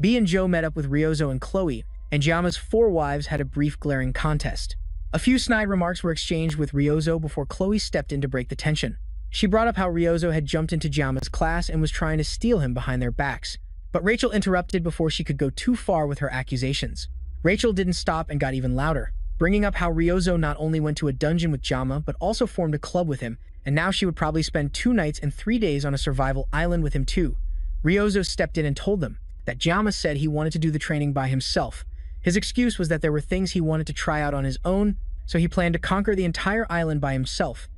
B and Joe met up with Ryozo and Chloe, and Jiama's four wives had a brief glaring contest. A few snide remarks were exchanged with Ryozo before Chloe stepped in to break the tension. She brought up how Ryozo had jumped into Jiama's class and was trying to steal him behind their backs. But Rachel interrupted before she could go too far with her accusations. Rachel didn't stop and got even louder, bringing up how Ryozo not only went to a dungeon with Jiama, but also formed a club with him, and now she would probably spend 2 nights and 3 days on a survival island with him too. Ryozo stepped in and told them that Jiama said he wanted to do the training by himself. His excuse was that there were things he wanted to try out on his own, so he planned to conquer the entire island by himself.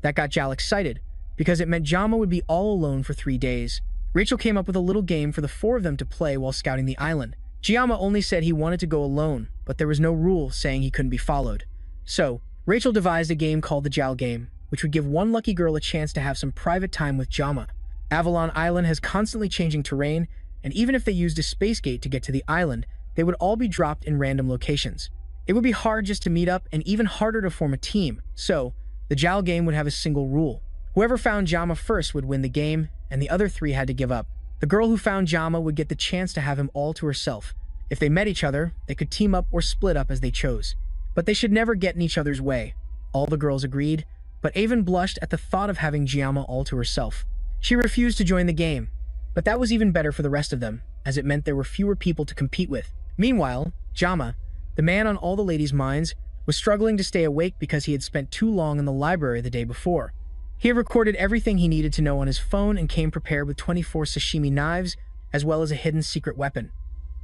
That got Jal excited, because it meant Jiama would be all alone for 3 days. Rachel came up with a little game for the 4 of them to play while scouting the island. Jiama only said he wanted to go alone, but there was no rule saying he couldn't be followed. So, Rachel devised a game called the Jal Game, which would give one lucky girl a chance to have some private time with Jiama. Avalon Island has constantly changing terrain, and even if they used a space gate to get to the island, they would all be dropped in random locations. It would be hard just to meet up and even harder to form a team, so the Jal Game would have a single rule. Whoever found Jiama first would win the game, and the other 3 had to give up. The girl who found Jiama would get the chance to have him all to herself. If they met each other, they could team up or split up as they chose. But they should never get in each other's way. All the girls agreed, but Avon blushed at the thought of having Jiama all to herself. She refused to join the game, but that was even better for the rest of them, as it meant there were fewer people to compete with. Meanwhile, Jiama, the man on all the ladies' minds, was struggling to stay awake because he had spent too long in the library the day before. He had recorded everything he needed to know on his phone and came prepared with 24 sashimi knives, as well as a hidden secret weapon.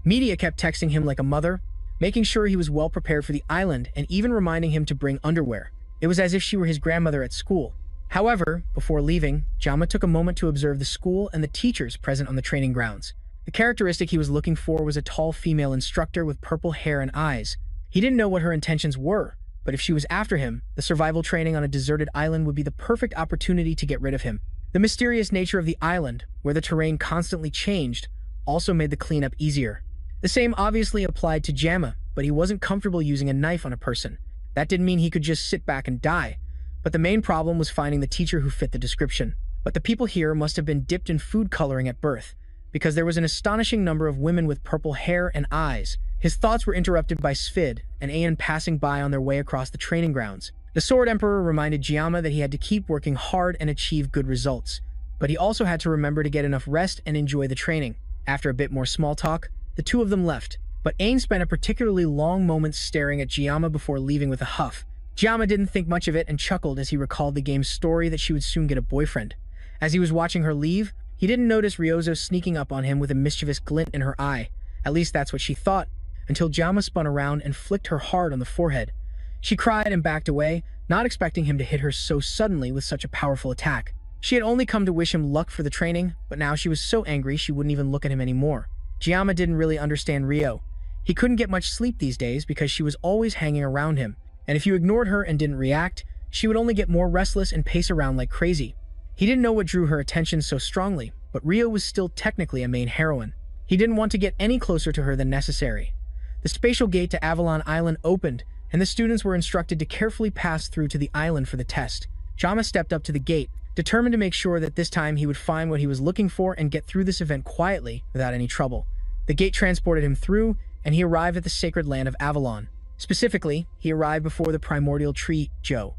Media kept texting him like a mother, making sure he was well prepared for the island and even reminding him to bring underwear. It was as if she were his grandmother at school. However, before leaving, Jiama took a moment to observe the school and the teachers present on the training grounds. The characteristic he was looking for was a tall female instructor with purple hair and eyes. He didn't know what her intentions were, but if she was after him, the survival training on a deserted island would be the perfect opportunity to get rid of him. The mysterious nature of the island, where the terrain constantly changed, also made the cleanup easier. The same obviously applied to Jiama, but he wasn't comfortable using a knife on a person. That didn't mean he could just sit back and die. But the main problem was finding the teacher who fit the description. But the people here must have been dipped in food coloring at birth, because there was an astonishing number of women with purple hair and eyes. His thoughts were interrupted by Svid and Ayan passing by on their way across the training grounds. The Sword Emperor reminded Jiama that he had to keep working hard and achieve good results, but he also had to remember to get enough rest and enjoy the training. After a bit more small talk, the 2 of them left, but Aang spent a particularly long moment staring at Jiama before leaving with a huff. Jiama didn't think much of it and chuckled as he recalled the game's story that she would soon get a boyfriend. As he was watching her leave, he didn't notice Ryozo sneaking up on him with a mischievous glint in her eye. At least that's what she thought, until Jiama spun around and flicked her hard on the forehead. She cried and backed away, not expecting him to hit her so suddenly with such a powerful attack. She had only come to wish him luck for the training, but now she was so angry she wouldn't even look at him anymore. Jiama didn't really understand Ryo. He couldn't get much sleep these days because she was always hanging around him, and if you ignored her and didn't react, she would only get more restless and pace around like crazy. He didn't know what drew her attention so strongly, but Ryo was still technically a main heroine. He didn't want to get any closer to her than necessary. The spatial gate to Avalon Island opened, and the students were instructed to carefully pass through to the island for the test. Jiama stepped up to the gate, determined to make sure that this time he would find what he was looking for and get through this event quietly without any trouble. The gate transported him through, and he arrived at the sacred land of Avalon. Specifically, he arrived before the primordial tree, Joe.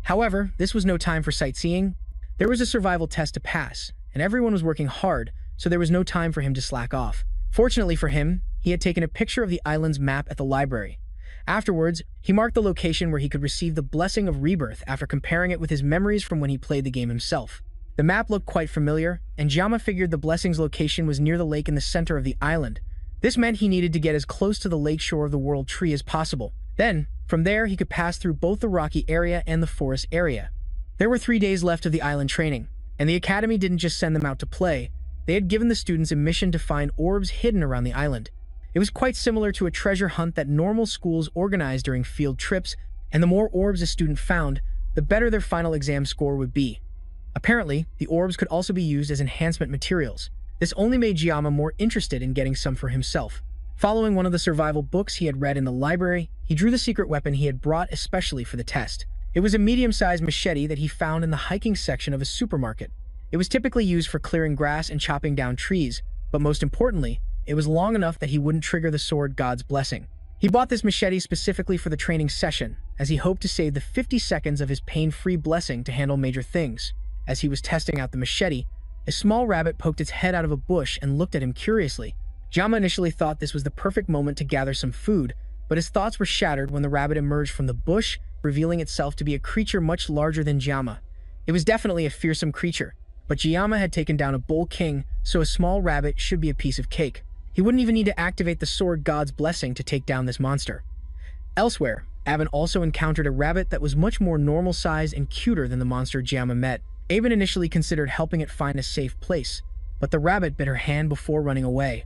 However, this was no time for sightseeing. There was a survival test to pass, and everyone was working hard, so there was no time for him to slack off. Fortunately for him, he had taken a picture of the island's map at the library. Afterwards, he marked the location where he could receive the blessing of rebirth after comparing it with his memories from when he played the game himself. The map looked quite familiar, and Jiama figured the blessing's location was near the lake in the center of the island. This meant he needed to get as close to the lakeshore of the World Tree as possible. Then, from there, he could pass through both the rocky area and the forest area. There were 3 days left of the island training, and the academy didn't just send them out to play. They had given the students a mission to find orbs hidden around the island. It was quite similar to a treasure hunt that normal schools organize during field trips, and the more orbs a student found, the better their final exam score would be. Apparently, the orbs could also be used as enhancement materials. This only made Jiama more interested in getting some for himself. Following one of the survival books he had read in the library, he drew the secret weapon he had brought especially for the test. It was a medium-sized machete that he found in the hiking section of a supermarket. It was typically used for clearing grass and chopping down trees, but most importantly, it was long enough that he wouldn't trigger the sword god's blessing. He bought this machete specifically for the training session, as he hoped to save the 50 seconds of his pain-free blessing to handle major things. As he was testing out the machete, a small rabbit poked its head out of a bush and looked at him curiously. Jama initially thought this was the perfect moment to gather some food, but his thoughts were shattered when the rabbit emerged from the bush, revealing itself to be a creature much larger than Jama. It was definitely a fearsome creature, but Jama had taken down a bull king, so a small rabbit should be a piece of cake. He wouldn't even need to activate the sword god's blessing to take down this monster. Elsewhere, Avon also encountered a rabbit that was much more normal size and cuter than the monster Jama met. Avon initially considered helping it find a safe place, but the rabbit bit her hand before running away.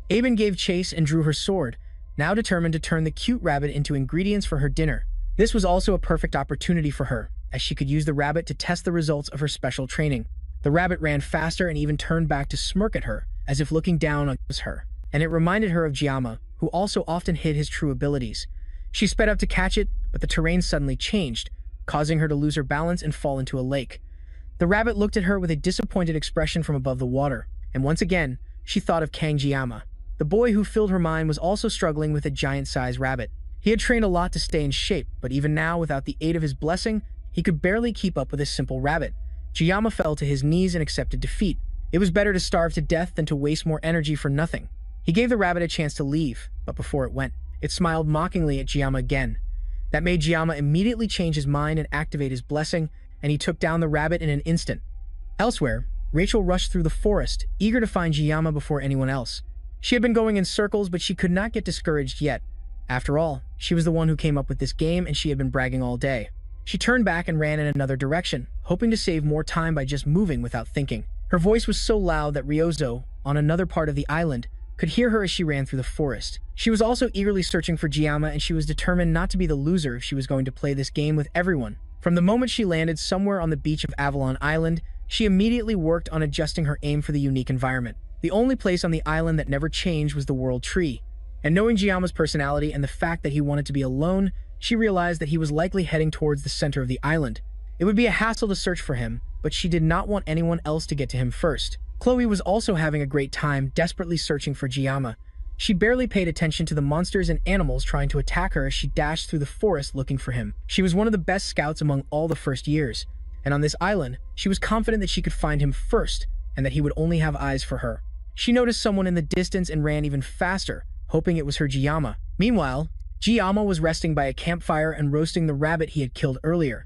Avon gave chase and drew her sword, now determined to turn the cute rabbit into ingredients for her dinner. This was also a perfect opportunity for her, as she could use the rabbit to test the results of her special training. The rabbit ran faster and even turned back to smirk at her, as if looking down on her, and it reminded her of Jama, who also often hid his true abilities. She sped up to catch it, but the terrain suddenly changed, causing her to lose her balance and fall into a lake. The rabbit looked at her with a disappointed expression from above the water, and once again, she thought of Kang Jiyama. The boy who filled her mind was also struggling with a giant-sized rabbit. He had trained a lot to stay in shape, but even now, without the aid of his blessing, he could barely keep up with a simple rabbit. Jiyama fell to his knees and accepted defeat. It was better to starve to death than to waste more energy for nothing. He gave the rabbit a chance to leave, but before it went, it smiled mockingly at Jiyama again. That made Jiyama immediately change his mind and activate his blessing, and he took down the rabbit in an instant. Elsewhere, Rachel rushed through the forest, eager to find Jiyama before anyone else. She had been going in circles, but she could not get discouraged yet. After all, she was the one who came up with this game, and she had been bragging all day. She turned back and ran in another direction, hoping to save more time by just moving without thinking. Her voice was so loud that Ryozo, on another part of the island, could hear her as she ran through the forest. She was also eagerly searching for Jiyama, and she was determined not to be the loser if she was going to play this game with everyone. From the moment she landed somewhere on the beach of Avalon Island, she immediately worked on adjusting her aim for the unique environment. The only place on the island that never changed was the World Tree. And knowing Jiyama's personality and the fact that he wanted to be alone, she realized that he was likely heading towards the center of the island. It would be a hassle to search for him, but she did not want anyone else to get to him first. Chloe was also having a great time desperately searching for Jiyama. She barely paid attention to the monsters and animals trying to attack her as she dashed through the forest looking for him. She was one of the best scouts among all the first years, and on this island, she was confident that she could find him first and that he would only have eyes for her. She noticed someone in the distance and ran even faster, hoping it was her Jiyama. Meanwhile, Jiyama was resting by a campfire and roasting the rabbit he had killed earlier.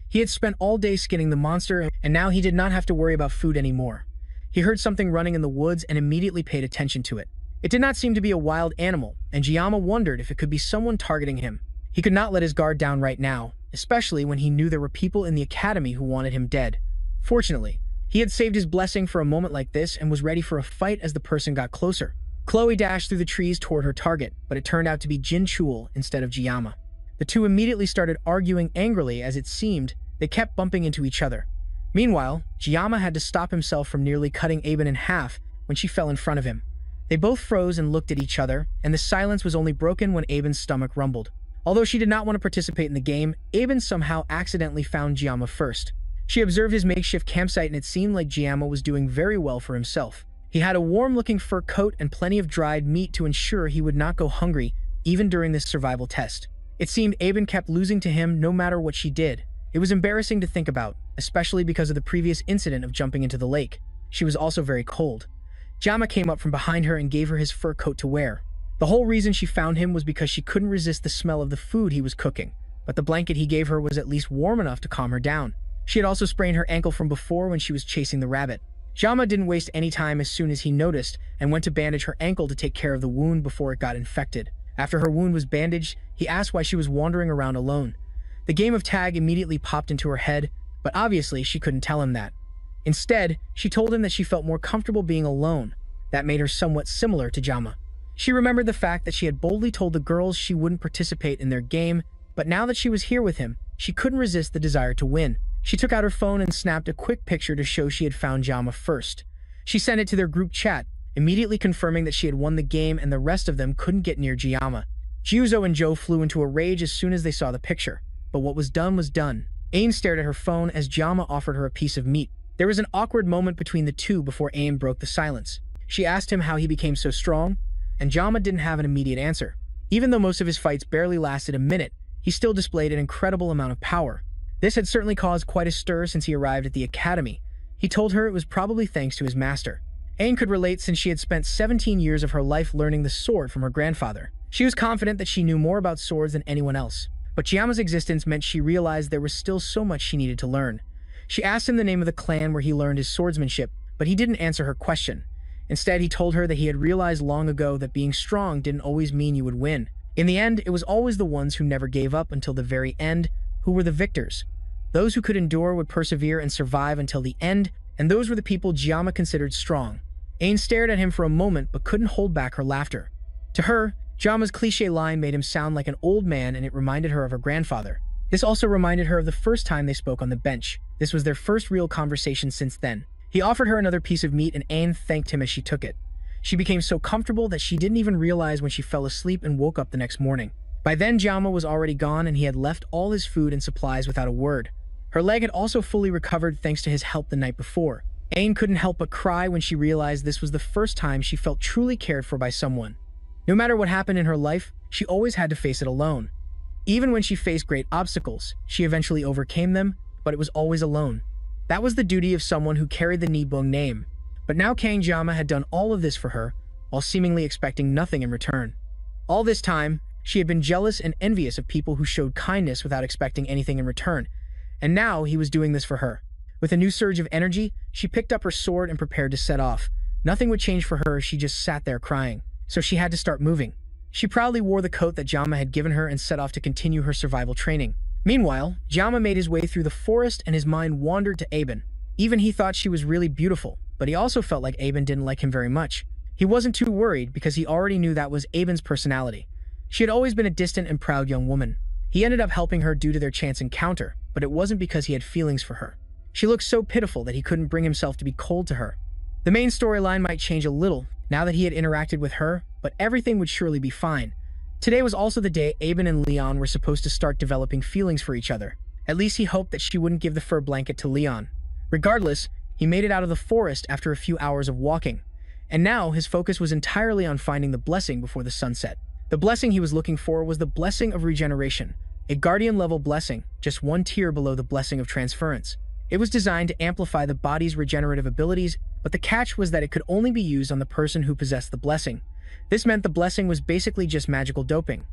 He had spent all day skinning the monster, and now he did not have to worry about food anymore. He heard something running in the woods and immediately paid attention to it. It did not seem to be a wild animal, and Jiyama wondered if it could be someone targeting him. He could not let his guard down right now, especially when he knew there were people in the academy who wanted him dead. Fortunately, he had saved his blessing for a moment like this and was ready for a fight as the person got closer. Chloe dashed through the trees toward her target, but it turned out to be Jin Chul instead of Jiyama. The two immediately started arguing angrily as it seemed they kept bumping into each other. Meanwhile, Jiyama had to stop himself from nearly cutting Aben in half when she fell in front of him. They both froze and looked at each other, and the silence was only broken when Aben's stomach rumbled. Although she did not want to participate in the game, Aben somehow accidentally found Jiyama first. She observed his makeshift campsite and it seemed like Jiyama was doing very well for himself. He had a warm-looking fur coat and plenty of dried meat to ensure he would not go hungry, even during this survival test. It seemed Aben kept losing to him no matter what she did. It was embarrassing to think about, especially because of the previous incident of jumping into the lake. She was also very cold. Jiyama came up from behind her and gave her his fur coat to wear. The whole reason she found him was because she couldn't resist the smell of the food he was cooking, but the blanket he gave her was at least warm enough to calm her down. She had also sprained her ankle from before when she was chasing the rabbit. Jiyama didn't waste any time as soon as he noticed and went to bandage her ankle to take care of the wound before it got infected. After her wound was bandaged, he asked why she was wandering around alone. The game of tag immediately popped into her head, but obviously she couldn't tell him that. Instead, she told him that she felt more comfortable being alone. That made her somewhat similar to Jiyama. She remembered the fact that she had boldly told the girls she wouldn't participate in their game, but now that she was here with him, she couldn't resist the desire to win. She took out her phone and snapped a quick picture to show she had found Jiyama first. She sent it to their group chat. immediately confirming that she had won the game and the rest of them couldn't get near Jiama. Jiuzo and Joe flew into a rage as soon as they saw the picture. But what was done was done. Aim stared at her phone as Jiama offered her a piece of meat. There was an awkward moment between the two before Aim broke the silence. She asked him how he became so strong, and Jiama didn't have an immediate answer. Even though most of his fights barely lasted a minute, he still displayed an incredible amount of power. This had certainly caused quite a stir since he arrived at the academy. He told her it was probably thanks to his master. Ain could relate since she had spent 17 years of her life learning the sword from her grandfather. She was confident that she knew more about swords than anyone else. But Jiama's existence meant she realized there was still so much she needed to learn. She asked him the name of the clan where he learned his swordsmanship, but he didn't answer her question. Instead, he told her that he had realized long ago that being strong didn't always mean you would win. In the end, it was always the ones who never gave up until the very end who were the victors. Those who could endure would persevere and survive until the end, and those were the people Jiama considered strong. Ain stared at him for a moment but couldn't hold back her laughter. To her, Jiama's cliché line made him sound like an old man, and it reminded her of her grandfather. This also reminded her of the first time they spoke on the bench. This was their first real conversation since then. He offered her another piece of meat and Ain thanked him as she took it. She became so comfortable that she didn't even realize when she fell asleep and woke up the next morning. By then, Jiama was already gone and he had left all his food and supplies without a word. Her leg had also fully recovered thanks to his help the night before. Ain couldn't help but cry when she realized this was the first time she felt truly cared for by someone. No matter what happened in her life, she always had to face it alone. Even when she faced great obstacles, she eventually overcame them, but it was always alone. That was the duty of someone who carried the Nibung name. But now Kang Jiama had done all of this for her, while seemingly expecting nothing in return. All this time, she had been jealous and envious of people who showed kindness without expecting anything in return, and now he was doing this for her. With a new surge of energy, she picked up her sword and prepared to set off. Nothing would change for her, she just sat there crying. So she had to start moving. She proudly wore the coat that Jiama had given her and set off to continue her survival training. Meanwhile, Jiama made his way through the forest and his mind wandered to Aben. Even he thought she was really beautiful, but he also felt like Aben didn't like him very much. He wasn't too worried because he already knew that was Aben's personality. She had always been a distant and proud young woman. He ended up helping her due to their chance encounter, but it wasn't because he had feelings for her. She looked so pitiful that he couldn't bring himself to be cold to her. The main storyline might change a little now that he had interacted with her, but everything would surely be fine. Today was also the day Aben and Leon were supposed to start developing feelings for each other. At least he hoped that she wouldn't give the fur blanket to Leon. Regardless, he made it out of the forest after a few hours of walking, and now his focus was entirely on finding the blessing before the sunset. The blessing he was looking for was the blessing of regeneration, a guardian-level blessing, just one tier below the blessing of transference. It was designed to amplify the body's regenerative abilities, but the catch was that it could only be used on the person who possessed the blessing. This meant the blessing was basically just magical doping.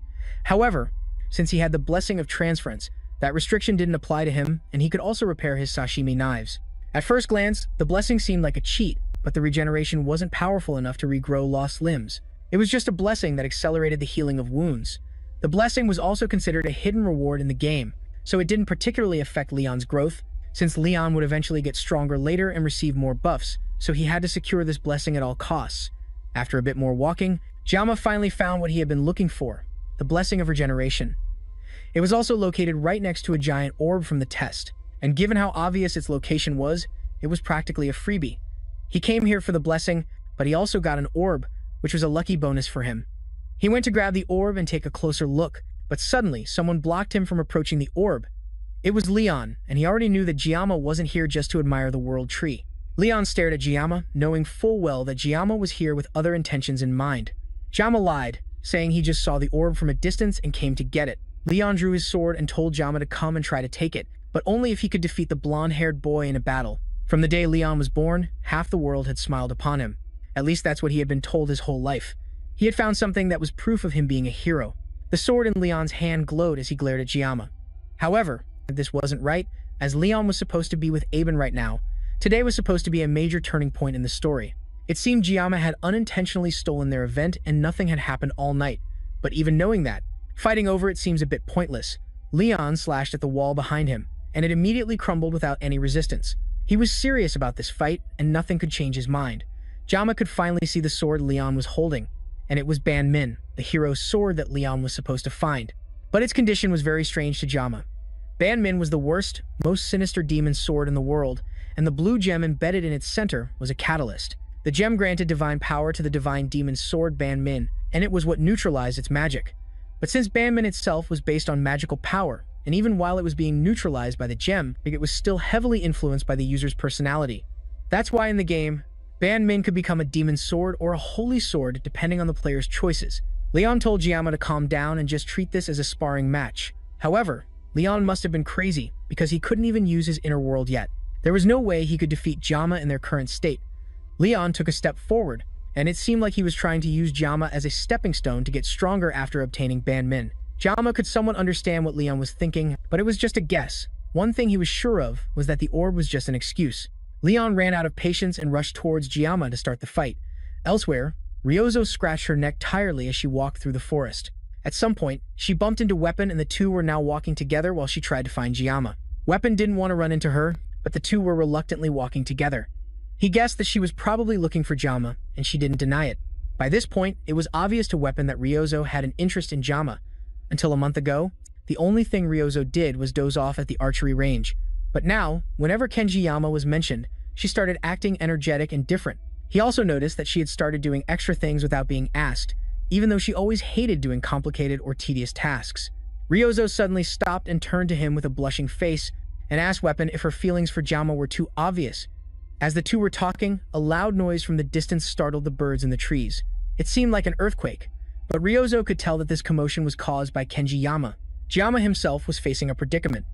However, since he had the blessing of transference, that restriction didn't apply to him, and he could also repair his sashimi knives. At first glance, the blessing seemed like a cheat, but the regeneration wasn't powerful enough to regrow lost limbs. It was just a blessing that accelerated the healing of wounds. The blessing was also considered a hidden reward in the game, so it didn't particularly affect Leon's growth, since Leon would eventually get stronger later and receive more buffs, so he had to secure this blessing at all costs. After a bit more walking, Jiama finally found what he had been looking for, the blessing of regeneration. It was also located right next to a giant orb from the test, and given how obvious its location was, it was practically a freebie. He came here for the blessing, but he also got an orb, which was a lucky bonus for him. He went to grab the orb and take a closer look, but suddenly someone blocked him from approaching the orb. It was Leon, and he already knew that Jiama wasn't here just to admire the world tree. Leon stared at Jiama, knowing full well that Jiama was here with other intentions in mind. Jiama lied, saying he just saw the orb from a distance and came to get it. Leon drew his sword and told Jiama to come and try to take it, but only if he could defeat the blonde-haired boy in a battle. From the day Leon was born, half the world had smiled upon him. At least that's what he had been told his whole life. He had found something that was proof of him being a hero. The sword in Leon's hand glowed as he glared at Jiama. However, this wasn't right, as Leon was supposed to be with Aben right now. Today was supposed to be a major turning point in the story. It seemed Jiama had unintentionally stolen their event and nothing had happened all night. But even knowing that, fighting over it seems a bit pointless. Leon slashed at the wall behind him, and it immediately crumbled without any resistance. He was serious about this fight, and nothing could change his mind. Jiama could finally see the sword Leon was holding, and it was Ban Min, the hero's sword that Leon was supposed to find. But its condition was very strange to Jiama. Ban Min was the worst, most sinister demon sword in the world, and the blue gem embedded in its center was a catalyst. The gem granted divine power to the divine demon sword Ban Min, and it was what neutralized its magic. But since Ban Min itself was based on magical power, and even while it was being neutralized by the gem, it was still heavily influenced by the user's personality. That's why in the game, Ban Min could become a demon sword or a holy sword depending on the player's choices. Leon told Giamma to calm down and just treat this as a sparring match. However, Leon must have been crazy because he couldn't even use his inner world yet. There was no way he could defeat Giamma in their current state. Leon took a step forward, and it seemed like he was trying to use Giamma as a stepping stone to get stronger after obtaining Ban Min. Giamma could somewhat understand what Leon was thinking, but it was just a guess. One thing he was sure of was that the orb was just an excuse. Leon ran out of patience and rushed towards Giamma to start the fight. Elsewhere, Ryozo scratched her neck tiredly as she walked through the forest. At some point, she bumped into Weapon and the two were now walking together while she tried to find Giamma. Weapon didn't want to run into her, but the two were reluctantly walking together. He guessed that she was probably looking for Giamma, and she didn't deny it. By this point, it was obvious to Weapon that Ryozo had an interest in Giamma. Until a month ago, the only thing Ryozo did was doze off at the archery range. But now, whenever Kenji-Yama was mentioned, she started acting energetic and different. He also noticed that she had started doing extra things without being asked, even though she always hated doing complicated or tedious tasks. Ryozo suddenly stopped and turned to him with a blushing face and asked Weapon if her feelings for Giamma were too obvious. As the two were talking, a loud noise from the distance startled the birds in the trees. It seemed like an earthquake, but Ryozo could tell that this commotion was caused by Kenji-Yama. Giamma himself was facing a predicament.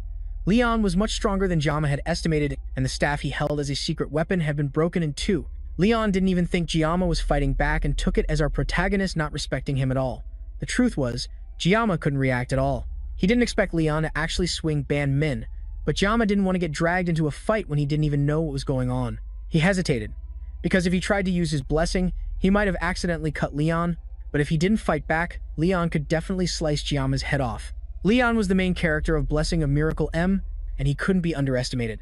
Leon was much stronger than Giamma had estimated, and the staff he held as a secret weapon had been broken in two. Leon didn't even think Giamma was fighting back and took it as our protagonist not respecting him at all. The truth was, Giamma couldn't react at all. He didn't expect Leon to actually swing Ban Min, but Giamma didn't want to get dragged into a fight when he didn't even know what was going on. He hesitated, because if he tried to use his blessing, he might have accidentally cut Leon, but if he didn't fight back, Leon could definitely slice Giamma's head off. Leon was the main character of Blessing of Miracle M, and he couldn't be underestimated.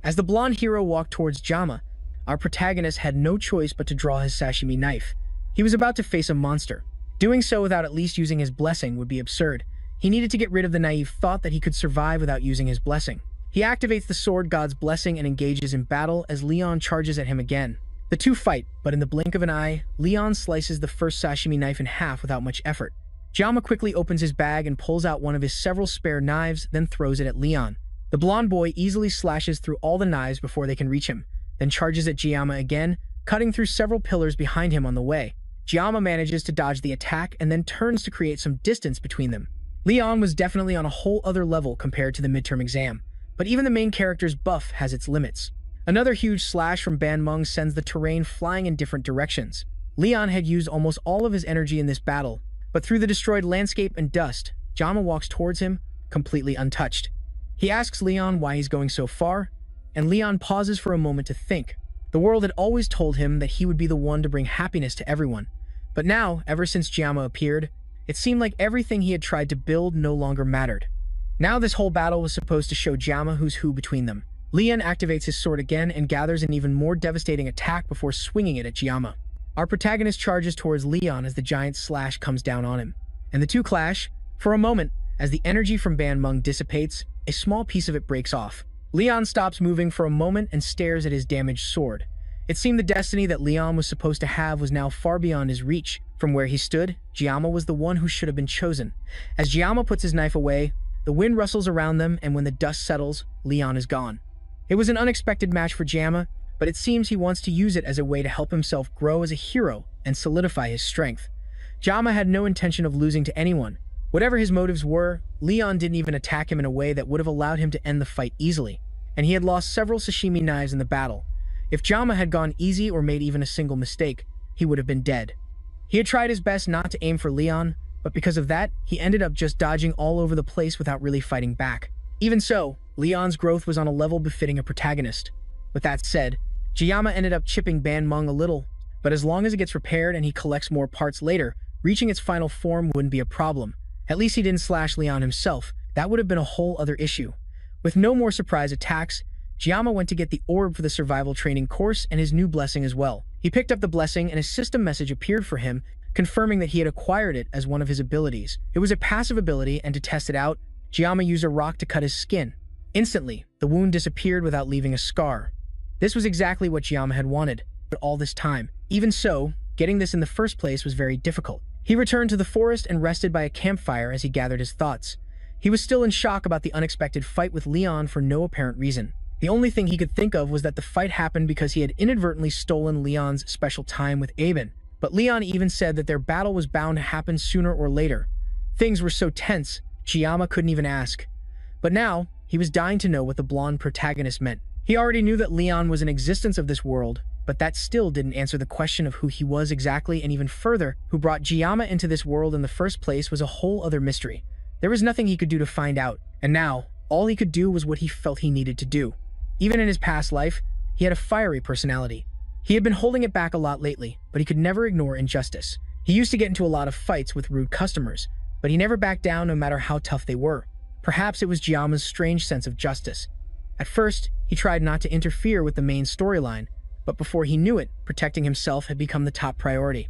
As the blonde hero walked towards Giamma, our protagonist had no choice but to draw his sashimi knife. He was about to face a monster. Doing so without at least using his blessing would be absurd. He needed to get rid of the naive thought that he could survive without using his blessing. He activates the sword god's blessing and engages in battle as Leon charges at him again. The two fight, but in the blink of an eye, Leon slices the first sashimi knife in half without much effort. Giamma quickly opens his bag and pulls out one of his several spare knives, then throws it at Leon. The blonde boy easily slashes through all the knives before they can reach him, then charges at Giamma again, cutting through several pillars behind him on the way. Giamma manages to dodge the attack and then turns to create some distance between them. Leon was definitely on a whole other level compared to the midterm exam, but even the main character's buff has its limits. Another huge slash from Ban Meng sends the terrain flying in different directions. Leon had used almost all of his energy in this battle, but through the destroyed landscape and dust, Giamma walks towards him, completely untouched. He asks Leon why he's going so far, and Leon pauses for a moment to think. The world had always told him that he would be the one to bring happiness to everyone, but now, ever since Giamma appeared, it seemed like everything he had tried to build no longer mattered. Now this whole battle was supposed to show Giamma who's who between them. Leon activates his sword again and gathers an even more devastating attack before swinging it at Giamma. Our protagonist charges towards Leon as the giant slash comes down on him, and the two clash. For a moment, as the energy from Ban Meng dissipates, a small piece of it breaks off. Leon stops moving for a moment and stares at his damaged sword. It seemed the destiny that Leon was supposed to have was now far beyond his reach. From where he stood, Giamma was the one who should have been chosen. As Giamma puts his knife away, the wind rustles around them, and when the dust settles, Leon is gone. It was an unexpected match for Giamma, but it seems he wants to use it as a way to help himself grow as a hero and solidify his strength. Giamma had no intention of losing to anyone. Whatever his motives were, Leon didn't even attack him in a way that would have allowed him to end the fight easily, and he had lost several sashimi knives in the battle. If Giamma had gone easy or made even a single mistake, he would have been dead. He had tried his best not to aim for Leon, but because of that, he ended up just dodging all over the place without really fighting back. Even so, Leon's growth was on a level befitting a protagonist. With that said, Giamma ended up chipping Ban Meng a little, but as long as it gets repaired and he collects more parts later, reaching its final form wouldn't be a problem. At least he didn't slash Leon himself. That would have been a whole other issue. With no more surprise attacks, Giamma went to get the orb for the survival training course and his new blessing as well. He picked up the blessing and a system message appeared for him, confirming that he had acquired it as one of his abilities. It was a passive ability, and to test it out, Giamma used a rock to cut his skin. Instantly, the wound disappeared without leaving a scar. This was exactly what Giamma had wanted. all this time. Even so, getting this in the first place was very difficult. He returned to the forest and rested by a campfire as he gathered his thoughts. He was still in shock about the unexpected fight with Leon for no apparent reason. The only thing he could think of was that the fight happened because he had inadvertently stolen Leon's special time with Aben. But Leon even said that their battle was bound to happen sooner or later. Things were so tense, Chiyama couldn't even ask. But now, he was dying to know what the blonde protagonist meant. He already knew that Leon was an existence of this world, but that still didn't answer the question of who he was exactly, and even further, who brought Chiyama into this world in the first place was a whole other mystery. There was nothing he could do to find out, and now, all he could do was what he felt he needed to do. Even in his past life, he had a fiery personality. He had been holding it back a lot lately, but he could never ignore injustice. He used to get into a lot of fights with rude customers, but he never backed down no matter how tough they were. Perhaps it was Chiyama's strange sense of justice. At first, he tried not to interfere with the main storyline, but before he knew it, protecting himself had become the top priority.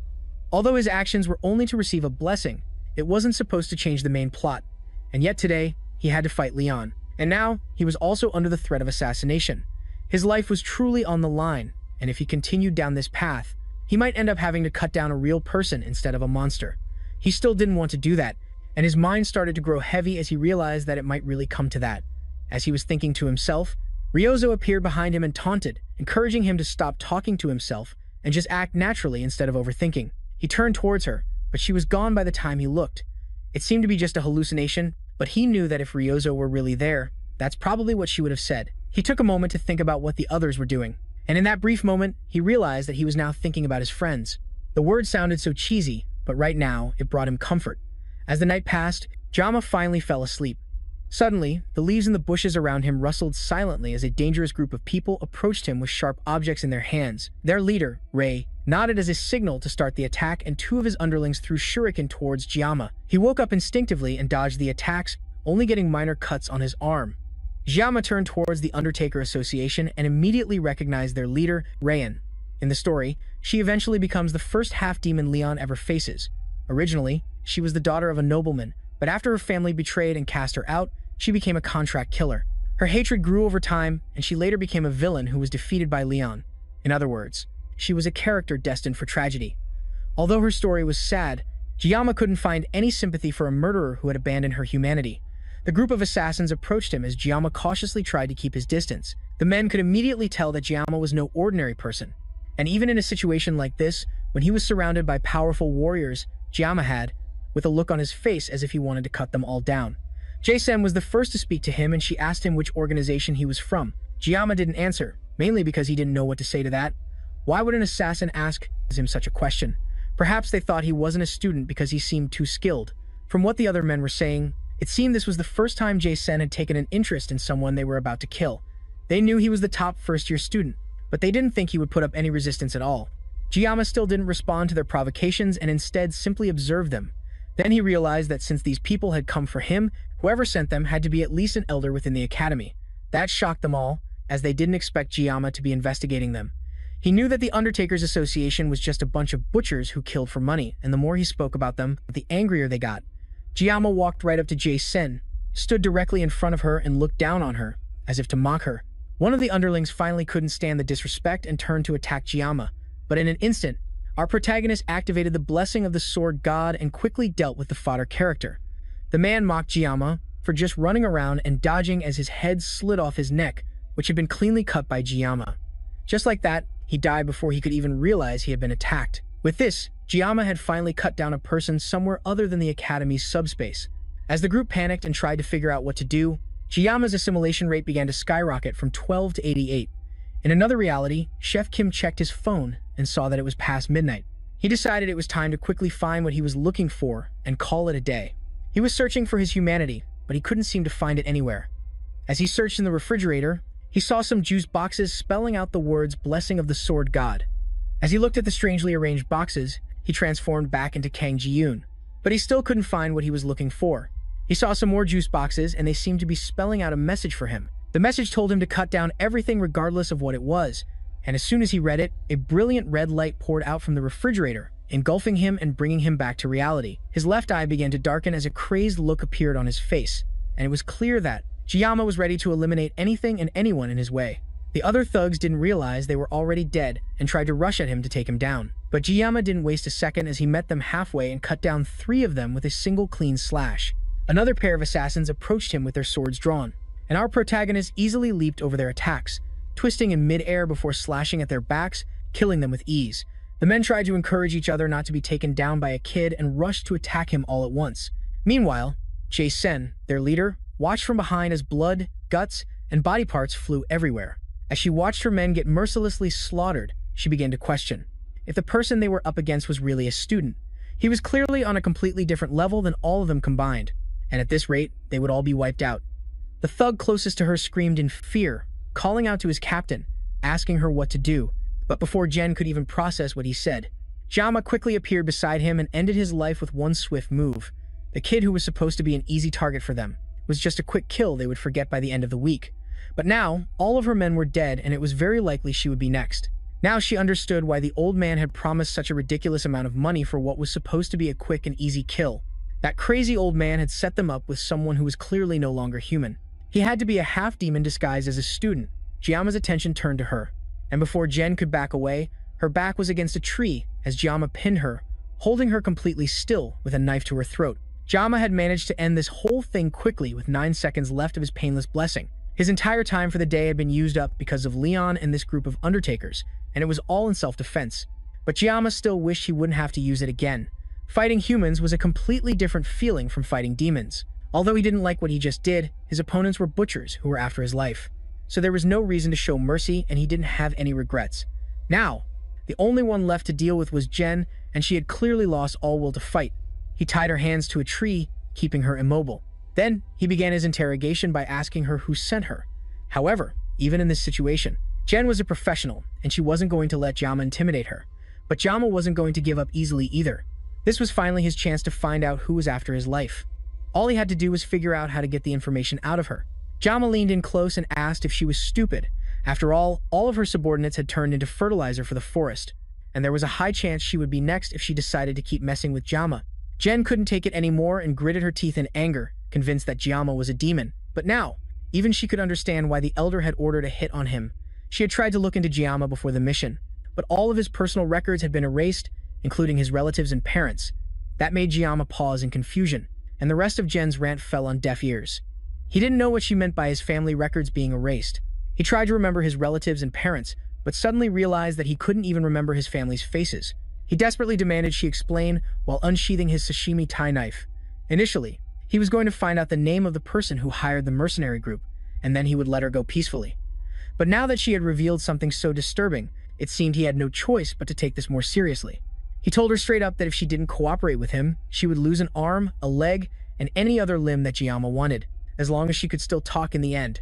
Although his actions were only to receive a blessing, it wasn't supposed to change the main plot. And yet today, he had to fight Leon. And now, he was also under the threat of assassination. His life was truly on the line, and if he continued down this path, he might end up having to cut down a real person instead of a monster. He still didn't want to do that, and his mind started to grow heavy as he realized that it might really come to that. As he was thinking to himself, Ryozo appeared behind him and taunted, encouraging him to stop talking to himself and just act naturally instead of overthinking. He turned towards her, but she was gone by the time he looked. It seemed to be just a hallucination, but he knew that if Ryozo were really there, that's probably what she would have said. He took a moment to think about what the others were doing, and in that brief moment, he realized that he was now thinking about his friends. The word sounded so cheesy, but right now, it brought him comfort. As the night passed, Chiyama finally fell asleep. Suddenly, the leaves in the bushes around him rustled silently as a dangerous group of people approached him with sharp objects in their hands. Their leader, Rei, nodded as a signal to start the attack, and two of his underlings threw shuriken towards Chiyama. He woke up instinctively and dodged the attacks, only getting minor cuts on his arm. Chiyama turned towards the Undertaker Association and immediately recognized their leader, Rayan. In the story, she eventually becomes the first half-demon Leon ever faces. Originally, she was the daughter of a nobleman, but after her family betrayed and cast her out, she became a contract killer. Her hatred grew over time, and she later became a villain who was defeated by Leon. In other words, she was a character destined for tragedy. Although her story was sad, Chiyama couldn't find any sympathy for a murderer who had abandoned her humanity. The group of assassins approached him as Chiyama cautiously tried to keep his distance. The men could immediately tell that Chiyama was no ordinary person. And even in a situation like this, when he was surrounded by powerful warriors, Chiyama had, with a look on his face as if he wanted to cut them all down. Jae-sen was the first to speak to him, and she asked him which organization he was from. Chiyama didn't answer, mainly because he didn't know what to say to that. Why would an assassin ask him such a question? Perhaps they thought he wasn't a student because he seemed too skilled. From what the other men were saying, it seemed this was the first time Jae-sen had taken an interest in someone they were about to kill. They knew he was the top first-year student, but they didn't think he would put up any resistance at all. Chiyama still didn't respond to their provocations and instead simply observed them. Then he realized that since these people had come for him, whoever sent them had to be at least an elder within the academy. That shocked them all, as they didn't expect Chiyama to be investigating them. He knew that the Undertakers Association was just a bunch of butchers who killed for money, and the more he spoke about them, the angrier they got. Chiyama walked right up to Jae-sen, stood directly in front of her and looked down on her, as if to mock her. One of the underlings finally couldn't stand the disrespect and turned to attack Chiyama, but in an instant, our protagonist activated the blessing of the sword god and quickly dealt with the fodder character. The man mocked Chiyama for just running around and dodging as his head slid off his neck, which had been cleanly cut by Chiyama. Just like that, he died before he could even realize he had been attacked. With this, Chiyama had finally cut down a person somewhere other than the Academy's subspace. As the group panicked and tried to figure out what to do, Chiyama's assimilation rate began to skyrocket from 12 to 88. In another reality, Chef Kim checked his phone and saw that it was past midnight. He decided it was time to quickly find what he was looking for and call it a day. He was searching for his humanity, but he couldn't seem to find it anywhere. As he searched in the refrigerator, he saw some juice boxes spelling out the words "Blessing of the Sword God." As he looked at the strangely arranged boxes, he transformed back into Kang Ji-yoon. But he still couldn't find what he was looking for. He saw some more juice boxes, and they seemed to be spelling out a message for him. The message told him to cut down everything regardless of what it was, and as soon as he read it, a brilliant red light poured out from the refrigerator, engulfing him and bringing him back to reality. His left eye began to darken as a crazed look appeared on his face, and it was clear that Chiyama was ready to eliminate anything and anyone in his way. The other thugs didn't realize they were already dead and tried to rush at him to take him down. But Jiyama didn't waste a second as he met them halfway and cut down 3 of them with a single clean slash. Another pair of assassins approached him with their swords drawn, and our protagonist easily leaped over their attacks, twisting in mid-air before slashing at their backs, killing them with ease. The men tried to encourage each other not to be taken down by a kid and rushed to attack him all at once. Meanwhile, Jae-sen, their leader, watched from behind as blood, guts, and body parts flew everywhere. As she watched her men get mercilessly slaughtered, she began to question if the person they were up against was really a student. He was clearly on a completely different level than all of them combined, and at this rate, they would all be wiped out. The thug closest to her screamed in fear, calling out to his captain, asking her what to do. But before Jen could even process what he said, Jama quickly appeared beside him and ended his life with one swift move. The kid who was supposed to be an easy target for them was just a quick kill they would forget by the end of the week. But now, all of her men were dead and it was very likely she would be next. Now she understood why the old man had promised such a ridiculous amount of money for what was supposed to be a quick and easy kill. That crazy old man had set them up with someone who was clearly no longer human. He had to be a half-demon disguised as a student. Jiyama's attention turned to her, and before Jen could back away, her back was against a tree as Jiyama pinned her, holding her completely still with a knife to her throat. Jiyama had managed to end this whole thing quickly with 9 seconds left of his painless blessing. His entire time for the day had been used up because of Leon and this group of undertakers, and it was all in self-defense. But Jiyama still wished he wouldn't have to use it again. Fighting humans was a completely different feeling from fighting demons. Although he didn't like what he just did, his opponents were butchers who were after his life. So there was no reason to show mercy and he didn't have any regrets. Now, the only one left to deal with was Jen, and she had clearly lost all will to fight. He tied her hands to a tree, keeping her immobile. Then, he began his interrogation by asking her who sent her. However, even in this situation, Jen was a professional, and she wasn't going to let Jama intimidate her. But Jama wasn't going to give up easily either. This was finally his chance to find out who was after his life. All he had to do was figure out how to get the information out of her. Jama leaned in close and asked if she was stupid. After all of her subordinates had turned into fertilizer for the forest, and there was a high chance she would be next if she decided to keep messing with Jama. Jen couldn't take it anymore and gritted her teeth in anger, convinced that Jama was a demon. But now, even she could understand why the elder had ordered a hit on him. She had tried to look into Jama before the mission, but all of his personal records had been erased, including his relatives and parents. That made Jama pause in confusion, and the rest of Jen's rant fell on deaf ears. He didn't know what she meant by his family records being erased. He tried to remember his relatives and parents, but suddenly realized that he couldn't even remember his family's faces. He desperately demanded she explain while unsheathing his sashimi Thai knife. Initially, he was going to find out the name of the person who hired the mercenary group, and then he would let her go peacefully. But now that she had revealed something so disturbing, it seemed he had no choice but to take this more seriously. He told her straight up that if she didn't cooperate with him, she would lose an arm, a leg, and any other limb that Jiyama wanted, as long as she could still talk in the end.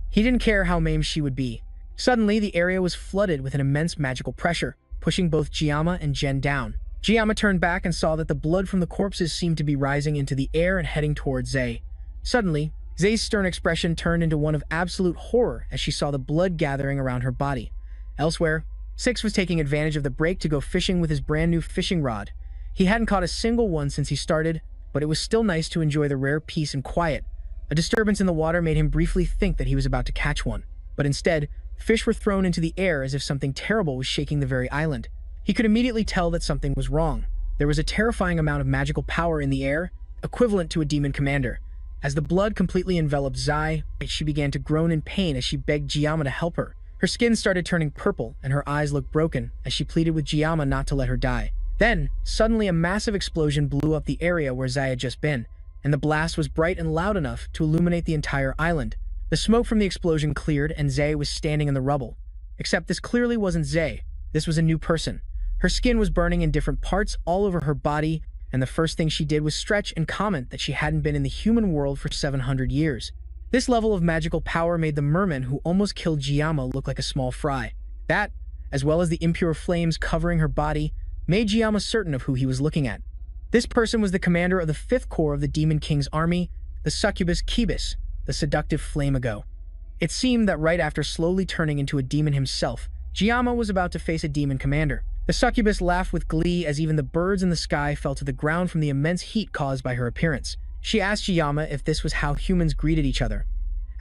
He didn't care how maimed she would be. Suddenly, the area was flooded with an immense magical pressure, pushing both Jiyama and Jen down. Jiyama turned back and saw that the blood from the corpses seemed to be rising into the air and heading towards Zay. Suddenly, Zay's stern expression turned into one of absolute horror as she saw the blood gathering around her body. Elsewhere, Six was taking advantage of the break to go fishing with his brand new fishing rod. He hadn't caught a single one since he started, but it was still nice to enjoy the rare peace and quiet. A disturbance in the water made him briefly think that he was about to catch one, but instead, fish were thrown into the air as if something terrible was shaking the very island. He could immediately tell that something was wrong. There was a terrifying amount of magical power in the air, equivalent to a demon commander. As the blood completely enveloped Zai, she began to groan in pain as she begged Jiyama to help her. Her skin started turning purple, and her eyes looked broken as she pleaded with Jiyama not to let her die. Then, suddenly a massive explosion blew up the area where Zai had just been, and the blast was bright and loud enough to illuminate the entire island. The smoke from the explosion cleared, and Zay was standing in the rubble. Except this clearly wasn't Zay. This was a new person. Her skin was burning in different parts all over her body, and the first thing she did was stretch and comment that she hadn't been in the human world for 700 years. This level of magical power made the merman who almost killed Jiyama look like a small fry. That, as well as the impure flames covering her body, made Jiyama certain of who he was looking at. This person was the commander of the 5th Corps of the Demon King's army, the succubus Kibis, the seductive Flamago. It seemed that right after slowly turning into a demon himself, Jiyama was about to face a demon commander. The succubus laughed with glee as even the birds in the sky fell to the ground from the immense heat caused by her appearance. She asked Jiyama if this was how humans greeted each other.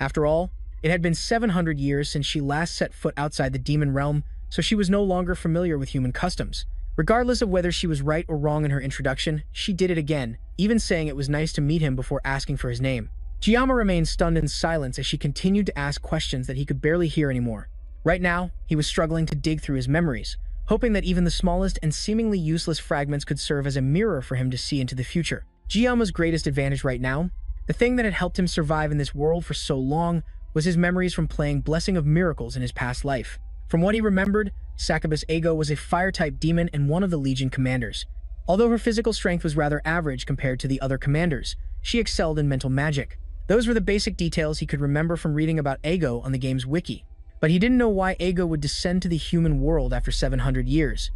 After all, It had been 700 years since she last set foot outside the demon realm, so she was no longer familiar with human customs. Regardless of whether she was right or wrong in her introduction, she did it again, even saying it was nice to meet him before asking for his name. Giamma remained stunned in silence as she continued to ask questions that he could barely hear anymore. Right now, he was struggling to dig through his memories, hoping that even the smallest and seemingly useless fragments could serve as a mirror for him to see into the future. Giamma's greatest advantage right now, the thing that had helped him survive in this world for so long, was his memories from playing Blessing of Miracles in his past life. From what he remembered, Succubus Ego was a fire-type demon and one of the Legion commanders. Although her physical strength was rather average compared to the other commanders, she excelled in mental magic. Those were the basic details he could remember from reading about Ego on the game's wiki. But he didn't know why Ego would descend to the human world after 700 years.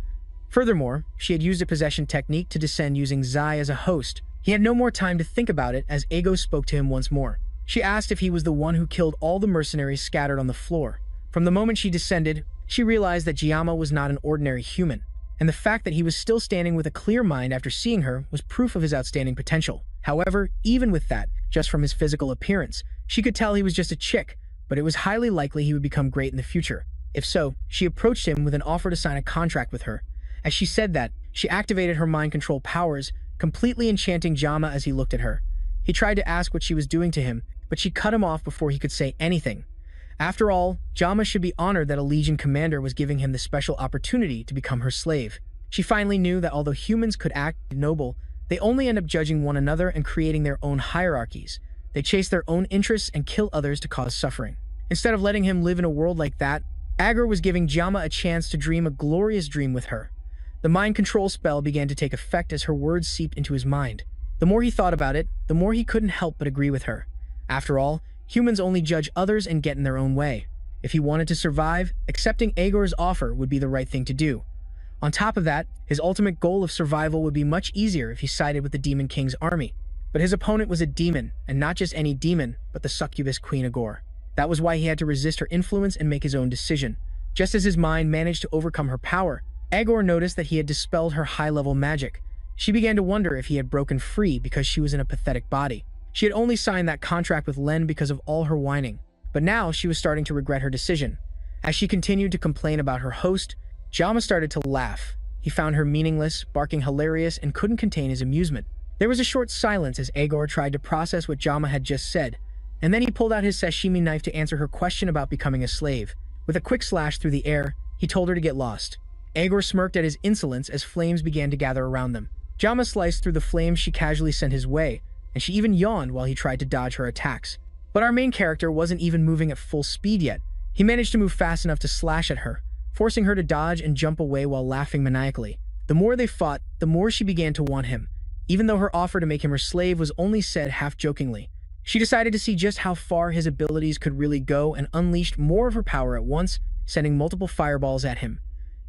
Furthermore, she had used a possession technique to descend using Zai as a host. He had no more time to think about it as Ego spoke to him once more. She asked if he was the one who killed all the mercenaries scattered on the floor. From the moment she descended, she realized that Giamma was not an ordinary human, and the fact that he was still standing with a clear mind after seeing her was proof of his outstanding potential. However, even with that, just from his physical appearance, she could tell he was just a chick, but it was highly likely he would become great in the future. If so, she approached him with an offer to sign a contract with her. As she said that, she activated her mind control powers, completely enchanting Giamma as he looked at her. He tried to ask what she was doing to him, but she cut him off before he could say anything. After all, Giamma should be honored that a Legion commander was giving him the special opportunity to become her slave. She finally knew that although humans could act noble, they only end up judging one another and creating their own hierarchies. They chase their own interests and kill others to cause suffering. Instead of letting him live in a world like that, Agur was giving Giamma a chance to dream a glorious dream with her. The mind control spell began to take effect as her words seeped into his mind. The more he thought about it, the more he couldn't help but agree with her. After all, humans only judge others and get in their own way. If he wanted to survive, accepting Agor's offer would be the right thing to do. On top of that, his ultimate goal of survival would be much easier if he sided with the Demon King's army. But his opponent was a demon, and not just any demon, but the succubus Queen Agor. That was why he had to resist her influence and make his own decision. Just as his mind managed to overcome her power, Agor noticed that he had dispelled her high-level magic. She began to wonder if he had broken free because she was in a pathetic body. She had only signed that contract with Len because of all her whining. But now she was starting to regret her decision. As she continued to complain about her host, Giamma started to laugh. He found her meaningless, barking hilarious, and couldn't contain his amusement. There was a short silence as Agor tried to process what Giamma had just said, and then he pulled out his sashimi knife to answer her question about becoming a slave. With a quick slash through the air, he told her to get lost. Agor smirked at his insolence as flames began to gather around them. Giamma sliced through the flames she casually sent his way, and she even yawned while he tried to dodge her attacks. But our main character wasn't even moving at full speed yet. He managed to move fast enough to slash at her, forcing her to dodge and jump away while laughing maniacally. The more they fought, the more she began to want him, even though her offer to make him her slave was only said half-jokingly. She decided to see just how far his abilities could really go and unleashed more of her power at once, sending multiple fireballs at him.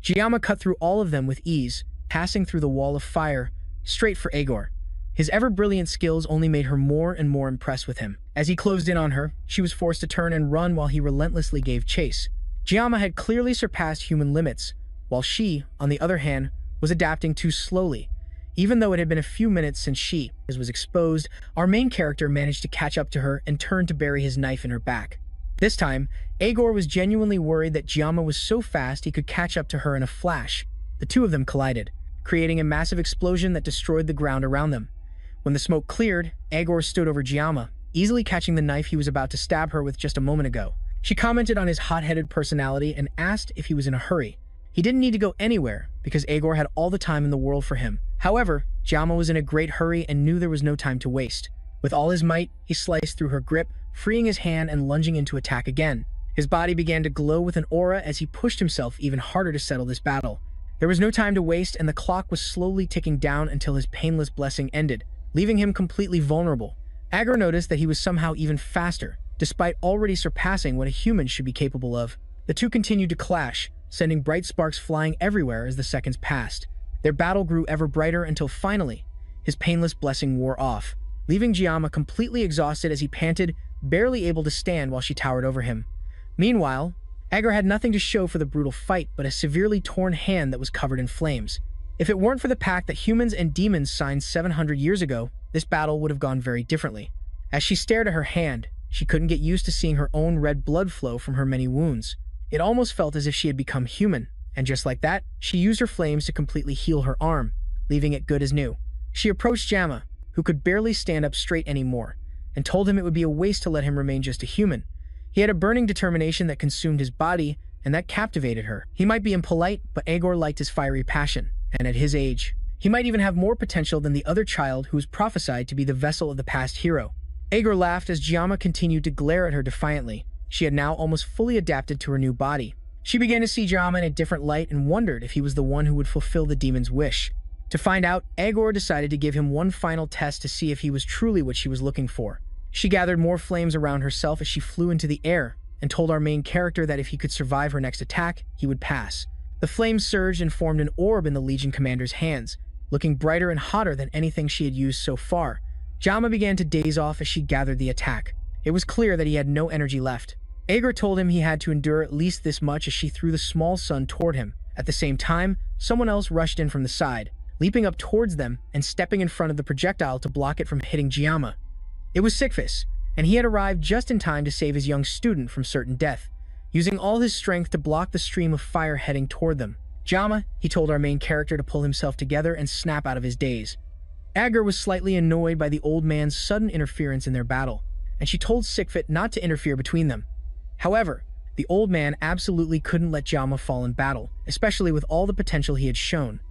Giamma cut through all of them with ease, passing through the wall of fire, straight for Agor. His ever-brilliant skills only made her more and more impressed with him. As he closed in on her, she was forced to turn and run while he relentlessly gave chase. Giamma had clearly surpassed human limits, while she, on the other hand, was adapting too slowly. Even though it had been a few minutes since she was exposed, our main character managed to catch up to her and turned to bury his knife in her back. This time, Agor was genuinely worried that Giamma was so fast he could catch up to her in a flash. The two of them collided, creating a massive explosion that destroyed the ground around them. When the smoke cleared, Agor stood over Giamma, easily catching the knife he was about to stab her with just a moment ago. She commented on his hot-headed personality and asked if he was in a hurry. He didn't need to go anywhere because Agor had all the time in the world for him. However, Giamma was in a great hurry and knew there was no time to waste. With all his might, he sliced through her grip, freeing his hand and lunging in to attack again. His body began to glow with an aura as he pushed himself even harder to settle this battle. There was no time to waste, and the clock was slowly ticking down until his painless blessing ended, leaving him completely vulnerable. Agor noticed that he was somehow even faster, despite already surpassing what a human should be capable of. The two continued to clash, sending bright sparks flying everywhere as the seconds passed. Their battle grew ever brighter until finally, his painless blessing wore off, leaving Giamma completely exhausted as he panted, barely able to stand while she towered over him. Meanwhile, Agor had nothing to show for the brutal fight but a severely torn hand that was covered in flames. If it weren't for the pact that humans and demons signed 700 years ago, this battle would have gone very differently. As she stared at her hand, she couldn't get used to seeing her own red blood flow from her many wounds. It almost felt as if she had become human, and just like that, she used her flames to completely heal her arm, leaving it good as new. She approached Jama, who could barely stand up straight anymore, and told him it would be a waste to let him remain just a human. He had a burning determination that consumed his body, and that captivated her. He might be impolite, but Agor liked his fiery passion, and at his age, he might even have more potential than the other child who was prophesied to be the vessel of the past hero. Agor laughed as Jama continued to glare at her defiantly. She had now almost fully adapted to her new body. She began to see Jama in a different light and wondered if he was the one who would fulfill the demon's wish. To find out, Agor decided to give him one final test to see if he was truly what she was looking for. She gathered more flames around herself as she flew into the air and told our main character that if he could survive her next attack, he would pass. The flames surged and formed an orb in the Legion commander's hands, looking brighter and hotter than anything she had used so far. Jama began to daze off as she gathered the attack. It was clear that he had no energy left. Agor told him he had to endure at least this much as she threw the small sun toward him. At the same time, someone else rushed in from the side, leaping up towards them and stepping in front of the projectile to block it from hitting Jama. It was Sikfis, and he had arrived just in time to save his young student from certain death, using all his strength to block the stream of fire heading toward them. Jama, he told our main character to pull himself together and snap out of his daze. Agor was slightly annoyed by the old man's sudden interference in their battle, and she told Sikfit not to interfere between them. However, the old man absolutely couldn't let Jama fall in battle, especially with all the potential he had shown.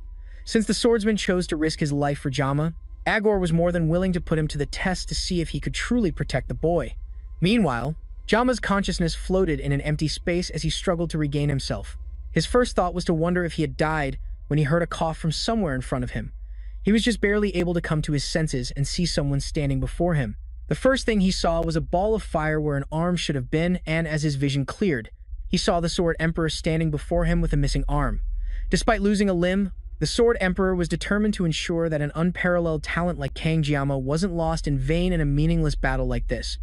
Since the swordsman chose to risk his life for Jama, Agor was more than willing to put him to the test to see if he could truly protect the boy. Meanwhile, Jama's consciousness floated in an empty space as he struggled to regain himself. His first thought was to wonder if he had died when he heard a cough from somewhere in front of him. He was just barely able to come to his senses and see someone standing before him. The first thing he saw was a ball of fire where an arm should have been, and as his vision cleared, he saw the Sword Emperor standing before him with a missing arm. Despite losing a limb, the Sword Emperor was determined to ensure that an unparalleled talent like Kang Jama wasn't lost in vain in a meaningless battle like this.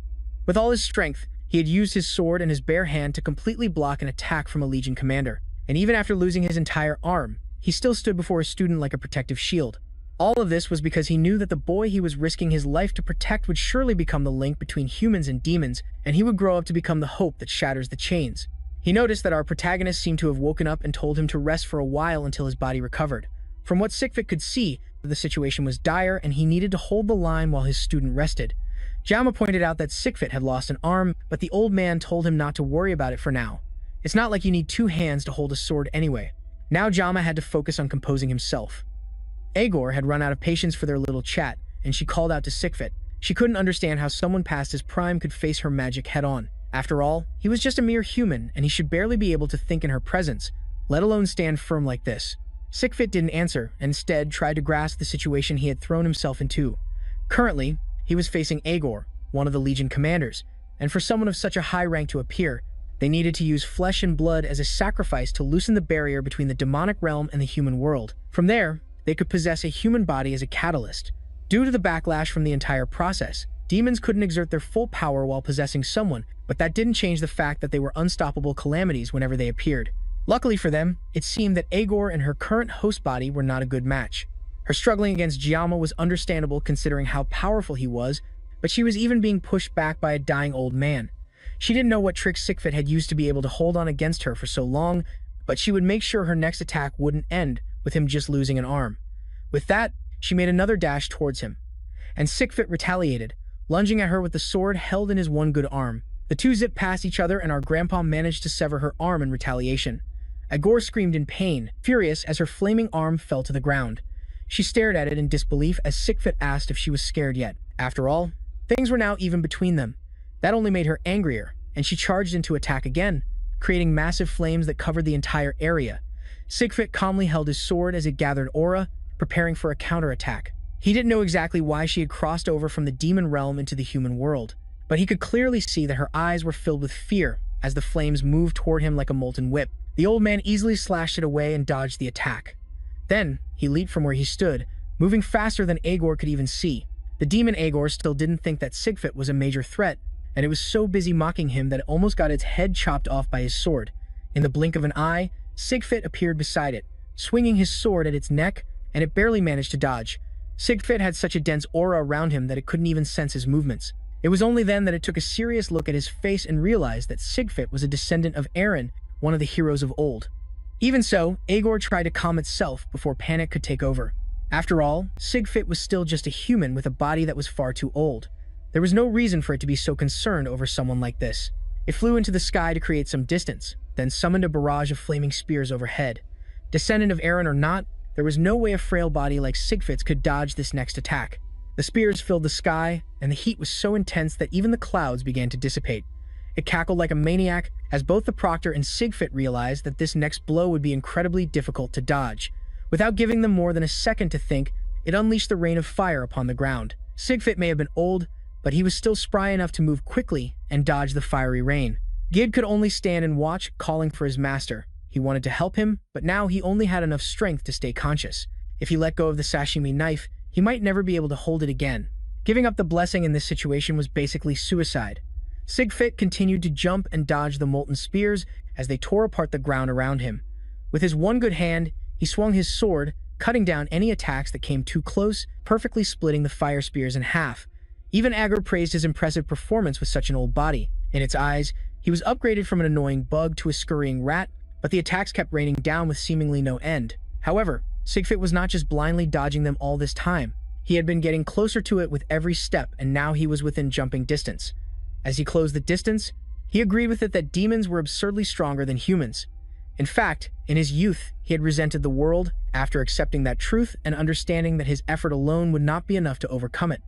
With all his strength, he had used his sword and his bare hand to completely block an attack from a Legion commander, and even after losing his entire arm, he still stood before his student like a protective shield. All of this was because he knew that the boy he was risking his life to protect would surely become the link between humans and demons, and he would grow up to become the hope that shatters the chains. He noticed that our protagonist seemed to have woken up and told him to rest for a while until his body recovered. From what Sikfit could see, the situation was dire and he needed to hold the line while his student rested. Jama pointed out that Sikfit had lost an arm, but the old man told him not to worry about it for now. It's not like you need two hands to hold a sword anyway. Now Jama had to focus on composing himself. Agor had run out of patience for their little chat, and she called out to Sikfit. She couldn't understand how someone past his prime could face her magic head-on. After all, he was just a mere human, and he should barely be able to think in her presence, let alone stand firm like this. Sikfit didn't answer, and instead tried to grasp the situation he had thrown himself into. Currently, he was facing Agor, one of the Legion commanders, and for someone of such a high rank to appear, they needed to use flesh and blood as a sacrifice to loosen the barrier between the demonic realm and the human world. From there, they could possess a human body as a catalyst. Due to the backlash from the entire process, demons couldn't exert their full power while possessing someone, but that didn't change the fact that they were unstoppable calamities whenever they appeared. Luckily for them, it seemed that Agor and her current host body were not a good match. Her struggling against Jama was understandable considering how powerful he was, but she was even being pushed back by a dying old man. She didn't know what tricks Sikfit had used to be able to hold on against her for so long, but she would make sure her next attack wouldn't end with him just losing an arm. With that, she made another dash towards him, and Sikfit retaliated, lunging at her with the sword held in his one good arm. The two zipped past each other and our grandpa managed to sever her arm in retaliation. Agor screamed in pain, furious as her flaming arm fell to the ground. She stared at it in disbelief as Sikfit asked if she was scared yet. After all, things were now even between them. That only made her angrier, and she charged into attack again, creating massive flames that covered the entire area. Sikfit calmly held his sword as it gathered aura, preparing for a counterattack. He didn't know exactly why she had crossed over from the demon realm into the human world, but he could clearly see that her eyes were filled with fear as the flames moved toward him like a molten whip. The old man easily slashed it away and dodged the attack. Then, he leaped from where he stood, moving faster than Agor could even see. The demon Agor still didn't think that Sikfit was a major threat, and it was so busy mocking him that it almost got its head chopped off by his sword. In the blink of an eye, Sikfit appeared beside it, swinging his sword at its neck, and it barely managed to dodge. Sikfit had such a dense aura around him that it couldn't even sense his movements. It was only then that it took a serious look at his face and realized that Sigfit was a descendant of Aaron, one of the heroes of old. Even so, Agor tried to calm itself before panic could take over. After all, Sigfit was still just a human with a body that was far too old. There was no reason for it to be so concerned over someone like this. It flew into the sky to create some distance, then summoned a barrage of flaming spears overhead. Descendant of Aaron or not, there was no way a frail body like Sigfit's could dodge this next attack. The spears filled the sky, and the heat was so intense that even the clouds began to dissipate. It cackled like a maniac as both the Proctor and Sigfit realized that this next blow would be incredibly difficult to dodge. Without giving them more than a second to think, it unleashed the rain of fire upon the ground. Sigfit may have been old, but he was still spry enough to move quickly and dodge the fiery rain. Gid could only stand and watch, calling for his master. He wanted to help him, but now he only had enough strength to stay conscious. If he let go of the sashimi knife, he might never be able to hold it again. Giving up the blessing in this situation was basically suicide. Sigfit continued to jump and dodge the molten spears as they tore apart the ground around him. With his one good hand, he swung his sword, cutting down any attacks that came too close, perfectly splitting the fire spears in half. Even Agor praised his impressive performance with such an old body. In its eyes, he was upgraded from an annoying bug to a scurrying rat, but the attacks kept raining down with seemingly no end. However, Sigfit was not just blindly dodging them all this time. He had been getting closer to it with every step, and now he was within jumping distance. As he closed the distance, he agreed with it that demons were absurdly stronger than humans. In fact, in his youth, he had resented the world after accepting that truth and understanding that his effort alone would not be enough to overcome it.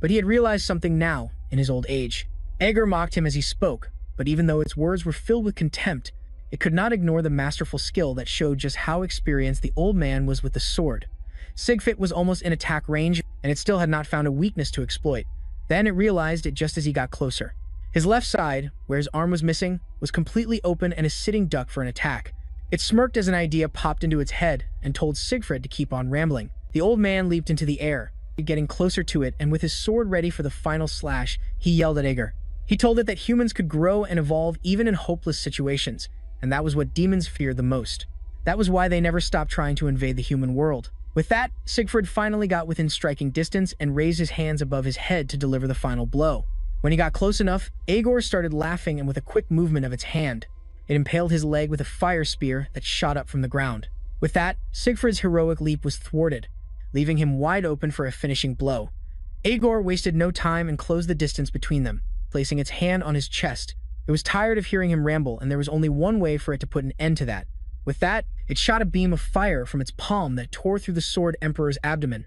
But he had realized something now, in his old age. Agur mocked him as he spoke, but even though its words were filled with contempt, it could not ignore the masterful skill that showed just how experienced the old man was with the sword. Sigfit was almost in attack range, and it still had not found a weakness to exploit. Then it realized it just as he got closer. His left side, where his arm was missing, was completely open and a sitting duck for an attack. It smirked as an idea popped into its head and told Sigfrid to keep on rambling. The old man leaped into the air, getting closer to it, and with his sword ready for the final slash, he yelled at Agur. He told it that humans could grow and evolve even in hopeless situations, and that was what demons feared the most. That was why they never stopped trying to invade the human world. With that, Sigfrid finally got within striking distance and raised his hands above his head to deliver the final blow. When he got close enough, Agor started laughing, and with a quick movement of its hand, it impaled his leg with a fire spear that shot up from the ground. With that, Sigfrid's heroic leap was thwarted, leaving him wide open for a finishing blow. Agor wasted no time and closed the distance between them, placing its hand on his chest. It was tired of hearing him ramble, and there was only one way for it to put an end to that. With that, it shot a beam of fire from its palm that tore through the Sword Emperor's abdomen.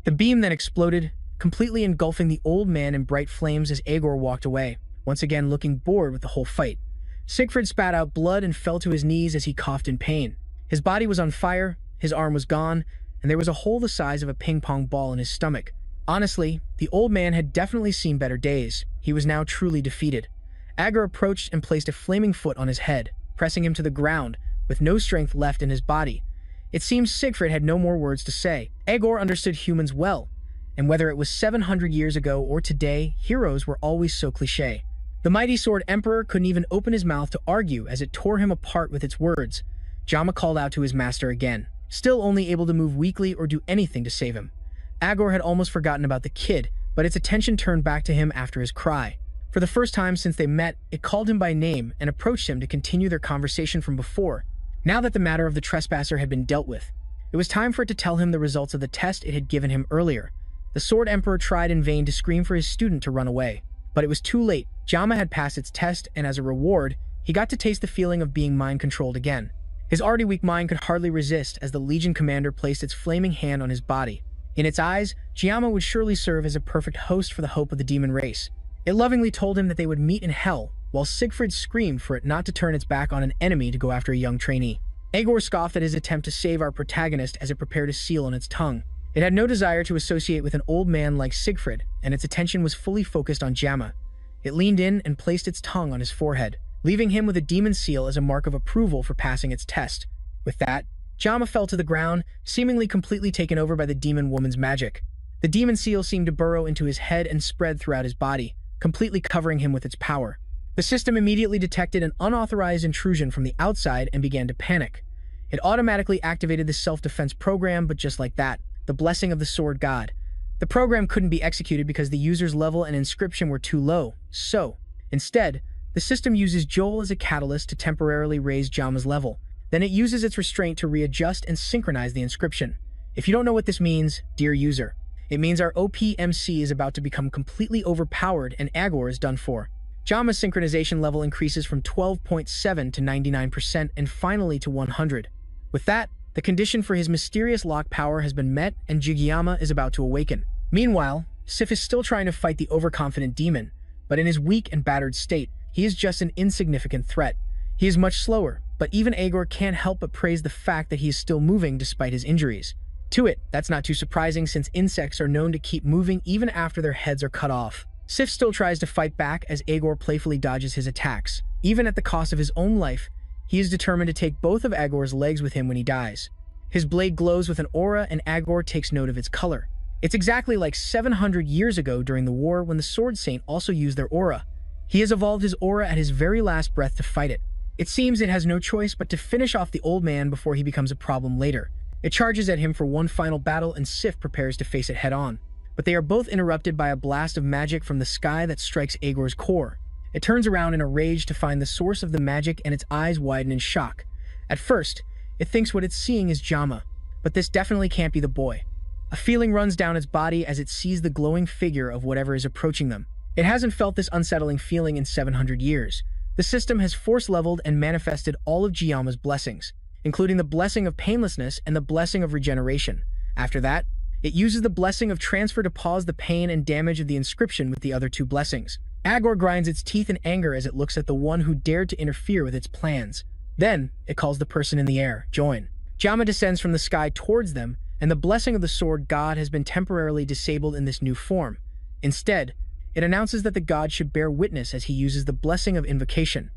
The beam then exploded, completely engulfing the old man in bright flames as Agor walked away, once again looking bored with the whole fight. Sigfrid spat out blood and fell to his knees as he coughed in pain. His body was on fire, his arm was gone, and there was a hole the size of a ping-pong ball in his stomach. Honestly, the old man had definitely seen better days. He was now truly defeated. Agur approached and placed a flaming foot on his head, pressing him to the ground, with no strength left in his body. It seems Sigfrid had no more words to say. Agor understood humans well, and whether it was 700 years ago or today, heroes were always so cliché. The mighty Sword Emperor couldn't even open his mouth to argue as it tore him apart with its words. Jama called out to his master again, still only able to move weakly or do anything to save him. Agor had almost forgotten about the kid, but its attention turned back to him after his cry. For the first time since they met, it called him by name and approached him to continue their conversation from before. Now that the matter of the trespasser had been dealt with, it was time for it to tell him the results of the test it had given him earlier. The Sword Emperor tried in vain to scream for his student to run away, but it was too late. Jama had passed its test, and as a reward, he got to taste the feeling of being mind-controlled again. His already weak mind could hardly resist as the Legion commander placed its flaming hand on his body. In its eyes, Jama would surely serve as a perfect host for the hope of the demon race. It lovingly told him that they would meet in hell, while Sigfrid screamed for it not to turn its back on an enemy to go after a young trainee. Agor scoffed at his attempt to save our protagonist as it prepared a seal on its tongue. It had no desire to associate with an old man like Sigfrid, and its attention was fully focused on Jama. It leaned in and placed its tongue on his forehead, leaving him with a demon seal as a mark of approval for passing its test. With that, Jama fell to the ground, seemingly completely taken over by the demon woman's magic. The demon seal seemed to burrow into his head and spread throughout his body, completely covering him with its power. The system immediately detected an unauthorized intrusion from the outside and began to panic. It automatically activated the self-defense program, but just like that, the blessing of the sword god, The program couldn't be executed because the user's level and inscription were too low, so, instead, the system uses Joel as a catalyst to temporarily raise Jama's level. Then it uses its restraint to readjust and synchronize the inscription. If you don't know what this means, dear user, it means our OPMC is about to become completely overpowered and Agor is done for. Jama's synchronization level increases from 12.7 to 99% and finally to 100. With that, the condition for his mysterious lock power has been met and Jigiyama is about to awaken. Meanwhile, Sif is still trying to fight the overconfident demon, but in his weak and battered state, he is just an insignificant threat. He is much slower, but even Agor can't help but praise the fact that he is still moving despite his injuries. To it, that's not too surprising since insects are known to keep moving even after their heads are cut off. Sif still tries to fight back as Agor playfully dodges his attacks. Even at the cost of his own life, he is determined to take both of Agor's legs with him when he dies. His blade glows with an aura and Agor takes note of its color. It's exactly like 700 years ago during the war when the Sword Saint also used their aura. He has evolved his aura at his very last breath to fight it. It seems it has no choice but to finish off the old man before he becomes a problem later. It charges at him for one final battle and Sif prepares to face it head-on. But they are both interrupted by a blast of magic from the sky that strikes Agor's core. It turns around in a rage to find the source of the magic and its eyes widen in shock. At first, it thinks what it's seeing is Jama, but this definitely can't be the boy. A feeling runs down its body as it sees the glowing figure of whatever is approaching them. It hasn't felt this unsettling feeling in 700 years. The system has force-leveled and manifested all of Jiyama's blessings, including the blessing of painlessness and the blessing of regeneration. After that, it uses the blessing of transfer to pause the pain and damage of the inscription with the other two blessings. Agor grinds its teeth in anger as it looks at the one who dared to interfere with its plans. Then, it calls the person in the air, join. Jama descends from the sky towards them, and the blessing of the sword god has been temporarily disabled in this new form. Instead, it announces that the god should bear witness as he uses the blessing of invocation.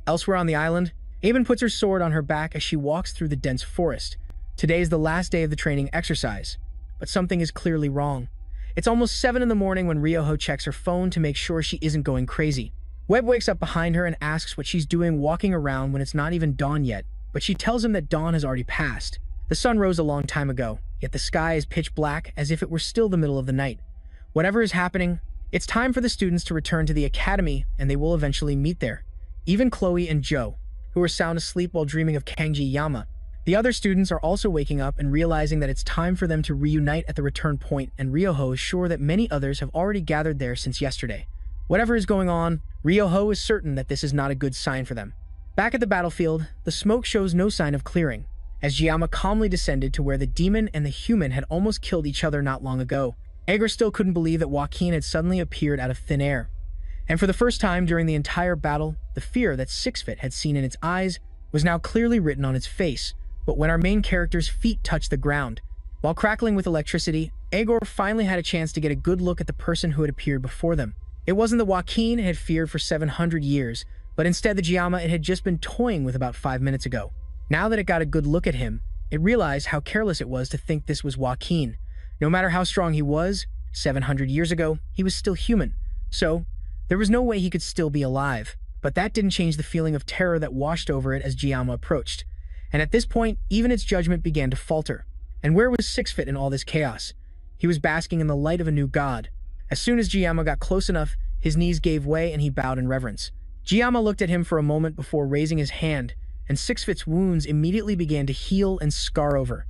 Elsewhere on the island, Aben puts her sword on her back as she walks through the dense forest. Today is the last day of the training exercise, but something is clearly wrong. It's almost 7 in the morning when Ryoho checks her phone to make sure she isn't going crazy. Webb wakes up behind her and asks what she's doing walking around when it's not even dawn yet, but she tells him that dawn has already passed. The sun rose a long time ago, yet the sky is pitch black as if it were still the middle of the night. Whatever is happening, it's time for the students to return to the academy and they will eventually meet there. Even Chloe and Joe, who are sound asleep while dreaming of Kangji Yama. The other students are also waking up and realizing that it's time for them to reunite at the return point, and Ryoho is sure that many others have already gathered there since yesterday. Whatever is going on, Ryoho is certain that this is not a good sign for them. Back at the battlefield, the smoke shows no sign of clearing, as Jiyama calmly descended to where the demon and the human had almost killed each other not long ago. Agor still couldn't believe that Joaquin had suddenly appeared out of thin air. And for the first time during the entire battle, the fear that Sixfit had seen in its eyes was now clearly written on its face. But when our main character's feet touched the ground, while crackling with electricity, Agor finally had a chance to get a good look at the person who had appeared before them. It wasn't the Joaquin it had feared for 700 years, but instead the Jiyama it had just been toying with about 5 minutes ago. Now that it got a good look at him, it realized how careless it was to think this was Joaquin. No matter how strong he was, 700 years ago, he was still human. So, there was no way he could still be alive. But that didn't change the feeling of terror that washed over it as Jiyama approached. And at this point, even its judgment began to falter. And where was Sixfit in all this chaos? He was basking in the light of a new god. As soon as Jiyama got close enough, his knees gave way and he bowed in reverence. Jiyama looked at him for a moment before raising his hand, and Sixfit's wounds immediately began to heal and scar over.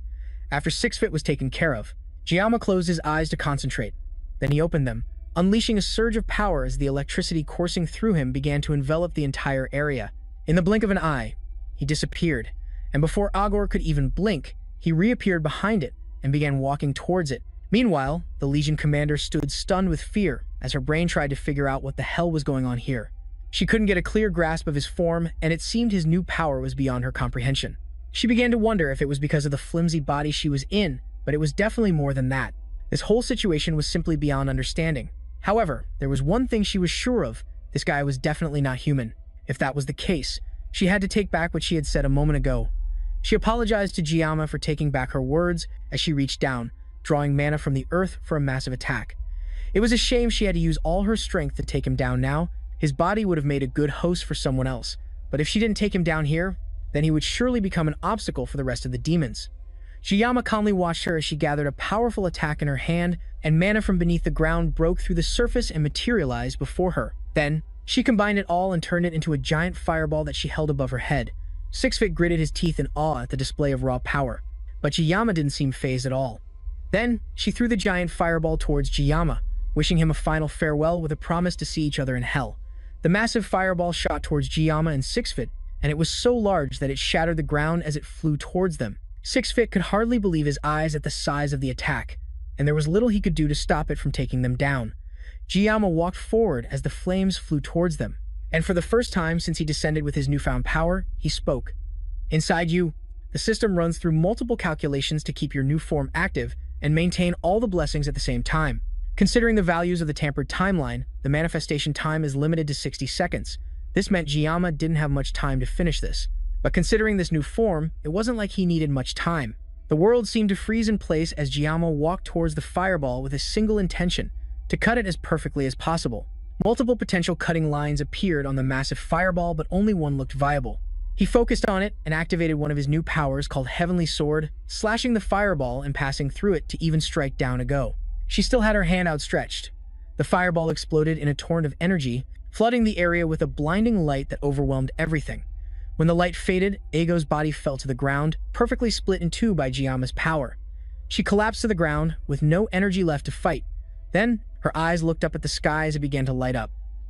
After Sixfit was taken care of, Jiyama closed his eyes to concentrate. Then he opened them, unleashing a surge of power as the electricity coursing through him began to envelop the entire area. In the blink of an eye, he disappeared, and before Agor could even blink, he reappeared behind it and began walking towards it. Meanwhile, the Legion commander stood stunned with fear as her brain tried to figure out what the hell was going on here. She couldn't get a clear grasp of his form, and it seemed his new power was beyond her comprehension. She began to wonder if it was because of the flimsy body she was in, but it was definitely more than that. This whole situation was simply beyond understanding. However, there was one thing she was sure of: this guy was definitely not human. If that was the case, she had to take back what she had said a moment ago. She apologized to Jiyama for taking back her words as she reached down, drawing mana from the earth for a massive attack. It was a shame she had to use all her strength to take him down now. His body would have made a good host for someone else, but if she didn't take him down here, then he would surely become an obstacle for the rest of the demons. Jiyama calmly watched her as she gathered a powerful attack in her hand, and mana from beneath the ground broke through the surface and materialized before her. Then, she combined it all and turned it into a giant fireball that she held above her head. Six-Fit gritted his teeth in awe at the display of raw power, but Jiyama didn't seem fazed at all. Then, she threw the giant fireball towards Jiyama, wishing him a final farewell with a promise to see each other in hell. The massive fireball shot towards Jiyama and Six-Fit, and it was so large that it shattered the ground as it flew towards them. Six-Fit could hardly believe his eyes at the size of the attack, and there was little he could do to stop it from taking them down. Jiyama walked forward as the flames flew towards them, and for the first time since he descended with his newfound power, he spoke. "Inside you, the system runs through multiple calculations to keep your new form active and maintain all the blessings at the same time. Considering the values of the tampered timeline, the manifestation time is limited to 60 seconds. This meant Jiyama didn't have much time to finish this. But considering this new form, it wasn't like he needed much time. The world seemed to freeze in place as Jiyama walked towards the fireball with a single intention, to cut it as perfectly as possible. Multiple potential cutting lines appeared on the massive fireball, but only one looked viable. He focused on it and activated one of his new powers called Heavenly Sword, slashing the fireball and passing through it to even strike down a go. She still had her hand outstretched. The fireball exploded in a torrent of energy, flooding the area with a blinding light that overwhelmed everything. When the light faded, Eigo's body fell to the ground, perfectly split in two by Jiyama's power. She collapsed to the ground, with no energy left to fight. Then, her eyes looked up at the sky as it began to light up.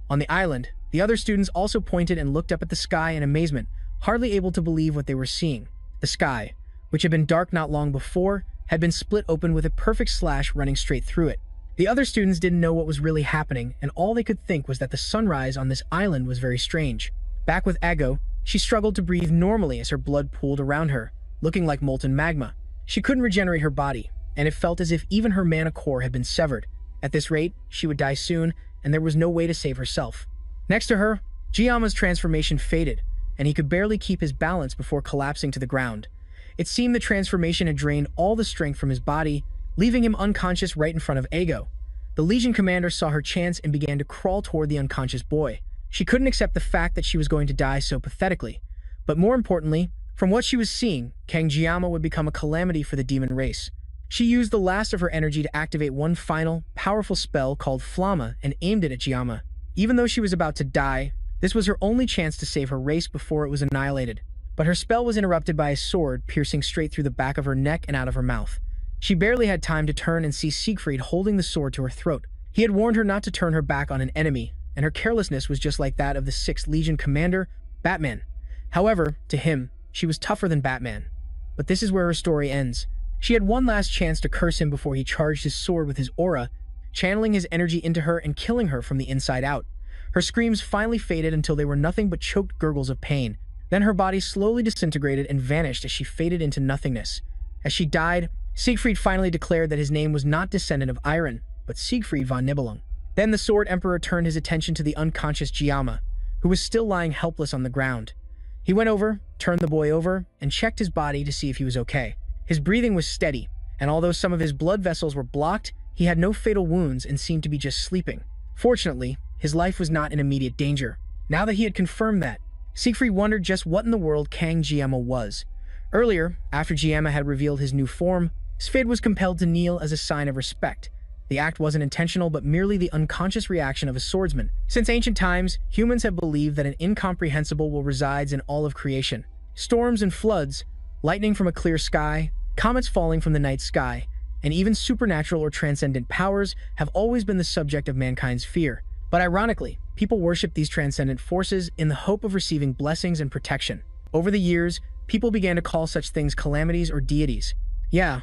On the island, the other students also pointed and looked up at the sky in amazement, hardly able to believe what they were seeing. The sky, which had been dark not long before, had been split open with a perfect slash running straight through it. The other students didn't know what was really happening, and all they could think was that the sunrise on this island was very strange. Back with Ego, she struggled to breathe normally as her blood pooled around her, looking like molten magma. She couldn't regenerate her body, and it felt as if even her mana core had been severed. At this rate, she would die soon, and there was no way to save herself. Next to her, Jiyama's transformation faded, and he could barely keep his balance before collapsing to the ground. It seemed the transformation had drained all the strength from his body, leaving him unconscious right in front of Ego. The Legion commander saw her chance and began to crawl toward the unconscious boy. She couldn't accept the fact that she was going to die so pathetically. But more importantly, from what she was seeing, Kang Jiyama would become a calamity for the demon race. She used the last of her energy to activate one final, powerful spell called Flamma and aimed it at Jiyama. Even though she was about to die, this was her only chance to save her race before it was annihilated. But her spell was interrupted by a sword piercing straight through the back of her neck and out of her mouth. She barely had time to turn and see Siegfried holding the sword to her throat. He had warned her not to turn her back on an enemy, and her carelessness was just like that of the 6th Legion commander, Batman. However, to him, she was tougher than Batman. But this is where her story ends. She had one last chance to curse him before he charged his sword with his aura, channeling his energy into her and killing her from the inside out. Her screams finally faded until they were nothing but choked gurgles of pain. Then her body slowly disintegrated and vanished as she faded into nothingness. As she died, Siegfried finally declared that his name was not descendant of Iron, but Siegfried von Nibelung. Then the Sword Emperor turned his attention to the unconscious Jiyama, who was still lying helpless on the ground. He went over, turned the boy over, and checked his body to see if he was okay. His breathing was steady, and although some of his blood vessels were blocked, he had no fatal wounds and seemed to be just sleeping. Fortunately, his life was not in immediate danger. Now that he had confirmed that, Siegfried wondered just what in the world Kang Jiyama was. Earlier, after Jiyama had revealed his new form, Sfid was compelled to kneel as a sign of respect. The act wasn't intentional but merely the unconscious reaction of a swordsman. Since ancient times, humans have believed that an incomprehensible will resides in all of creation. Storms and floods, lightning from a clear sky, comets falling from the night sky, and even supernatural or transcendent powers have always been the subject of mankind's fear. But ironically, people worship these transcendent forces in the hope of receiving blessings and protection. Over the years, people began to call such things calamities or deities. Yeah,